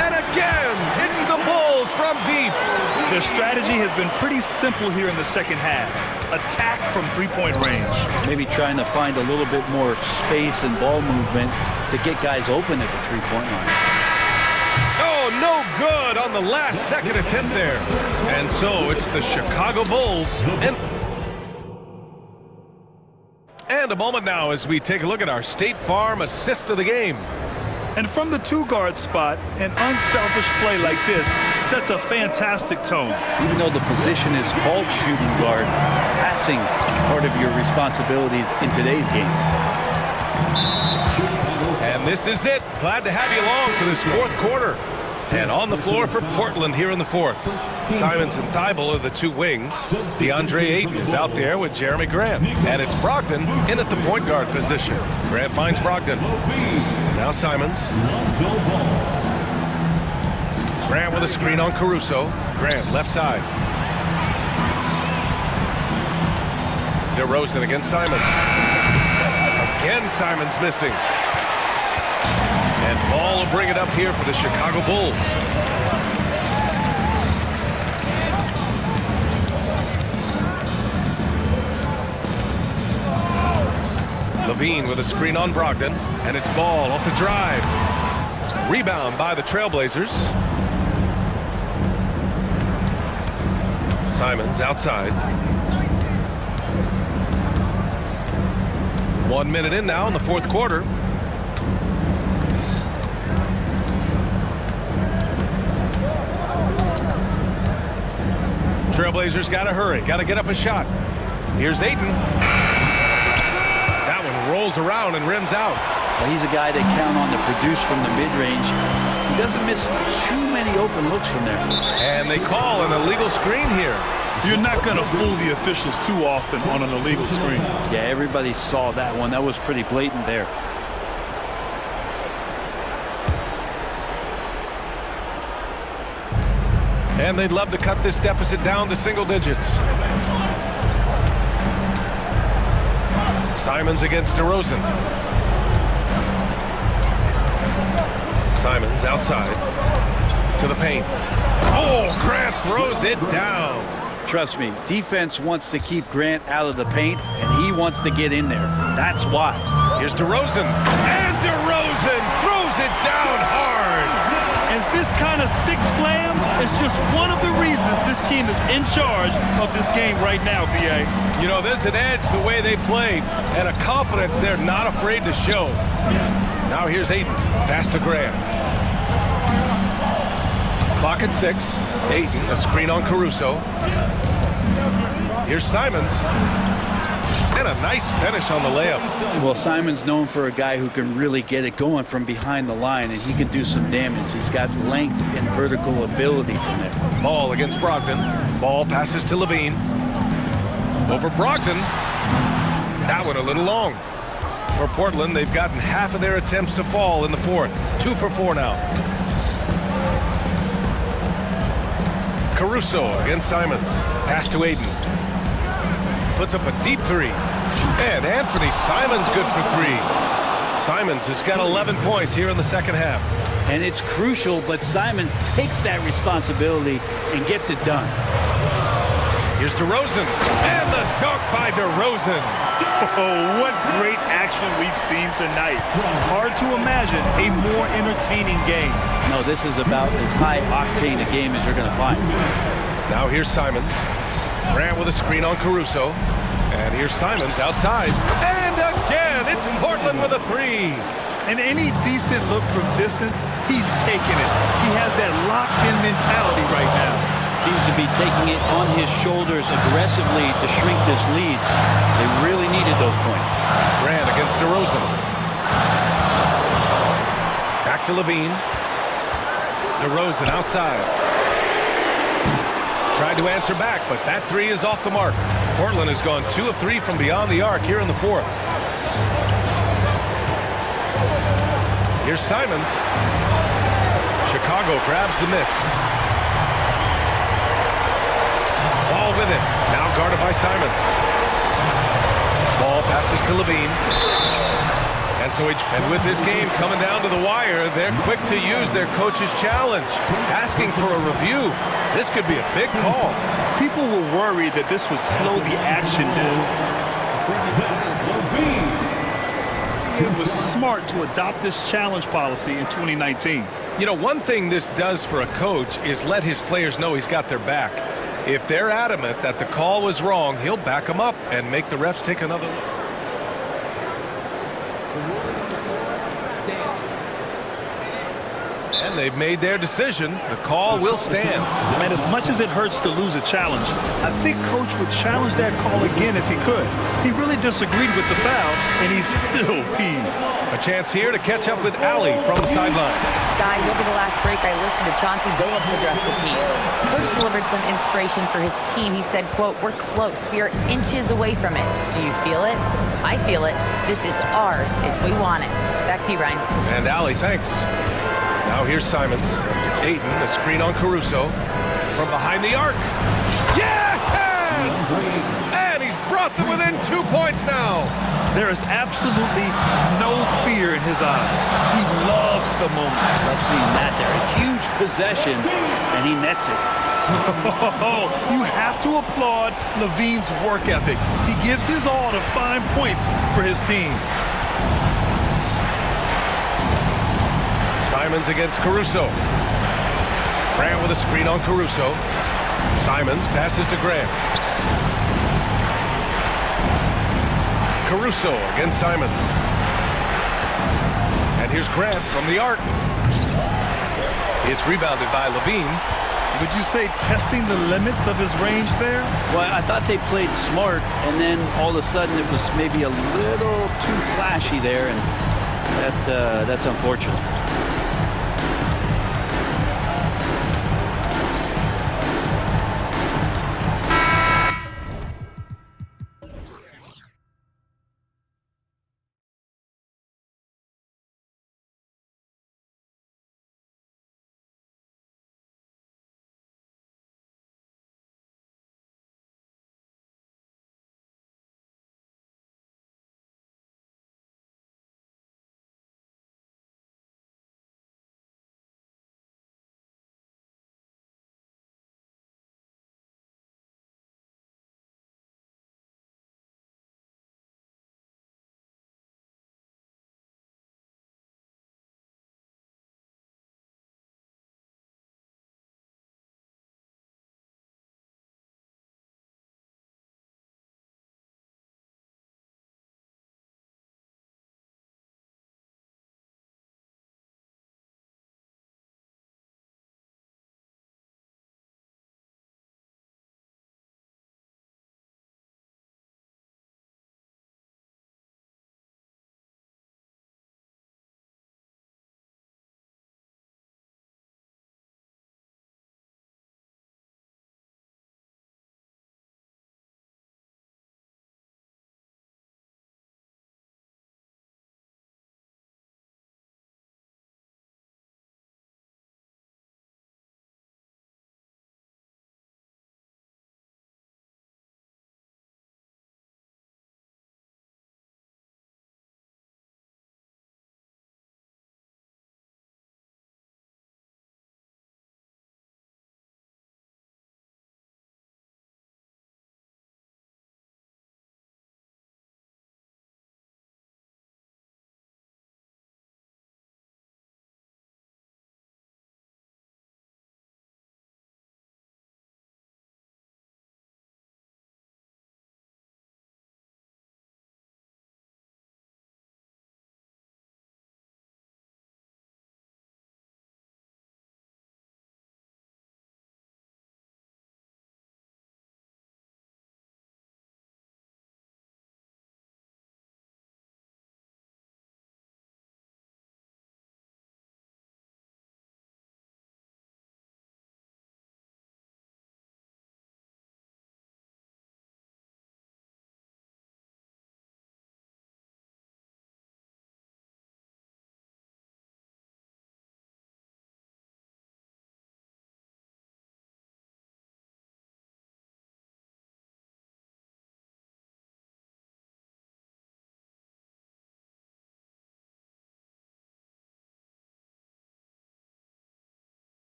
And again, it's the Bulls from deep. Their strategy has been pretty simple here in the second half. Attack from 3-point range. Maybe trying to find a little bit more space and ball movement to get guys open at the 3-point line. Oh, no good on the last second attempt there. And so it's the Chicago Bulls. And a moment now as we take a look at our State Farm assist of the game. And from the 2-guard spot, an unselfish play like this sets a fantastic tone. Even though the position is called shooting guard, passing part of your responsibilities in today's game. And this is it. Glad to have you along for this fourth quarter. And on the floor for Portland here in the fourth. Simons and Thibault are the 2 wings. DeAndre Ayton is out there with Jeremy Grant. And it's Brogdon in at the point guard position. Grant finds Brogdon. Now Simons. Grant with a screen on Caruso. Grant left side. DeRozan against Simons. Again Simons missing. And Ball will bring it up here for the Chicago Bulls. Levine with a screen on Brogdon, and it's Ball off the drive. Rebound by the Trailblazers. Simons outside. 1 minute in now in the fourth quarter. Trailblazers got to hurry, got to get up a shot. Here's Ayton. That one rolls around and rims out. But he's a guy they count on to produce from the mid-range. He doesn't miss too many open looks from there. And they call an illegal screen here. You're not going to fool the officials too often on an illegal screen. Yeah, everybody saw that one. That was pretty blatant there. And they'd love to cut this deficit down to single digits. Simons against DeRozan. Simons outside to the paint. Oh, Grant throws it down. Trust me, defense wants to keep Grant out of the paint, and he wants to get in there. That's why. Here's DeRozan. And DeRozan throws it down hard. And this kind of sick slam is just one of the reasons this team is in charge of this game right now, B.A. You know, there's an edge the way they play and a confidence they're not afraid to show. Now here's Ayton. Pass to Grant. Clock at 6. Ayton, a screen on Caruso. Here's Simons. And a nice finish on the layup. Well, Simon's known for a guy who can really get it going from behind the line, and he can do some damage. He's got length and vertical ability from there. Ball against Brogdon. Ball passes to Levine. Over Brogdon. That one a little long. For Portland, they've gotten half of their attempts to fall in the fourth. 2 for 4 now. Caruso against Simons. Pass to Ayton. Puts up a deep 3. And Anthony Simons good for 3. Simons has got 11 points here in the second half. And it's crucial, but Simons takes that responsibility and gets it done. Here's DeRozan. And the dunk by DeRozan. Oh, what great action we've seen tonight. Hard to imagine a more entertaining game. No, this is about as high octane a game as you're going to find. Now here's Simons. Grant with a screen on Caruso. And here's Simons outside. And again, it's Portland with a 3. And any decent look from distance, he's taking it. He has that locked-in mentality right now. Seems to be taking it on his shoulders aggressively to shrink this lead. They really needed those points. Grant against DeRozan. Back to Levine. DeRozan outside. Tried to answer back, but that 3 is off the mark. Portland has gone 2 of 3 from beyond the arc here in the fourth. Here's Simons. Chicago grabs the miss. Ball with it. Now guarded by Simons. Ball passes to Levine. And with this game coming down to the wire, they're quick to use their coach's challenge, asking for a review. This could be a big call. People were worried that this would slow the action down. It was smart to adopt this challenge policy in 2019. You know, one thing this does for a coach is let his players know he's got their back. If they're adamant that the call was wrong, he'll back them up and make the refs take another look. And they've made their decision. The call will stand. Man, as much as it hurts to lose a challenge, I think Coach would challenge that call again if he could. He really disagreed with the foul, and he's still peeved. A chance here to catch up with Allie from the sideline. Guys, over the last break, I listened to Chauncey Billups address the team. Coach delivered some inspiration for his team. He said, quote, "We're close. We are inches away from it. Do you feel it? I feel it. This is ours if we want it." Back to you, Ryan. And Allie, thanks. Now here's Simons. Ayton, a screen on Caruso. From behind the arc. Yes! And he's brought them within 2 points now. There is absolutely no fear in his eyes. He loves the moment. Love seeing that there. A huge possession, and he nets it. You have to applaud Levine's work ethic. He gives his all to find points for his team. Simons against Caruso. Grant with a screen on Caruso. Simons passes to Grant. Caruso against Simons. And here's Grant from the arc. It's rebounded by Levine. Would you say testing the limits of his range there? Well, I thought they played smart, and then all of a sudden it was maybe a little too flashy there, and That's unfortunate.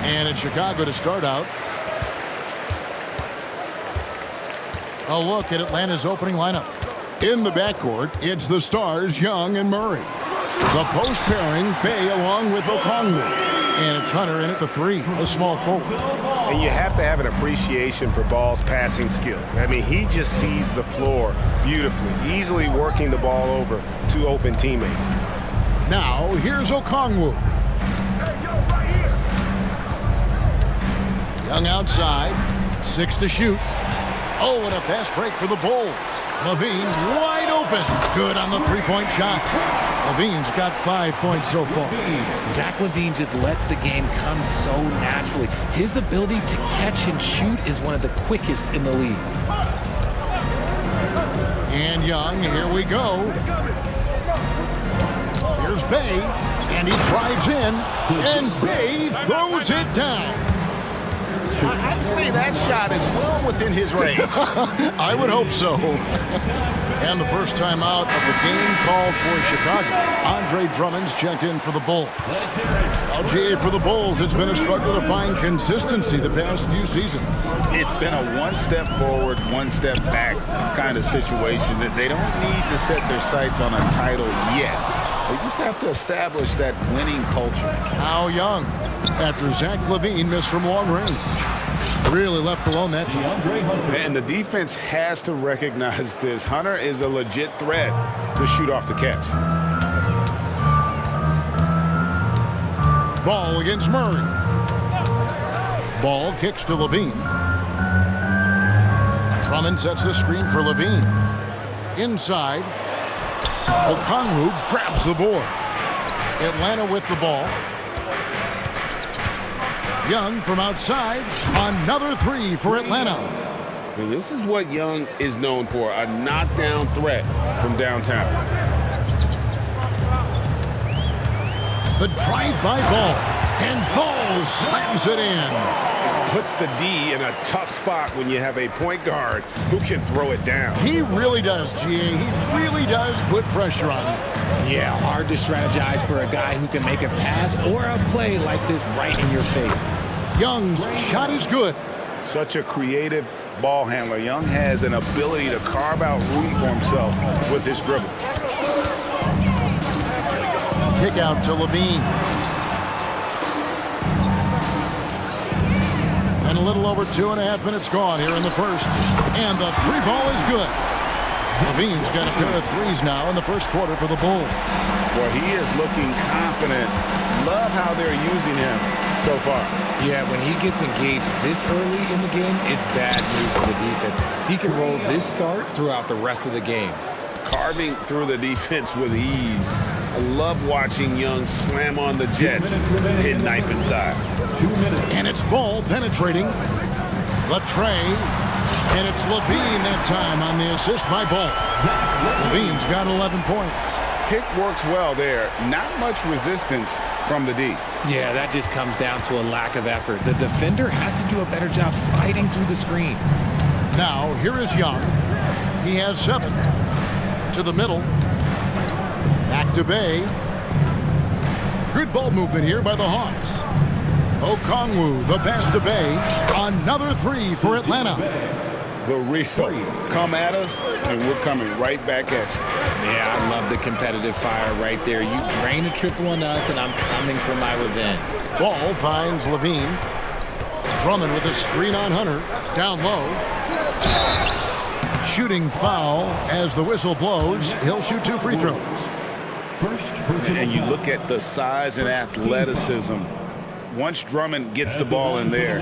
And it's Chicago to start out. A look at Atlanta's opening lineup. In the backcourt, it's the stars, Young and Murray. The post pairing, Bay along with Okongwu. And it's Hunter in at the 3, a small forward. And you have to have an appreciation for Ball's passing skills. I mean, he just sees the floor beautifully, easily working the ball over to open teammates. Now, here's Okongwu. Young outside, 6 to shoot. Oh, and a fast break for the Bulls. Levine wide open. Good on the three-point shot. Levine's got 5 points so far. Zach LaVine just lets the game come so naturally. His ability to catch and shoot is one of the quickest in the league. And Young, here we go. Here's Bay, and he drives in, and Bay throws it down. I'd say that shot is well within his range. I would hope so. And the first time out of the game called for Chicago. Andre Drummond's checked in for the Bulls. GA, for the Bulls, it's been a struggle to find consistency the past few seasons. It's been a one step forward, one step back kind of situation that they don't need to set their sights on a title yet. They just have to establish that winning culture. Now Young, after Zach LaVine missed from long range. Really left alone that time. And the defense has to recognize this. Hunter is a legit threat to shoot off the catch. Ball against Murray. Ball kicks to Levine. Drummond sets the screen for Levine. Inside. Okongwu grabs the board. Atlanta with the ball. Young from outside. Another 3 for Atlanta. And this is what Young is known for, a knockdown threat from downtown. The drive-by Ball. And Ball slams it in. Puts the D in a tough spot when you have a point guard who can throw it down. He really does, GA. He really does put pressure on him. Yeah, hard to strategize for a guy who can make a pass or a play like this right in your face. Young's shot is good. Such a creative ball handler. Young has an ability to carve out room for himself with his dribble. Kick out to Levine. And a little over 2.5 minutes gone here in the first. And the 3 ball is good. Levine's got a pair of 3s now in the first quarter for the Bulls. Well, he is looking confident. Love how they're using him so far. Yeah, when he gets engaged this early in the game, it's bad news for the defense. He can roll this start throughout the rest of the game. Carving through the defense with ease. I love watching Young slam on the Jets, hit knife inside. And it's Ball penetrating. The tray. And it's Levine that time on the assist by Ball. Levine's got 11 points. Pick works well there. Not much resistance from the D. Yeah, that just comes down to a lack of effort. The defender has to do a better job fighting through the screen. Now, here is Young. He has 7. To the middle. Back to Bay. Good ball movement here by the Hawks. Okongwu, the pass to Bay. Another 3 for Atlanta. The real come at us, and we're coming right back at you. Yeah, I love the competitive fire right there. You drain a triple on us, and I'm coming for my revenge. Ball finds Levine. Drummond with a screen on Hunter. Down low. Shooting foul as the whistle blows. He'll shoot 2 free throws. And you look at the size and athleticism. Once Drummond gets the ball in there,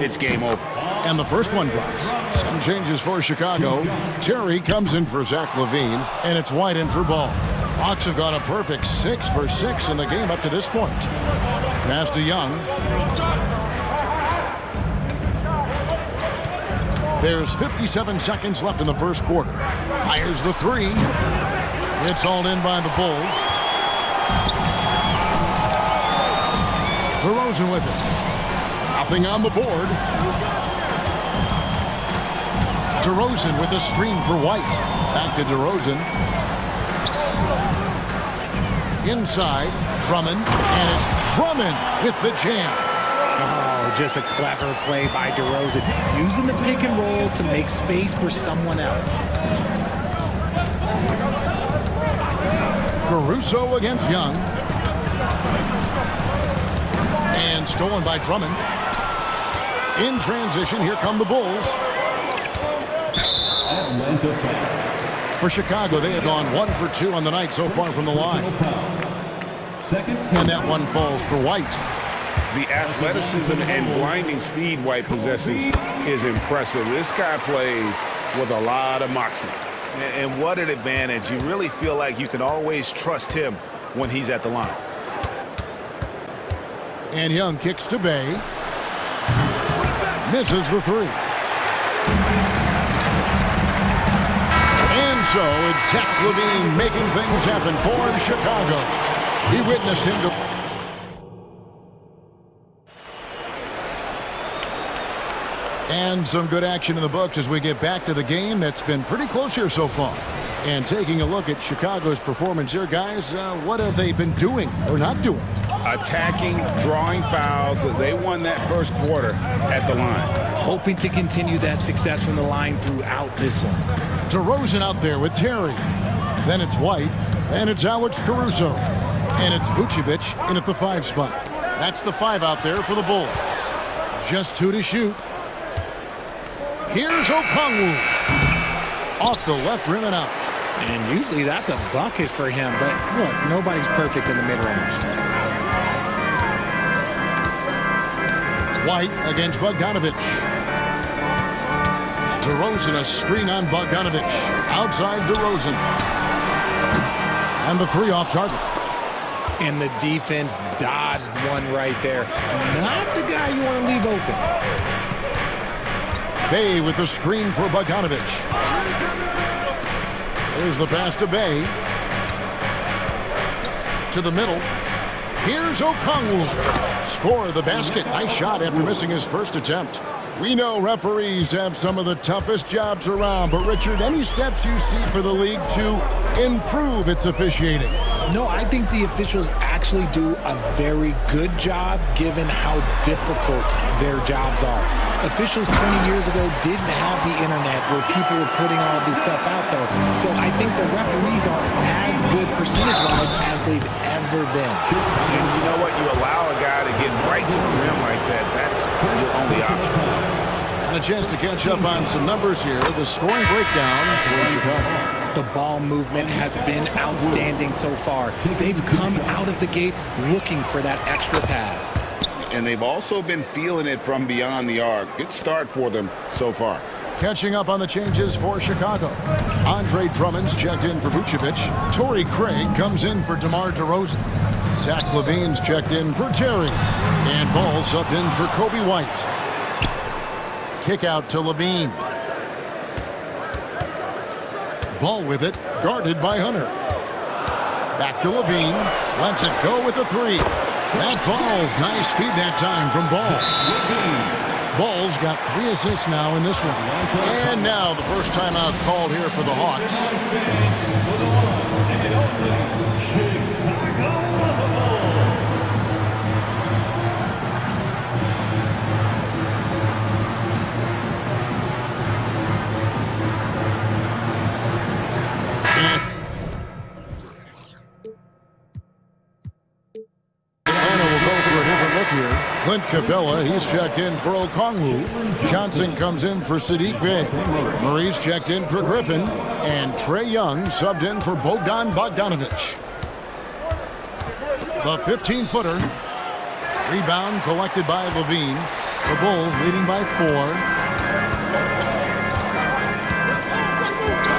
it's game over. And the first one drops. Some changes for Chicago. Terry comes in for Zach LaVine, and it's White in for Ball. Hawks have gone a perfect 6 for 6 in the game up to this point. Pass to Young. There's 57 seconds left in the first quarter. Fires the 3. It's hauled in by the Bulls. DeRozan with it. Nothing on the board. DeRozan with a screen for White. Back to DeRozan. Inside, Drummond. And it's Drummond with the jam. just a clever play by DeRozan, using the pick and roll to make space for someone else. Caruso against Young. And stolen by Drummond. In transition, here come the Bulls. For Chicago, they have gone 1 for 2 on the night so far from the line. And that one falls for White. The athleticism and blinding speed White possesses is impressive. This guy plays with a lot of moxie. And what an advantage. You really feel like you can always trust him when he's at the line. And Young kicks to Bay. Misses the three. And so it's Zach LaVine making things happen for Chicago. He witnessed him go. And some good action in the books as we get back to the game that's been pretty close here so far. And taking a look at Chicago's performance here, guys, what have they been doing or not doing? Attacking, drawing fouls. They won that first quarter at the line. Hoping to continue that success from the line throughout this one. DeRozan out there with Terry. Then it's White. And it's Alex Caruso. And it's Vucevic in at the 5 spot. That's the 5 out there for the Bulls. Just 2 to shoot. Here's Okongwu. Off the left rim and out. And usually that's a bucket for him, but look, nobody's perfect in the mid-range. White against Bogdanovic. DeRozan, a screen on Bogdanovic. Outside DeRozan. And the 3 off target. And the defense dodged one right there. Not the guy you want to leave open. Bay with the screen for Bogdanovic. There's the pass to Bay. To the middle. Here's Okongwu. Score the basket. Nice shot after missing his first attempt. We know referees have some of the toughest jobs around, but Richard, any steps you see for the league to improve its officiating? No, I think the officials actually do a very good job given how difficult their jobs are. Officials 20 years ago didn't have the internet where people were putting all this stuff out there. So I think the referees are as good percentage-wise as they've ever been. And you know what? You allow a guy to get right to the rim like that. That's your only option. And a chance to catch up on some numbers here. The scoring breakdown for Chicago. The ball movement has been outstanding so far. They've come out of the gate looking for that extra pass. And they've also been feeling it from beyond the arc. Good start for them so far. Catching up on the changes for Chicago. Andre Drummond's checked in for Vucevic. Torrey Craig comes in for DeMar DeRozan. Zach LaVine's checked in for Terry. And Ball subbed in for Kobe White. Kick out to LaVine. Ball with it, guarded by Hunter. Back to LaVine. Lets it go with the 3. That falls. Nice feed that time from Ball. Ball's got 3 assists now in this one. And now the first timeout called here for the Hawks. Clint Capella, he's checked in for Okongwu. Johnson comes in for Sadiq Bey. Murray's checked in for Griffin. And Trae Young subbed in for Bogdan Bogdanovic. The 15-footer. Rebound collected by LaVine. The Bulls leading by 4.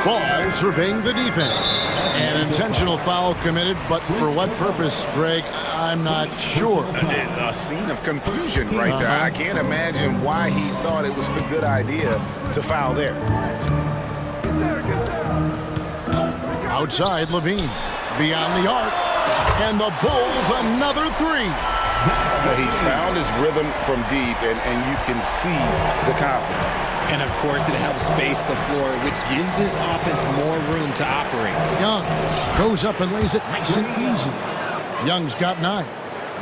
Ball surveying the defense. An intentional foul committed, but for what purpose, Greg, I'm not sure. A scene of confusion right there. I can't imagine why he thought it was a good idea to foul there. Outside, LaVine. Beyond the arc. And the Bulls another 3. He's found his rhythm from deep, and you can see the confidence. And, of course, it helps space the floor, which gives this offense more room to operate. Young goes up and lays it nice and easy. Young's got 9.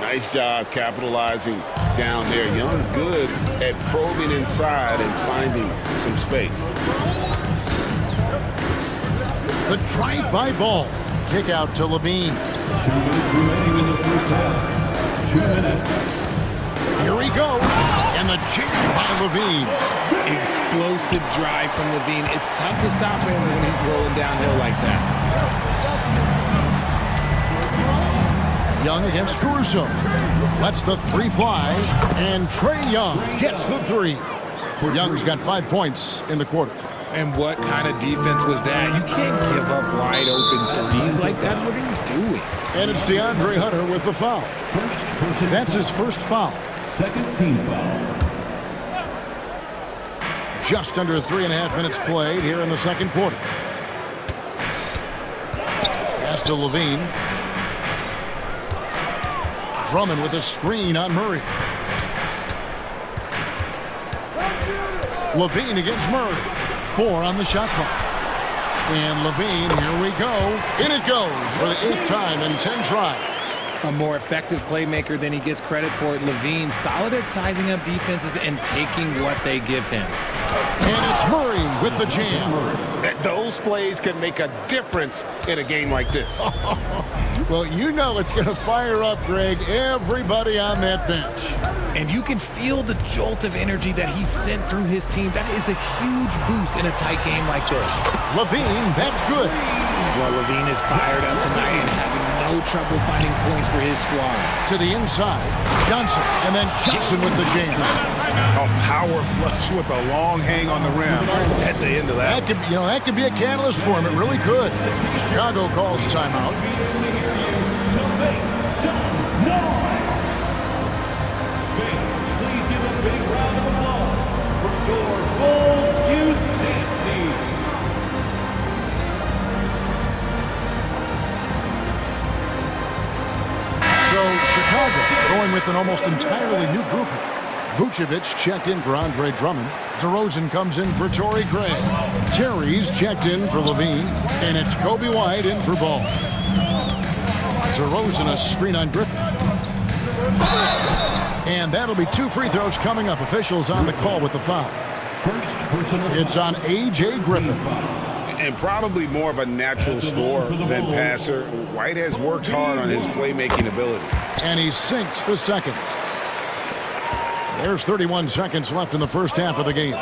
Nice job capitalizing down there. Young good at probing inside and finding some space. The drive-by ball. Kick out to Levine. 2 minutes remaining in the first half. 2 minutes. Here he goes. And the jam by Levine. Explosive drive from Levine. It's tough to stop him when he's rolling downhill like that. Young against Caruso. Lets the three fly. And Trae Young gets the three. Young's got 5 points in the quarter. And what kind of defense was that? You can't give up wide open threes like that. What are you doing? And it's DeAndre Hunter with the foul. That's his first foul. Second team foul. Just under 3.5 minutes played here in the second quarter. Pass to Levine. Drummond with a screen on Murray. Levine against Murray. 4 on the shot clock. And Levine, here we go. In it goes for the 8th time in 10 tries. A more effective playmaker than he gets credit for. Levine, solid at sizing up defenses and taking what they give him. And it's Murray with the jam. Those plays can make a difference in a game like this. Well, you know it's going to fire up, Greg, everybody on that bench. And you can feel the jolt of energy that he sent through his team. That is a huge boost in a tight game like this. Levine, that's good. Well, Levine is fired up tonight and having no trouble finding points for his squad. To the inside, Johnson, and then Johnson with the jam. A power flush with a long hang on the rim at the end of that. That could be a catalyst for him. It really could. Chicago calls timeout. Please give a big round of applause for your Bulls Youth Dance Team. So Chicago going with an almost entirely new group. Vucevic checked in for Andre Drummond. DeRozan comes in for Torrey Craig. Terry's checked in for Levine. And it's Kobe White in for Ball. DeRozan a screen on Griffin. And that'll be 2 free throws coming up. Officials on the call with the foul. It's on A.J. Griffin. And probably more of a natural scorer than passer. White has worked hard on his playmaking ability. And he sinks the second. There's 31 seconds left in the first half of the game.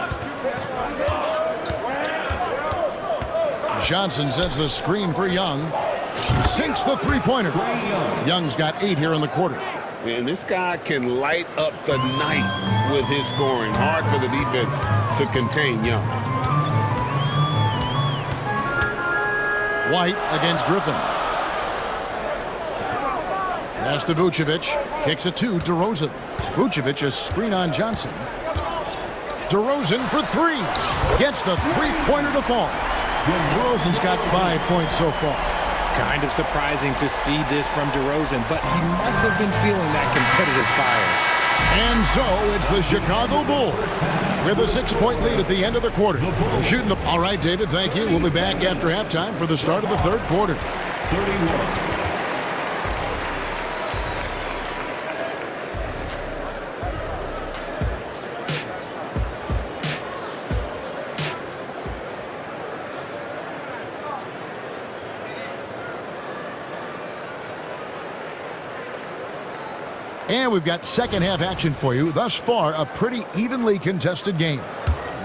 Johnson sets the screen for Young. Sinks the three-pointer. Young's got 8 here in the quarter. Man, this guy can light up the night with his scoring. Hard for the defense to contain Young. White against Griffin. Pass to Vucevic. Kicks it to DeRozan. Vucevic a screen on Johnson. DeRozan for 3. Gets the three-pointer to fall. DeRozan's got 5 points so far. Kind of surprising to see this from DeRozan, but he must have been feeling that competitive fire. And so it's the Chicago Bulls with a 6-point lead at the end of the quarter. Shooting the... All right, David, thank you. We'll be back after halftime for the start of the third quarter. 31. And we've got second half action for you. Thus far, a pretty evenly contested game.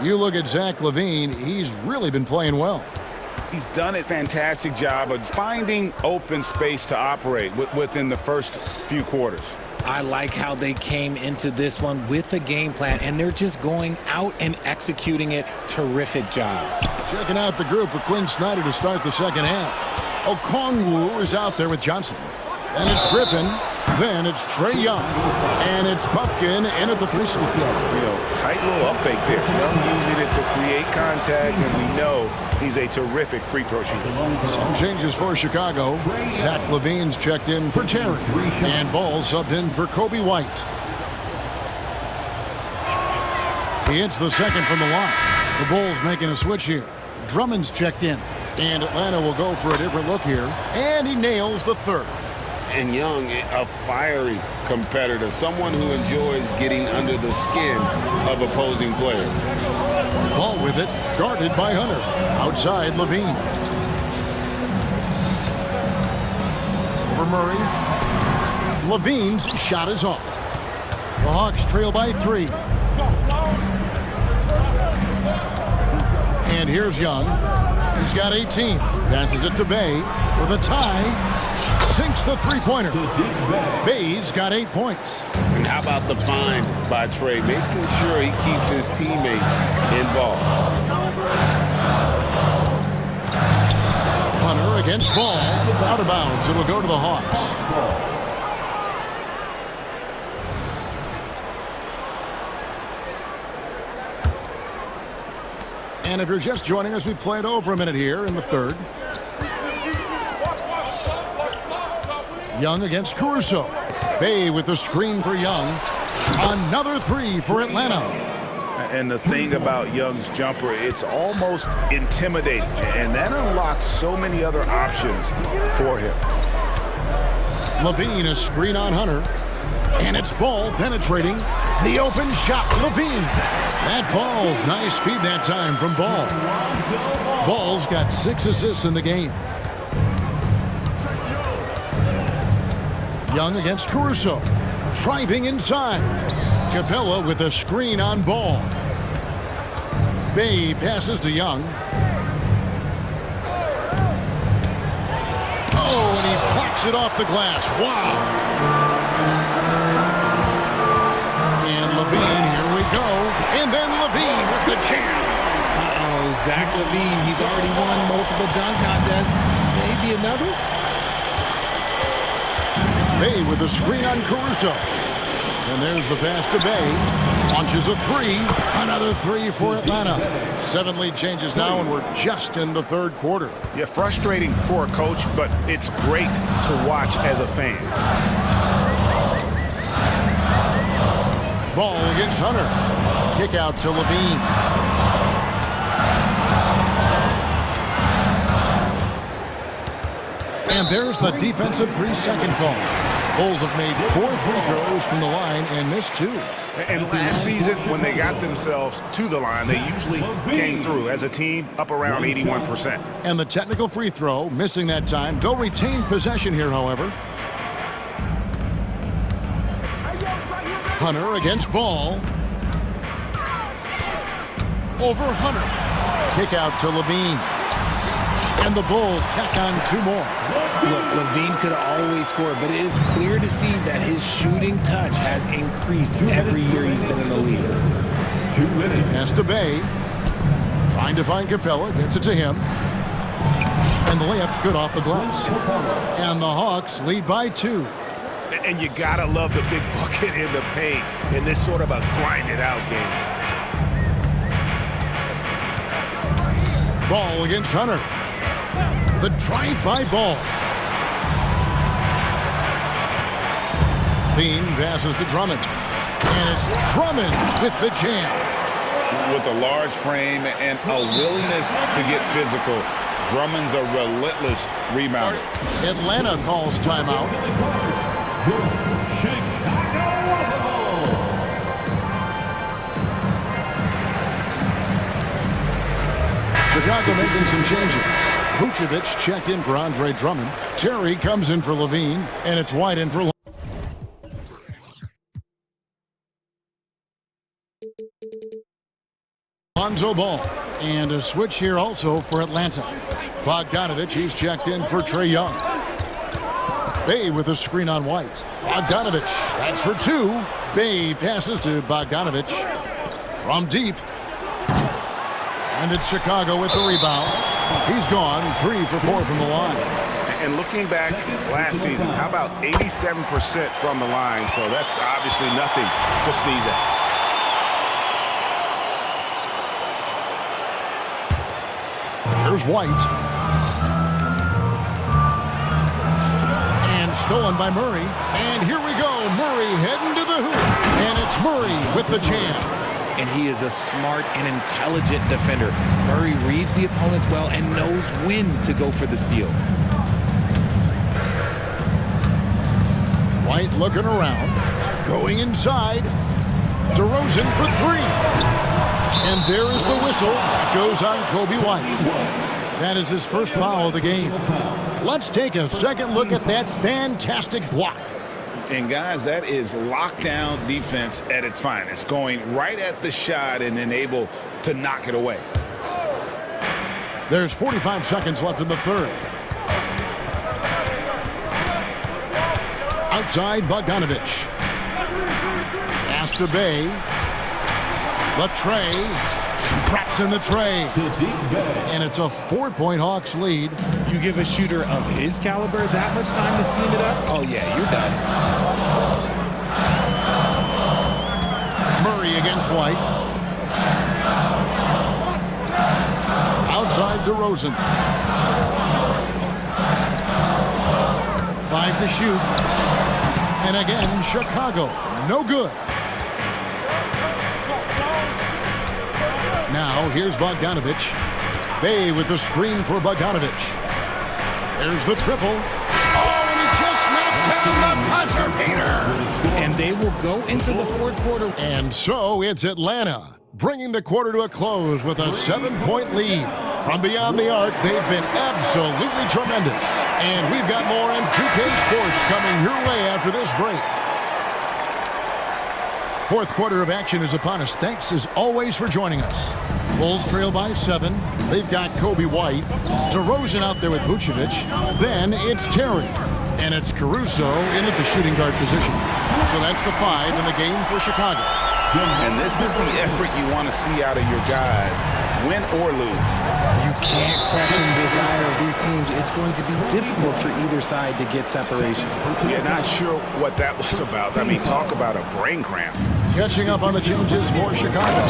You look at Zach LaVine, he's really been playing well. He's done a fantastic job of finding open space to operate within the first few quarters. I like how they came into this one with a game plan, and they're just going out and executing it. Terrific job. Checking out the group for Quinn Snyder to start the second half. Okongwu is out there with Johnson. And it's Griffin. Then it's Trae Young. And it's Pumpkin in at the 3 slot. Tight little upfake there. Young using it to create contact, and we know he's a terrific free throw shooter. Some changes for Chicago. Zach LaVine's checked in for Terry. And Ball subbed in for Kobe White. He hits the second from the line. The Bulls making a switch here. Drummond's checked in. And Atlanta will go for a different look here. And he nails the third. And Young, a fiery competitor, someone who enjoys getting under the skin of opposing players. Ball with it, guarded by Hunter. Outside, Levine. For Murray. Levine's shot is off. The Hawks trail by 3. And here's Young. He's got 18. Passes it to Bay for the tie. Sinks the three-pointer. Bay's got 8 points. And how about the find by Trey, making sure he keeps his teammates involved. Hunter against Ball. Out of bounds. It'll go to the Hawks. And if you're just joining us, we played over a minute here in the third. Young against Caruso. Bay with the screen for Young. Another 3 for Atlanta. And the thing about Young's jumper, it's almost intimidating. And that unlocks so many other options for him. Levine, a screen on Hunter. And it's Ball penetrating. The open shot, Levine. That falls. Nice feed that time from Ball. Ball's got 6 assists in the game. Young against Caruso. Driving inside. Capella with a screen on Ball. Bay passes to Young. Oh, and he plucks it off the glass. Wow. And Levine, here we go. And then Levine with the jam. Uh-oh, Zach Levine, he's already won multiple dunk contests. Maybe another? Bay with a screen on Caruso. And there's the pass to Bay. Launches a 3. Another 3 for Atlanta. 7 lead changes now, and we're just in the third quarter. Yeah, frustrating for a coach, but it's great to watch as a fan. Ball against Hunter. Kick out to Levine. And there's the defensive 3-second call. Bulls have made 4 free throws from the line and missed 2. And last season, when they got themselves to the line, they usually came through as a team up around 81%. And the technical free throw, missing that time. They'll retain possession here, however. Hunter against Ball. Over Hunter. Kick out to Levine. And the Bulls tack on 2 more. Look, Levine could always score, but it's clear to see that his shooting touch has increased every year he's been in the league. Pass to Bay. Trying to find Capella. Gets it to him. And the layup's good off the glass. And the Hawks lead by 2. And you gotta love the big bucket in the paint in this sort of a grind-it-out game. Ball against Hunter. The drive by Ball. Bean passes to Drummond. And it's Drummond with the jam. With a large frame and a willingness to get physical, Drummond's a relentless rebounder. Atlanta calls timeout. Chicago making some changes. Vucevic checked in for Andre Drummond. Terry comes in for Levine, and it's White in for Lonzo Ball. And a switch here also for Atlanta. Bogdanovich, he's checked in for Trae Young. Bay with a screen on White. Bogdanovich, that's for 2. Bay passes to Bogdanovich from deep. And it's Chicago with the rebound. He's gone 3 for 4 from the line. And looking back last season, how about 87% from the line? So that's obviously nothing to sneeze at. Here's White. And stolen by Murray. And here we go. Murray heading to the hoop. And it's Murray with the jam. And he is a smart and intelligent defender. Murray reads the opponents well and knows when to go for the steal. White looking around. Going inside. DeRozan for three. And there is the whistle. That goes on Kobe White. That is his first foul of the game. Let's take a second look at that fantastic block. And guys, that is lockdown defense at its finest. Going right at the shot and then able to knock it away. There's 45 seconds left in the third. Outside, Bogdanovich. Pass to Bay. The tray. Traps in the tray. And it's a 4-point Hawks lead. You give a shooter of his caliber that much time to seam it up? Oh, yeah, you're done. Murray against White. Outside DeRozan. 5 to shoot. And again, Chicago. No good. Now, here's Bogdanovich. Bay with the screen for Bogdanovich. There's the triple. Oh, and he just knocked down the buzzer beater. And they will go into the fourth quarter. And so it's Atlanta, bringing the quarter to a close with a 7-point lead. From beyond the arc, they've been absolutely tremendous. And we've got more on 2K Sports coming your way after this break. Fourth quarter of action is upon us. Thanks, as always, for joining us. Bulls trail by 7. They've got Kobe White. DeRozan out there with Vucevic. Then it's Terry. And it's Caruso in at the shooting guard position. So that's the 5 in the game for Chicago. And this is the effort you want to see out of your guys, win or lose. You can't question the desire of these teams. It's going to be difficult for either side to get separation. Yeah, not sure what that was about. I mean, talk about a brain cramp. Catching up on the changes for Chicago.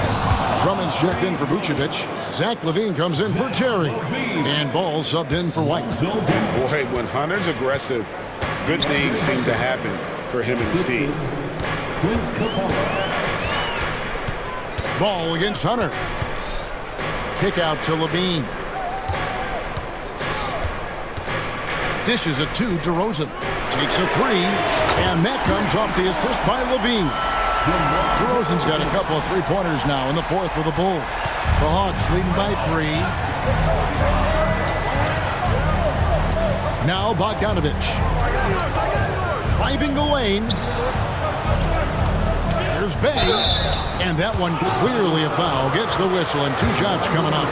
Drummond's checked in for Vucevic. Zach LaVine comes in for Terry. And Ball subbed in for White. Boy, when Hunter's aggressive, good things seem to happen for him and his team. Ball against Hunter. Kick out to LaVine. Dishes it to DeRozan. Takes a 3. And that comes off the assist by LaVine. DeRozan's got a couple of three-pointers now in the fourth for the Bulls. The Hawks leading by 3. Now Bogdanovich. Driving the lane. Here's Bay. And that one clearly a foul. Gets the whistle and 2 shots coming up.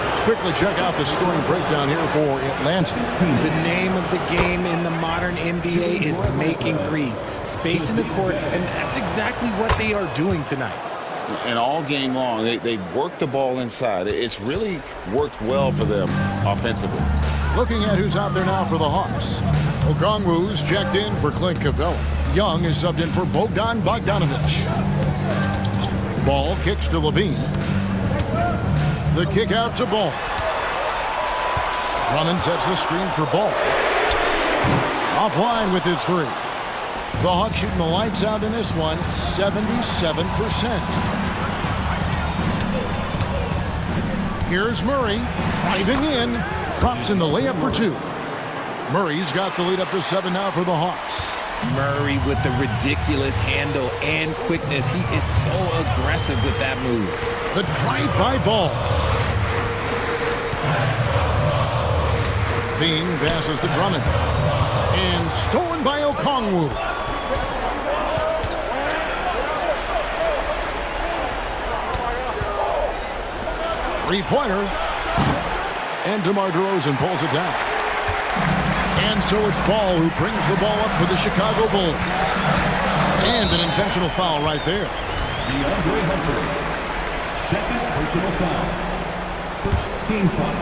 Let's quickly check out the scoring breakdown here for Atlanta. The name of the game in the modern NBA is making threes. Space in the court, and that's exactly what they are doing tonight. And all game long, they work the ball inside. It's really worked well for them offensively. Looking at who's out there now for the Hawks. Okongwu's checked in for Clint Capella. Young is subbed in for Bogdan Bogdanovich. Ball kicks to LaVine. The kick out to Ball. Drummond sets the screen for Ball. Offline with his 3. The Hawks shooting the lights out in this one, 77%. Here's Murray, driving in, drops in the layup for 2. Murray's got the lead up to 7 now for the Hawks. Murray with the ridiculous handle and quickness. He is so aggressive with that move. The drive-by Ball. Bean passes to Drummond. And stolen by Okongwu. Three-pointer. And DeMar DeRozan pulls it down. And so it's Ball who brings the ball up for the Chicago Bulls. And an intentional foul right there. DeAndre Hunter, second personal foul. First team foul.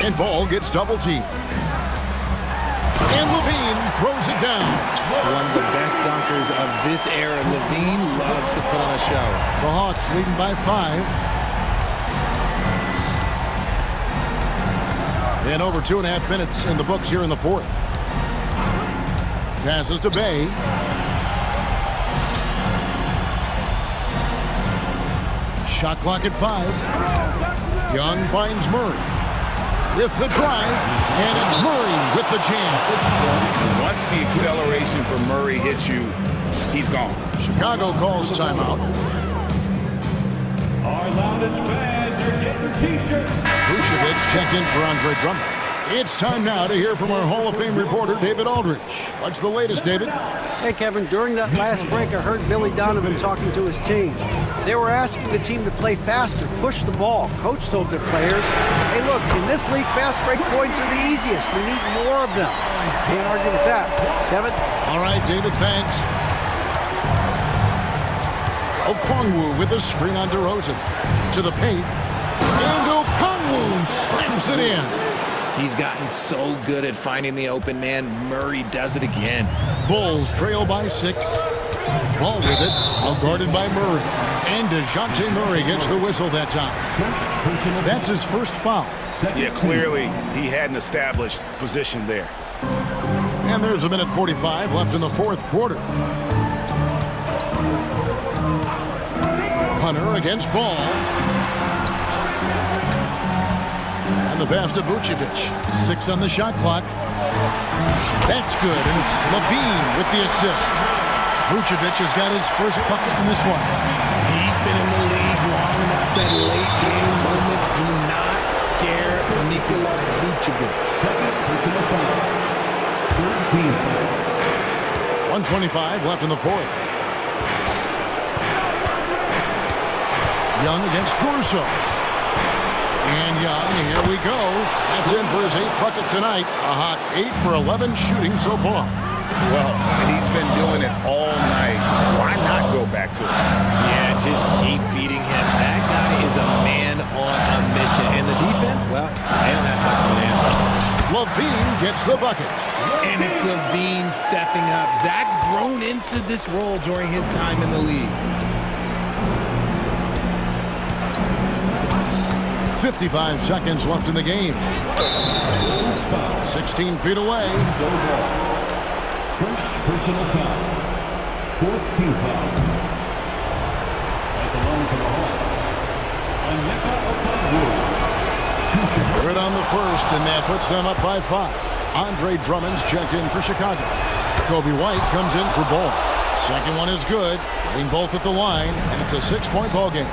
And Ball gets double teamed. And LaVine throws it down. One of the best dunkers of this era. LaVine loves to put on a show. The Hawks leading by 5. And over 2.5 minutes in the books here in the fourth. Passes to Bay. Shot clock at 5. Young finds Murray with the drive, and it's Murray with the jam. Once the acceleration from Murray hits you, he's gone. Chicago calls timeout. Our loudest fans are getting T-shirts. Vucevic check in for Andre Drummond. It's time now to hear from our Hall of Fame reporter, David Aldridge. What's the latest, David? Hey, Kevin, during that last break, I heard Billy Donovan talking to his team. They were asking the team to play faster, push the ball. Coach told their players, hey, look, in this league, fast break points are the easiest. We need more of them. Can't argue with that. Kevin? All right, David, thanks. Okongwu with a screen on DeRozan. To the paint. And Okongwu slams it in. He's gotten so good at finding the open man. Murray does it again. Bulls trail by 6. Ball with it, well guarded by Murray. And DeJounte Murray gets the whistle that time. That's his first foul. Yeah, clearly he hadn't established position there. And there's a minute 45 left in the fourth quarter. Hunter against Ball. And the pass to Vucevic. 6 on the shot clock. That's good, and it's Levine with the assist. Vucevic has got his first bucket in this one. He's been in the league long enough that late game moments do not scare Nikola Vucevic. Second personal foul. 1:25 left in the fourth. Young against Caruso. And Young, here we go. That's in for his 8th bucket tonight. A hot 8 for 11 shooting so far. Well, he's been doing it all night. Why not go back to it? Yeah, just keep feeding him. That guy is a man on a mission. And the defense, well, they don't have much of an answer. Levine gets the bucket. And it's Levine stepping up. Zach's grown into this role during his time in the league. 55 seconds left in the game. 16 feet away. First personal foul. 4th team foul. At the line for the Hawks. Good on the first, and that puts them up by 5. Andre Drummond's checked in for Chicago. Kobe White comes in for Ball. Second one is good. Getting both at the line, and it's a 6-point ball game.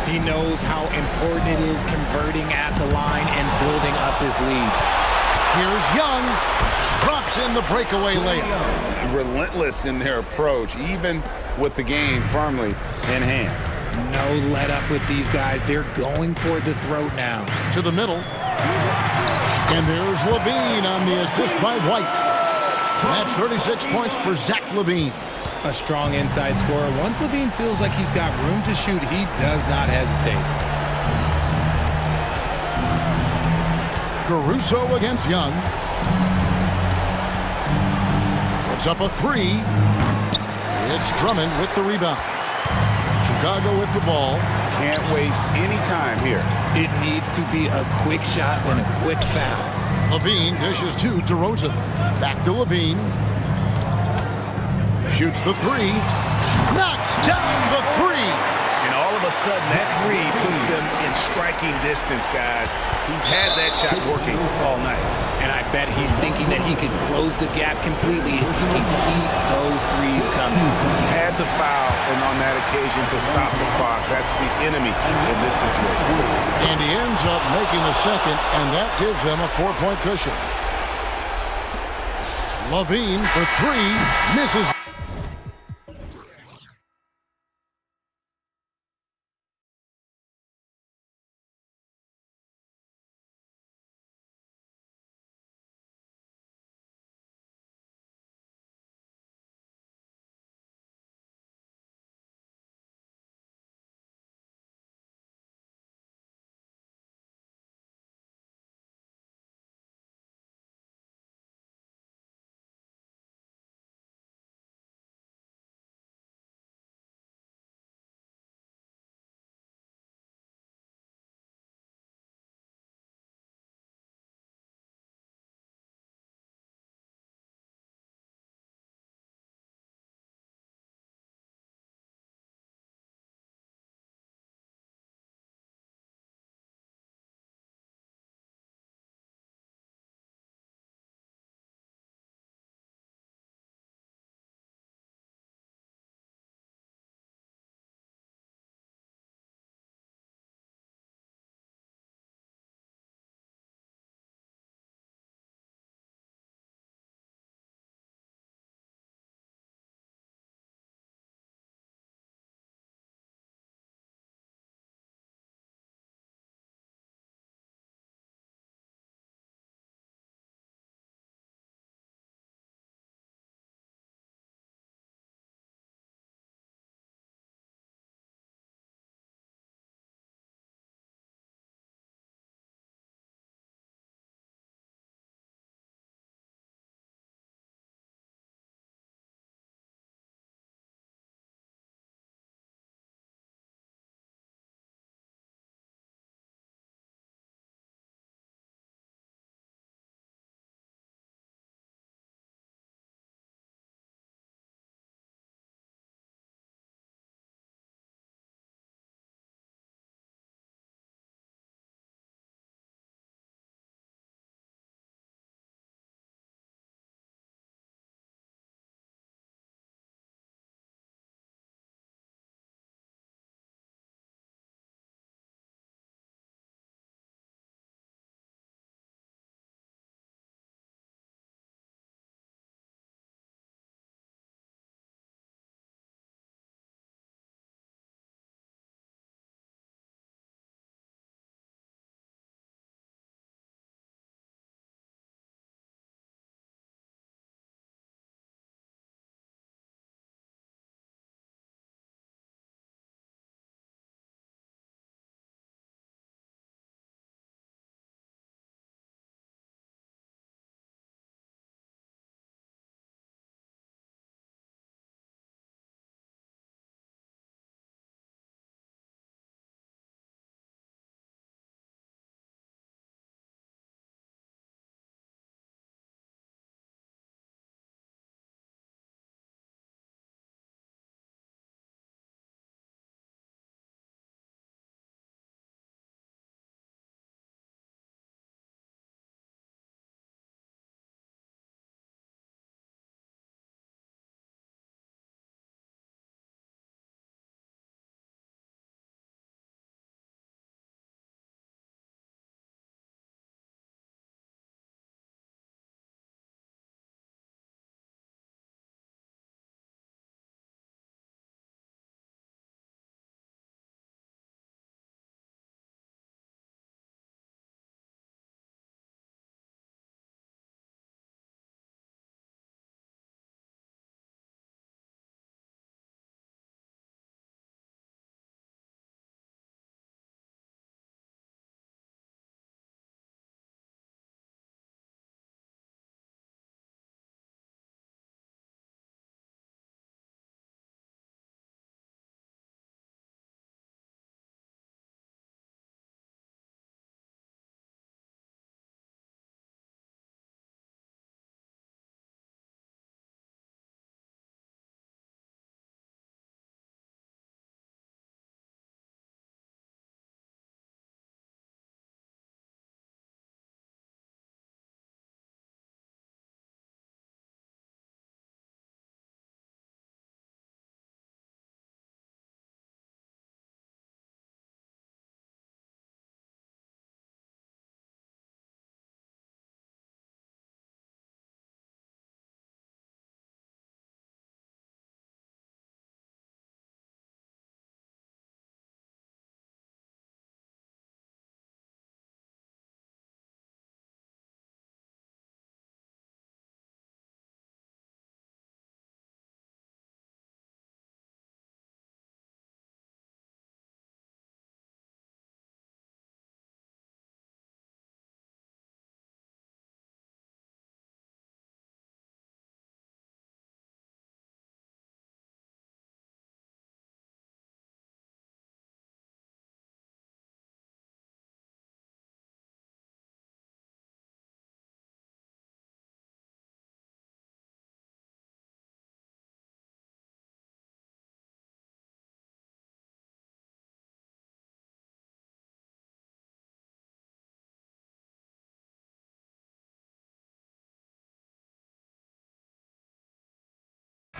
He knows how important it is converting at the line and building up this lead. Here's Young. Drops in the breakaway layup. Relentless in their approach, even with the game firmly in hand. No let up with these guys. They're going for the throat now. To the middle. And there's Levine on the assist by White. That's 36 points for Zach Levine. A strong inside scorer. Once Levine feels like he's got room to shoot, he does not hesitate. Caruso against Young. Puts up a 3. It's Drummond with the rebound. Chicago with the ball. Can't waste any time here. It needs to be a quick shot and a quick foul. Levine dishes to DeRozan. Back to Levine. Shoots the 3. Knocks down the 3. And all of a sudden, that 3 puts them in striking distance, guys. He's had that shot working all night. And I bet he's thinking that he could close the gap completely if he can keep those threes coming. He had to foul, and on that occasion, to stop the clock. That's the enemy in this situation. And he ends up making the second, and that gives them a 4-point cushion. Levine for 3, misses.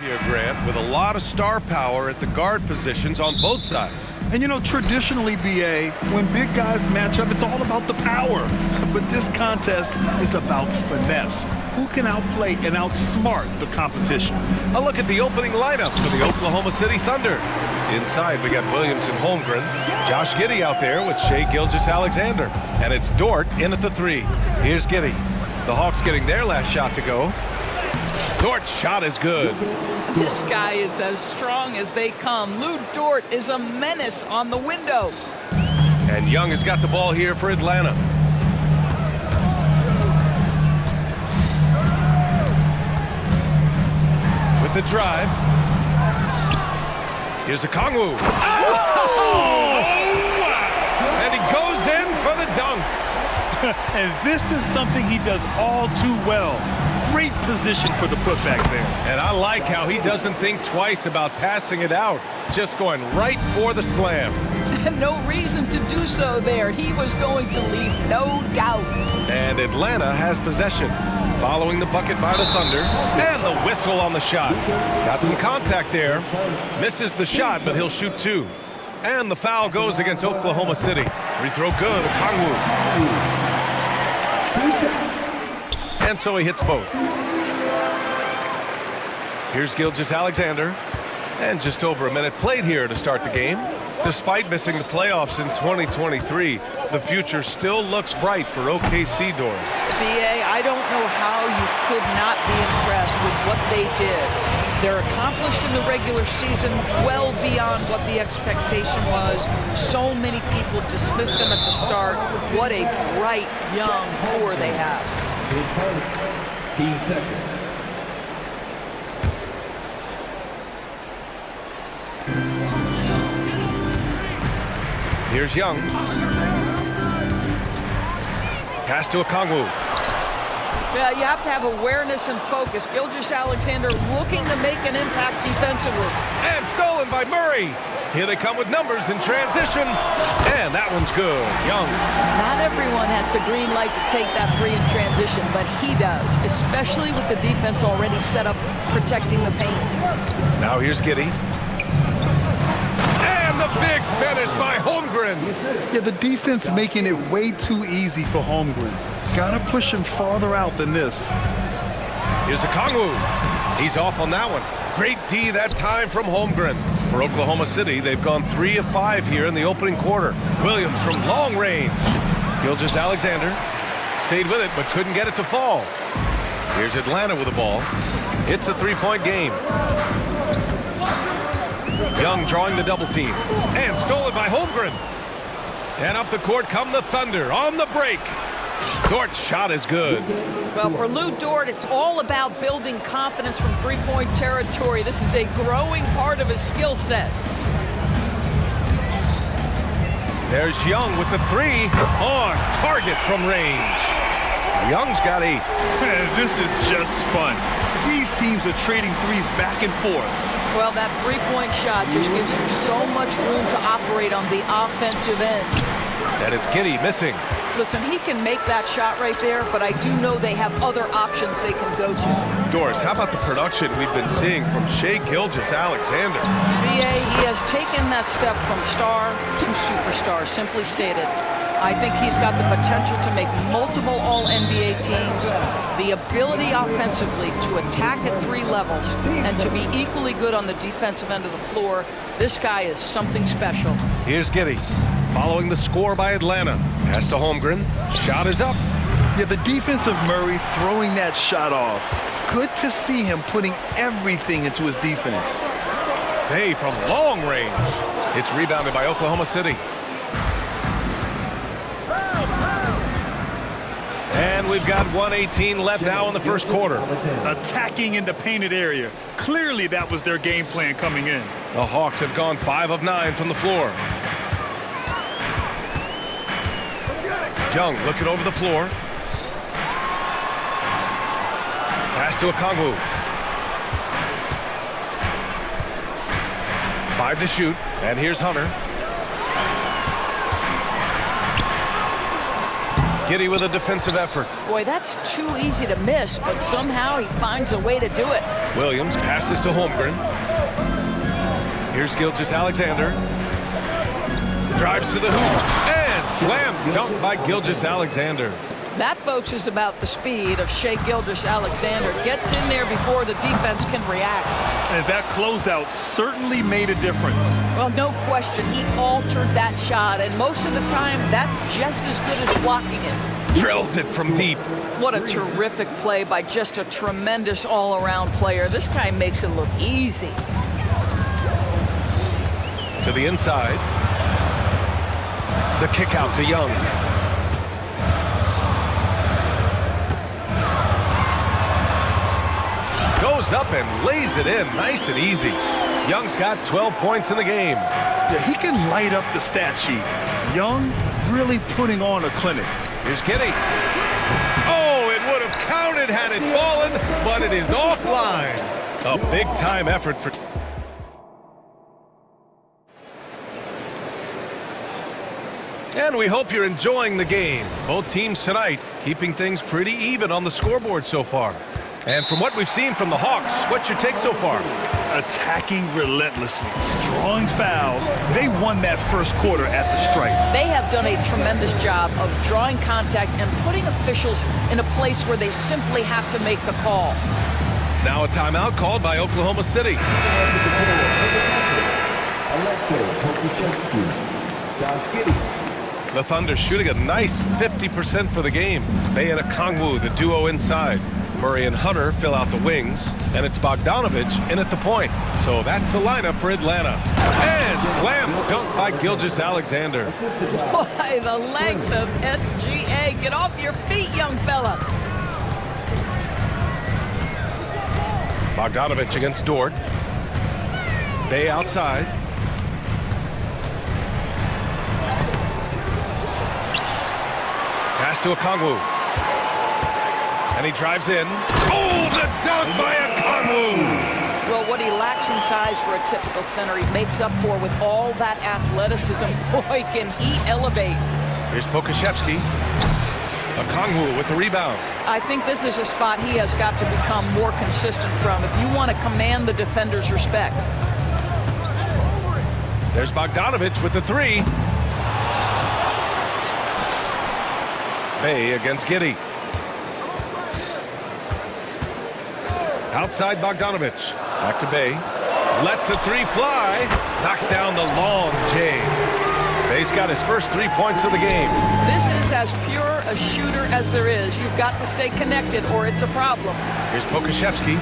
here, Grant, with a lot of star power at the guard positions on both sides. And you know, traditionally, BA, when big guys match up, it's all about the power. But this contest is about finesse. Who can outplay and outsmart the competition? A look at the opening lineup for the Oklahoma City Thunder. Inside, we got Williams and Holmgren. Josh Giddey out there with Shai Gilgeous-Alexander. And it's Dort in at the 3. Here's Giddey. The Hawks getting their last shot to go. Dort's shot is good. This guy is as strong as they come. Lou Dort is a menace on the window. And Young has got the ball here for Atlanta. With the drive. Here's a Kongwu. Oh! And he goes in for the dunk. And this is something he does all too well. Great position for the putback there. And I like how he doesn't think twice about passing it out. Just going right for the slam. No reason to do so there. He was going to leave, no doubt. And Atlanta has possession. Following the bucket by the Thunder. And the whistle on the shot. Got some contact there. Misses the shot, but he'll shoot 2. And the foul goes against Oklahoma City. Free throw good, Kongwu. And so he hits both. Here's Gilgeous-Alexander. And just over a minute played here to start the game. Despite missing the playoffs in 2023, the future still looks bright for OKC doors. BA, I don't know how you could not be impressed with what they did. They're accomplished in the regular season well beyond what the expectation was. So many people dismissed them at the start. What a bright young core they have. Team second. Here's Young. Pass to Kongwu. Yeah, you have to have awareness and focus. Gilgeous-Alexander looking to make an impact defensively. And stolen by Murray. Here they come with numbers in transition. And that one's good. Young. Not everyone has the green light to take that 3 in transition, but he does, especially with the defense already set up protecting the paint. Now here's Giddey. And the big finish by Holmgren. Yeah, the defense making it way too easy for Holmgren. Gotta push him farther out than this. Here's a Kongwu. He's off on that one. Great D that time from Holmgren. For Oklahoma City, they've gone 3 of 5 here in the opening quarter. Williams from long range. Gilgeous-Alexander stayed with it, but couldn't get it to fall. Here's Atlanta with the ball. It's a 3-point game. Young drawing the double team. And stolen by Holmgren. And up the court come the Thunder on the break. Dort's shot is good. Well, for Lou Dort, it's all about building confidence from three-point territory. This is a growing part of his skill set. There's Young with the 3 on target from range. Young's got 8. This is just fun. These teams are trading threes back and forth. Well, that three-point shot just gives you so much room to operate on the offensive end. And it's Giddey missing. Listen, he can make that shot right there, but I do know they have other options they can go to. Doris, how about the production we've been seeing from Shai Gilgeous-Alexander? BA, he has taken that step from star to superstar, simply stated. I think he's got the potential to make multiple All-NBA teams, the ability offensively to attack at 3 levels, and to be equally good on the defensive end of the floor. This guy is something special. Here's Giddey. Following the score by Atlanta. Pass to Holmgren. Shot is up. Yeah, the defense of Murray throwing that shot off. Good to see him putting everything into his defense. Bay from long range. It's rebounded by Oklahoma City. And we've got 1:18 left now in the first quarter. Attacking in the painted area. Clearly that was their game plan coming in. The Hawks have gone 5 of 9 from the floor. Young looking over the floor. Pass to Kongwu. 5 to shoot, and here's Hunter. Giddy with a defensive effort. Boy, that's too easy to miss, but somehow he finds a way to do it. Williams passes to Holmgren. Here's Gilgeous-Alexander. Drives to the hoop. And slam dunk by Gilgeous-Alexander. That, folks, is about the speed of Shai Gilgeous-Alexander. Gets in there before the defense can react. And that closeout certainly made a difference. Well, no question. He altered that shot, and most of the time, that's just as good as blocking it. Drills it from deep. What a terrific play by just a tremendous all-around player. This guy makes it look easy. To the inside. The kick out to Young. Goes up and lays it in, nice and easy. Young's got 12 points in the game. Yeah, he can light up the stat sheet. Young really putting on a clinic. Here's Giddy. Oh, it would have counted had it fallen, but it is offline. A big-time effort for... And we hope you're enjoying the game. Both teams tonight keeping things pretty even on the scoreboard so far. And from what we've seen from the Hawks, what's your take so far? Attacking relentlessly, drawing fouls. They won that first quarter at the stripe. They have done a tremendous job of drawing contact and putting officials in a place where they simply have to make the call. Now a timeout called by Oklahoma City. The Thunder shooting a nice 50% for the game. Bay and Okongwu, the duo inside. Murray and Hunter fill out the wings, and it's Bogdanovich in at the point. So that's the lineup for Atlanta. And slam dunk by Gilgeous-Alexander. Boy, the length of SGA. Get off your feet, young fella. Bogdanovich against Dort. Bay outside. Pass to Okongwu. And he drives in. Oh, the dunk by Okongwu! Well, what he lacks in size for a typical center, he makes up for with all that athleticism. Boy, can he elevate. Here's Pokashevsky. Okongwu with the rebound. I think this is a spot he has got to become more consistent from if you want to command the defender's respect. There's Bogdanovich with the three. Bay against Giddy. Outside Bogdanovich. Back to Bay. Lets the three fly. Knocks down the long J. Bay's got his first 3 points of the game. This is as pure a shooter as there is. You've got to stay connected or it's a problem. Here's Pokashevsky.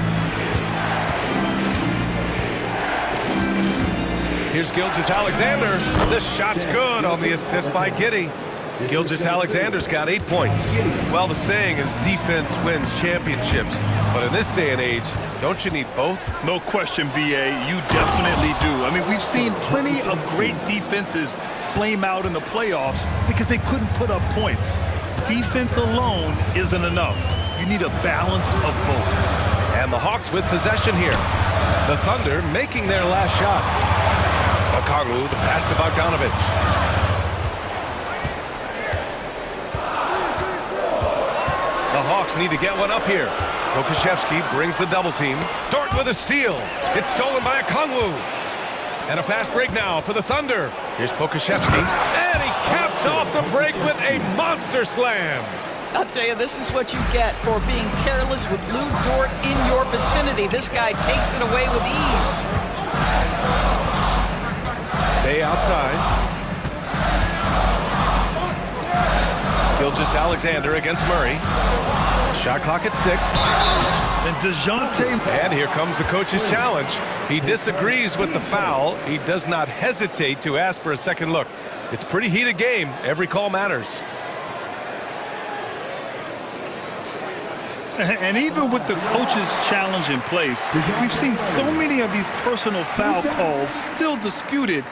Here's Gilgeous-Alexander. The shot's good on the assist by Giddy. Gilgeous-Alexander's got 8 points. Well, the saying is defense wins championships. But in this day and age, don't you need both? No question, B.A. You definitely do. I mean, we've seen plenty of great defenses flame out in the playoffs because they couldn't put up points. Defense alone isn't enough. You need a balance of both. And the Hawks with possession here. The Thunder making their last shot. Okongwu, the pass to Bogdanovich. The Hawks need to get one up here. Pokashevsky brings the double team. Dort with a steal. It's stolen by Okongwu. And a fast break now for the Thunder. Here's Pokashevsky. And he caps off the break with a monster slam. I'll tell you, this is what you get for being careless with Lou Dort in your vicinity. This guy takes it away with ease. Bay outside. Gilgeous-Alexander against Murray. Shot clock at 6. And DeJounte. And here comes the coach's challenge. He disagrees with the foul. He does not hesitate to ask for a second look. It's a pretty heated game. Every call matters. And even with the coach's challenge in place, we've seen so many of these personal foul calls still disputed.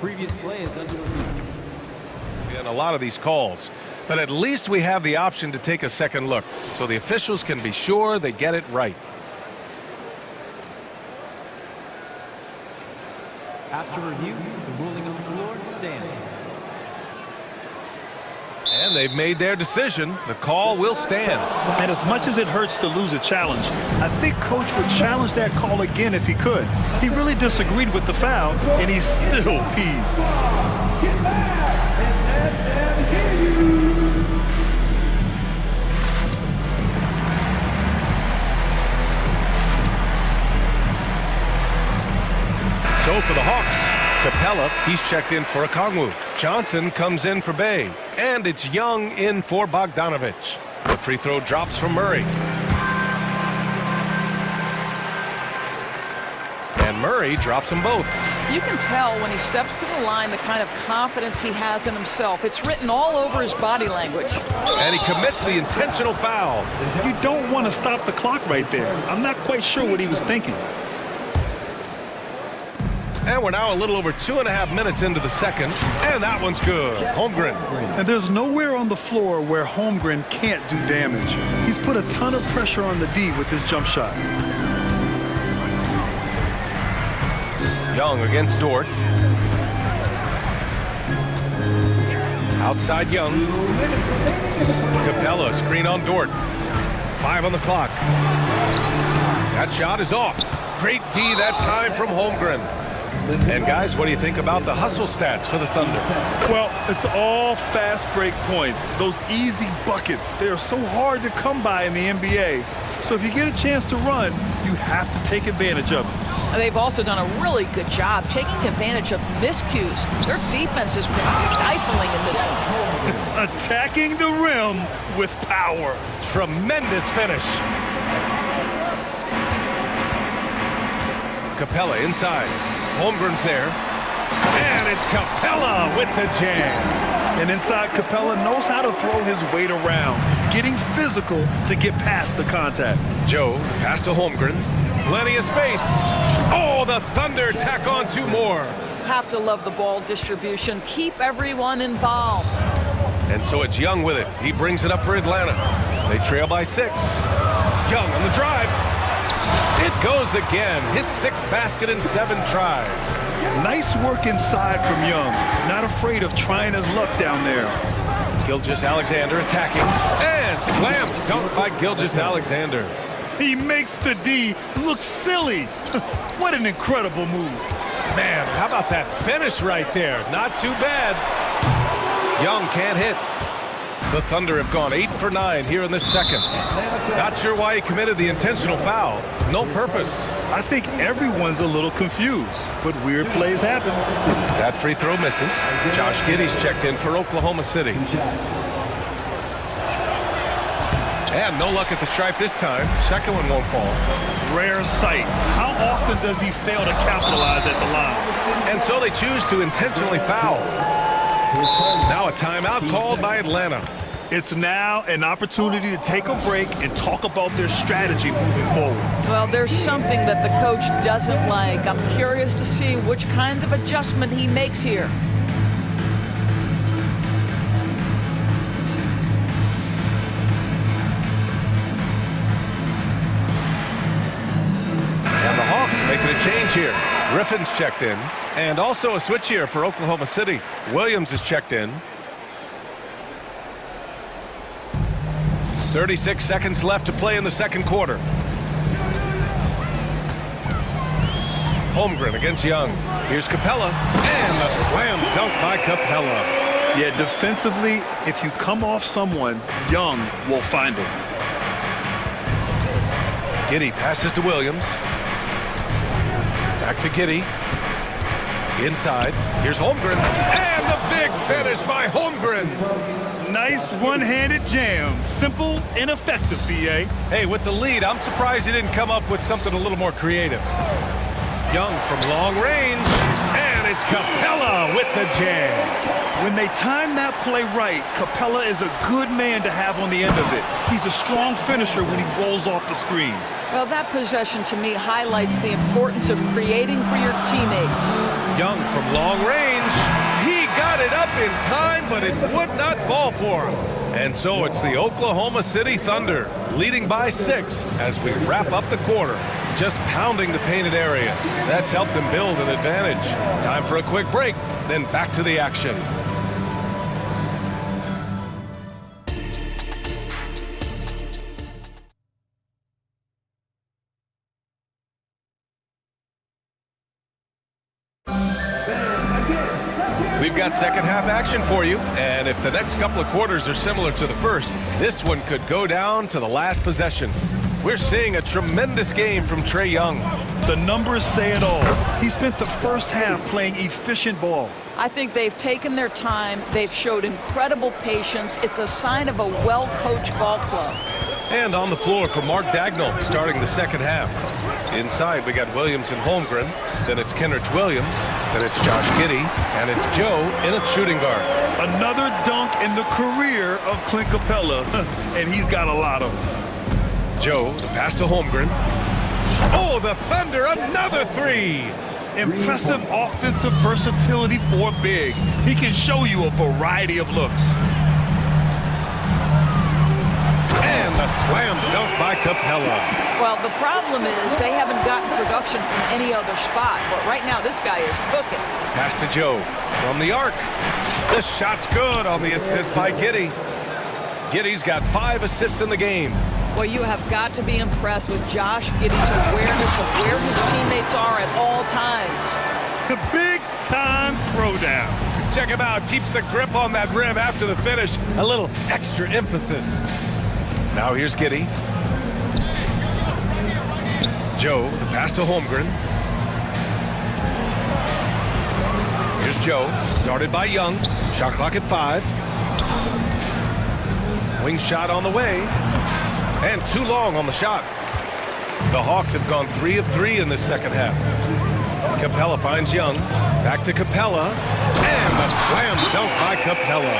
previous play is under review. In a lot of these calls, but at least we have the option to take a second look, so the officials can be sure they get it right. After review, the ruling on the floor stands. And they've made their decision. The call will stand. And as much as it hurts to lose a challenge, I think Coach would challenge that call again if he could. He really disagreed with the foul, and he's still peeved. So for the Hawks, Capella, he's checked in for Okongwu. Johnson comes in for Bay. And it's Young in for Bogdanovich. The free throw drops from Murray. And Murray drops them both. You can tell when he steps to the line the kind of confidence he has in himself. It's written all over his body language. And he commits the intentional foul. You don't want to stop the clock right there. I'm not quite sure what he was thinking. And we're now a little over 2.5 minutes into the second. And that one's good. Holmgren. And there's nowhere on the floor where Holmgren can't do damage. He's put a ton of pressure on the D with his jump shot. Young against Dort. Outside Young. Capella, screen on Dort. 5 on the clock. That shot is off. Great D that time from Holmgren. And guys, what do you think about the hustle stats for the Thunder? Well, it's all fast break points. Those easy buckets, they are so hard to come by in the NBA. So if you get a chance to run, you have to take advantage of it. They've also done a really good job taking advantage of miscues. Their defense has been stifling in this one. Attacking the rim with power. Tremendous finish. Capella inside. Holmgren's there. And it's Capella with the jam. And inside, Capella knows how to throw his weight around, getting physical to get past the contact. Joe, the pass to Holmgren. Plenty of space. Oh, the Thunder tack on 2 more. Have to love the ball distribution. Keep everyone involved. And so it's Young with it. He brings it up for Atlanta. They trail by 6. Young on the drive. It goes again. His 6th basket in 7 tries. Nice work inside from Young. Not afraid of trying his luck down there. Gilgeous-Alexander attacking. And slam dunk by Gilgeous-Alexander. He makes the D look silly. What an incredible move. Man, how about that finish right there? Not too bad. Young can't hit. The Thunder have gone 8 for 9 here in this second. Not sure why he committed the intentional foul. No purpose. I think everyone's a little confused, but weird plays happen. That free throw misses. Josh Giddey's checked in for Oklahoma City. And no luck at the stripe this time. Second one won't fall. Rare sight. How often does he fail to capitalize at the line? And so they choose to intentionally foul. Now a timeout called by Atlanta. It's now an opportunity to take a break and talk about their strategy moving forward. Well, there's something that the coach doesn't like. I'm curious to see which kind of adjustment he makes here. And the Hawks making a change here. Griffin's checked in. And also a switch here for Oklahoma City. Williams is checked in. 36 seconds left to play in the second quarter. Holmgren against Young. Here's Capella. And a slam dunk by Capella. Yeah, defensively, if you come off someone, Young will find him. Giddey passes to Williams. Back to Giddey. Inside. Here's Holmgren. And the big finish by Holmgren. Nice one-handed jam. Simple and effective, B.A. Hey, with the lead, I'm surprised he didn't come up with something a little more creative. Young from long range. And it's Capella with the jam. When they time that play right, Capella is a good man to have on the end of it. He's a strong finisher when he rolls off the screen. Well, that possession to me highlights the importance of creating for your teammates. Young from long range. He got it up in time, but it would not fall for him. And so it's the Oklahoma City Thunder leading by 6 as we wrap up the quarter. Just pounding the painted area. That's helped them build an advantage. Time for a quick break, then back to the action. We've got second half action for you, and if the next couple of quarters are similar to the first, this one could go down to the last possession. We're seeing a tremendous game from Trae Young. The numbers say it all. He spent the first half playing efficient ball. I think they've taken their time. They've showed incredible patience. It's a sign of a well-coached ball club. And on the floor for Mark Dagnall starting the second half. Inside, we got Williams and Holmgren. Then it's Kenrich Williams. Then it's Josh Giddey. And it's Joe in a shooting guard. Another dunk in the career of Clint Capella, and he's got a lot of them. Joe, the pass to Holmgren. Oh, the Thunder, another three! Impressive offensive versatility for a big. He can show you a variety of looks. And a slam dunk by Capella. Well, the problem is they haven't gotten production from any other spot, but right now this guy is cooking. Pass to Joe from the arc. The shot's good on the assist by Giddey. Giddey's got 5 assists in the game. Well, you have got to be impressed with Josh Giddey's awareness of where his teammates are at all times. The big-time throwdown. Check him out. Keeps the grip on that rim after the finish. A little extra emphasis. Now here's Giddey. Joe, the pass to Holmgren. Here's Joe, guarded by Young. Shot clock at 5. Wing shot on the way. And too long on the shot. The Hawks have gone 3 of 3 in this second half. Capella finds Young. Back to Capella. And a slam dunk by Capella.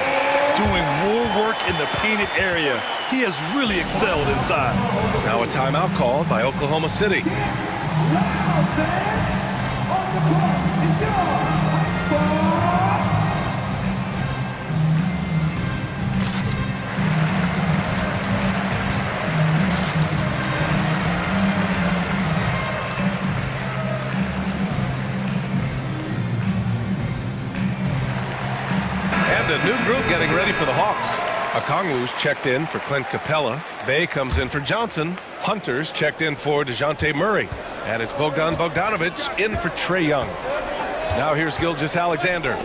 Doing more work in the painted area. He has really excelled inside. Now a timeout called by Oklahoma City. A new group getting ready for the Hawks. Okongwu's checked in for Clint Capella. Bay comes in for Johnson. Hunter's checked in for DeJounte Murray. And it's Bogdan Bogdanovic in for Trae Young. Now here's Gilgeous Alexander.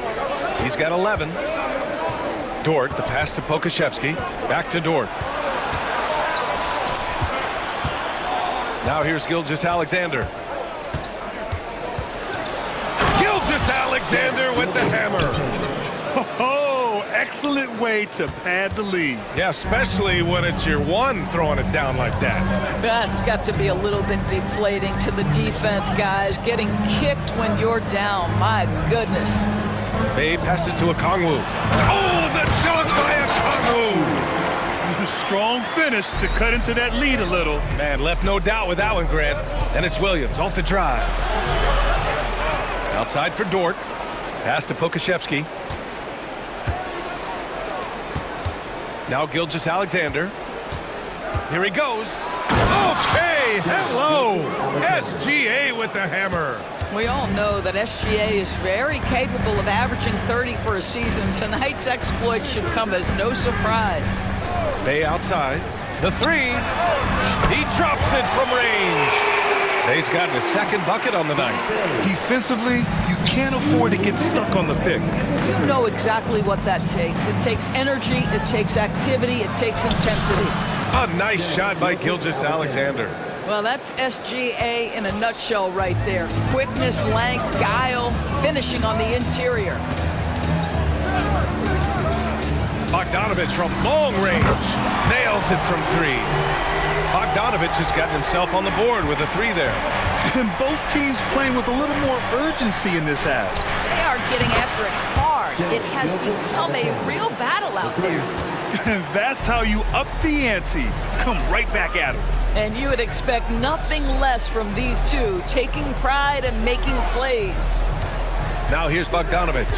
He's got 11. Dort, the pass to Pokusevski. Back to Dort. Now here's Gilgeous Alexander. Gilgeous Alexander with the hammer. Oh, excellent way to pad the lead. Yeah, especially when it's your one throwing it down like that. That's got to be a little bit deflating to the defense, guys. Getting kicked when you're down. My goodness. Bay passes to Okongwu. Oh, the dunk by Okongwu. Strong finish to cut into that lead a little. Man, left no doubt with that one, Grant. And it's Williams off the drive. Outside for Dort. Pass to Pokusevski. Now Gilgeous Alexander. Here he goes. Okay, hello. SGA with the hammer. We all know that SGA is very capable of averaging 30 for a season. Tonight's exploit should come as no surprise. Bay outside. The three. He drops it from range. Bay's gotten a second bucket on the night. Defensively, you can't afford to get stuck on the pick. You know exactly what that takes. It takes energy, it takes activity, it takes intensity. A nice shot by Gilgeous Alexander. Well, that's SGA in a nutshell right there. Quickness, length, guile, finishing on the interior. Bogdanovic from long range. Nails it from 3. Bogdanovic has gotten himself on the board with a 3 there. And both teams playing with a little more urgency in this half. They are getting after it hard. It has become a real battle out there. And that's how you up the ante. Come right back at it. And you would expect nothing less from these two, taking pride and making plays. Now here's Bogdanovic.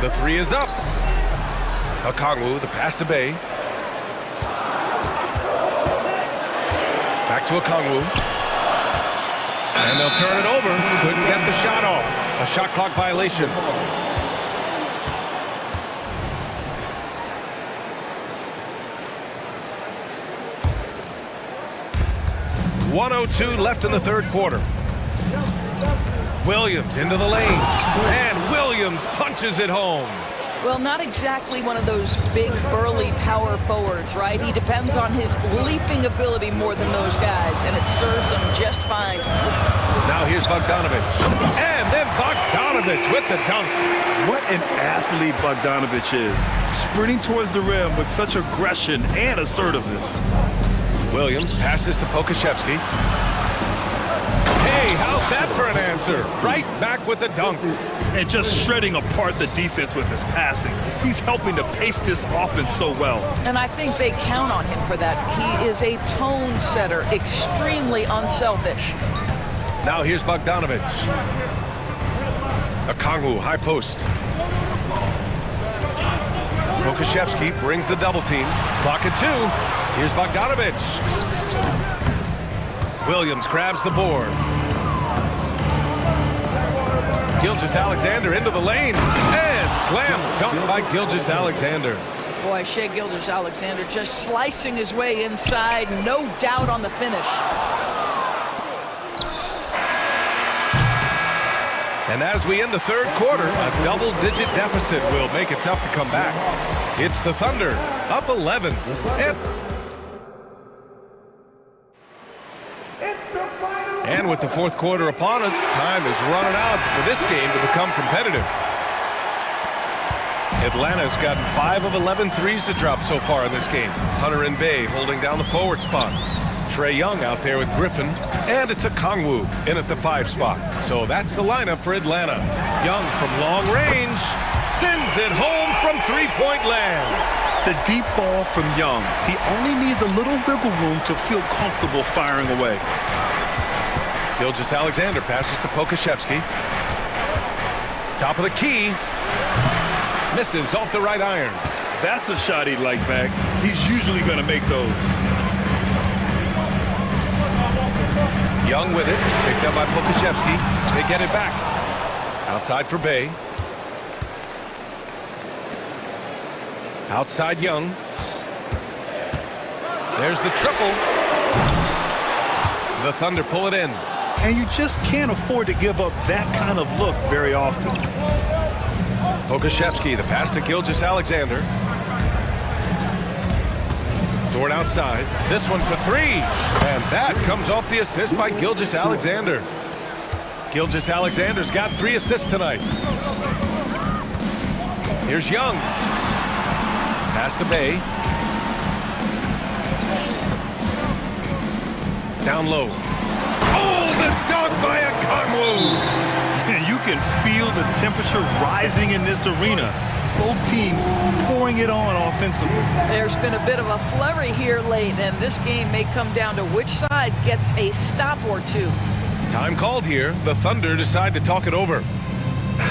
The three is up. Okongwu, the pass to Bay. Back to Okongwu. And they'll turn it over. Couldn't get the shot off. A shot clock violation. .102 left in the third quarter. Williams into the lane. And Williams punches it home. Well, not exactly one of those big, burly power forwards, right? He depends on his leaping ability more than those guys, and it serves him just fine. Now here's Bogdanovic. And then Bogdanovic with the dunk. What an athlete Bogdanovic is. Sprinting towards the rim with such aggression and assertiveness. Williams passes to Pokashevsky. Hey, how's that for an answer? Right back with the dunk. And just shredding apart the defense with his passing. He's helping to pace this offense so well. And I think they count on him for that. He is a tone setter, extremely unselfish. Now here's Bogdanovic. Okongwu, high post. Pokashevsky brings the double team. Clock at 2. Here's Bogdanovic. Williams grabs the board. Gilgeous-Alexander into the lane. And slam dunk by Gilgeous-Alexander. Boy, Shai Gilgeous-Alexander just slicing his way inside. No doubt on the finish. And as we end the third quarter, a double-digit deficit will make it tough to come back. It's the Thunder, up 11. And with the fourth quarter upon us, time is running out for this game to become competitive. Atlanta's gotten 5 of 11 threes to drop so far in this game. Hunter and Bay holding down the forward spots. Trae Young out there with Griffin, and it's Okongwu in at the 5 spot. So that's the lineup for Atlanta. Young from long range sends it home from three-point land. The deep ball from Young. He only needs a little wiggle room to feel comfortable firing away. Gilgeous-Alexander passes to Pokashevsky. Top of the key. Misses off the right iron. That's a shot he'd like back. He's usually going to make those. Young with it. Picked up by Pokashevsky. They get it back. Outside for Bay. Outside Young. There's the triple. The Thunder pull it in. And you just can't afford to give up that kind of look very often. Pokashevsky, the pass to Gilgeous-Alexander. Dort outside. This one for 3. And that comes off the assist by Gilgeous-Alexander. Gilgeous-Alexander's got 3 assists tonight. Here's Young. Pass to Bay. Down low. Oh, the dunk by Okongwu! And you can feel the temperature rising in this arena. Both teams pouring it on offensively. There's been a bit of a flurry here late, and this game may come down to which side gets a stop or 2. Time called here. The Thunder decide to talk it over.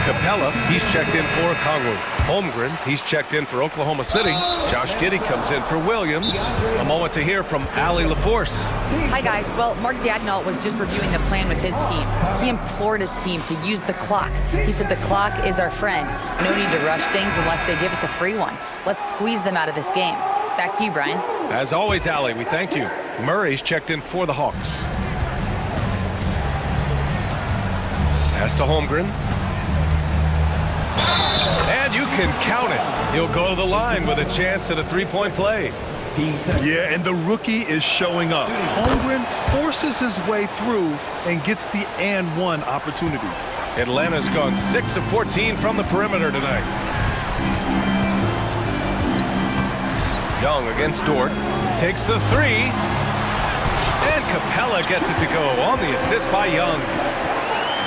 Capella, he's checked in for Okongwu. Holmgren, he's checked in for Oklahoma City. Josh Giddey comes in for Williams. A moment to hear from Allie LaForce. Hi, guys. Well, Mark Dagnall was just reviewing the plan with his team. He implored his team to use the clock. He said the clock is our friend. No need to rush things unless they give us a free one. Let's squeeze them out of this game. Back to you, Brian. As always, Allie, we thank you. Murray's checked in for the Hawks. Pass to Holmgren. And you can count it. He'll go to the line with a chance at a three-point play. Yeah, and the rookie is showing up. Holmgren forces his way through and gets the and one opportunity. Atlanta's gone 6 of 14 from the perimeter tonight. Young against Dort. Takes the 3. And Capella gets it to go on the assist by Young.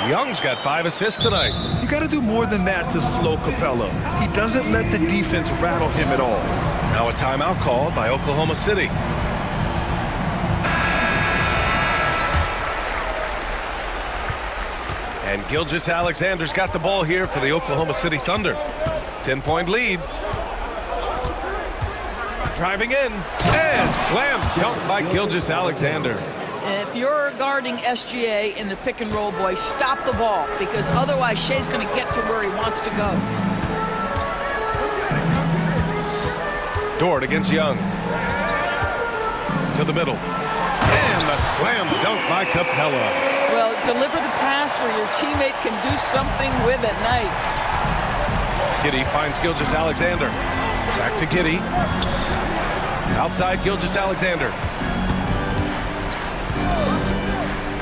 Young's got 5 assists tonight. You got to do more than that to slow Capella. He doesn't let the defense rattle him at all. Now a timeout called by Oklahoma City. And Gilgeous-Alexander's got the ball here for the Oklahoma City Thunder. 10-point lead. Driving in, and slam dunk by Gilgeous-Alexander. If you're guarding SGA in the pick and roll, boy, stop the ball, because otherwise Shea's going to get to where he wants to go. Dort against Young. To the middle. And the slam dunk by Capella. Well, deliver the pass where your teammate can do something with it. Nice. Giddey finds Gilgeous-Alexander. Back to Giddey. Outside Gilgeous-Alexander.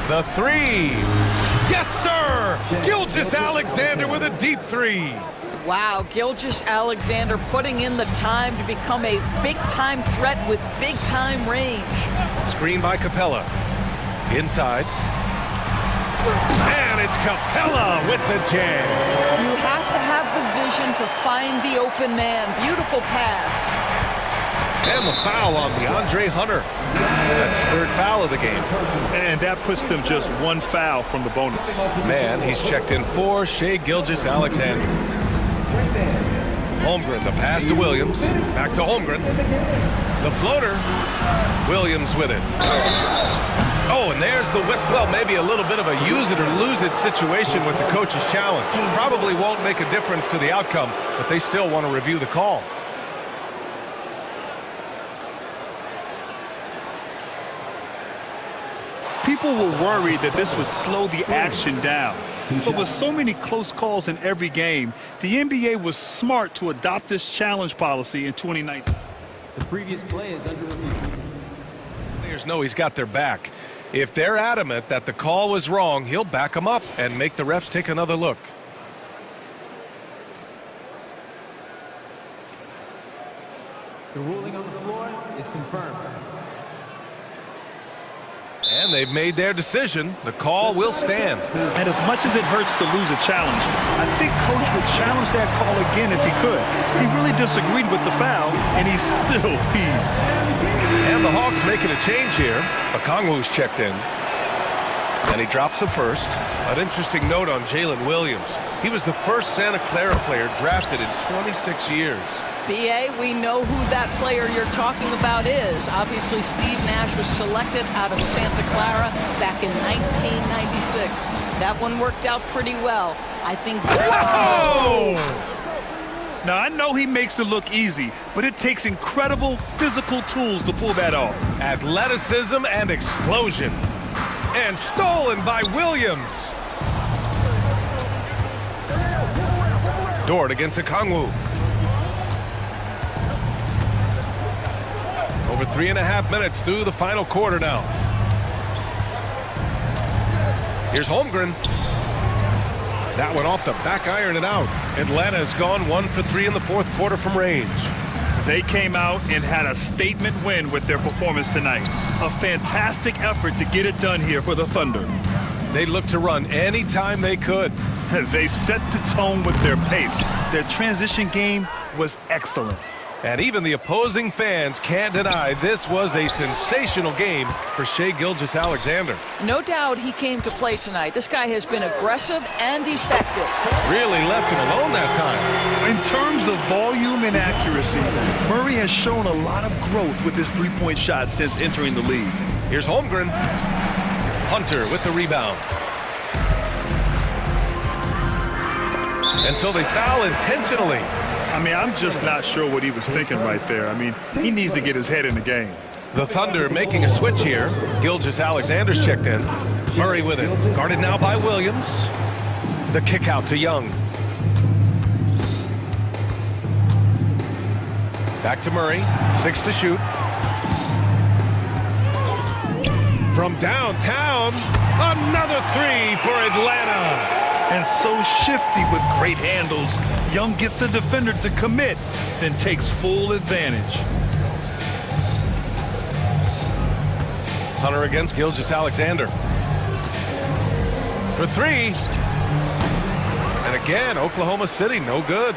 The three. Yes, sir! Gilgeous-Alexander with a deep three. Wow, Gilgeous-Alexander putting in the time to become a big-time threat with big-time range. Screen by Capella. Inside. And it's Capella with the jam. You have to have the vision to find the open man. Beautiful pass. And the foul on DeAndre Hunter. That's his 3rd foul of the game. And that puts them just 1 foul from the bonus. Man, he's checked in for Shai Gilgeous-Alexander. Holmgren, the pass to Williams. Back to Holmgren. The floater. Williams with it. Oh, and there's the whisk. Well, maybe a little bit of a use it or lose it situation with the coach's challenge. Probably won't make a difference to the outcome, but they still want to review the call. People were worried that this would slow the action down. But with so many close calls in every game, the NBA was smart to adopt this challenge policy in 2019. The previous play is under review. Players know he's got their back. If they're adamant that the call was wrong, he'll back them up and make the refs take another look. The ruling on the floor is confirmed. And they've made their decision. The call will stand. And as much as it hurts to lose a challenge, I think Coach would challenge that call again if he could. He really disagreed with the foul, and he's still peeved. And the Hawks making a change here. Okongwu's checked in. And he drops the first. An interesting note on Jalen Williams. He was the first Santa Clara player drafted in 26 years. BA, we know who that player you're talking about is. Obviously, Steve Nash was selected out of Santa Clara back in 1996. That one worked out pretty well. I think... Whoa! Now, I know he makes it look easy, but it takes incredible physical tools to pull that off. Athleticism and explosion. And stolen by Williams. Dort against Okongwu. Over 3.5 minutes through the final quarter now. Here's Holmgren. That one off the back iron and out. Atlanta has gone 1 for 3 in the 4th quarter from range. They came out and had a statement win with their performance tonight. A fantastic effort to get it done here for the Thunder. They looked to run anytime they could. They set the tone with their pace. Their transition game was excellent. And even the opposing fans can't deny this was a sensational game for Shai Gilgeous-Alexander. No doubt he came to play tonight. This guy has been aggressive and effective. Really left him alone that time. In terms of volume and accuracy, Murray has shown a lot of growth with his three-point shot since entering the league. Here's Holmgren. Hunter with the rebound. And so they foul intentionally. I mean, I'm just not sure what he was thinking right there. I mean, he needs to get his head in the game. The Thunder making a switch here. Gilgeous-Alexander's checked in. Murray with it. Guarded now by Williams. The kick out to Young. Back to Murray. 6 to shoot. From downtown, another 3 for Atlanta. And so shifty with great handles, Young gets the defender to commit, then takes full advantage. Hunter against Gilgeous-Alexander. For three. And again, Oklahoma City, no good.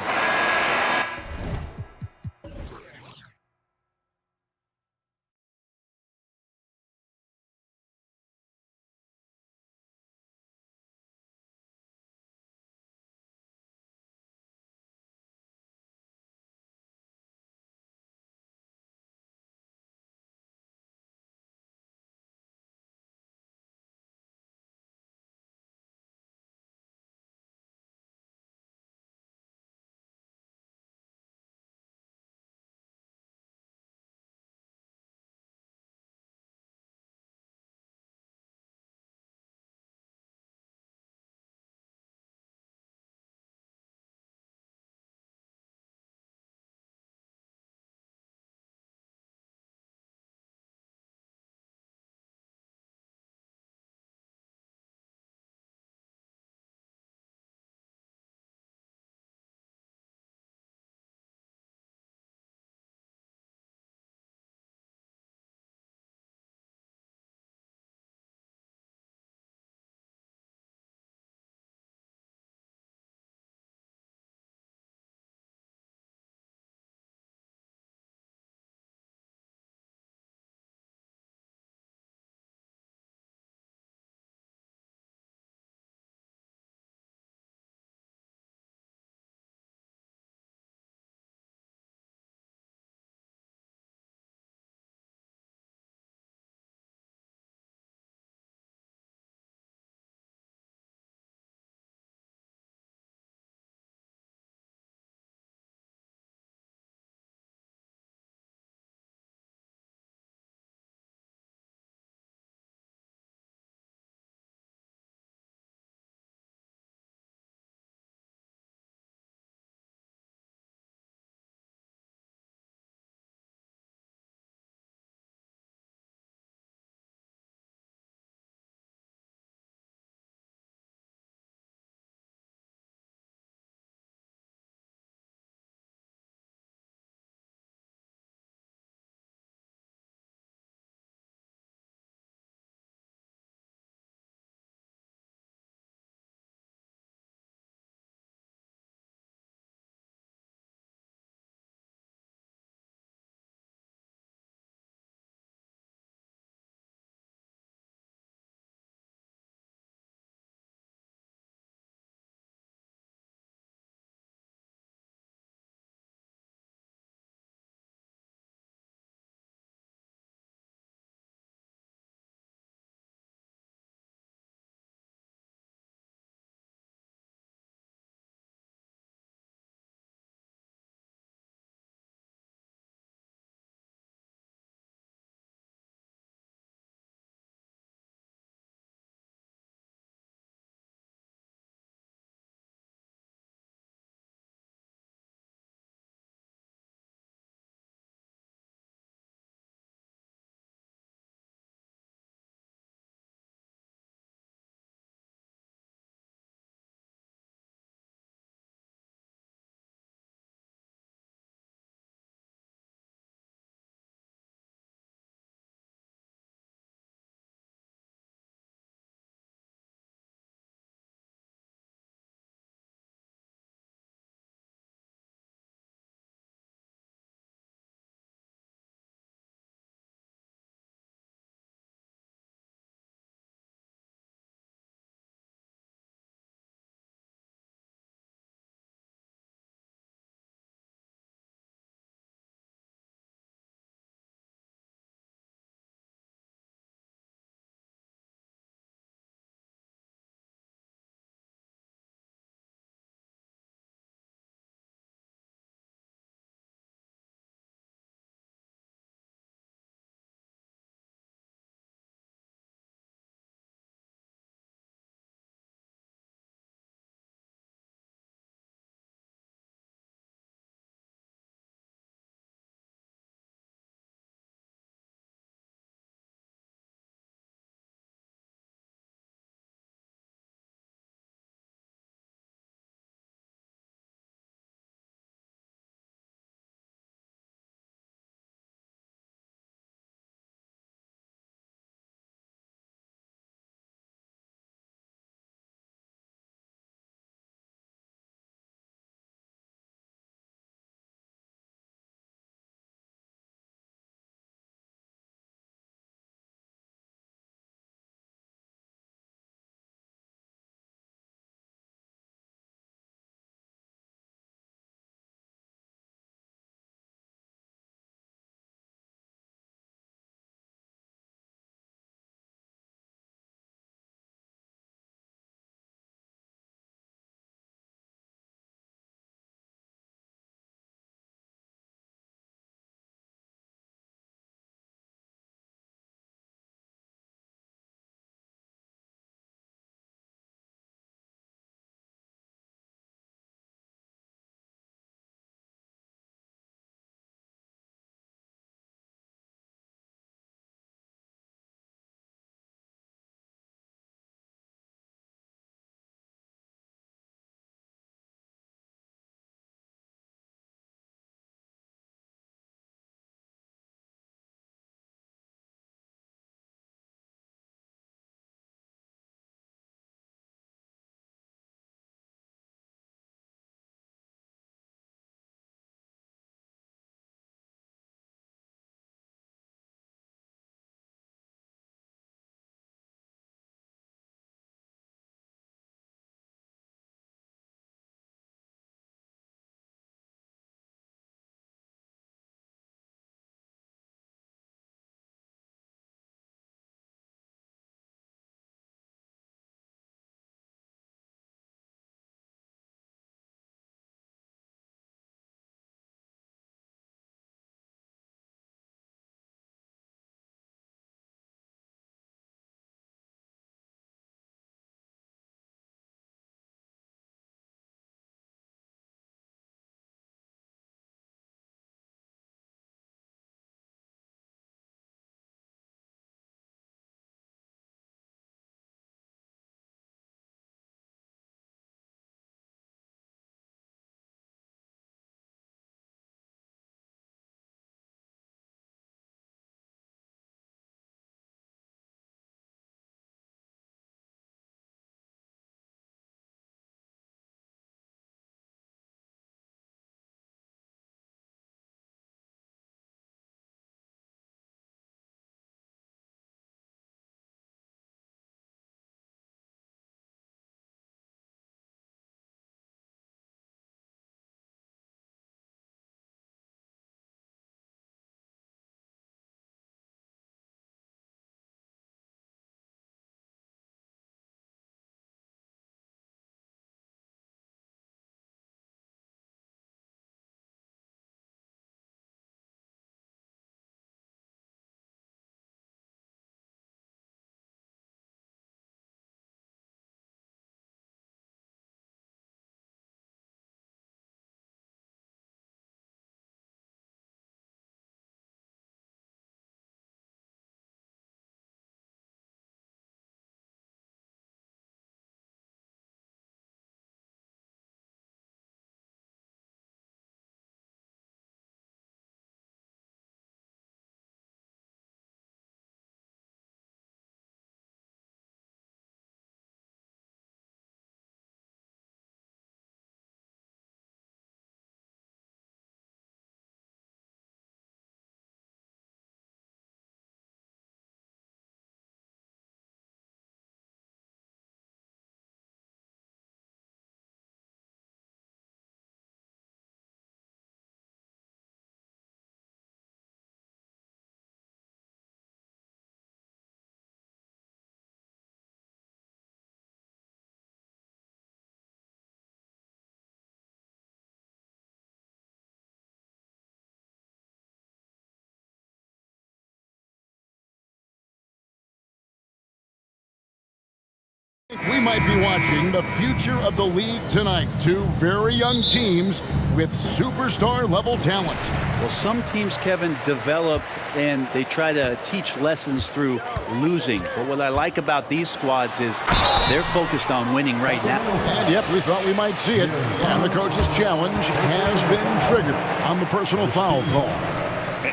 We might be watching the future of the league tonight. Two very young teams with superstar-level talent. Well, some teams, Kevin, develop and they try to teach lessons through losing. But what I like about these squads is they're focused on winning right now. And yep, we thought we might see it. And the coach's challenge has been triggered on the personal foul call.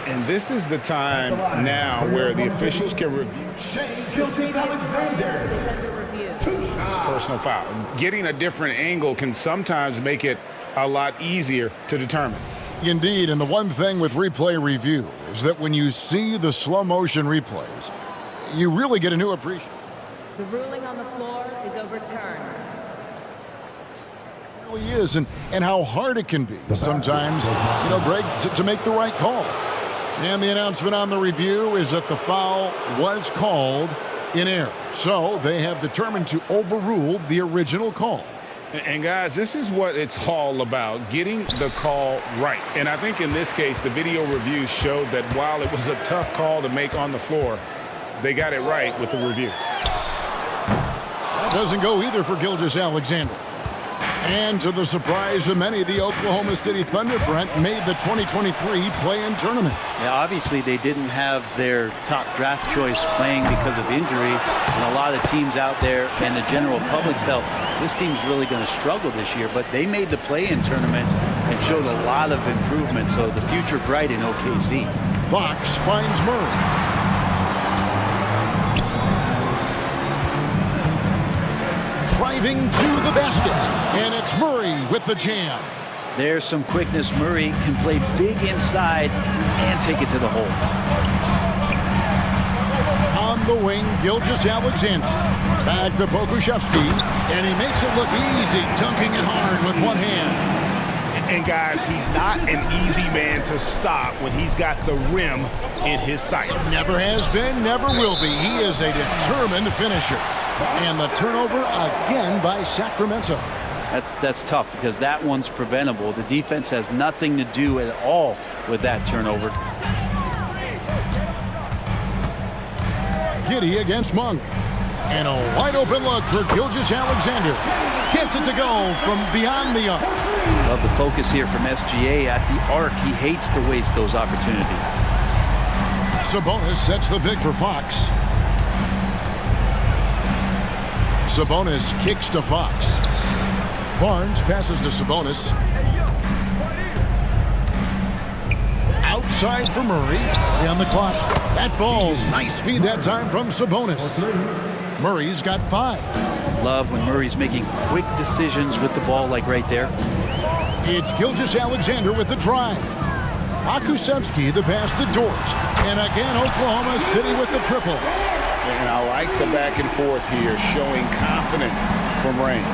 And this is the time now where the officials can review personal foul. Getting a different angle can sometimes make it a lot easier to determine. Indeed, and the one thing with replay review is that when you see the slow motion replays, you really get a new appreciation. The ruling on the floor is overturned. It really is, and how hard it can be sometimes, you know, Greg, to make the right call. And the announcement on the review is that the foul was called in error. So they have determined to overrule the original call. And guys, this is what it's all about, getting the call right. And I think in this case, the video review showed that while it was a tough call to make on the floor, they got it right with the review. That doesn't go either for Gilgeous-Alexander. And to the surprise of many, the Oklahoma City Thunder, Brent, made the 2023 play-in tournament. Yeah, obviously they didn't have their top draft choice playing because of injury, and a lot of teams out there and the general public felt this team's really going to struggle this year, but they made the play-in tournament and showed a lot of improvement, so the future bright in OKC. Fox finds Murray. Driving to the basket, and it's Murray with the jam. There's some quickness. Murray can play big inside and take it to the hole. On the wing, Gilgeous-Alexander. Back to Pokusevski, and he makes it look easy, dunking it hard with one hand. And guys, he's not an easy man to stop when he's got the rim in his sights. Never has been, never will be. He is a determined finisher. And the turnover again by Sacramento. That's tough because that one's preventable. The defense has nothing to do at all with that turnover. Giddey against Monk. And a wide open look for Gilgeous-Alexander. Gets it to go from beyond the arc. Love the focus here from SGA at the arc. He hates to waste those opportunities. Sabonis sets the big for Fox. Sabonis kicks to Fox. Barnes passes to Sabonis. Outside for Murray. On the clock. That falls. Nice feed that time from Sabonis. Murray's got 5. Love when Murray's making quick decisions with the ball like right there. It's Gilgeous-Alexander with the drive. Pokusevski the pass to Dort. And again, Oklahoma City with the triple. And I like the back and forth here, showing confidence from Rain.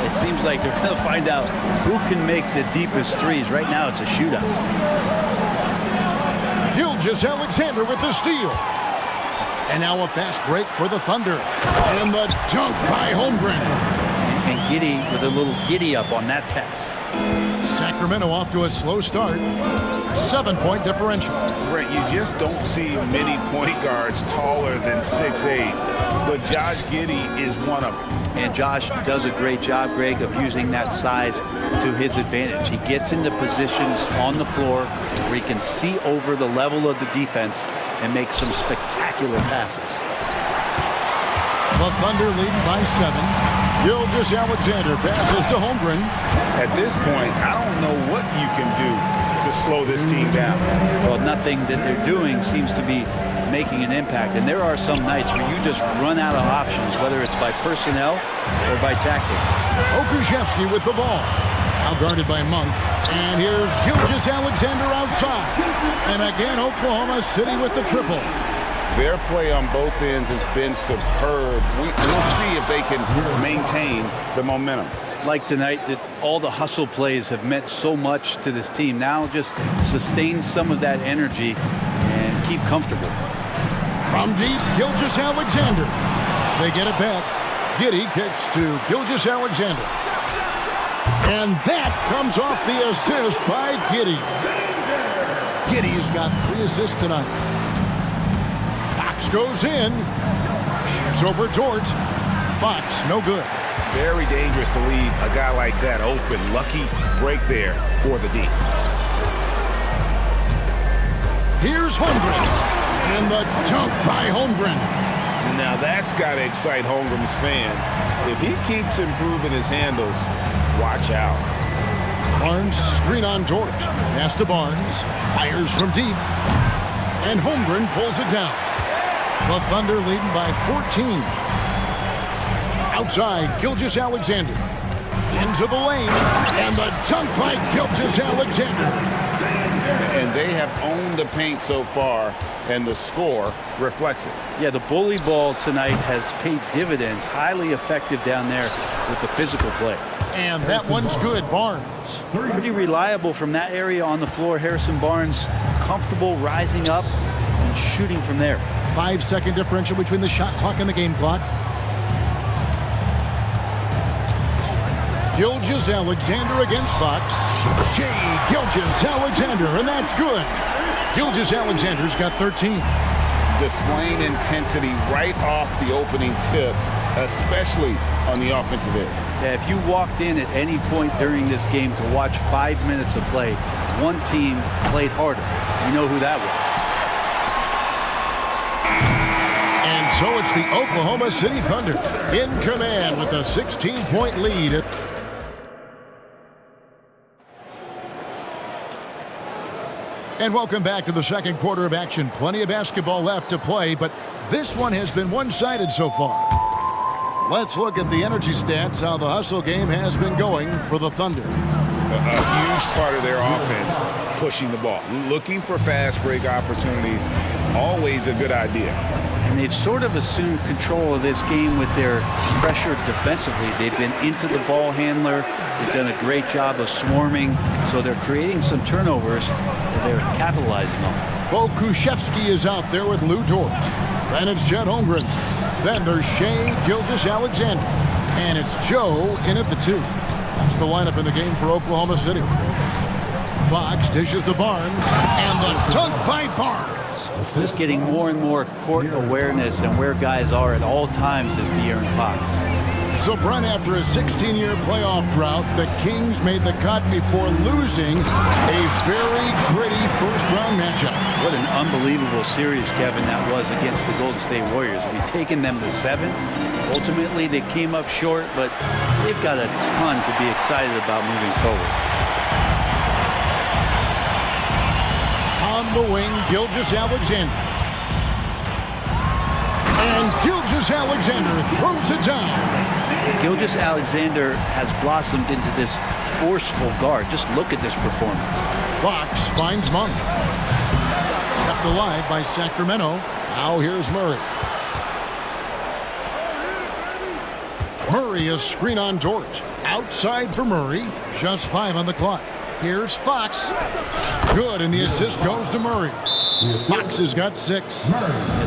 It seems like they're going to find out who can make the deepest threes. Right now, it's a shootout. Gilgeous-Alexander with the steal. And now a fast break for the Thunder. And the dunk by Holmgren. And Giddey with a little giddy up on that pass. Sacramento off to a slow start. 7-point differential. Brent, you just don't see many point guards taller than 6'8", but Josh Giddey is one of them. And Josh does a great job, Greg, of using that size to his advantage. He gets into positions on the floor where he can see over the level of the defense and make some spectacular passes. The Thunder leading by 7. Gilgeous-Alexander passes to Holmgren. At this point, I don't know what you can do to slow this team down. Well, nothing that they're doing seems to be making an impact. And there are some nights where you just run out of options, whether it's by personnel or by tactic. Pokusevski with the ball. Now guarded by Monk. And here's Gilgeous-Alexander outside. And again, Oklahoma City with the triple. Their play on both ends has been superb. We'll see if they can maintain the momentum. Like tonight, that all the hustle plays have meant so much to this team. Now just sustain some of that energy and keep comfortable. From deep, Gilgeous-Alexander. They get it back. Giddey kicks to Gilgeous-Alexander. And that comes off the assist by Giddey. Giddey's got 3 assists tonight. Fox goes in. Shoots over Dort. Fox, no good. Very dangerous to leave a guy like that open. Lucky break there for the D. Here's Holmgren. And the dunk by Holmgren. Now that's got to excite Holmgren's fans. If he keeps improving his handles, watch out. Barnes screen on George. Pass to Barnes. Fires from deep. And Holmgren pulls it down. The Thunder leading by 14. Outside, Gilgeous-Alexander. Into the lane. And the dunk by Gilgeous-Alexander. And they have owned the paint so far, and the score reflects it. Yeah, the bully ball tonight has paid dividends. Highly effective down there with the physical play. And that one's good, Barnes. Pretty reliable from that area on the floor. Harrison Barnes comfortable rising up and shooting from there. 5-second differential between the shot clock and the game clock. Gilgeous-Alexander against Fox. Shea Gilgeous-Alexander, and that's good. Gilgeous-Alexander's got 13. Displaying intensity right off the opening tip, especially on the offensive end. Yeah, if you walked in at any point during this game to watch 5 minutes of play, one team played harder. You know who that was. And so it's the Oklahoma City Thunder in command with a 16-point lead. And welcome back to the second quarter of action. Plenty of basketball left to play, but this one has been one-sided so far. Let's look at the energy stats, how the hustle game has been going for the Thunder. A huge part of their offense, pushing the ball. Looking for fast break opportunities, always a good idea. And they've sort of assumed control of this game with their pressure defensively. They've been into the ball handler. They've done a great job of swarming, so they're creating some turnovers that they're capitalizing on. Bo Kushevsky is out there with Lou Dort. Then it's Chet Holmgren. Then there's Shea Gilgeous-Alexander. And it's Joe in at the 2. That's the lineup in the game for Oklahoma City. Fox dishes to Barnes. And the dunk by Barnes. Just getting more and more court awareness and where guys are at all times is De'Aaron Fox. So, Brent, after a 16-year playoff drought, the Kings made the cut before losing a very gritty first-round matchup. What an unbelievable series, Kevin, that was against the Golden State Warriors. I mean, taking them to 7. Ultimately, they came up short, but they've got a ton to be excited about moving forward. On the wing, Gilgeous-Alexander. And Gilgeous-Alexander throws it down. Gilgeous-Alexander has blossomed into this forceful guard. Just look at this performance. Fox finds Monk. Kept alive by Sacramento. Now here's Murray. Murray, a screen on Dort. Outside for Murray. Just 5 on the clock. Here's Fox. Good, and the assist goes to Murray. Fox has got 6.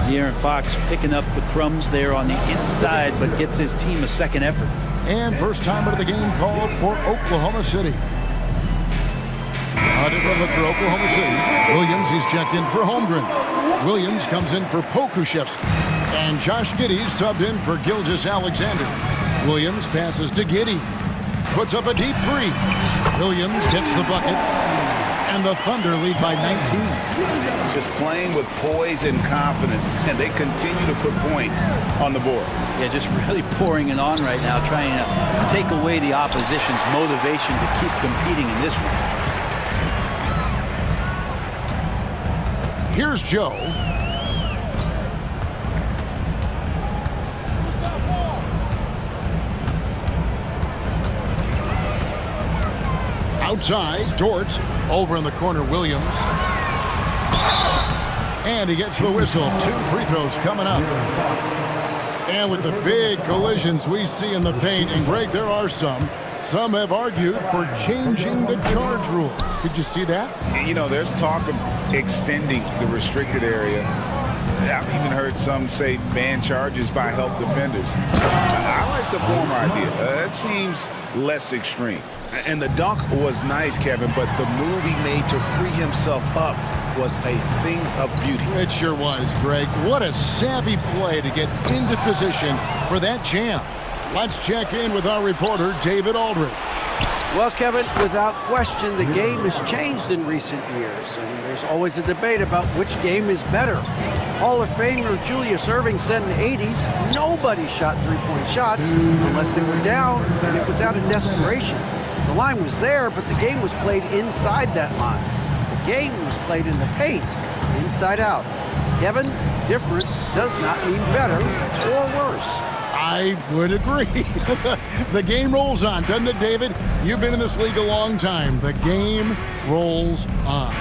De'Aaron Fox picking up the crumbs there on the inside, but gets his team a second effort. And first timer of the game called for Oklahoma City. A different look for Oklahoma City. Williams, he's checked in for Holmgren. Williams comes in for Pokushevsky. And Josh Giddey's subbed in for Gilgeous-Alexander. Williams passes to Giddey. Puts up a deep 3. Williams gets the bucket. And the Thunder lead by 19. Just playing with poise and confidence, and they continue to put points on the board. Yeah, just really pouring it on right now, trying to take away the opposition's motivation to keep competing in this one. Here's Joe. Outside, Dort. Over in the corner, Williams. And he gets the whistle. 2 free throws coming up. And with the big collisions we see in the paint, and Greg, there are some have argued for changing the charge rule. Did you see that? You know, there's talk of extending the restricted area. I've even heard some say ban charges by help defenders. I like the former idea. That seems less extreme. And the dunk was nice, Kevin, but the move he made to free himself up was a thing of beauty. It sure was, Greg. What a savvy play to get into position for that jam. Let's check in with our reporter, David Aldridge. Well, Kevin, without question, the game has changed in recent years, and there's always a debate about which game is better. Hall of Famer Julius Erving said in the 80s, nobody shot three-point shots unless they were down, and it was out of desperation. The line was there, but the game was played inside that line. The game was played in the paint, inside out. Kevin, different does not mean better or worse. I would agree. The game rolls on, doesn't it, David? You've been in this league a long time. The game rolls on.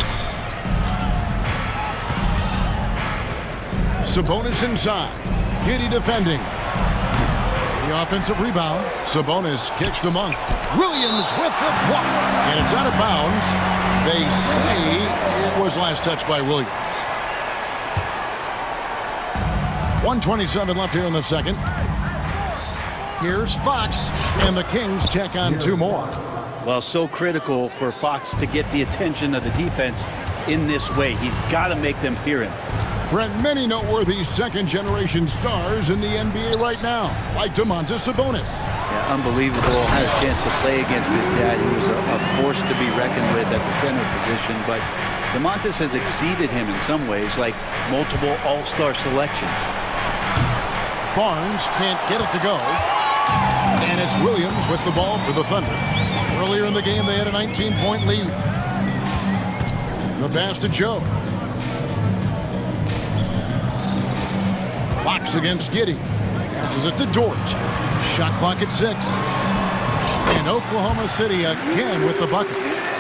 Sabonis inside. Giddey defending. The offensive rebound. Sabonis kicks to Monk. Williams with the block. And it's out of bounds. They say it was last touched by Williams. 1:27 left here in the second. Here's Fox, and the Kings check on two more. Well, so critical for Fox to get the attention of the defense in this way. He's got to make them fear him. Brent, many noteworthy second-generation stars in the NBA right now, like Domantas Sabonis. Yeah, unbelievable. Had a chance to play against his dad. He was a force to be reckoned with at the center position, but Domantas has exceeded him in some ways, like multiple all-star selections. Barnes can't get it to go. And it's Williams with the ball for the Thunder. Earlier in the game, they had a 19-point lead. The pass to Joe. Fox against Giddey. Passes it to Dort. Shot clock at 6. And Oklahoma City again with the bucket.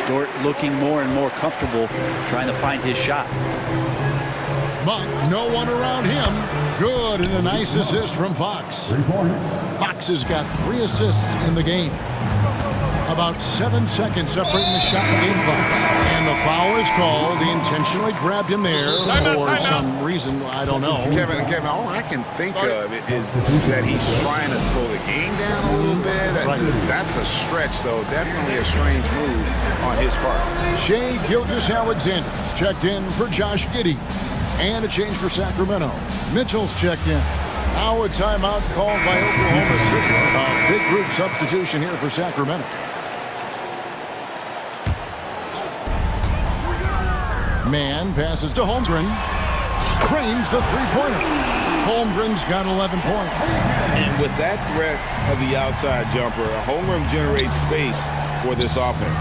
Dort looking more and more comfortable trying to find his shot. But no one around him. Good, and a nice assist from Fox. Fox has got 3 assists in the game. About 7 seconds separating the shot and game clocks. And the foul is called. He intentionally grabbed him there for some reason. I don't know. Kevin, all I can think of is that he's trying to slow the game down a little bit. That's a stretch, though. Definitely a strange move on his part. Shai Gilgeous-Alexander checked in for Josh Giddey. And a change for Sacramento. Mitchell's checked in. Now a timeout called by Oklahoma City. A big group substitution here for Sacramento. Man passes to Holmgren. Cranes the three-pointer. Holmgren's got 11 points. And with that threat of the outside jumper, Holmgren generates space for this offense.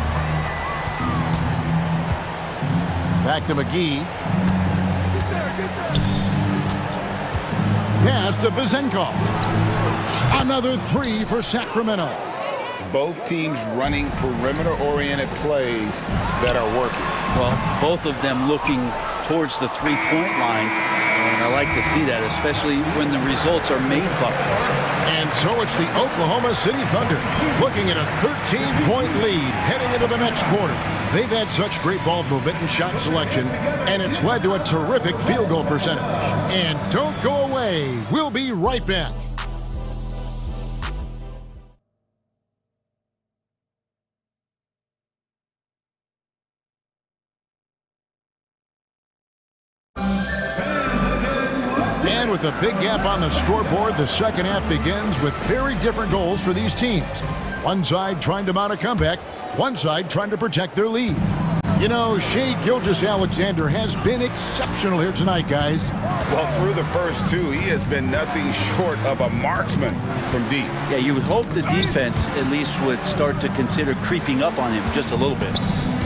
Back to McGee. Pass to Vizenkov. Another 3 for Sacramento. Both teams running perimeter-oriented plays that are working. Well, both of them looking towards the three-point line, and I like to see that, especially when the results are made buckets. And so it's the Oklahoma City Thunder looking at a 13-point lead heading into the next quarter. They've had such great ball movement and shot selection, and it's led to a terrific field goal percentage. And don't go away. We'll be right back. And with a big gap on the scoreboard, the second half begins with very different goals for these teams. One side trying to mount a comeback, one side trying to protect their lead. You know, Shai Gilgeous-Alexander has been exceptional here tonight, guys. Well, through the first 2, he has been nothing short of a marksman from deep. Yeah, you would hope the defense at least would start to consider creeping up on him just a little bit.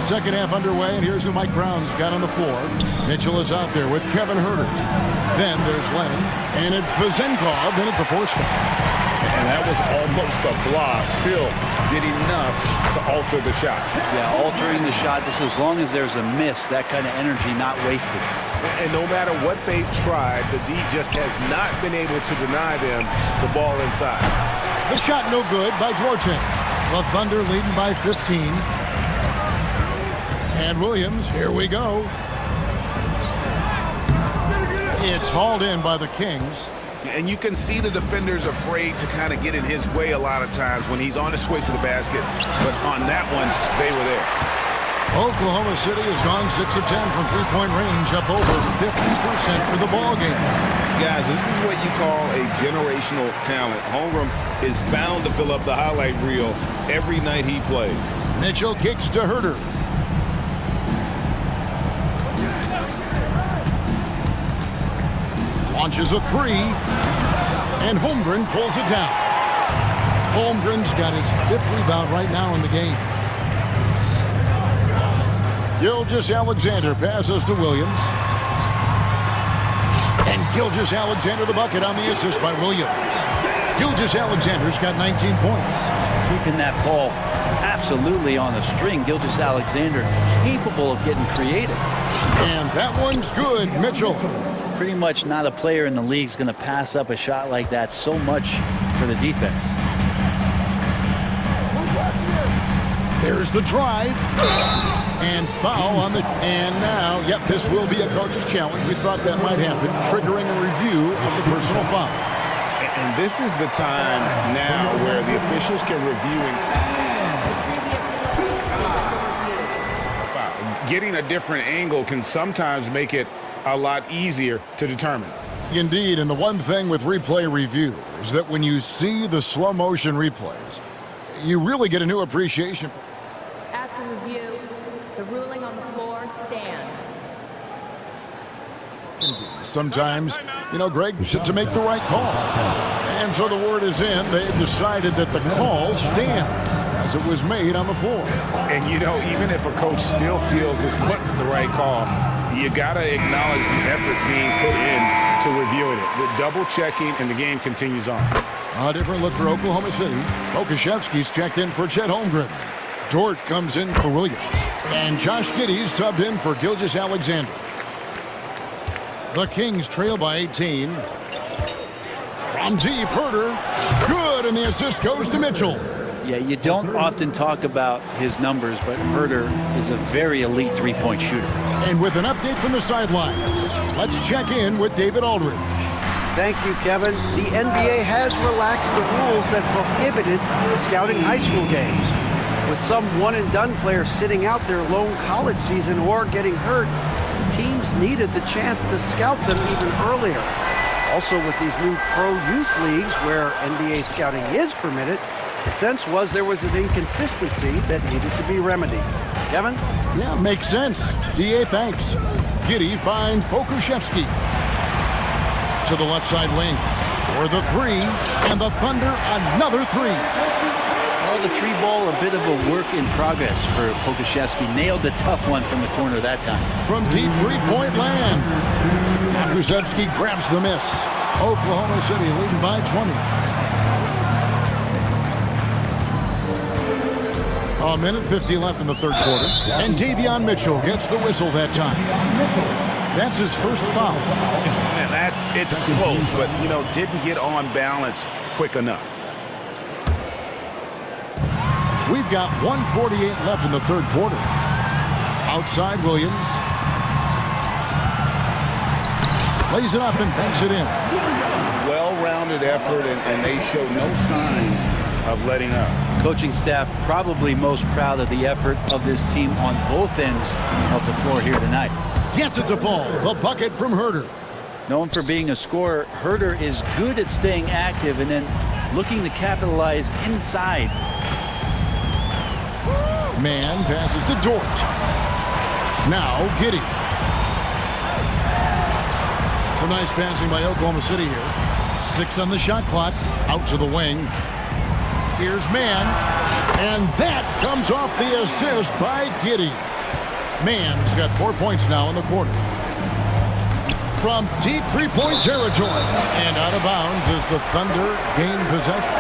Second half underway, and here's who Mike Brown's got on the floor. Mitchell is out there with Kevin Huerter. Then there's Len, and it's Vizenkov in at the 4 spot. And that was almost a block. Still did enough to alter the shot. Yeah, altering the shot, just as long as there's a miss, that kind of energy not wasted. And no matter what they've tried, the D just has not been able to deny them the ball inside. The shot no good by Dvorcek. The Thunder leading by 15. And Williams, here we go. It's hauled in by the Kings. And you can see the defenders afraid to kind of get in his way a lot of times when he's on his way to the basket. But on that one, they were there. Oklahoma City has gone 6 of 10 from three-point range, up over 50% for the ball game. Guys, this is what you call a generational talent. Holmgren is bound to fill up the highlight reel every night he plays. Mitchell kicks to Herder. Launches a three, and Holmgren pulls it down. Holmgren's got his 5th rebound right now in the game. Gilgeous-Alexander passes to Williams. And Gilgeous-Alexander the bucket on the assist by Williams. Gilgeous-Alexander's got 19 points. Keeping that ball absolutely on the string. Gilgeous-Alexander capable of getting creative. And that one's good, Mitchell. Pretty much not a player in the league is going to pass up a shot like that so much for the defense. There's the drive. And foul on the... And now, yep, this will be a coach's challenge. We thought that might happen, triggering a review of the personal foul. And this is the time now where the officials can review and getting a different angle can sometimes make it a lot easier to determine. Indeed, and the one thing with replay review is that when you see the slow motion replays, you really get a new appreciation. After review, the ruling on the floor stands. Sometimes, you know, Greg, to make the right call. And so the word is in. They've decided that the call stands as it was made on the floor. And, you know, even if a coach still feels this wasn't the right call, you got to acknowledge the effort being put in to reviewing it. With double checking, and the game continues on. A different look for Oklahoma City. Okashevsky's checked in for Chet Holmgren. Dort comes in for Williams. And Josh Giddey's subbed in for Gilgeous-Alexander. The Kings trail by 18. From deep, Herder. Good, and the assist goes to Mitchell. Yeah, you don't often talk about his numbers, but Herder is a very elite three-point shooter. And with an update from the sidelines, let's check in with David Aldridge. Thank you, Kevin. The NBA has relaxed the rules that prohibited scouting high school games. With some one-and-done players sitting out their lone college season or getting hurt, teams needed the chance to scout them even earlier. Also, with these new pro youth leagues where NBA scouting is permitted, the sense was there was an inconsistency that needed to be remedied. Kevin? Yeah, makes sense. DA, thanks. Giddey finds Pokuševski. To the left side wing. For the three, and the Thunder another three. Well, the three ball, a bit of a work in progress for Pokuševski. Nailed the tough one from the corner that time. From deep three-point land. Pokuševski grabs the miss. Oklahoma City leading by 20. A minute 50 left in the third quarter. And Davion Mitchell gets the whistle that time. That's his first foul. Man, it's close, but, you know, didn't get on balance quick enough. We've got 1:48 left in the third quarter. Outside Williams. Lays it up and banks it in. Well-rounded effort, and they show no signs of letting up. Coaching staff probably most proud of the effort of this team on both ends of the floor here tonight. Gets it to fall. The bucket from Herder. Known for being a scorer, Herder is good at staying active and then looking to capitalize inside. Man passes to Dort. Now Giddey. Some nice passing by Oklahoma City here. 6 on the shot clock. Out to the wing. Here's Mann. And that comes off the assist by Giddey. Mann's got 4 points now in the quarter. From deep three-point territory. And out of bounds as the Thunder gain possession.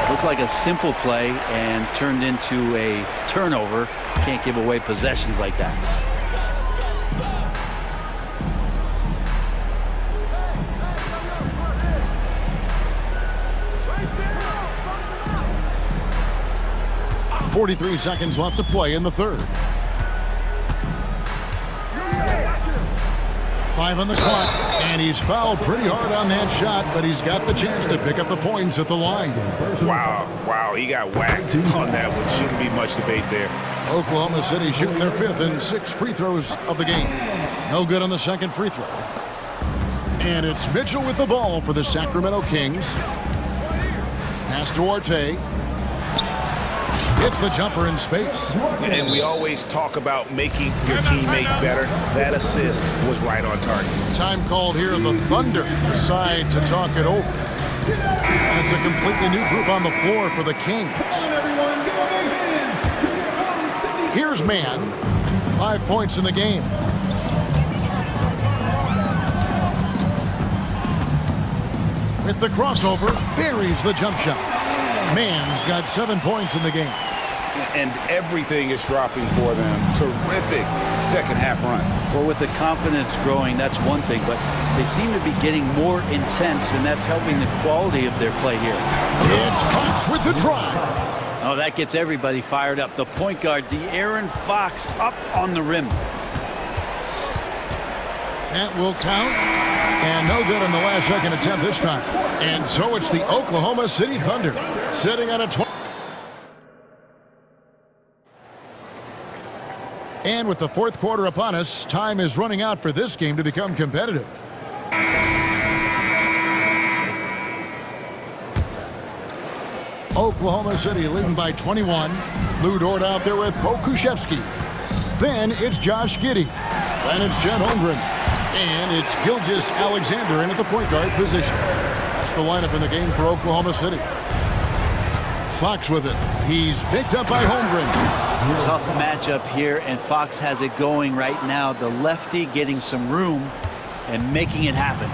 Looked like a simple play and turned into a turnover. Can't give away possessions like that. .43 seconds left to play in the third. 5 on the clock, and he's fouled pretty hard on that shot, but he's got the chance to pick up the points at the line. Wow, he got whacked on that one. Shouldn't be much debate there. Oklahoma City shooting their 5th and 6th free throws of the game. No good on the second free throw. And it's Mitchell with the ball for the Sacramento Kings. Pass to Arte. Hits the jumper in space. And we always talk about making your teammate better. That assist was right on target. Time called here. The Thunder decide to talk it over. And it's a completely new group on the floor for the Kings. Here's Mann. 5 points in the game. With the crossover, buries the jump shot. Mann's got 7 points in the game. And everything is dropping for them. Terrific second half run. Well, with the confidence growing, that's one thing, but they seem to be getting more intense, and that's helping the quality of their play here. It's Fox with the drive. Oh, that gets everybody fired up. The point guard, De'Aaron Fox, up on the rim. That will count. And no good on the last second attempt this time. And so it's the Oklahoma City Thunder sitting on a 20. And with the fourth quarter upon us, time is running out for this game to become competitive. Oklahoma City leading by 21. Lou Dort out there with Pokushevsky. Then it's Josh Giddey. Then it's Chet Holmgren. And it's Gilgeous Alexander in at the point guard position. That's the lineup in the game for Oklahoma City. Fox with it. He's picked up by Holmgren. Tough matchup here, and Fox has it going right now. The lefty getting some room and making it happen.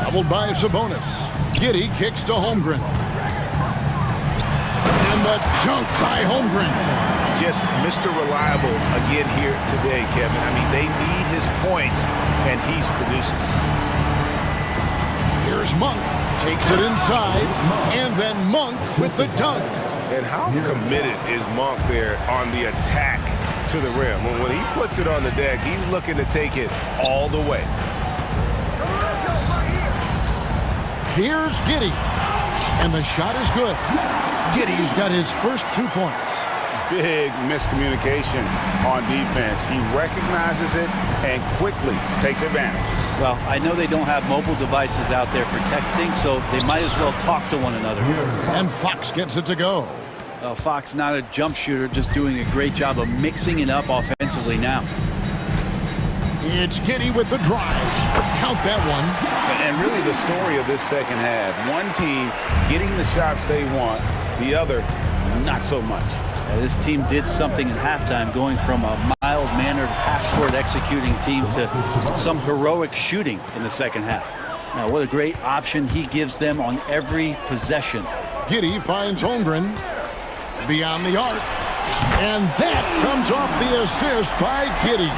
Doubled by Sabonis. Giddey kicks to Holmgren. And the dunk by Holmgren. Just Mr. Reliable again here today, Kevin. I mean, they need his points, and he's producing. Here's Monk. Takes it inside, and then Monk with the dunk. And how committed is Monk there on the attack to the rim? When he puts it on the deck, he's looking to take it all the way. Here's Giddey. And the shot is good. Giddey's got his first 2 points. Big miscommunication on defense. He recognizes it and quickly takes advantage. Well, I know they don't have mobile devices out there for texting, so they might as well talk to one another. And Fox gets it to go. Fox not a jump shooter, just doing a great job of mixing it up offensively now. It's Giddey with the drive. Count that one. And really the story of this second half. One team getting the shots they want, the other not so much. This team did something at halftime, going from a mild-mannered half-court executing team to some heroic shooting in the second half. Now, what a great option he gives them on every possession. Giddey finds Holmgren beyond the arc. And that comes off the assist by Giddey.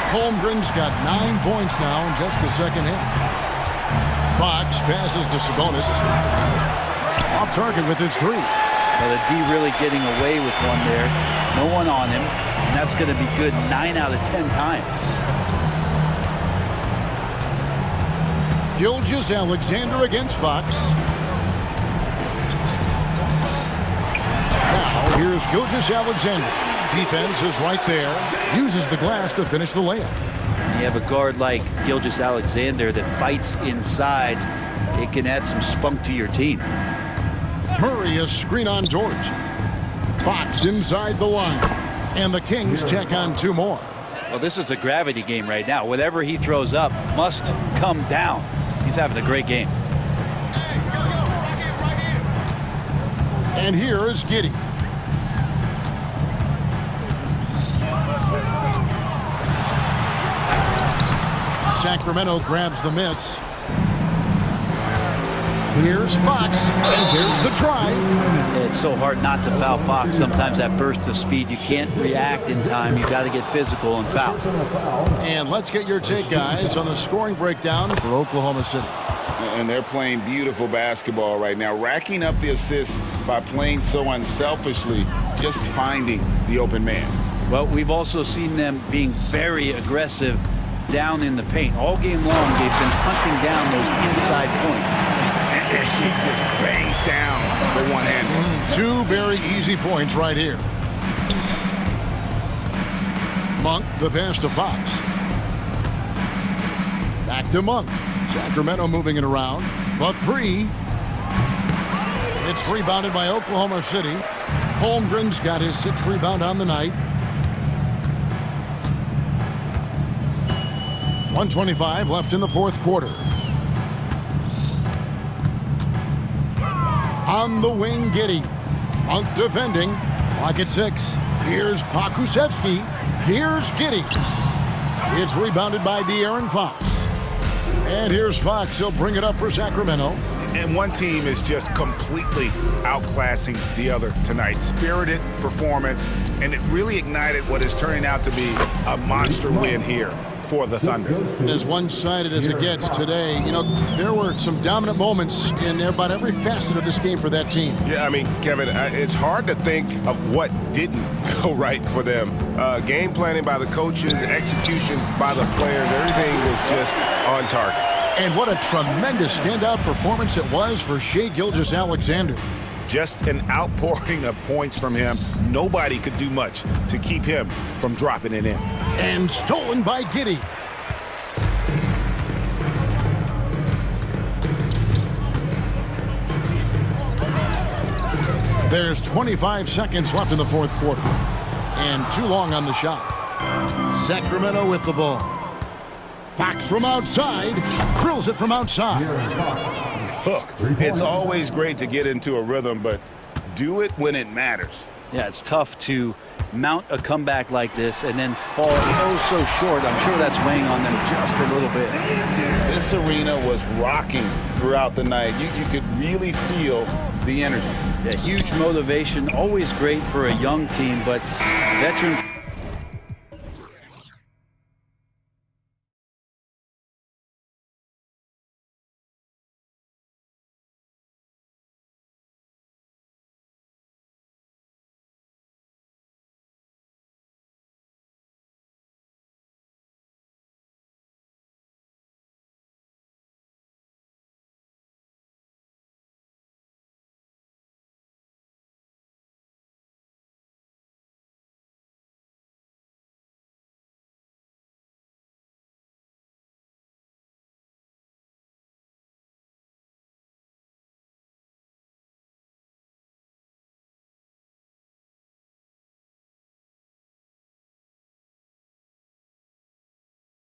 Holmgren's got 9 points now in just the second half. Fox passes to Sabonis. Off target with his 3. Well, the D really getting away with one there. No one on him. And that's going to be good 9 out of 10 times. Gilgeous Alexander against Fox. Now, here's Gilgeous Alexander. Defense is right there. Uses the glass to finish the layup. You have a guard like Gilgeous Alexander that fights inside. It can add some spunk to your team. Murray a screen on George. Fox inside the line. And the Kings check on 2 more. Well, this is a gravity game right now. Whatever he throws up must come down. He's having a great game. And here is Giddey. Sacramento grabs the miss. Here's Fox, and there's the drive. It's so hard not to foul Fox. Sometimes that burst of speed, you can't react in time. You've got to get physical and foul. And let's get your take, guys, on the scoring breakdown for Oklahoma City. And they're playing beautiful basketball right now, racking up the assists by playing so unselfishly, just finding the open man. Well, we've also seen them being very aggressive down in the paint. All game long, they've been hunting down those inside points. And he just bangs down the one-hander. Two very easy points right here. Monk, the pass to Fox. Back to Monk. Sacramento moving it around. The three. It's rebounded by Oklahoma City. Holmgren's got his 6th rebound on the night. 1:25 left in the 4th quarter. On the wing, Giddey. Monk defending. Clock at 6. Here's Pokusevski. Here's Giddey. It's rebounded by De'Aaron Fox. And here's Fox. He'll bring it up for Sacramento. And one team is just completely outclassing the other tonight. Spirited performance, and it really ignited what is turning out to be a monster win here for the Thunder. As one-sided as it gets today, you know, there were some dominant moments in about every facet of this game for that team. Yeah, I mean, Kevin, it's hard to think of what didn't go right for them. Game planning by the coaches, execution by the players, everything was just on target. And what a tremendous standout performance it was for Shai Gilgeous-Alexander. Just an outpouring of points from him. Nobody could do much to keep him from dropping it in. And stolen by Giddey. There's 25 seconds left in the 4th quarter. And too long on the shot. Sacramento with the ball. Fox from outside, drills it from outside. Look, it's always great to get into a rhythm, but do it when it matters. Yeah, it's tough to mount a comeback like this and then fall oh so short. I'm sure that's weighing on them just a little bit. This arena was rocking throughout the night. You could really feel the energy. Yeah, huge motivation, always great for a young team, but veteran